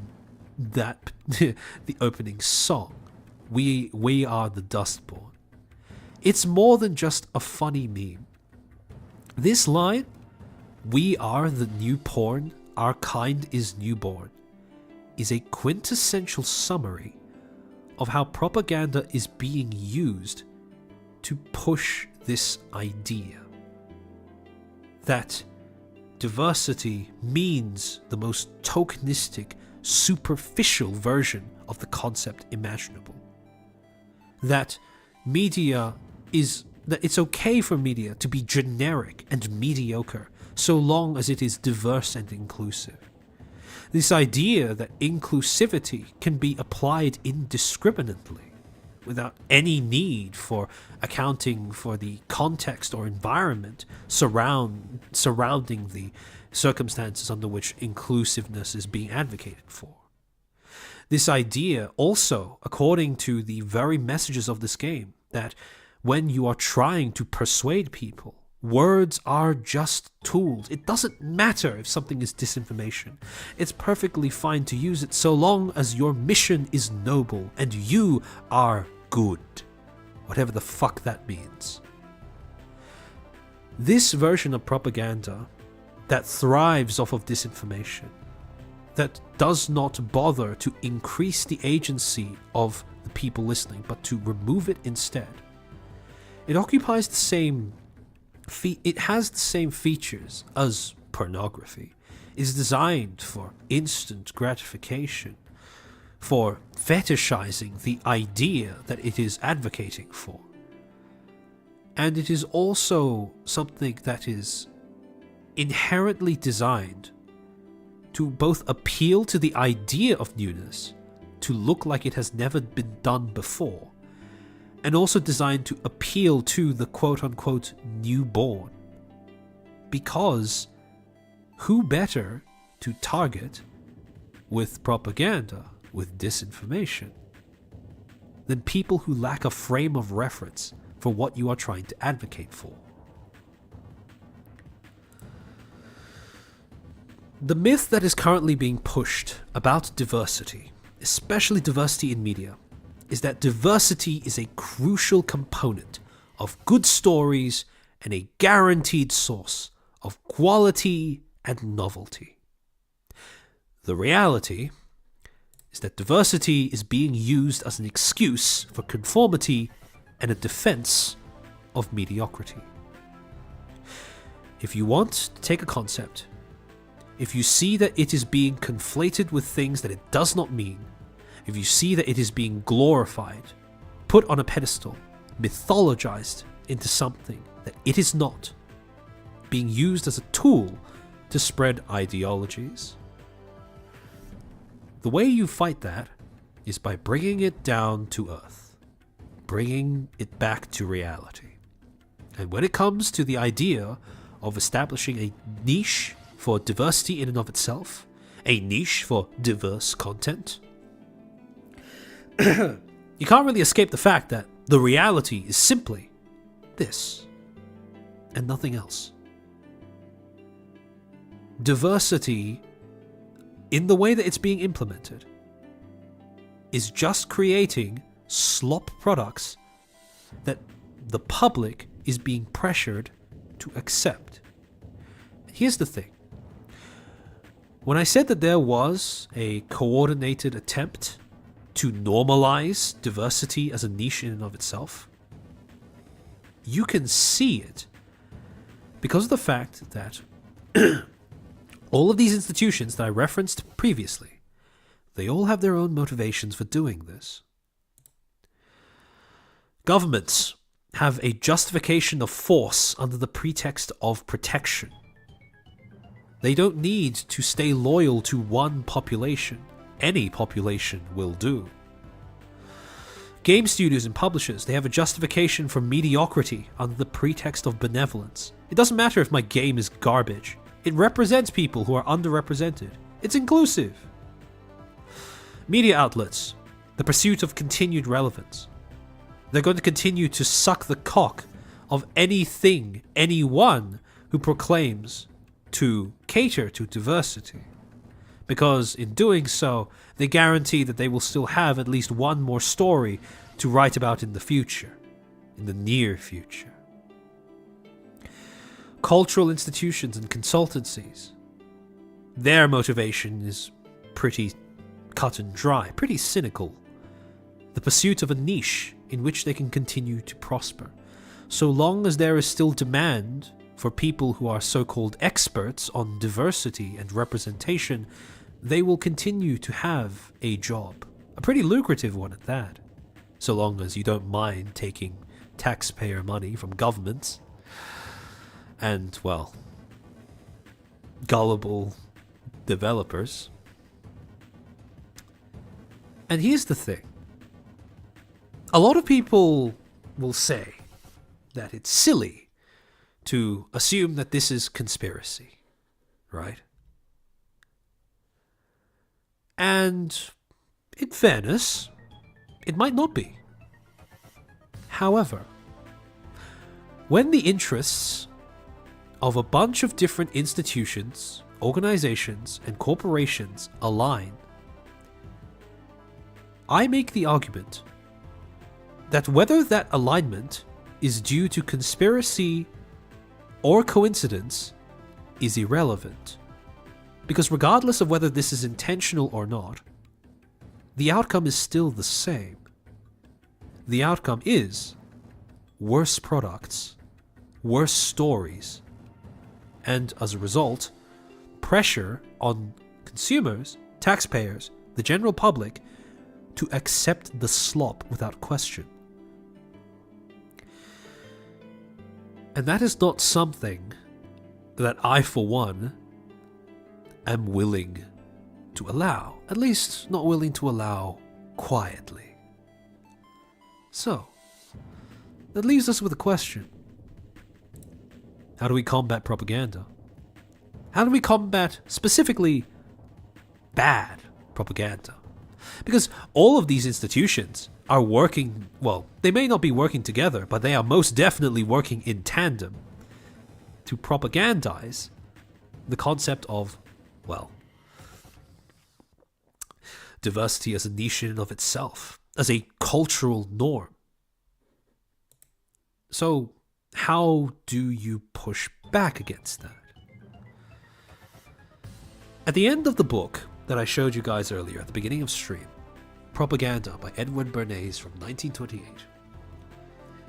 that the opening song. We are the Dustborn. It's more than just a funny meme. This line, we are the new porn, our kind is newborn, is a quintessential summary of how propaganda is being used to push this idea that diversity means the most tokenistic, superficial version of the concept imaginable. That it's okay for media to be generic and mediocre so long as it is diverse and inclusive. This idea that inclusivity can be applied indiscriminately without any need for accounting for the context or environment surrounding the circumstances under which inclusiveness is being advocated for. This idea also, according to the very messages of this game, that when you are trying to persuade people, words are just tools. It doesn't matter if something is disinformation. It's perfectly fine to use it so long as your mission is noble and you are good. Whatever the fuck that means. This version of propaganda that thrives off of disinformation, that does not bother to increase the agency of the people listening, but to remove it instead, it occupies the same it has the same features as pornography. It is designed for instant gratification, for fetishizing the idea that it is advocating for. And it is also something that is inherently designed to both appeal to the idea of newness, to look like it has never been done before, and also designed to appeal to the quote-unquote newborn. Because who better to target with propaganda, with disinformation, than people who lack a frame of reference for what you are trying to advocate for? The myth that is currently being pushed about diversity, especially diversity in media, is that diversity is a crucial component of good stories and a guaranteed source of quality and novelty. The reality is that diversity is being used as an excuse for conformity and a defense of mediocrity. If you want to take a concept, if you see that it is being conflated with things that it does not mean, if you see that it is being glorified, put on a pedestal, mythologized into something that it is not, being used as a tool to spread ideologies. The way you fight that is by bringing it down to earth, bringing it back to reality. And when it comes to the idea of establishing a niche for diversity in and of itself, a niche for diverse content, you can't really escape the fact that the reality is simply this and nothing else. Diversity, in the way that it's being implemented, is just creating slop products that the public is being pressured to accept. Here's the thing. When I said that there was a coordinated attempt to normalize diversity as a niche in and of itself, you can see it because of the fact that all of these institutions that I referenced previously, they all have their own motivations for doing this. Governments have a justification of force under the pretext of protection. They don't need to stay loyal to one population. Any population will do. Game studios and publishers, they have a justification for mediocrity under the pretext of benevolence. It doesn't matter if my game is garbage. It represents people who are underrepresented. It's inclusive. Media outlets, the pursuit of continued relevance. They're going to continue to suck the cock of anything, anyone who proclaims to cater to diversity. Because in doing so, they guarantee that they will still have at least one more story to write about in the future, in the near future. Cultural institutions and consultancies, their motivation is pretty cut and dry, pretty cynical. The pursuit of a niche in which they can continue to prosper. So long as there is still demand for people who are so-called experts on diversity and representation, they will continue to have a job. A pretty lucrative one at that. So long as you don't mind taking taxpayer money from governments and, well, gullible developers. And here's the thing. A lot of people will say that it's silly to assume that this is conspiracy, right? And in fairness, it might not be. However, when the interests of a bunch of different institutions, organizations, and corporations align, I make the argument that whether that alignment is due to conspiracy or coincidence is irrelevant. Because regardless of whether this is intentional or not, the outcome is still the same. The outcome is worse products, worse stories, and as a result, pressure on consumers, taxpayers, the general public to accept the slop without question. And that is not something that I, for one, am willing to allow. At least not willing to allow quietly. So, that leaves us with a question. How do we combat propaganda? How do we combat specifically bad propaganda? Because all of these institutions are working, well, they may not be working together, but they are most definitely working in tandem to propagandize the concept of, well, diversity as a niche in and of itself, as a cultural norm. So, how do you push back against that? At the end of the book that I showed you guys earlier at the beginning of stream, Propaganda by Edwin Bernays from 1928,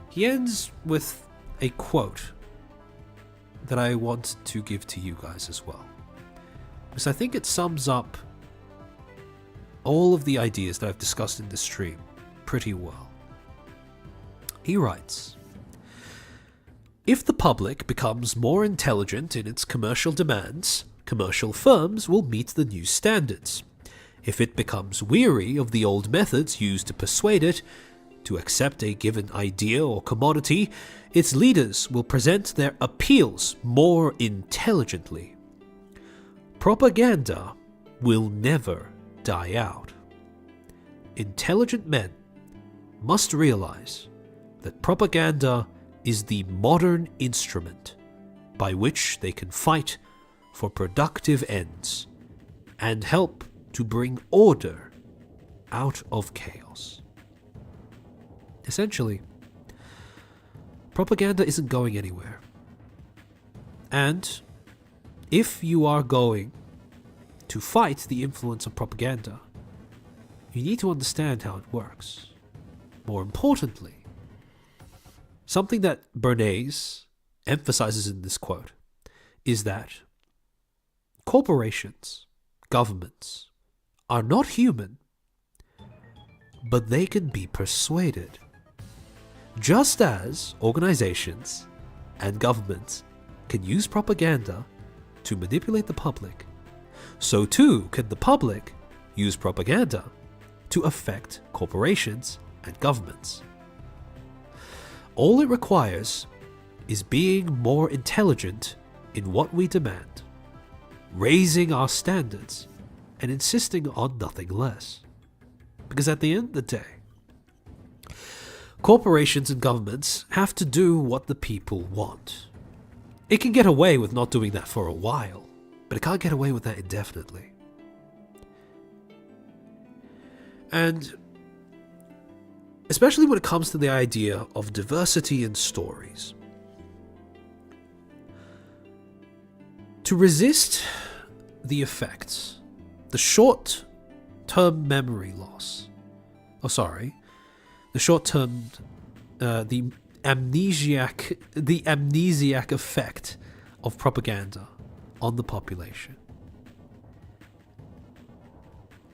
he ends with a quote that I want to give to you guys as well, because I think it sums up all of the ideas that I've discussed in this stream pretty well. He writes, If the public becomes more intelligent in its commercial demands, commercial firms will meet the new standards. If it becomes weary of the old methods used to persuade it to accept a given idea or commodity, its leaders will present their appeals more intelligently. Propaganda will never die out. Intelligent men must realize that propaganda is the modern instrument by which they can fight for productive ends and help to bring order out of chaos. Essentially, propaganda isn't going anywhere. And if you are going to fight the influence of propaganda, you need to understand how it works. More importantly, something that Bernays emphasizes in this quote is that corporations, governments, are not human, but they can be persuaded. Just as organizations and governments can use propaganda to manipulate the public, so too can the public use propaganda to affect corporations and governments. All it requires is being more intelligent in what we demand, raising our standards, and insisting on nothing less. Because at the end of the day, corporations and governments have to do what the people want. It can get away with not doing that for a while, but it can't get away with that indefinitely. And especially when it comes to the idea of diversity in stories. To resist the effects, the short-term memory loss, the amnesiac effect of propaganda on the population.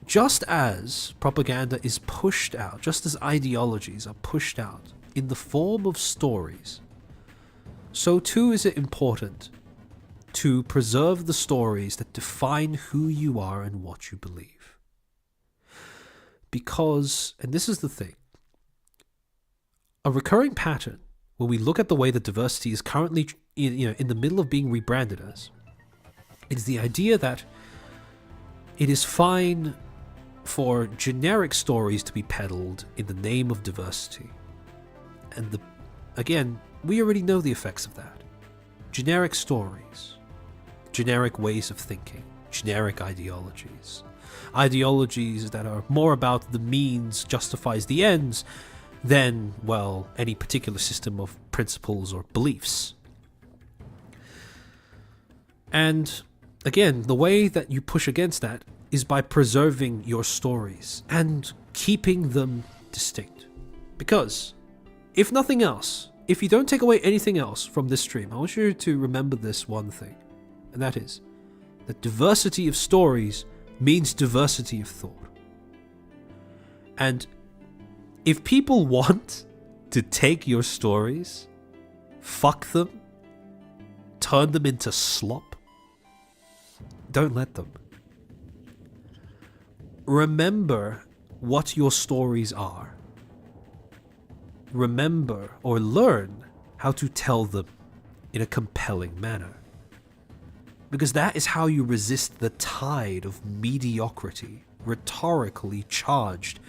Just as propaganda is pushed out, just as ideologies are pushed out in the form of stories, so too is it important to preserve the stories that define who you are and what you believe. Because, and this is the thing, a recurring pattern when we look at the way that diversity is currently in the middle of being rebranded as, is the idea that it is fine for generic stories to be peddled in the name of diversity. And again, we already know the effects of that. Generic stories, generic ways of thinking, generic ideologies. Ideologies that are more about the means justifies the ends than, well, any particular system of principles or beliefs. And again, the way that you push against that is by preserving your stories and keeping them distinct. Because, if nothing else, if you don't take away anything else from this stream, I want you to remember this one thing, and that is that diversity of stories means diversity of thought. And if people want to take your stories, fuck them, turn them into slop, don't let them. Remember what your stories are. Remember or learn how to tell them in a compelling manner. Because that is how you resist the tide of mediocrity, rhetorically charged,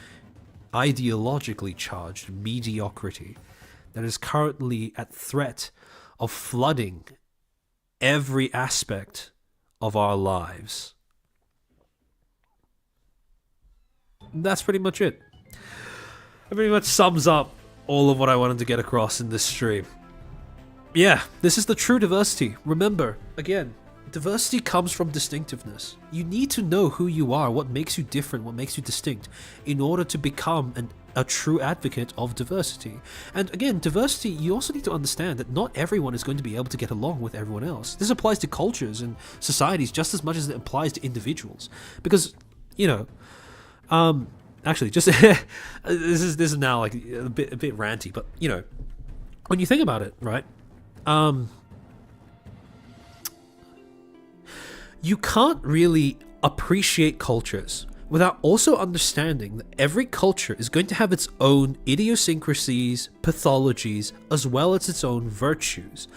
ideologically charged mediocrity that is currently at threat of flooding every aspect of our lives. That's pretty much it. It pretty much sums up all of what I wanted to get across in this stream. Yeah, this is the true diversity. Remember, again, diversity comes from distinctiveness. You need to know who you are, what makes you different, what makes you distinct, in order to become a true advocate of diversity. And again, diversity, you also need to understand that not everyone is going to be able to get along with everyone else. This applies to cultures and societies just as much as it applies to individuals. Because, actually, just this is now like a bit ranty, but when you think about it, right? You can't really appreciate cultures without also understanding that every culture is going to have its own idiosyncrasies, pathologies, as well as its own virtues.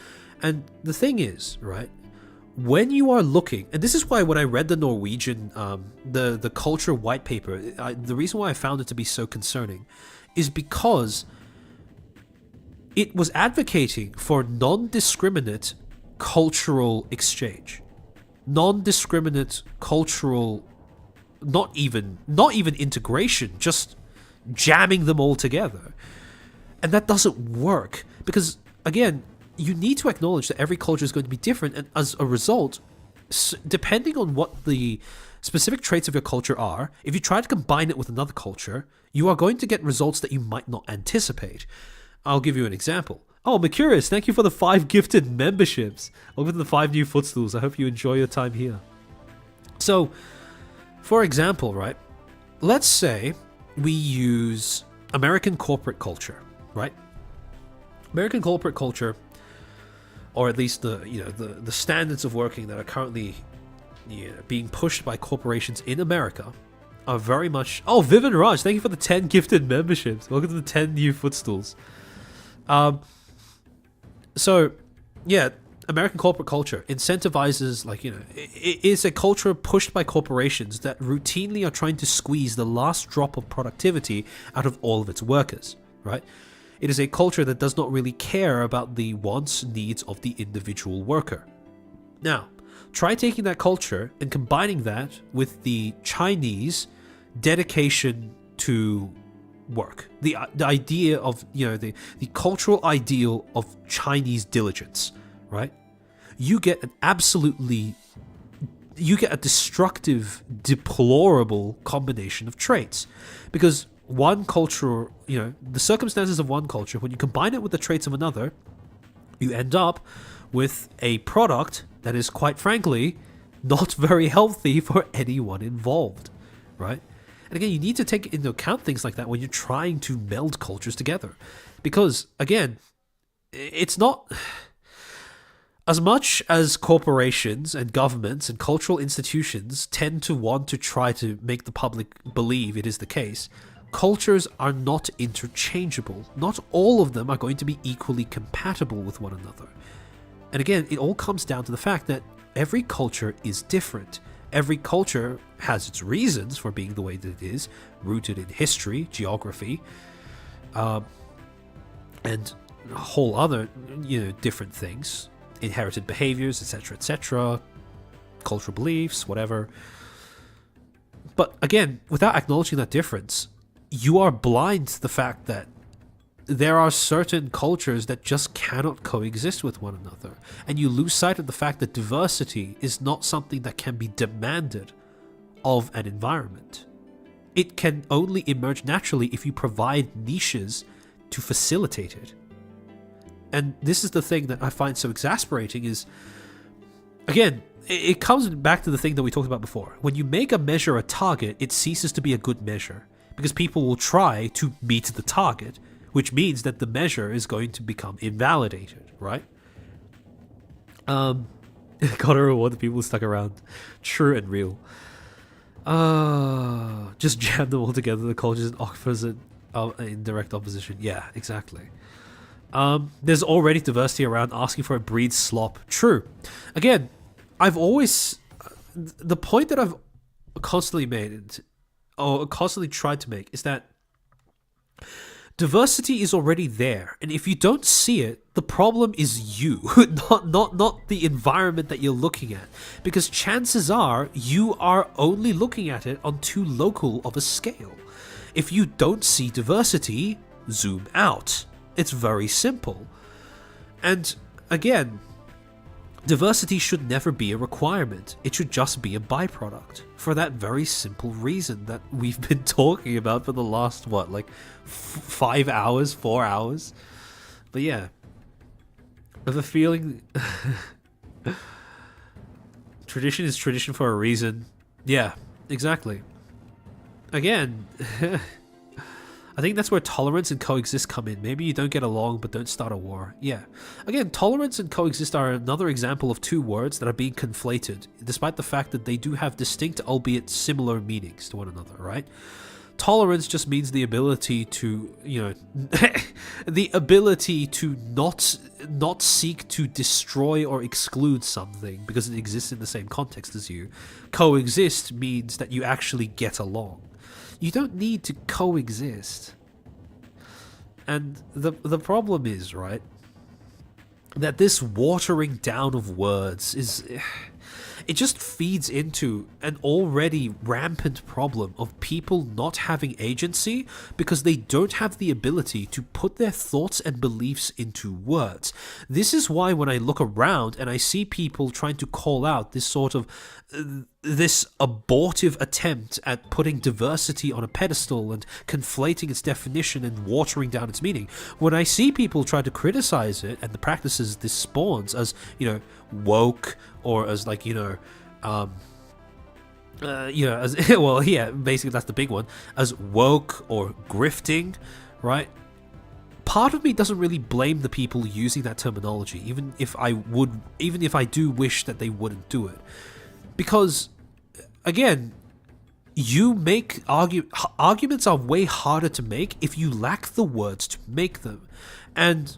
And the thing is, right, when you are looking, and this is why when I read the Norwegian, the culture white paper, the reason why I found it to be so concerning is because it was advocating for non-discriminate cultural exchange. Non-discriminate cultural, not even integration, just jamming them all together. And that doesn't work because, again, you need to acknowledge that every culture is going to be different, and as a result, depending on what the specific traits of your culture are, if you try to combine it with another culture, you are going to get results that you might not anticipate. I'll give you an example. Oh, Mercurius, thank you for the 5 gifted memberships. Welcome to the 5 new Footstools. I hope you enjoy your time here. So, for example, right, let's say we use American corporate culture, right? American corporate culture, or at least the standards of working that are currently being pushed by corporations in America are very much... Oh, Vivian Raj, thank you for the 10 gifted memberships. Welcome to the 10 new Footstools. So, yeah, American corporate culture incentivizes, it is a culture pushed by corporations that routinely are trying to squeeze the last drop of productivity out of all of its workers, right? It is a culture that does not really care about the wants, needs of the individual worker. Now, try taking that culture and combining that with the Chinese dedication to work. The idea of, the cultural ideal of Chinese diligence, right? You get a destructive, deplorable combination of traits. Because one culture, the circumstances of one culture, when you combine it with the traits of another, you end up with a product that is, quite frankly, not very healthy for anyone involved, right? And again, you need to take into account things like that when you're trying to meld cultures together. Because, again, it's not... As much as corporations and governments and cultural institutions tend to want to try to make the public believe it is the case, cultures are not interchangeable. Not all of them are going to be equally compatible with one another. And again, it all comes down to the fact that every culture is different. Every culture has its reasons for being the way that it is, rooted in history, geography, and a whole other, different things, inherited behaviors, etc., cultural beliefs, whatever. But again, without acknowledging that difference, you are blind to the fact that there are certain cultures that just cannot coexist with one another, and you lose sight of the fact that diversity is not something that can be demanded of an environment. It can only emerge naturally if you provide niches to facilitate it. And this is the thing that I find so exasperating is, again, it comes back to the thing that we talked about before. When you make a measure a target, it ceases to be a good measure, because people will try to meet the target, which means that the measure is going to become invalidated, right? Gotta reward the people who stuck around. True and real. Just jam them all together. The cultures in opposite, in direct opposition. Yeah, exactly. There's already diversity around asking for a breed slop. True. Again, I've always... The point that I've constantly made, or constantly tried to make, is that diversity is already there, and if you don't see it, the problem is you, not the environment that you're looking at. Because chances are you are only looking at it on too local of a scale. If you don't see diversity, zoom out. It's very simple. And again, diversity should never be a requirement. It should just be a byproduct. For that very simple reason that we've been talking about for the last, 5 hours, 4 hours? But yeah, I have a feeling tradition is tradition for a reason. Yeah, exactly. Again, I think that's where tolerance and coexist come in. Maybe you don't get along, but don't start a war. Yeah. Again, tolerance and coexist are another example of two words that are being conflated, despite the fact that they do have distinct, albeit similar meanings to one another, right? Tolerance just means the ability to, the ability to not seek to destroy or exclude something because it exists in the same context as you. Coexist means that you actually get along. You don't need to coexist. And the problem is, right, that this watering down of words it just feeds into an already rampant problem of people not having agency because they don't have the ability to put their thoughts and beliefs into words. This is why when I look around and I see people trying to call out this sort of this abortive attempt at putting diversity on a pedestal and conflating its definition and watering down its meaning, when I see people try to criticize it and the practices this spawns as, woke or as as well, yeah, basically that's the big one, as woke or grifting, right? Part of me doesn't really blame the people using that terminology, even if I do wish that they wouldn't do it. Because, again, you make arguments are way harder to make if you lack the words to make them. And,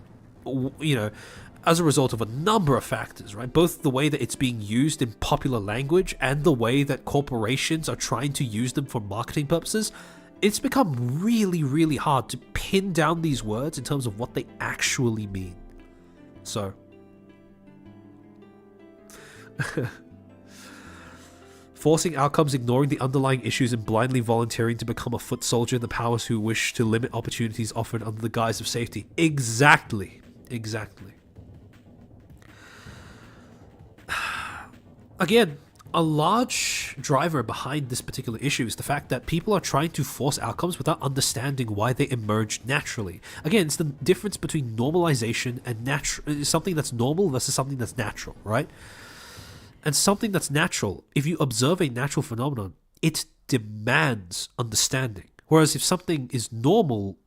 as a result of a number of factors, right? Both the way that it's being used in popular language and the way that corporations are trying to use them for marketing purposes, it's become really, really hard to pin down these words in terms of what they actually mean. So... forcing outcomes, ignoring the underlying issues, and blindly volunteering to become a foot soldier, the powers who wish to limit opportunities offered under the guise of safety. Exactly. Again, a large driver behind this particular issue is the fact that people are trying to force outcomes without understanding why they emerge naturally. Again, it's the difference between normalization and something that's normal versus something that's natural, right? And something that's natural, if you observe a natural phenomenon, it demands understanding. Whereas if something is normal,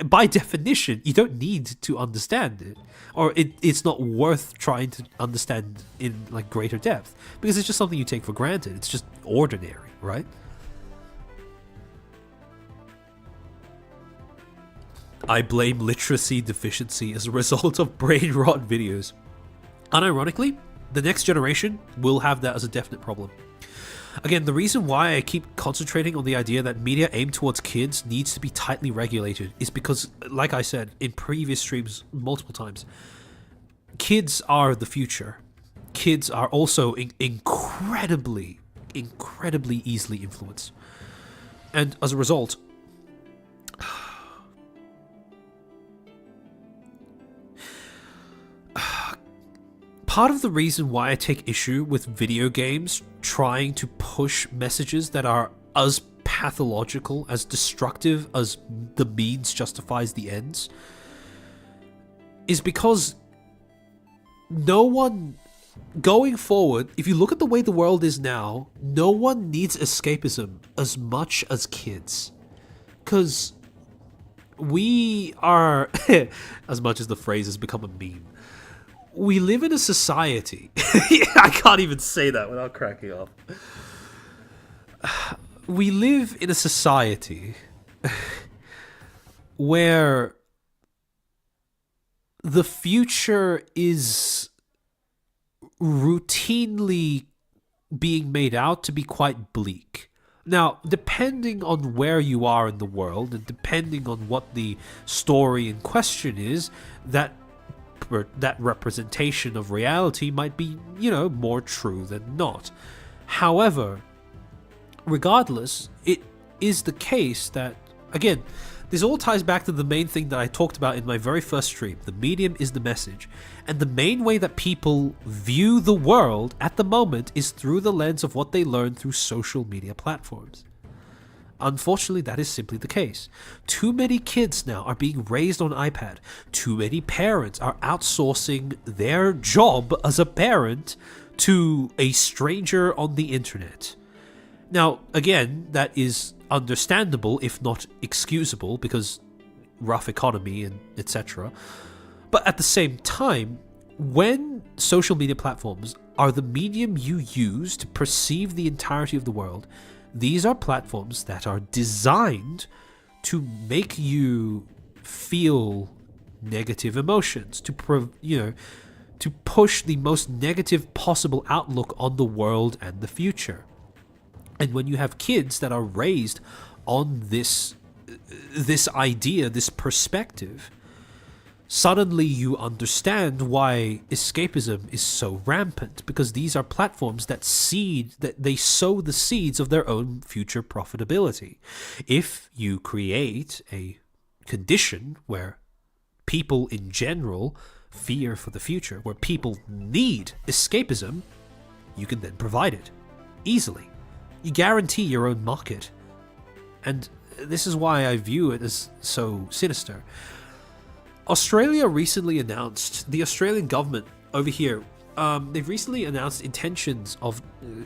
by definition, you don't need to understand it. Or it's not worth trying to understand in greater depth. Because it's just something you take for granted. It's just ordinary, right? I blame literacy deficiency as a result of brain rot videos. Unironically, the next generation will have that as a definite problem. Again, the reason why I keep concentrating on the idea that media aimed towards kids needs to be tightly regulated is because, like I said in previous streams multiple times, kids are the future. Kids are also incredibly easily influenced. And as a result, part of the reason why I take issue with video games trying to push messages that are as pathological, as destructive as the means justifies the ends, is because no one, going forward, if you look at the way the world is now, no one needs escapism as much as kids. Because we are, as much as the phrase has become a meme, we live in a society. I can't even say that without cracking up. We live in a society where the future is routinely being made out to be quite bleak. Now, depending on where you are in the world and depending on what the story in question is, that representation of reality might be, more true than not. However, regardless, it is the case that, again, this all ties back to the main thing that I talked about in my very first stream. The medium is the message. And the main way that people view the world at the moment is through the lens of what they learn through social media platforms. Unfortunately, that is simply the case. Too many kids now are being raised on iPad. Too many parents are outsourcing their job as a parent to a stranger on the internet. Now, again, that is understandable, if not excusable, because rough economy and etc. But at the same time, when social media platforms are the medium you use to perceive the entirety of the world, these are platforms that are designed to make you feel negative emotions, to push the most negative possible outlook on the world and the future. And when you have kids that are raised on this idea, this perspective, suddenly you understand why escapism is so rampant, because these are platforms that they sow the seeds of their own future profitability. If you create a condition where people in general fear for the future, where people need escapism, you can then provide it easily. You guarantee your own market. And this is why I view it as so sinister. Australia recently announced, the Australian government over here, they've recently announced intentions of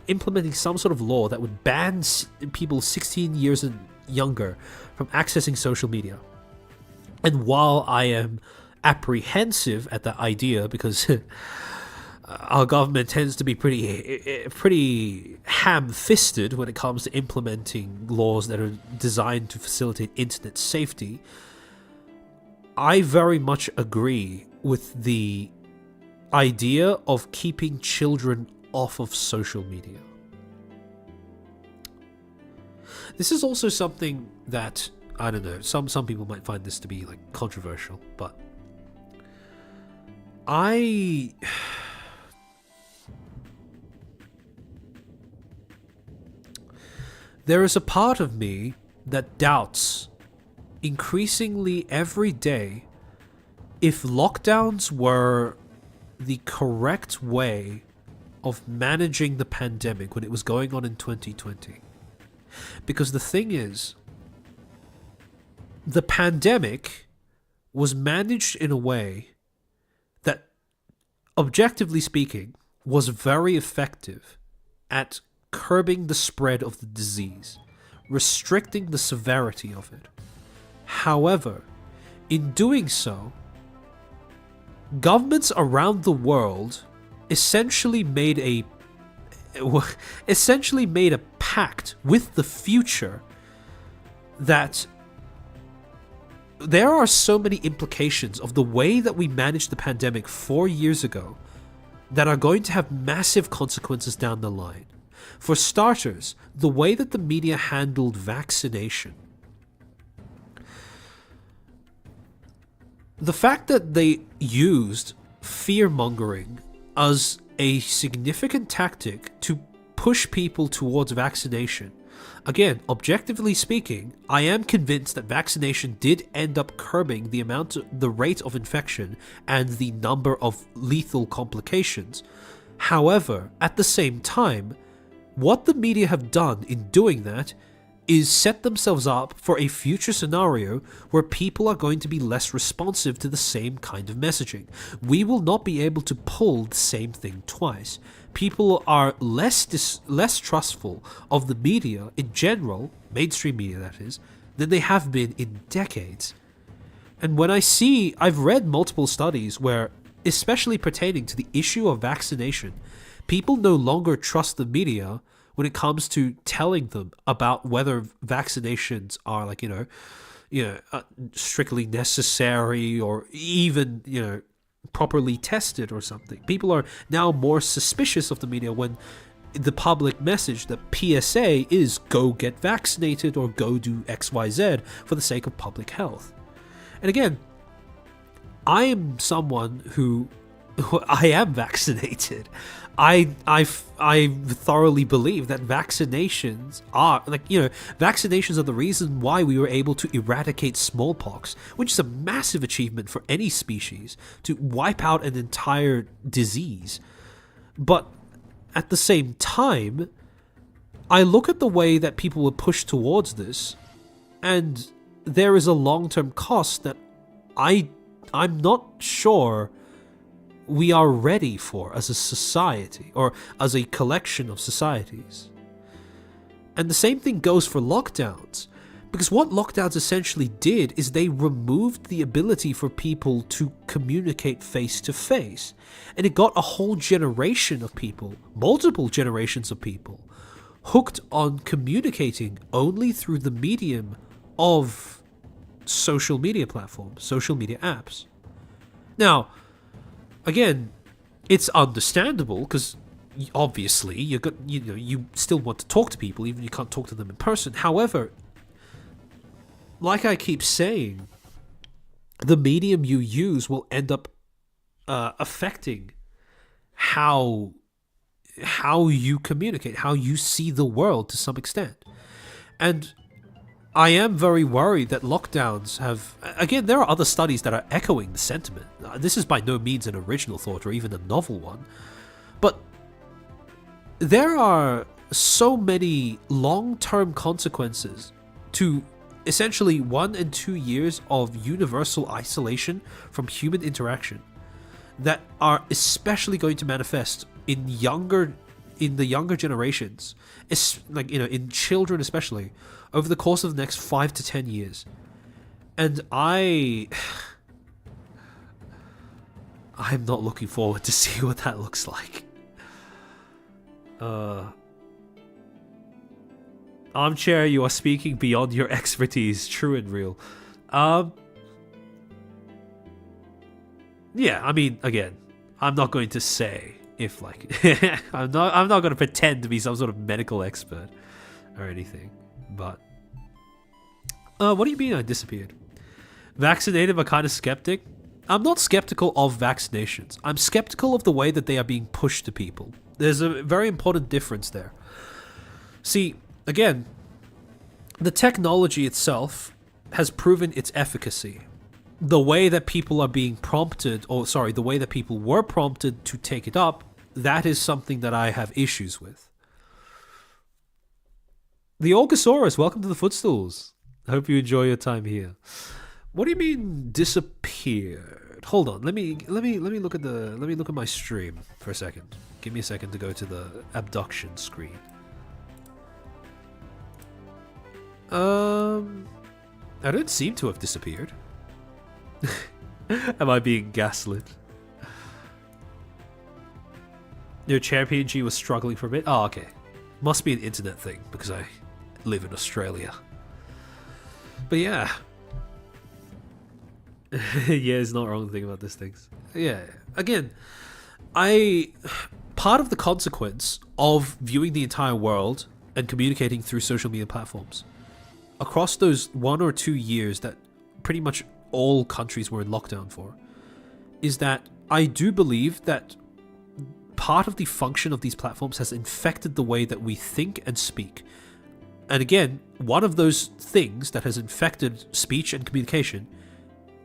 implementing some sort of law that would ban people 16 years and younger from accessing social media. And while I am apprehensive at that idea, because our government tends to be pretty ham-fisted when it comes to implementing laws that are designed to facilitate internet safety, I very much agree with the idea of keeping children off of social media. This is also something that, I don't know, some people might find this to be like controversial, but there is a part of me that doubts increasingly every day if lockdowns were the correct way of managing the pandemic when it was going on in 2020. Because the thing is, the pandemic was managed in a way that, objectively speaking, was very effective at curbing the spread of the disease, restricting the severity of it. However, in doing so, governments around the world essentially made a pact with the future that there are so many implications of the way that we managed the pandemic 4 years ago that are going to have massive consequences down the line. For starters, the way that the media handled vaccination. The fact that they used fear-mongering as a significant tactic to push people towards vaccination. Again, objectively speaking, I am convinced that vaccination did end up curbing the rate of infection and the number of lethal complications. However, at the same time, what the media have done in doing that is set themselves up for a future scenario where people are going to be less responsive to the same kind of messaging. We will not be able to pull the same thing twice. People are less trustful of the media in general, mainstream media that is, than they have been in decades. And when I've read multiple studies where, especially pertaining to the issue of vaccination, people no longer trust the media when it comes to telling them about whether vaccinations are strictly necessary or even, properly tested or something. People are now more suspicious of the media when the public message, the PSA, is go get vaccinated or go do XYZ for the sake of public health. And again, I am someone who I am vaccinated. I thoroughly believe that vaccinations are vaccinations are the reason why we were able to eradicate smallpox, which is a massive achievement for any species to wipe out an entire disease. But at the same time, I look at the way that people were pushed towards this, and there is a long-term cost that I'm not sure we are ready for as a society or as a collection of societies. And the same thing goes for lockdowns. Because what lockdowns essentially did is they removed the ability for people to communicate face to face. And it got a whole generation of people, multiple generations of people, hooked on communicating only through the medium of social media platforms, social media apps. Now, again, it's understandable because obviously you still want to talk to people even if you can't talk to them in person. However, like I keep saying, the medium you use will end up affecting how you communicate, how you see the world to some extent. And I am very worried that lockdowns have... Again, there are other studies that are echoing the sentiment. This is by no means an original thought or even a novel one. But there are so many long-term consequences to essentially 1 and 2 years of universal isolation from human interaction that are especially going to manifest in the younger generations, in children especially, over the course of the next 5 to 10 years. And I'm not looking forward to see what that looks like. Armchair, you are speaking beyond your expertise, true and real. Yeah, I mean, again, I'm not going to say if I'm not going to pretend to be some sort of medical expert or anything. But what do you mean I disappeared? Vaccinated but kind of skeptic? I'm not skeptical of vaccinations. I'm skeptical of the way that they are being pushed to people. There's a very important difference there. See, again, the technology itself has proven its efficacy. The way that people are being prompted, the way that people were prompted to take it up, that is something that I have issues with. The Orgosaurus, welcome to the Footstools. I hope you enjoy your time here. What do you mean disappeared? Hold on, let me look at my stream for a second. Give me a second to go to the abduction screen. I don't seem to have disappeared. Am I being gaslit? Your chair PNG was struggling for a bit. Oh, okay. Must be an internet thing because I live in Australia. But yeah. Yeah, it's not wrong to think about these things. Yeah. Again, part of the consequence of viewing the entire world and communicating through social media platforms across those 1 or 2 years that pretty much all countries were in lockdown for is that I do believe that part of the function of these platforms has infected the way that we think and speak. And again, one of those things that has infected speech and communication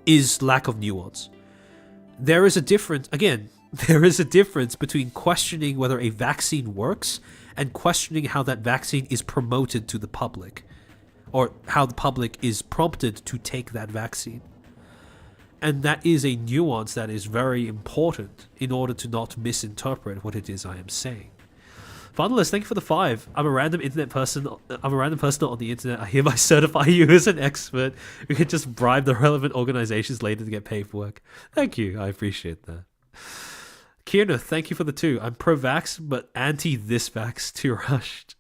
is lack of nuance. There is a difference between questioning whether a vaccine works and questioning how that vaccine is promoted to the public, or how the public is prompted to take that vaccine. And that is a nuance that is very important in order to not misinterpret what it is I am saying. Fundless, thank you for the 5. I'm a random person on the internet. I hereby certify you as an expert who can just bribe the relevant organizations later to get paperwork. Thank you, I appreciate that. Kierna, thank you for the 2. I'm pro-vax, but anti-this vax, too rushed.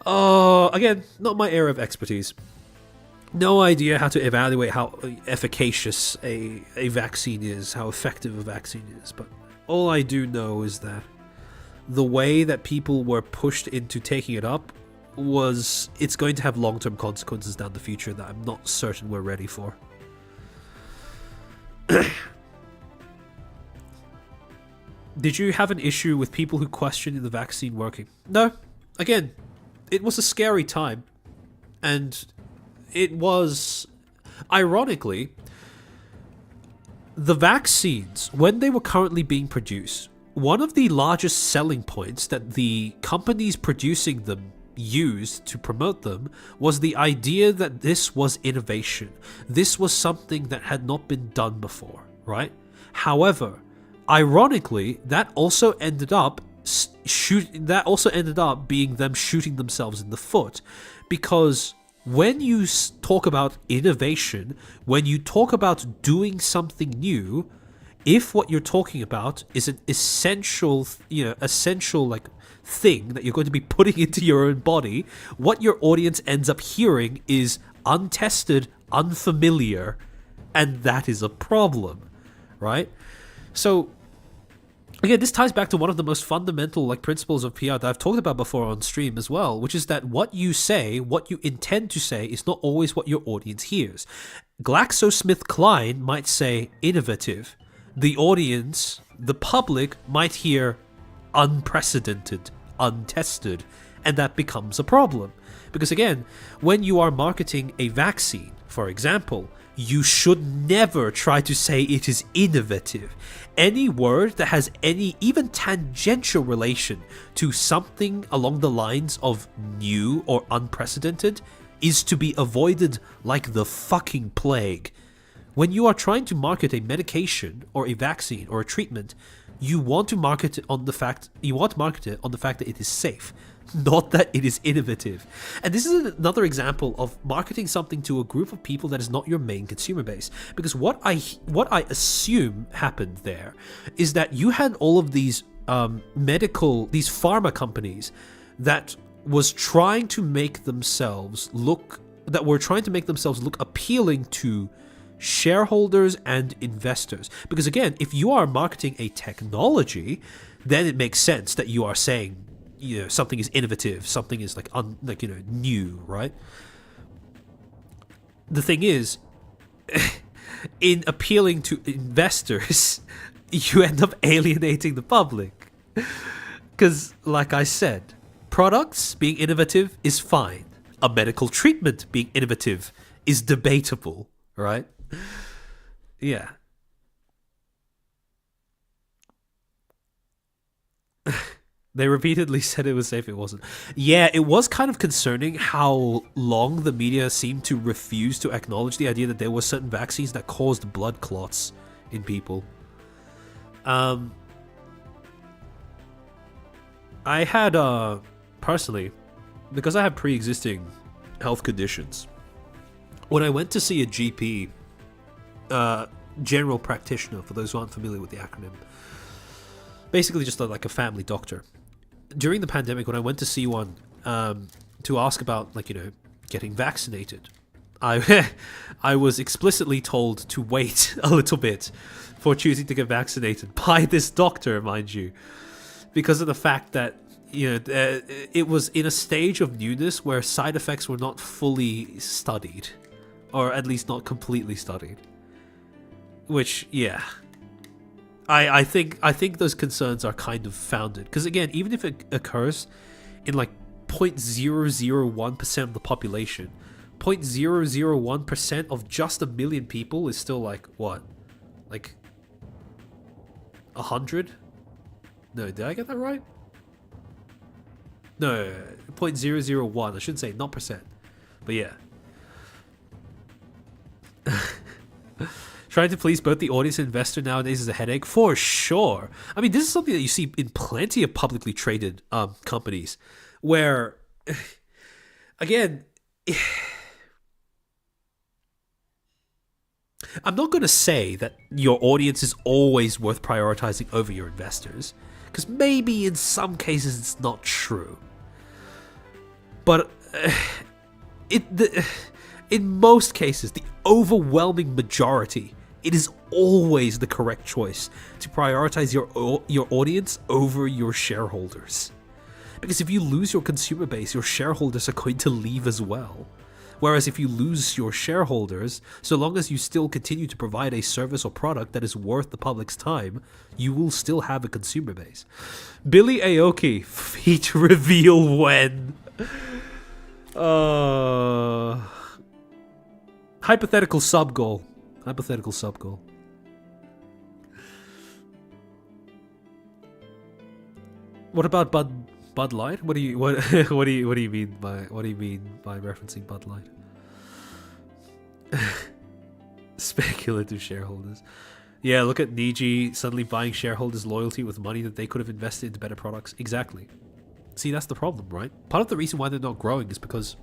Again, not my area of expertise. No idea how to evaluate how efficacious a vaccine is, how effective a vaccine is, but all I do know is that the way that people were pushed into taking it up it's going to have long-term consequences down the future that I'm not certain we're ready for. Did you have an issue with people who questioned the vaccine working? No. Again, it was a scary time, and it was, ironically, the vaccines, when they were currently being produced, one of the largest selling points that the companies producing them used to promote them was the idea that this was innovation. This was something that had not been done before, right? However, ironically, that also ended up that also ended up being them shooting themselves in the foot, because when you talk about innovation, when you talk about doing something new, if what you're talking about is an essential like thing that you're going to be putting into your own body, what your audience ends up hearing is untested, unfamiliar, and that is a problem, right? So again, this ties back to one of the most fundamental like principles of PR that I've talked about before on stream as well, which is that what you say, what you intend to say, is not always what your audience hears. GlaxoSmithKline might say innovative. The audience, the public, might hear unprecedented, untested, and that becomes a problem. Because again, when you are marketing a vaccine, for example, you should never try to say it is innovative. Any word that has any even tangential relation to something along the lines of new or unprecedented is to be avoided like the fucking plague. When you are trying to market a medication or a vaccine or a treatment, you want to market it on the fact that it is safe, not that it is innovative. And this is another example of marketing something to a group of people that is not your main consumer base. Because what I assume happened there is that you had all of these these pharma companies that were trying to make themselves look appealing to shareholders and investors. Because again, if you are marketing a technology, then it makes sense that you are saying, something is innovative, something is new, right? The thing is, in appealing to investors, you end up alienating the public. Because, like I said, products being innovative is fine. A medical treatment being innovative is debatable, right? Yeah. They repeatedly said it was safe, it wasn't. Yeah, it was kind of concerning how long the media seemed to refuse to acknowledge the idea that there were certain vaccines that caused blood clots in people. I had, personally, because I have pre-existing health conditions, when I went to see a GP, general practitioner, for those who aren't familiar with the acronym, basically just like a family doctor. During the pandemic, when I went to see one to ask about, getting vaccinated, I was explicitly told to wait a little bit for choosing to get vaccinated by this doctor, mind you, because of the fact that it was in a stage of newness where side effects were not fully studied, or at least not completely studied. Which, yeah. I think those concerns are kind of founded. Because again, even if it occurs in 0.001% of the population, 0.001% of just 1 million people is still 100? No, did I get that right? No, 0.001. I shouldn't say not percent. But yeah. Trying to please both the audience and investor nowadays is a headache, for sure. I mean, this is something that you see in plenty of publicly traded companies, where, again, I'm not going to say that your audience is always worth prioritizing over your investors, because maybe in some cases it's not true. But in most cases, the overwhelming majority, it is always the correct choice to prioritize your audience over your shareholders. Because if you lose your consumer base, your shareholders are going to leave as well. Whereas if you lose your shareholders, so long as you still continue to provide a service or product that is worth the public's time, you will still have a consumer base. Billy Aoki, feat reveal when? Hypothetical sub goal. What about Bud Light? What do you mean by referencing Bud Light? Speculative shareholders. Yeah, look at Niji suddenly buying shareholders' loyalty with money that they could have invested into better products. Exactly. See, that's the problem, right? Part of the reason why they're not growing is because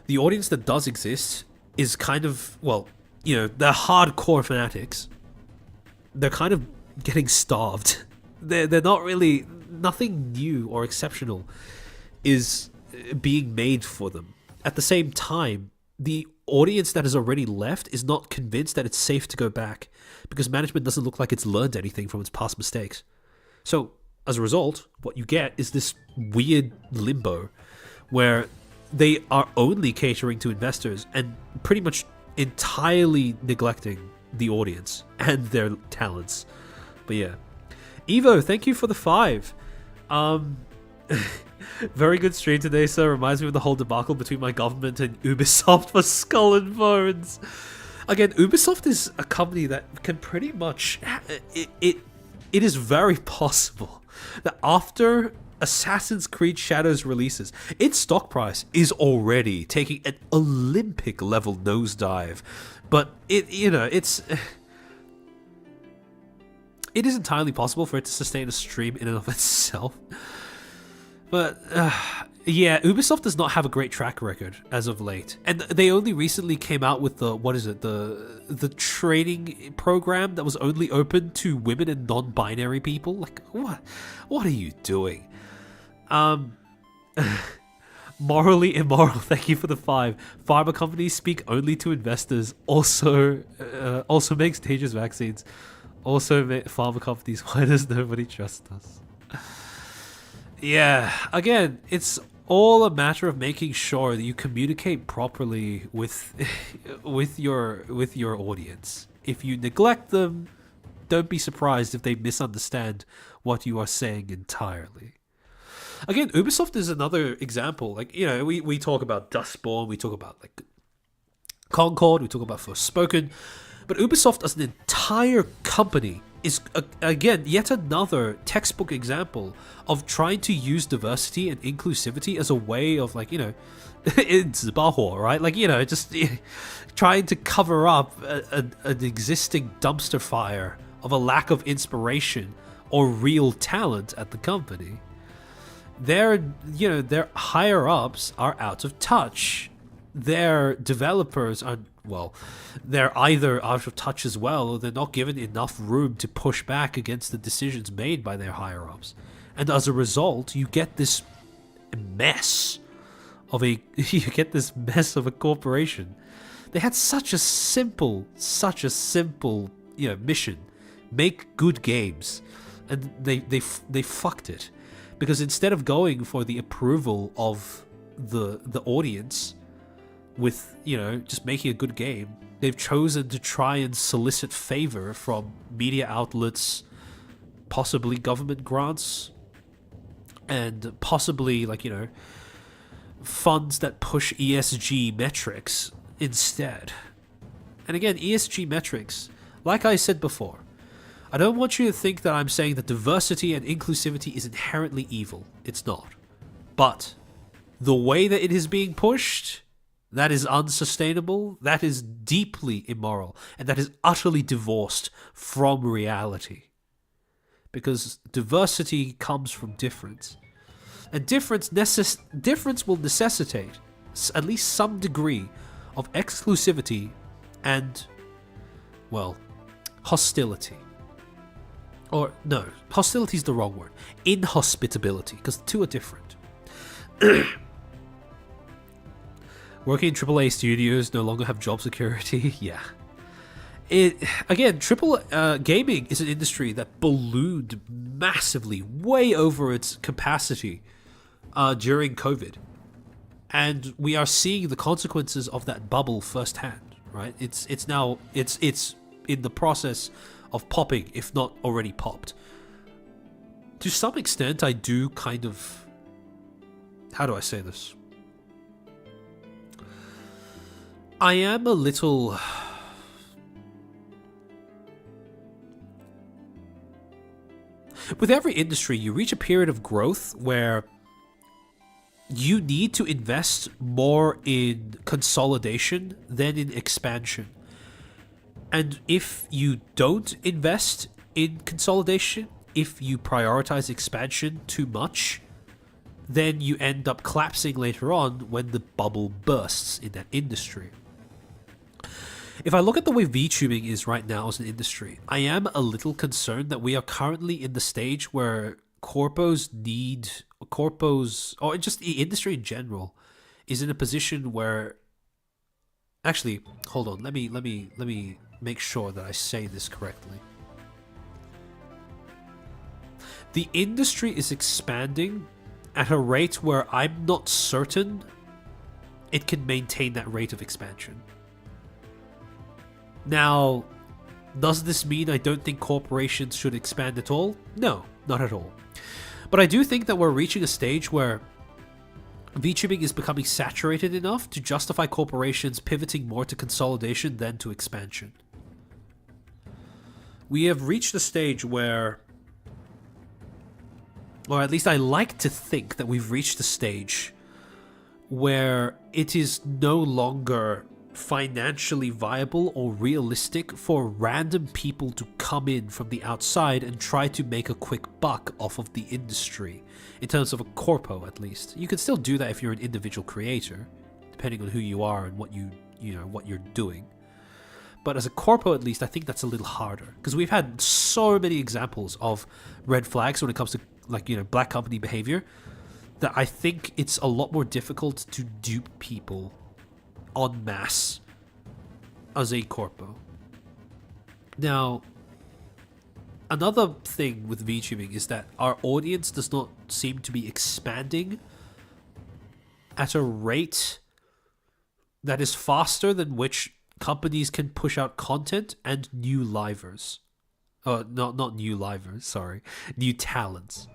the audience that does exist is kind of, well, you know, they're hardcore fanatics. They're kind of getting starved. They're not really, nothing new or exceptional is being made for them. At the same time, the audience that is already left is not convinced that it's safe to go back because management doesn't look like it's learned anything from its past mistakes. So, as a result, what you get is this weird limbo where they are only catering to investors and pretty much entirely neglecting the audience and their talents. But yeah. Evo, thank you for the 5. Very good stream today, sir. Reminds me of the whole debacle between my government and Ubisoft for Skull and Bones. Again, Ubisoft is a company that can pretty much... It is very possible that after Assassin's Creed Shadows releases, its stock price is already taking an Olympic level nosedive. But it is entirely possible for it to sustain a stream in and of itself. But yeah, Ubisoft does not have a great track record as of late, and they only recently came out with the training program that was only open to women and non-binary people. Like, what are you doing? Morally immoral. Thank you for the 5. Pharma companies speak only to investors. Also makes dangerous vaccines. Also, pharma companies. Why does nobody trust us? Yeah, again, it's all a matter of making sure that you communicate properly with your audience. If you neglect them, don't be surprised if they misunderstand what you are saying entirely. Again, Ubisoft is another example. Like, you know, we talk about Dustborn, we talk about like Concord, we talk about Forspoken, but Ubisoft as an entire company is, again, yet another textbook example of trying to use diversity and inclusivity as a way of, like, you know, it's Bahor, right? Like, you know, just trying to cover up an existing dumpster fire of a lack of inspiration or real talent at the company. Their higher ups are out of touch. Their developers are, well, they're either out of touch as well, or they're not given enough room to push back against the decisions made by their higher ups. And as a result, you get this mess of a corporation. They had such a simple, mission: make good games, and they fucked it, because instead of going for the approval of the audience with, you know, just making a good game, they've chosen to try and solicit favor from media outlets, possibly government grants, and possibly, like, you know, funds that push ESG metrics instead. And again, ESG metrics, like I said before, I don't want you to think that I'm saying that diversity and inclusivity is inherently evil. It's not. But the way that it is being pushed, that is unsustainable, that is deeply immoral, and that is utterly divorced from reality. Because diversity comes from difference. And difference will necessitate at least some degree of exclusivity and, well, hostility. Or, no, hostility is the wrong word. Inhospitability, because the two are different. Working in AAA studios no longer have job security. Yeah. Gaming is an industry that ballooned massively, way over its capacity during COVID. And we are seeing the consequences of that bubble firsthand, right? It's in the process of popping, if not already popped. To some extent, I do kind of... How do I say this? I am a little... With every industry, you reach a period of growth where you need to invest more in consolidation than in expansion. And if you don't invest in consolidation, if you prioritize expansion too much, then you end up collapsing later on when the bubble bursts in that industry. If I look at the way VTubing is right now as an industry, I am a little concerned that we are currently in the stage where corpos, or just the industry in general, is in a position where... Actually, hold on, let me make sure that I say this correctly. The industry is expanding at a rate where I'm not certain it can maintain that rate of expansion. Now, does this mean I don't think corporations should expand at all? No, not at all. But I do think that we're reaching a stage where VTubing is becoming saturated enough to justify corporations pivoting more to consolidation than to expansion. We have reached a stage where, or at least I like to think that we've reached a stage where it is no longer financially viable or realistic for random people to come in from the outside and try to make a quick buck off of the industry, in terms of a corpo at least. You can still do that if you're an individual creator, depending on who you are and what what you're doing. But as a corpo, at least, I think that's a little harder, because we've had so many examples of red flags when it comes to black company behavior, that I think it's a lot more difficult to dupe people en masse as a corpo. Now, another thing with VTubing is that our audience does not seem to be expanding at a rate that is faster than which companies can push out content and new livers. Not new livers, sorry. New talents.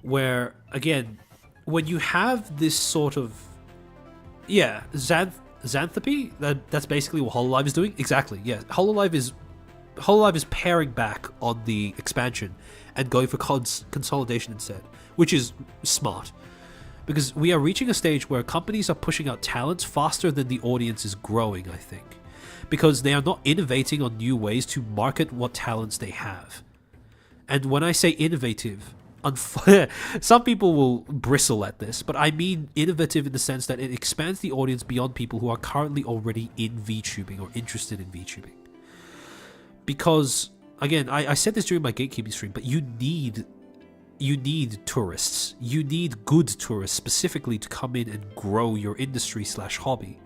Where, again, when you have this sort of... Yeah, Xanthopy? That's basically what Hololive is doing? Exactly, yeah. Hololive is paring back on the expansion and going for consolidation instead, which is smart. Because we are reaching a stage where companies are pushing out talents faster than the audience is growing, I think. Because they are not innovating on new ways to market what talents they have. And when I say innovative, some people will bristle at this, but I mean innovative in the sense that it expands the audience beyond people who are currently already in VTubing or interested in VTubing. Because, again, I said this during my gatekeeping stream, but you need tourists. You need good tourists specifically to come in and grow your industry / hobby.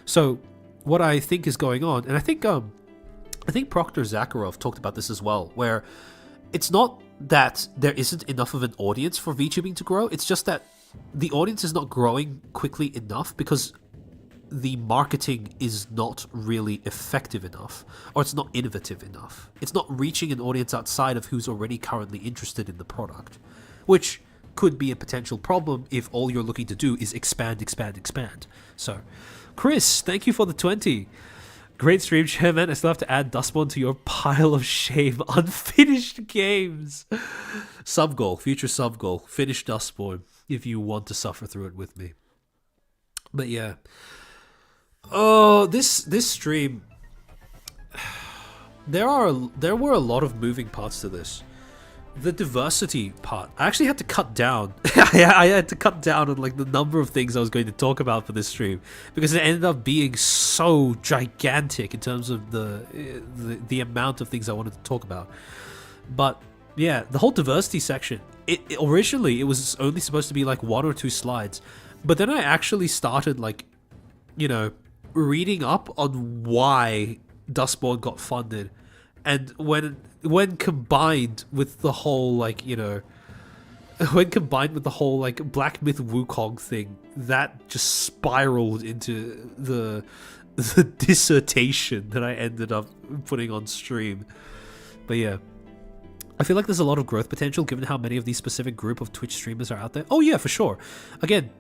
So what I think is going on, and I think Proctor Zakharov talked about this as well, where it's not that there isn't enough of an audience for VTubing to grow, it's just that the audience is not growing quickly enough because the marketing is not really effective enough, or it's not innovative enough. It's not reaching an audience outside of who's already currently interested in the product, which could be a potential problem if all you're looking to do is expand. So, Chris, thank you for the 20. Great stream, Chairman. I still have to add Dustborn to your pile of shame. Unfinished games. Future sub goal. Finish Dustborn if you want to suffer through it with me. But yeah. Oh, this stream. There were a lot of moving parts to this. The diversity part, I actually had to cut down. I had to cut down on the number of things I was going to talk about for this stream, because it ended up being so gigantic in terms of the amount of things I wanted to talk about. But yeah, the whole diversity section, originally it was only supposed to be 1 or 2 slides, but then I actually started reading up on why Dustborn got funded, and when combined with the whole Black Myth Wukong thing, that just spiraled into the dissertation that I ended up putting on stream. But yeah, I feel like there's a lot of growth potential given how many of these specific group of Twitch streamers are out there. Oh yeah, for sure. Again,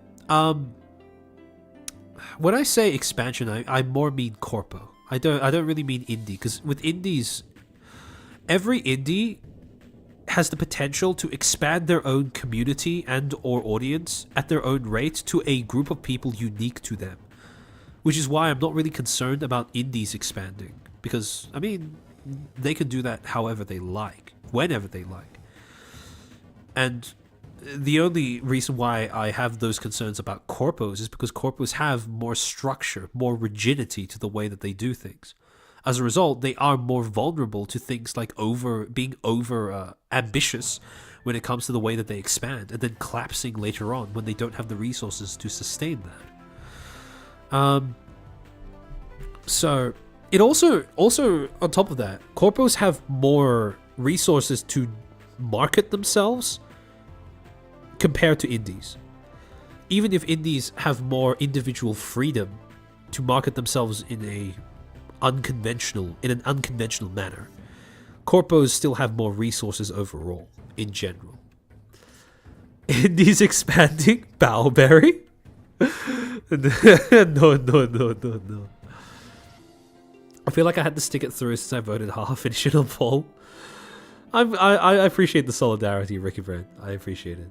when I say expansion, I more mean corpo. I don't really mean indie, because with indies, every indie has the potential to expand their own community and or audience at their own rate to a group of people unique to them, which is why I'm not really concerned about indies expanding. because I mean, they can do that however they like, whenever they like. And the only reason why I have those concerns about corpos is because corpos have more structure, more rigidity to the way that they do things. As a result, they are more vulnerable to things like being over ambitious when it comes to the way that they expand, and then collapsing later on when they don't have the resources to sustain that. So it also on top of that, corpos have more resources to market themselves compared to indies. Even if indies have more individual freedom to market themselves in an unconventional manner, corpos still have more resources overall in general. Indies expanding Bowberry? No. I feel like I had to stick it through since I voted half finish it on poll. I appreciate the solidarity, Ricky Brand. I appreciate it.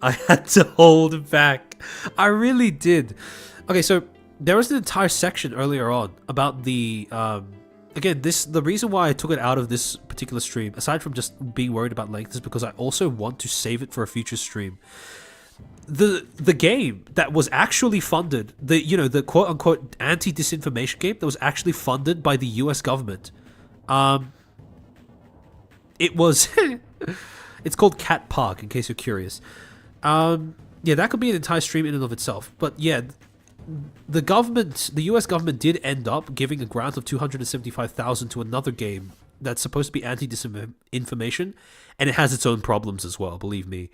I had to hold back. I really did. Okay, so there was an entire section earlier on about the again, the reason why I took it out of this particular stream, aside from just being worried about length, is because I also want to save it for a future stream. The game that was actually funded, the quote unquote anti-disinformation game that was actually funded by the US government, it was it's called Cat Park, in case you're curious. Yeah, that could be an entire stream in and of itself. But yeah, the US government did end up giving a grant of $275,000 to another game that's supposed to be anti-disinformation, and it has its own problems as well, believe me.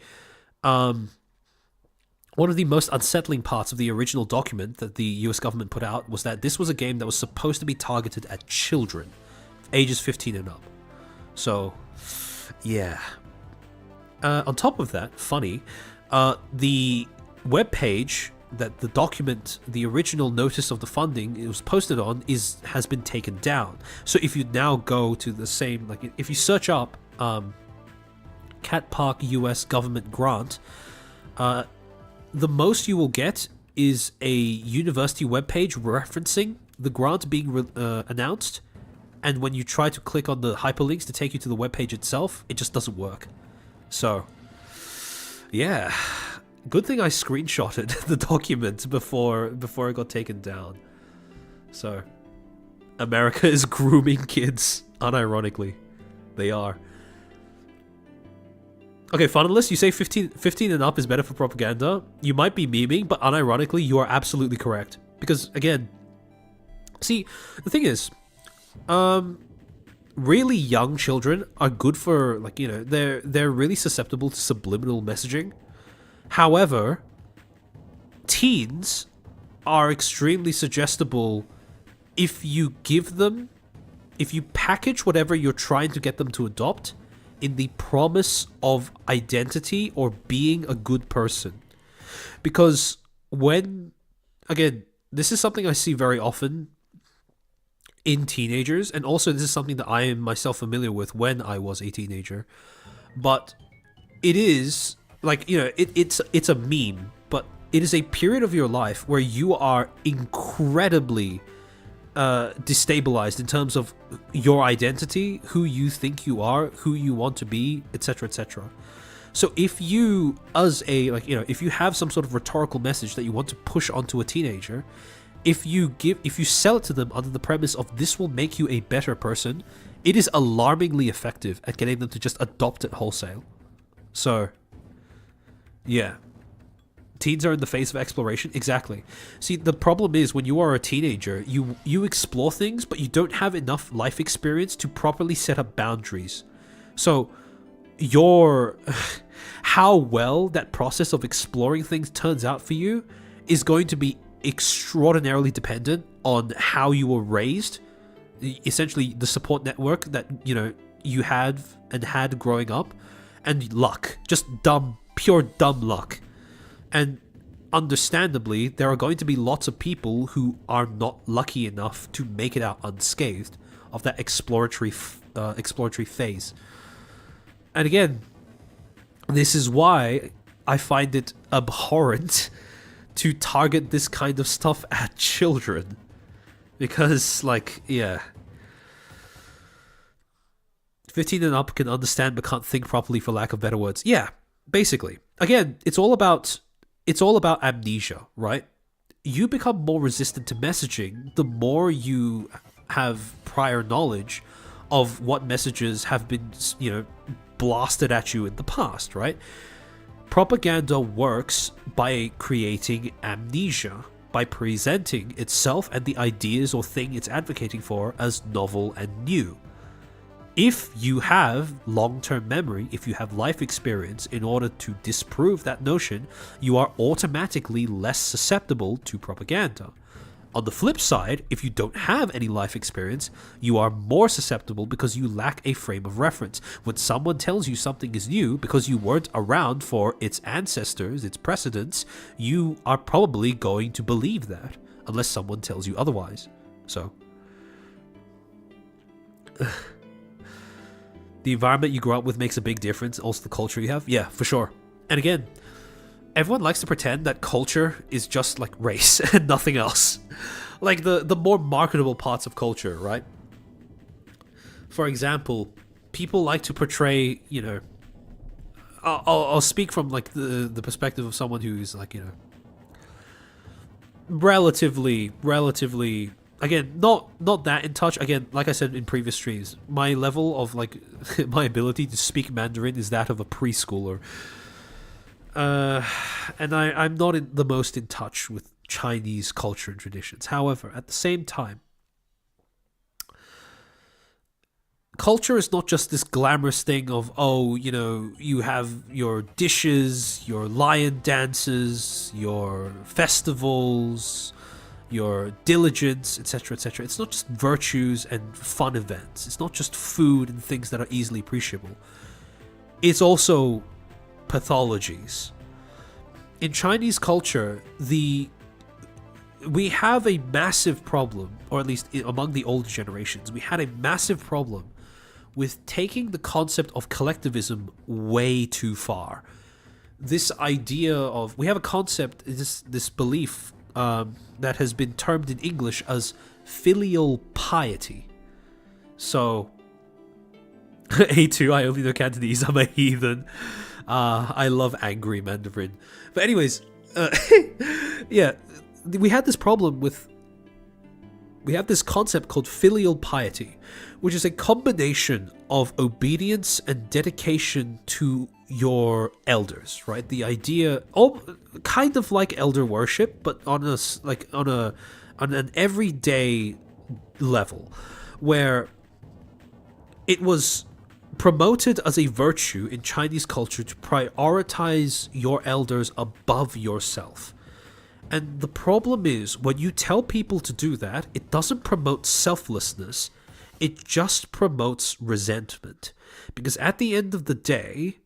One of the most unsettling parts of the original document that the US government put out was that this was a game that was supposed to be targeted at children, ages 15 and up. So, yeah. On top of that, funny, the webpage that the document, the original notice of the funding it was posted on, has been taken down. So if you now go to the same, like if you search up Cat Park US government grant, the most you will get is a university webpage referencing the grant being announced, and when you try to click on the hyperlinks to take you to the webpage itself, it just doesn't work. So, yeah, good thing I screenshotted the document before it got taken down. So, America is grooming kids, unironically. They are. Okay, Funnelist, you say 15 and up is better for propaganda. You might be memeing, but unironically, you are absolutely correct. Because, again, see, the thing is, really young children are good for, like, they're really susceptible to subliminal messaging. However, teens are extremely suggestible if you package whatever you're trying to get them to adopt in the promise of identity or being a good person. Because again, this is something I see very often in teenagers, and also this is something that I am myself familiar with when I was a teenager. But it is, like, it's a meme, but it is a period of your life where you are incredibly destabilized in terms of your identity, who you think you are, who you want to be, etc., etc. So if you, if you have some sort of rhetorical message that you want to push onto a teenager, if you sell it to them under the premise of this will make you a better person, it is alarmingly effective at getting them to just adopt it wholesale. So, yeah. Teens are in the phase of exploration. Exactly. See, the problem is when you are a teenager, you explore things, but you don't have enough life experience to properly set up boundaries. So, how well that process of exploring things turns out for you is going to be extraordinarily dependent on how you were raised, essentially the support network that you had growing up, and luck. Just pure dumb luck. And understandably, there are going to be lots of people who are not lucky enough to make it out unscathed of that exploratory phase. And again, this is why I find it abhorrent to target this kind of stuff at children. Because, like, yeah. 15 and up can understand but can't think properly, for lack of better words. Yeah, basically. Again, it's all about amnesia, right? You become more resistant to messaging the more you have prior knowledge of what messages have been, blasted at you in the past, right? Propaganda works by creating amnesia, by presenting itself and the ideas or thing it's advocating for as novel and new. If you have long-term memory, if you have life experience in order to disprove that notion, you are automatically less susceptible to propaganda. On the flip side, if you don't have any life experience, you are more susceptible because you lack a frame of reference. When someone tells you something is new because you weren't around for its ancestors, its precedents, you are probably going to believe that, unless someone tells you otherwise. So, the environment you grow up with makes a big difference. Also, the culture you have. Yeah, for sure. And again, everyone likes to pretend that culture is just like race and nothing else. Like the more marketable parts of culture, right? For example, people like to portray, I'll speak from like the perspective of someone who's like, relatively again, not that in touch. Again, like I said in previous streams, my level of like my ability to speak Mandarin is that of a preschooler. And I'm not the most in touch with Chinese culture and traditions. However, at the same time, culture is not just this glamorous thing of, you have your dishes, your lion dances, your festivals, your diligence, etc., etc. It's not just virtues and fun events. It's not just food and things that are easily appreciable. It's also pathologies. In Chinese culture, we have a massive problem, or at least among the older generations, we had a massive problem with taking the concept of collectivism way too far. This idea of, we have a concept, this belief that has been termed in English as filial piety. So, A2, I only know Cantonese, I'm a heathen. I love angry Mandarin. But anyways, yeah, we had this problem with, we have this concept called filial piety, which is a combination of obedience and dedication to your elders, right? The idea, kind of like elder worship, but on an everyday level, where it was promoted as a virtue in Chinese culture to prioritize your elders above yourself. And the problem is, when you tell people to do that, it doesn't promote selflessness, it just promotes resentment. Because at the end of the day,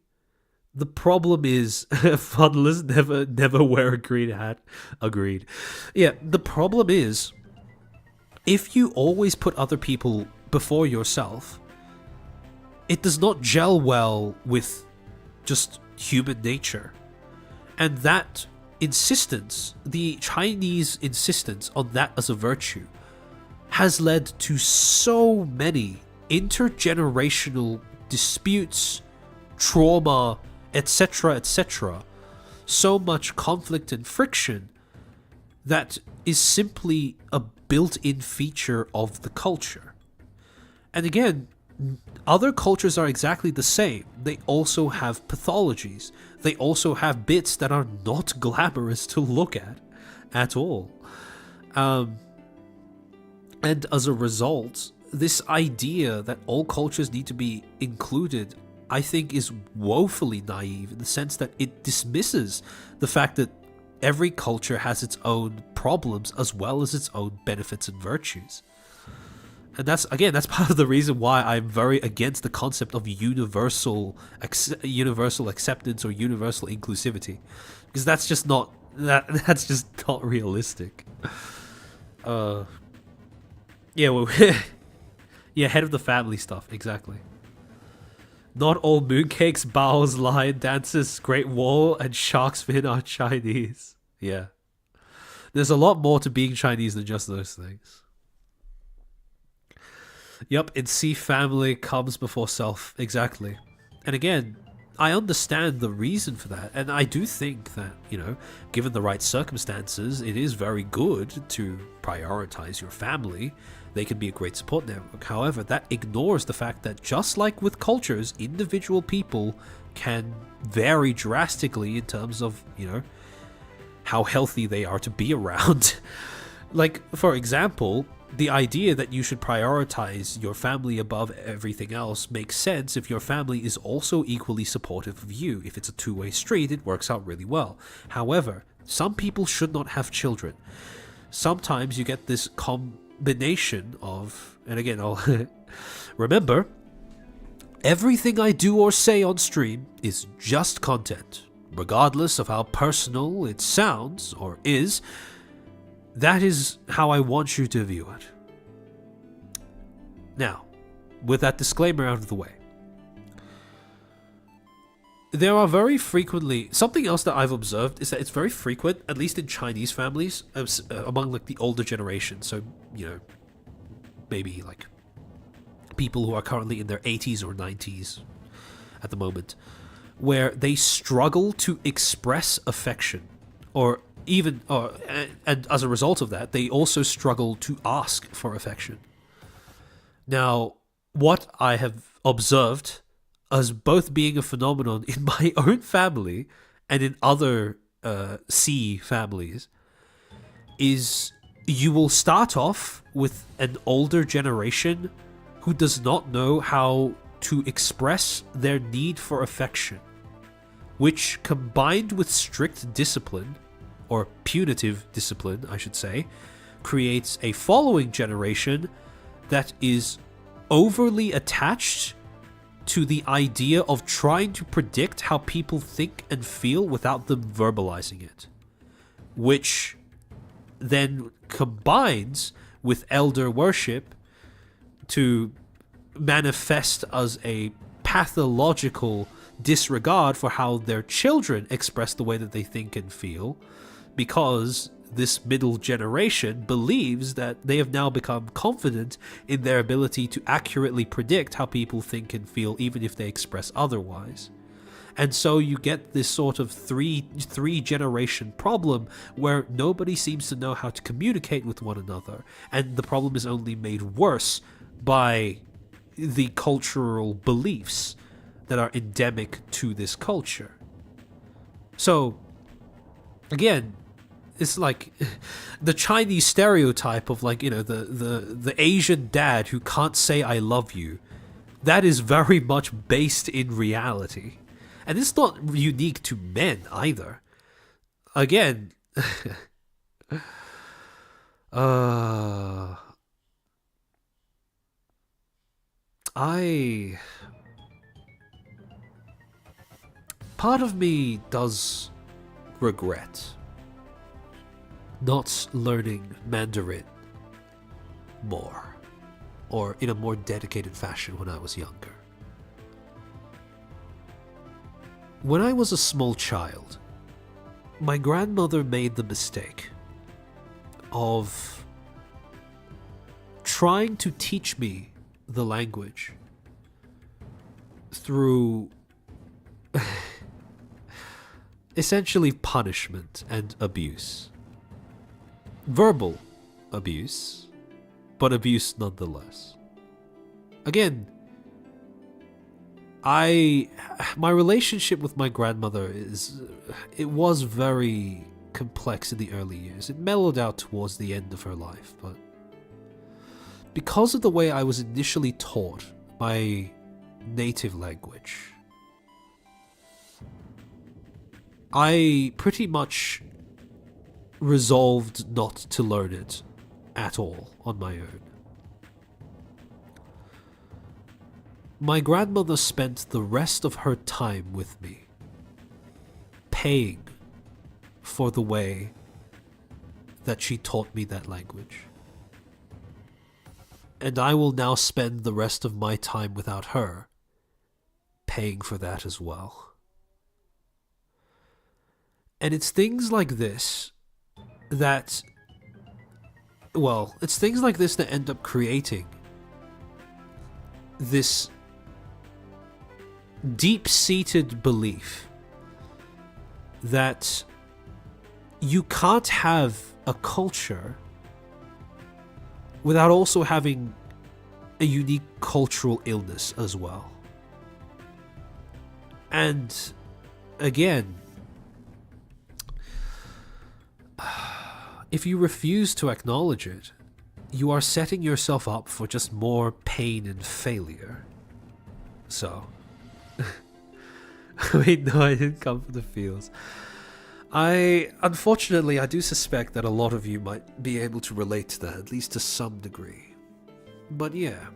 the problem is, funless, never wear a green hat. Agreed. Yeah, the problem is, if you always put other people before yourself, it does not gel well with just human nature. And that insistence, the Chinese insistence on that as a virtue, has led to so many intergenerational disputes, trauma, etc., etc. So much conflict and friction that is simply a built-in feature of the culture. And again, other cultures are exactly the same. They also have pathologies. They also have bits that are not glamorous to look at all. And as a result, this idea that all cultures need to be included, I think, is woefully naive in the sense that it dismisses the fact that every culture has its own problems as well as its own benefits and virtues. And that's part of the reason why I'm very against the concept of universal acceptance or universal inclusivity, because that's just not realistic. Yeah, well, yeah, head of the family stuff, exactly. Not all mooncakes, bows, lion dances, Great Wall, and shark's fin are Chinese. Yeah, there's a lot more to being Chinese than just those things. Yup, in C, family comes before self. Exactly. And again, I understand the reason for that. And I do think that, given the right circumstances, it is very good to prioritize your family. They can be a great support network. However, that ignores the fact that just like with cultures, individual people can vary drastically in terms of, how healthy they are to be around. Like, for example, the idea that you should prioritize your family above everything else makes sense if your family is also equally supportive of you. If it's a two-way street, it works out really well. However, some people should not have children. Sometimes you get this combination of, and again, I'll remember, everything I do or say on stream is just content, regardless of how personal it sounds or is. That is how I want you to view it. Now, with that disclaimer out of the way, there are very frequently, something else that I've observed is that it's very frequent, at least in Chinese families, among like the older generation, so, maybe like people who are currently in their 80s or 90s at the moment, where they struggle to express affection, and as a result of that, they also struggle to ask for affection. Now, what I have observed as both being a phenomenon in my own family and in other C families is you will start off with an older generation who does not know how to express their need for affection, which, combined with strict discipline, or punitive discipline, I should say, creates a following generation that is overly attached to the idea of trying to predict how people think and feel without them verbalizing it, which then combines with elder worship to manifest as a pathological disregard for how their children express the way that they think and feel, because this middle generation believes that they have now become confident in their ability to accurately predict how people think and feel, even if they express otherwise. And so you get this sort of three generation problem where nobody seems to know how to communicate with one another, and the problem is only made worse by the cultural beliefs that are endemic to this culture. So, again, it's like the Chinese stereotype of like, the Asian dad who can't say I love you. That is very much based in reality. And it's not unique to men either. Again, part of me does regret not learning Mandarin more, or in a more dedicated fashion when I was younger. When I was a small child, my grandmother made the mistake of trying to teach me the language through essentially punishment and abuse. Verbal abuse, but abuse nonetheless. Again, my relationship with my grandmother was very complex in the early years. It mellowed out towards the end of her life, but because of the way I was initially taught my native language, I pretty much resolved not to learn it at all on my own. My grandmother spent the rest of her time with me, paying for the way that she taught me that language. And I will now spend the rest of my time without her, paying for that as well. And it's things like this that end up creating this deep-seated belief that you can't have a culture without also having a unique cultural illness as well. And again, if you refuse to acknowledge it, you are setting yourself up for just more pain and failure. So, wait, no, I didn't come for the feels. Unfortunately, I do suspect that a lot of you might be able to relate to that, at least to some degree. But yeah.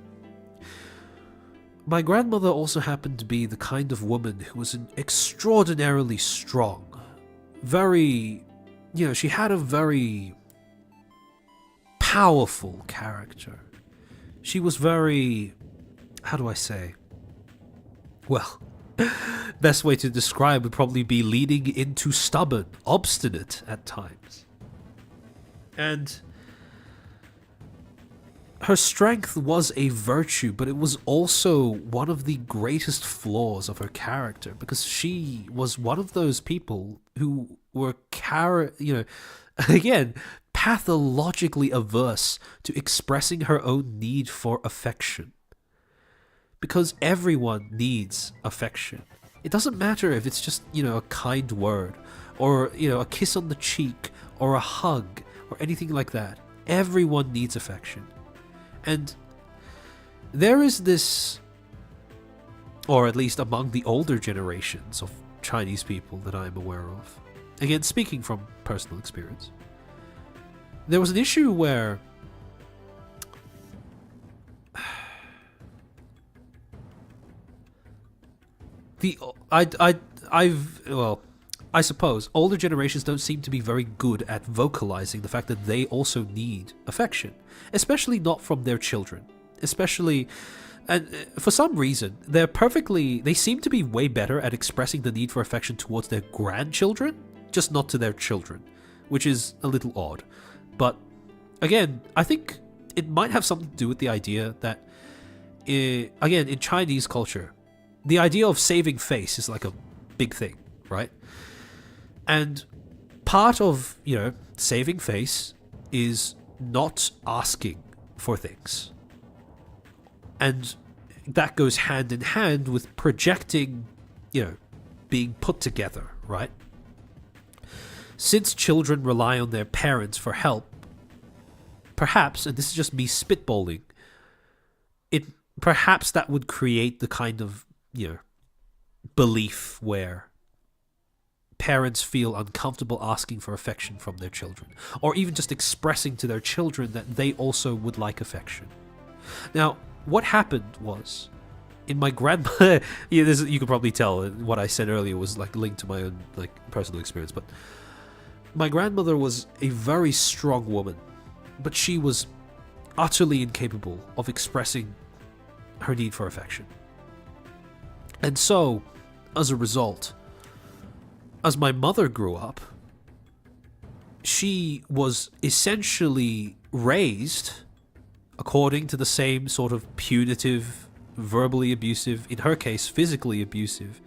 My grandmother also happened to be the kind of woman who was extraordinarily strong. Very, she had a very powerful character. She was very, how do I say? Well, best way to describe would probably be leaning into stubborn, obstinate at times. And her strength was a virtue, but it was also one of the greatest flaws of her character, because she was one of those people who were, again, pathologically averse to expressing her own need for affection. Because everyone needs affection. It doesn't matter if it's just, a kind word, or, a kiss on the cheek, or a hug, or anything like that. Everyone needs affection. And there is this, or at least among the older generations of Chinese people that I'm aware of, again, speaking from personal experience, there was an issue where I suppose older generations don't seem to be very good at vocalizing the fact that they also need affection, especially not from their children. And for some reason, they seem to be way better at expressing the need for affection towards their grandchildren, just not to their children, which is a little odd. But again, I think it might have something to do with the idea that, again, in Chinese culture, the idea of saving face is like a big thing, right? And part of, saving face is not asking for things. And that goes hand in hand with projecting, being put together, right? Since children rely on their parents for help, perhaps, and this is just me spitballing, perhaps that would create the kind of, belief where parents feel uncomfortable asking for affection from their children, or even just expressing to their children that they also would like affection. Now, what happened was, in my grandmother, you could probably tell what I said earlier was linked to my own personal experience, but my grandmother was a very strong woman, but she was utterly incapable of expressing her need for affection. And so, as a result, as my mother grew up, she was essentially raised according to the same sort of punitive, verbally abusive, in her case, physically abusive,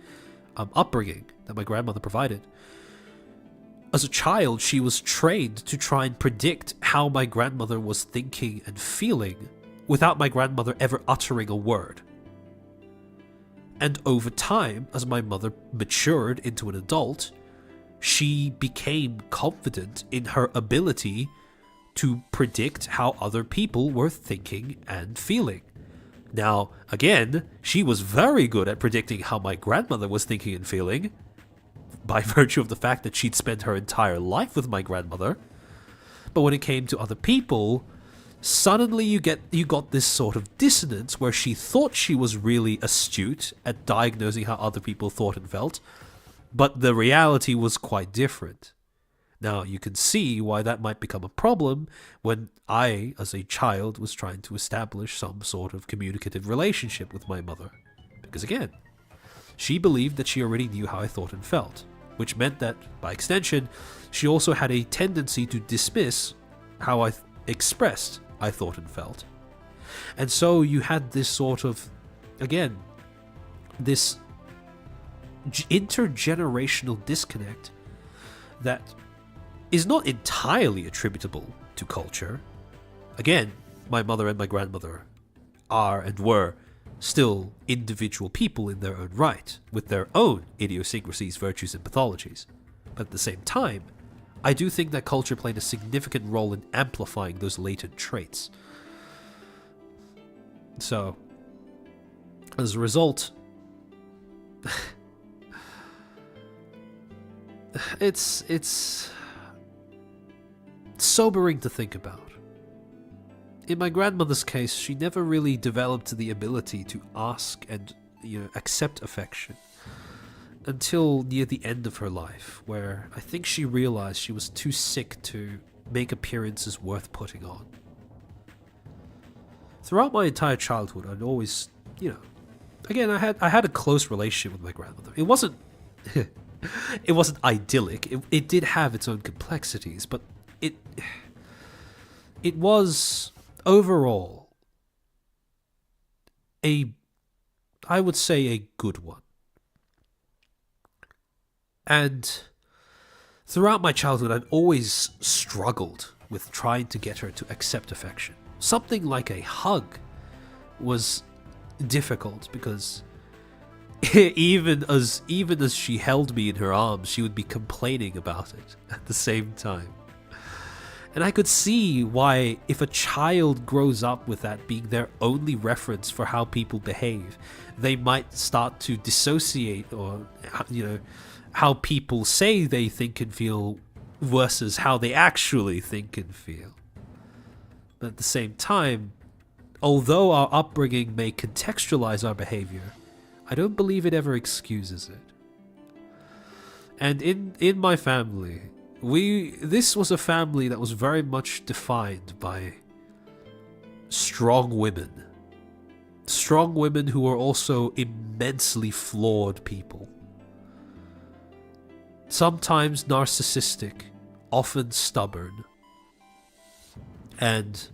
upbringing that my grandmother provided. As a child, she was trained to try and predict how my grandmother was thinking and feeling without my grandmother ever uttering a word. And over time, as my mother matured into an adult, she became confident in her ability to predict how other people were thinking and feeling. Now, again, she was very good at predicting how my grandmother was thinking and feeling, by virtue of the fact that she'd spent her entire life with my grandmother. But when it came to other people, suddenly you got this sort of dissonance where she thought she was really astute at diagnosing how other people thought and felt, but the reality was quite different. Now, you can see why that might become a problem when I, as a child, was trying to establish some sort of communicative relationship with my mother. Because again, she believed that she already knew how I thought and felt, which meant that, by extension, she also had a tendency to dismiss how I expressed I thought and felt. And so you had this sort of again, this intergenerational disconnect that is not entirely attributable to culture. Again, my mother and my grandmother are and were still individual people in their own right, with their own idiosyncrasies, virtues, and pathologies. But at the same time, I do think that culture played a significant role in amplifying those latent traits. So, as a result, it's sobering to think about. In my grandmother's case, she never really developed the ability to ask and, accept affection until near the end of her life, where I think she realized she was too sick to make appearances worth putting on. Throughout my entire childhood, I'd always, again, I had a close relationship with my grandmother. It wasn't it wasn't idyllic. It did have its own complexities, but it was overall I would say a good one. And throughout my childhood, I've always struggled with trying to get her to accept affection. Something like a hug was difficult because even as she held me in her arms, she would be complaining about it at the same time. And I could see why, if a child grows up with that being their only reference for how people behave, they might start to dissociate, or, how people say they think and feel versus how they actually think and feel. But at the same time, although our upbringing may contextualize our behavior, I don't believe it ever excuses it. And in my family, this was a family that was very much defined by strong women. Strong women who were also immensely flawed people. Sometimes narcissistic, often stubborn, and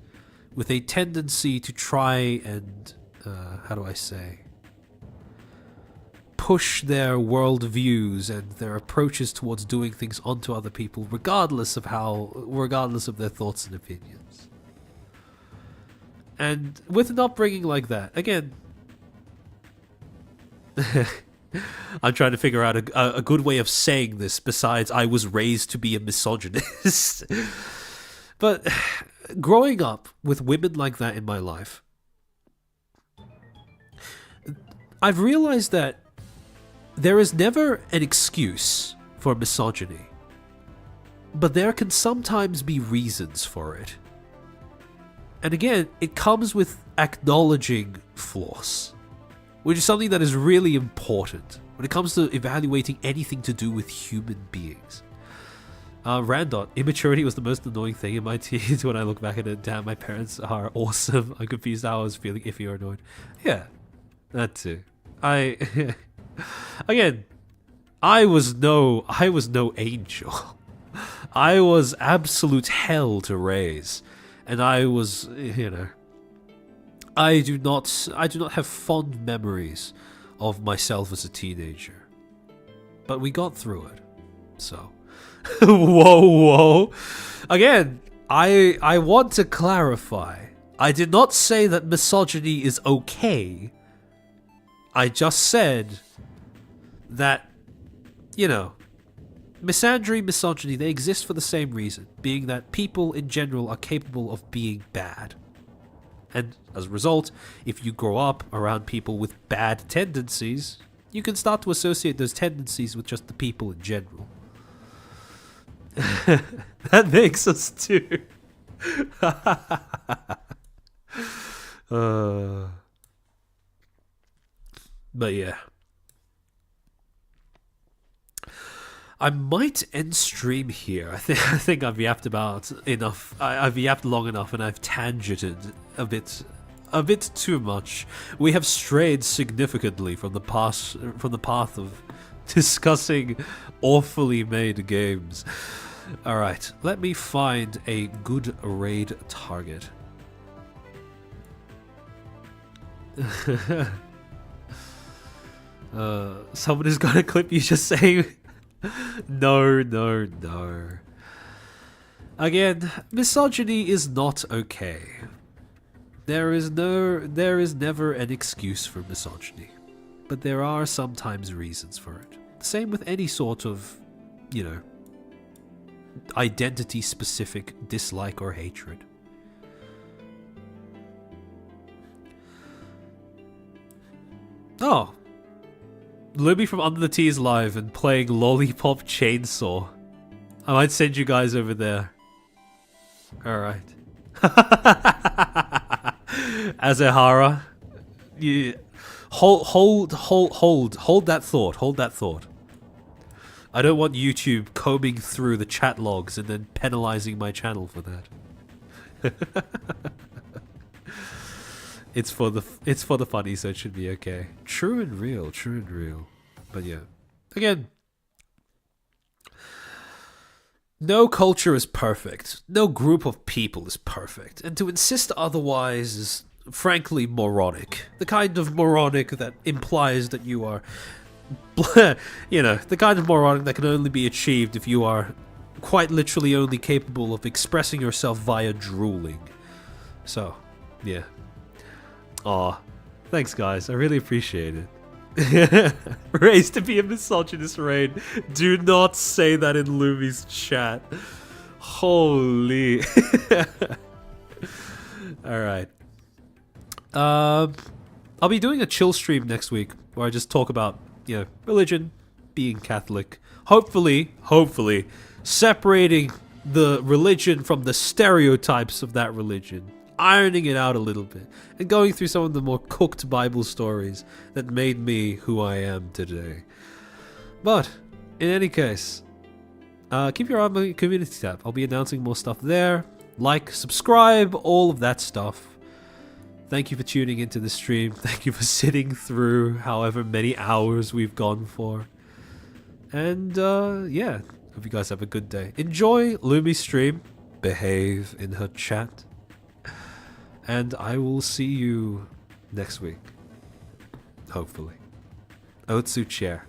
with a tendency to try and, push their worldviews and their approaches towards doing things onto other people, regardless of their thoughts and opinions. And with an upbringing like that, again, I'm trying to figure out a good way of saying this besides I was raised to be a misogynist. But growing up with women like that in my life, I've realized that there is never an excuse for misogyny, but there can sometimes be reasons for it. And again, it comes with acknowledging flaws, which is something that is really important when it comes to evaluating anything to do with human beings. Randot, immaturity was the most annoying thing in my teens. When I look back at it, damn, my parents are awesome. I'm confused how I was feeling iffy or annoyed. Yeah, that too. Again, I was no angel. I was absolute hell to raise, and I was, I do not have fond memories of myself as a teenager. But we got through it. So, whoa. Again, I want to clarify. I did not say that misogyny is okay. I just said that, misandry, misogyny, they exist for the same reason, being that people in general are capable of being bad. And as a result, if you grow up around people with bad tendencies, you can start to associate those tendencies with just the people in general. That makes us too. But yeah. I might end stream here. I think I've yapped about enough. I've yapped long enough, and I've tangented a bit too much. We have strayed significantly from the path of discussing awfully made games. All right, let me find a good raid target. Someone is gonna clip you just saying, no, no, no. Again, misogyny is not okay. There is never an excuse for misogyny, but there are sometimes reasons for it. Same with any sort of, identity-specific dislike or hatred. Oh, Libby from Under the Tea is live and playing Lollipop Chainsaw. I might send you guys over there. Alright. Azehara, you hold that thought. Hold that thought. I don't want YouTube combing through the chat logs and then penalizing my channel for that. It's for the funny, so it should be okay. True and real. But yeah, again, no culture is perfect. No group of people is perfect. And to insist otherwise is, frankly, moronic. The kind of moronic that implies that you are, the kind of moronic that can only be achieved if you are quite literally only capable of expressing yourself via drooling. So, yeah. Aw, thanks guys, I really appreciate it. Raised to be a misogynist, Rain. Do not say that in Lumi's chat. Holy. Alright. I'll be doing a chill stream next week where I just talk about, religion, being Catholic. Hopefully, separating the religion from the stereotypes of that religion. Ironing it out a little bit. And going through some of the more cooked Bible stories that made me who I am today. But, in any case, keep your eye on my community tab. I'll be announcing more stuff there. Like, subscribe, all of that stuff. Thank you for tuning into the stream. Thank you for sitting through however many hours we've gone for. And, yeah. Hope you guys have a good day. Enjoy Lumi's stream. Behave in her chat. And I will see you next week. Hopefully. Otsu chair.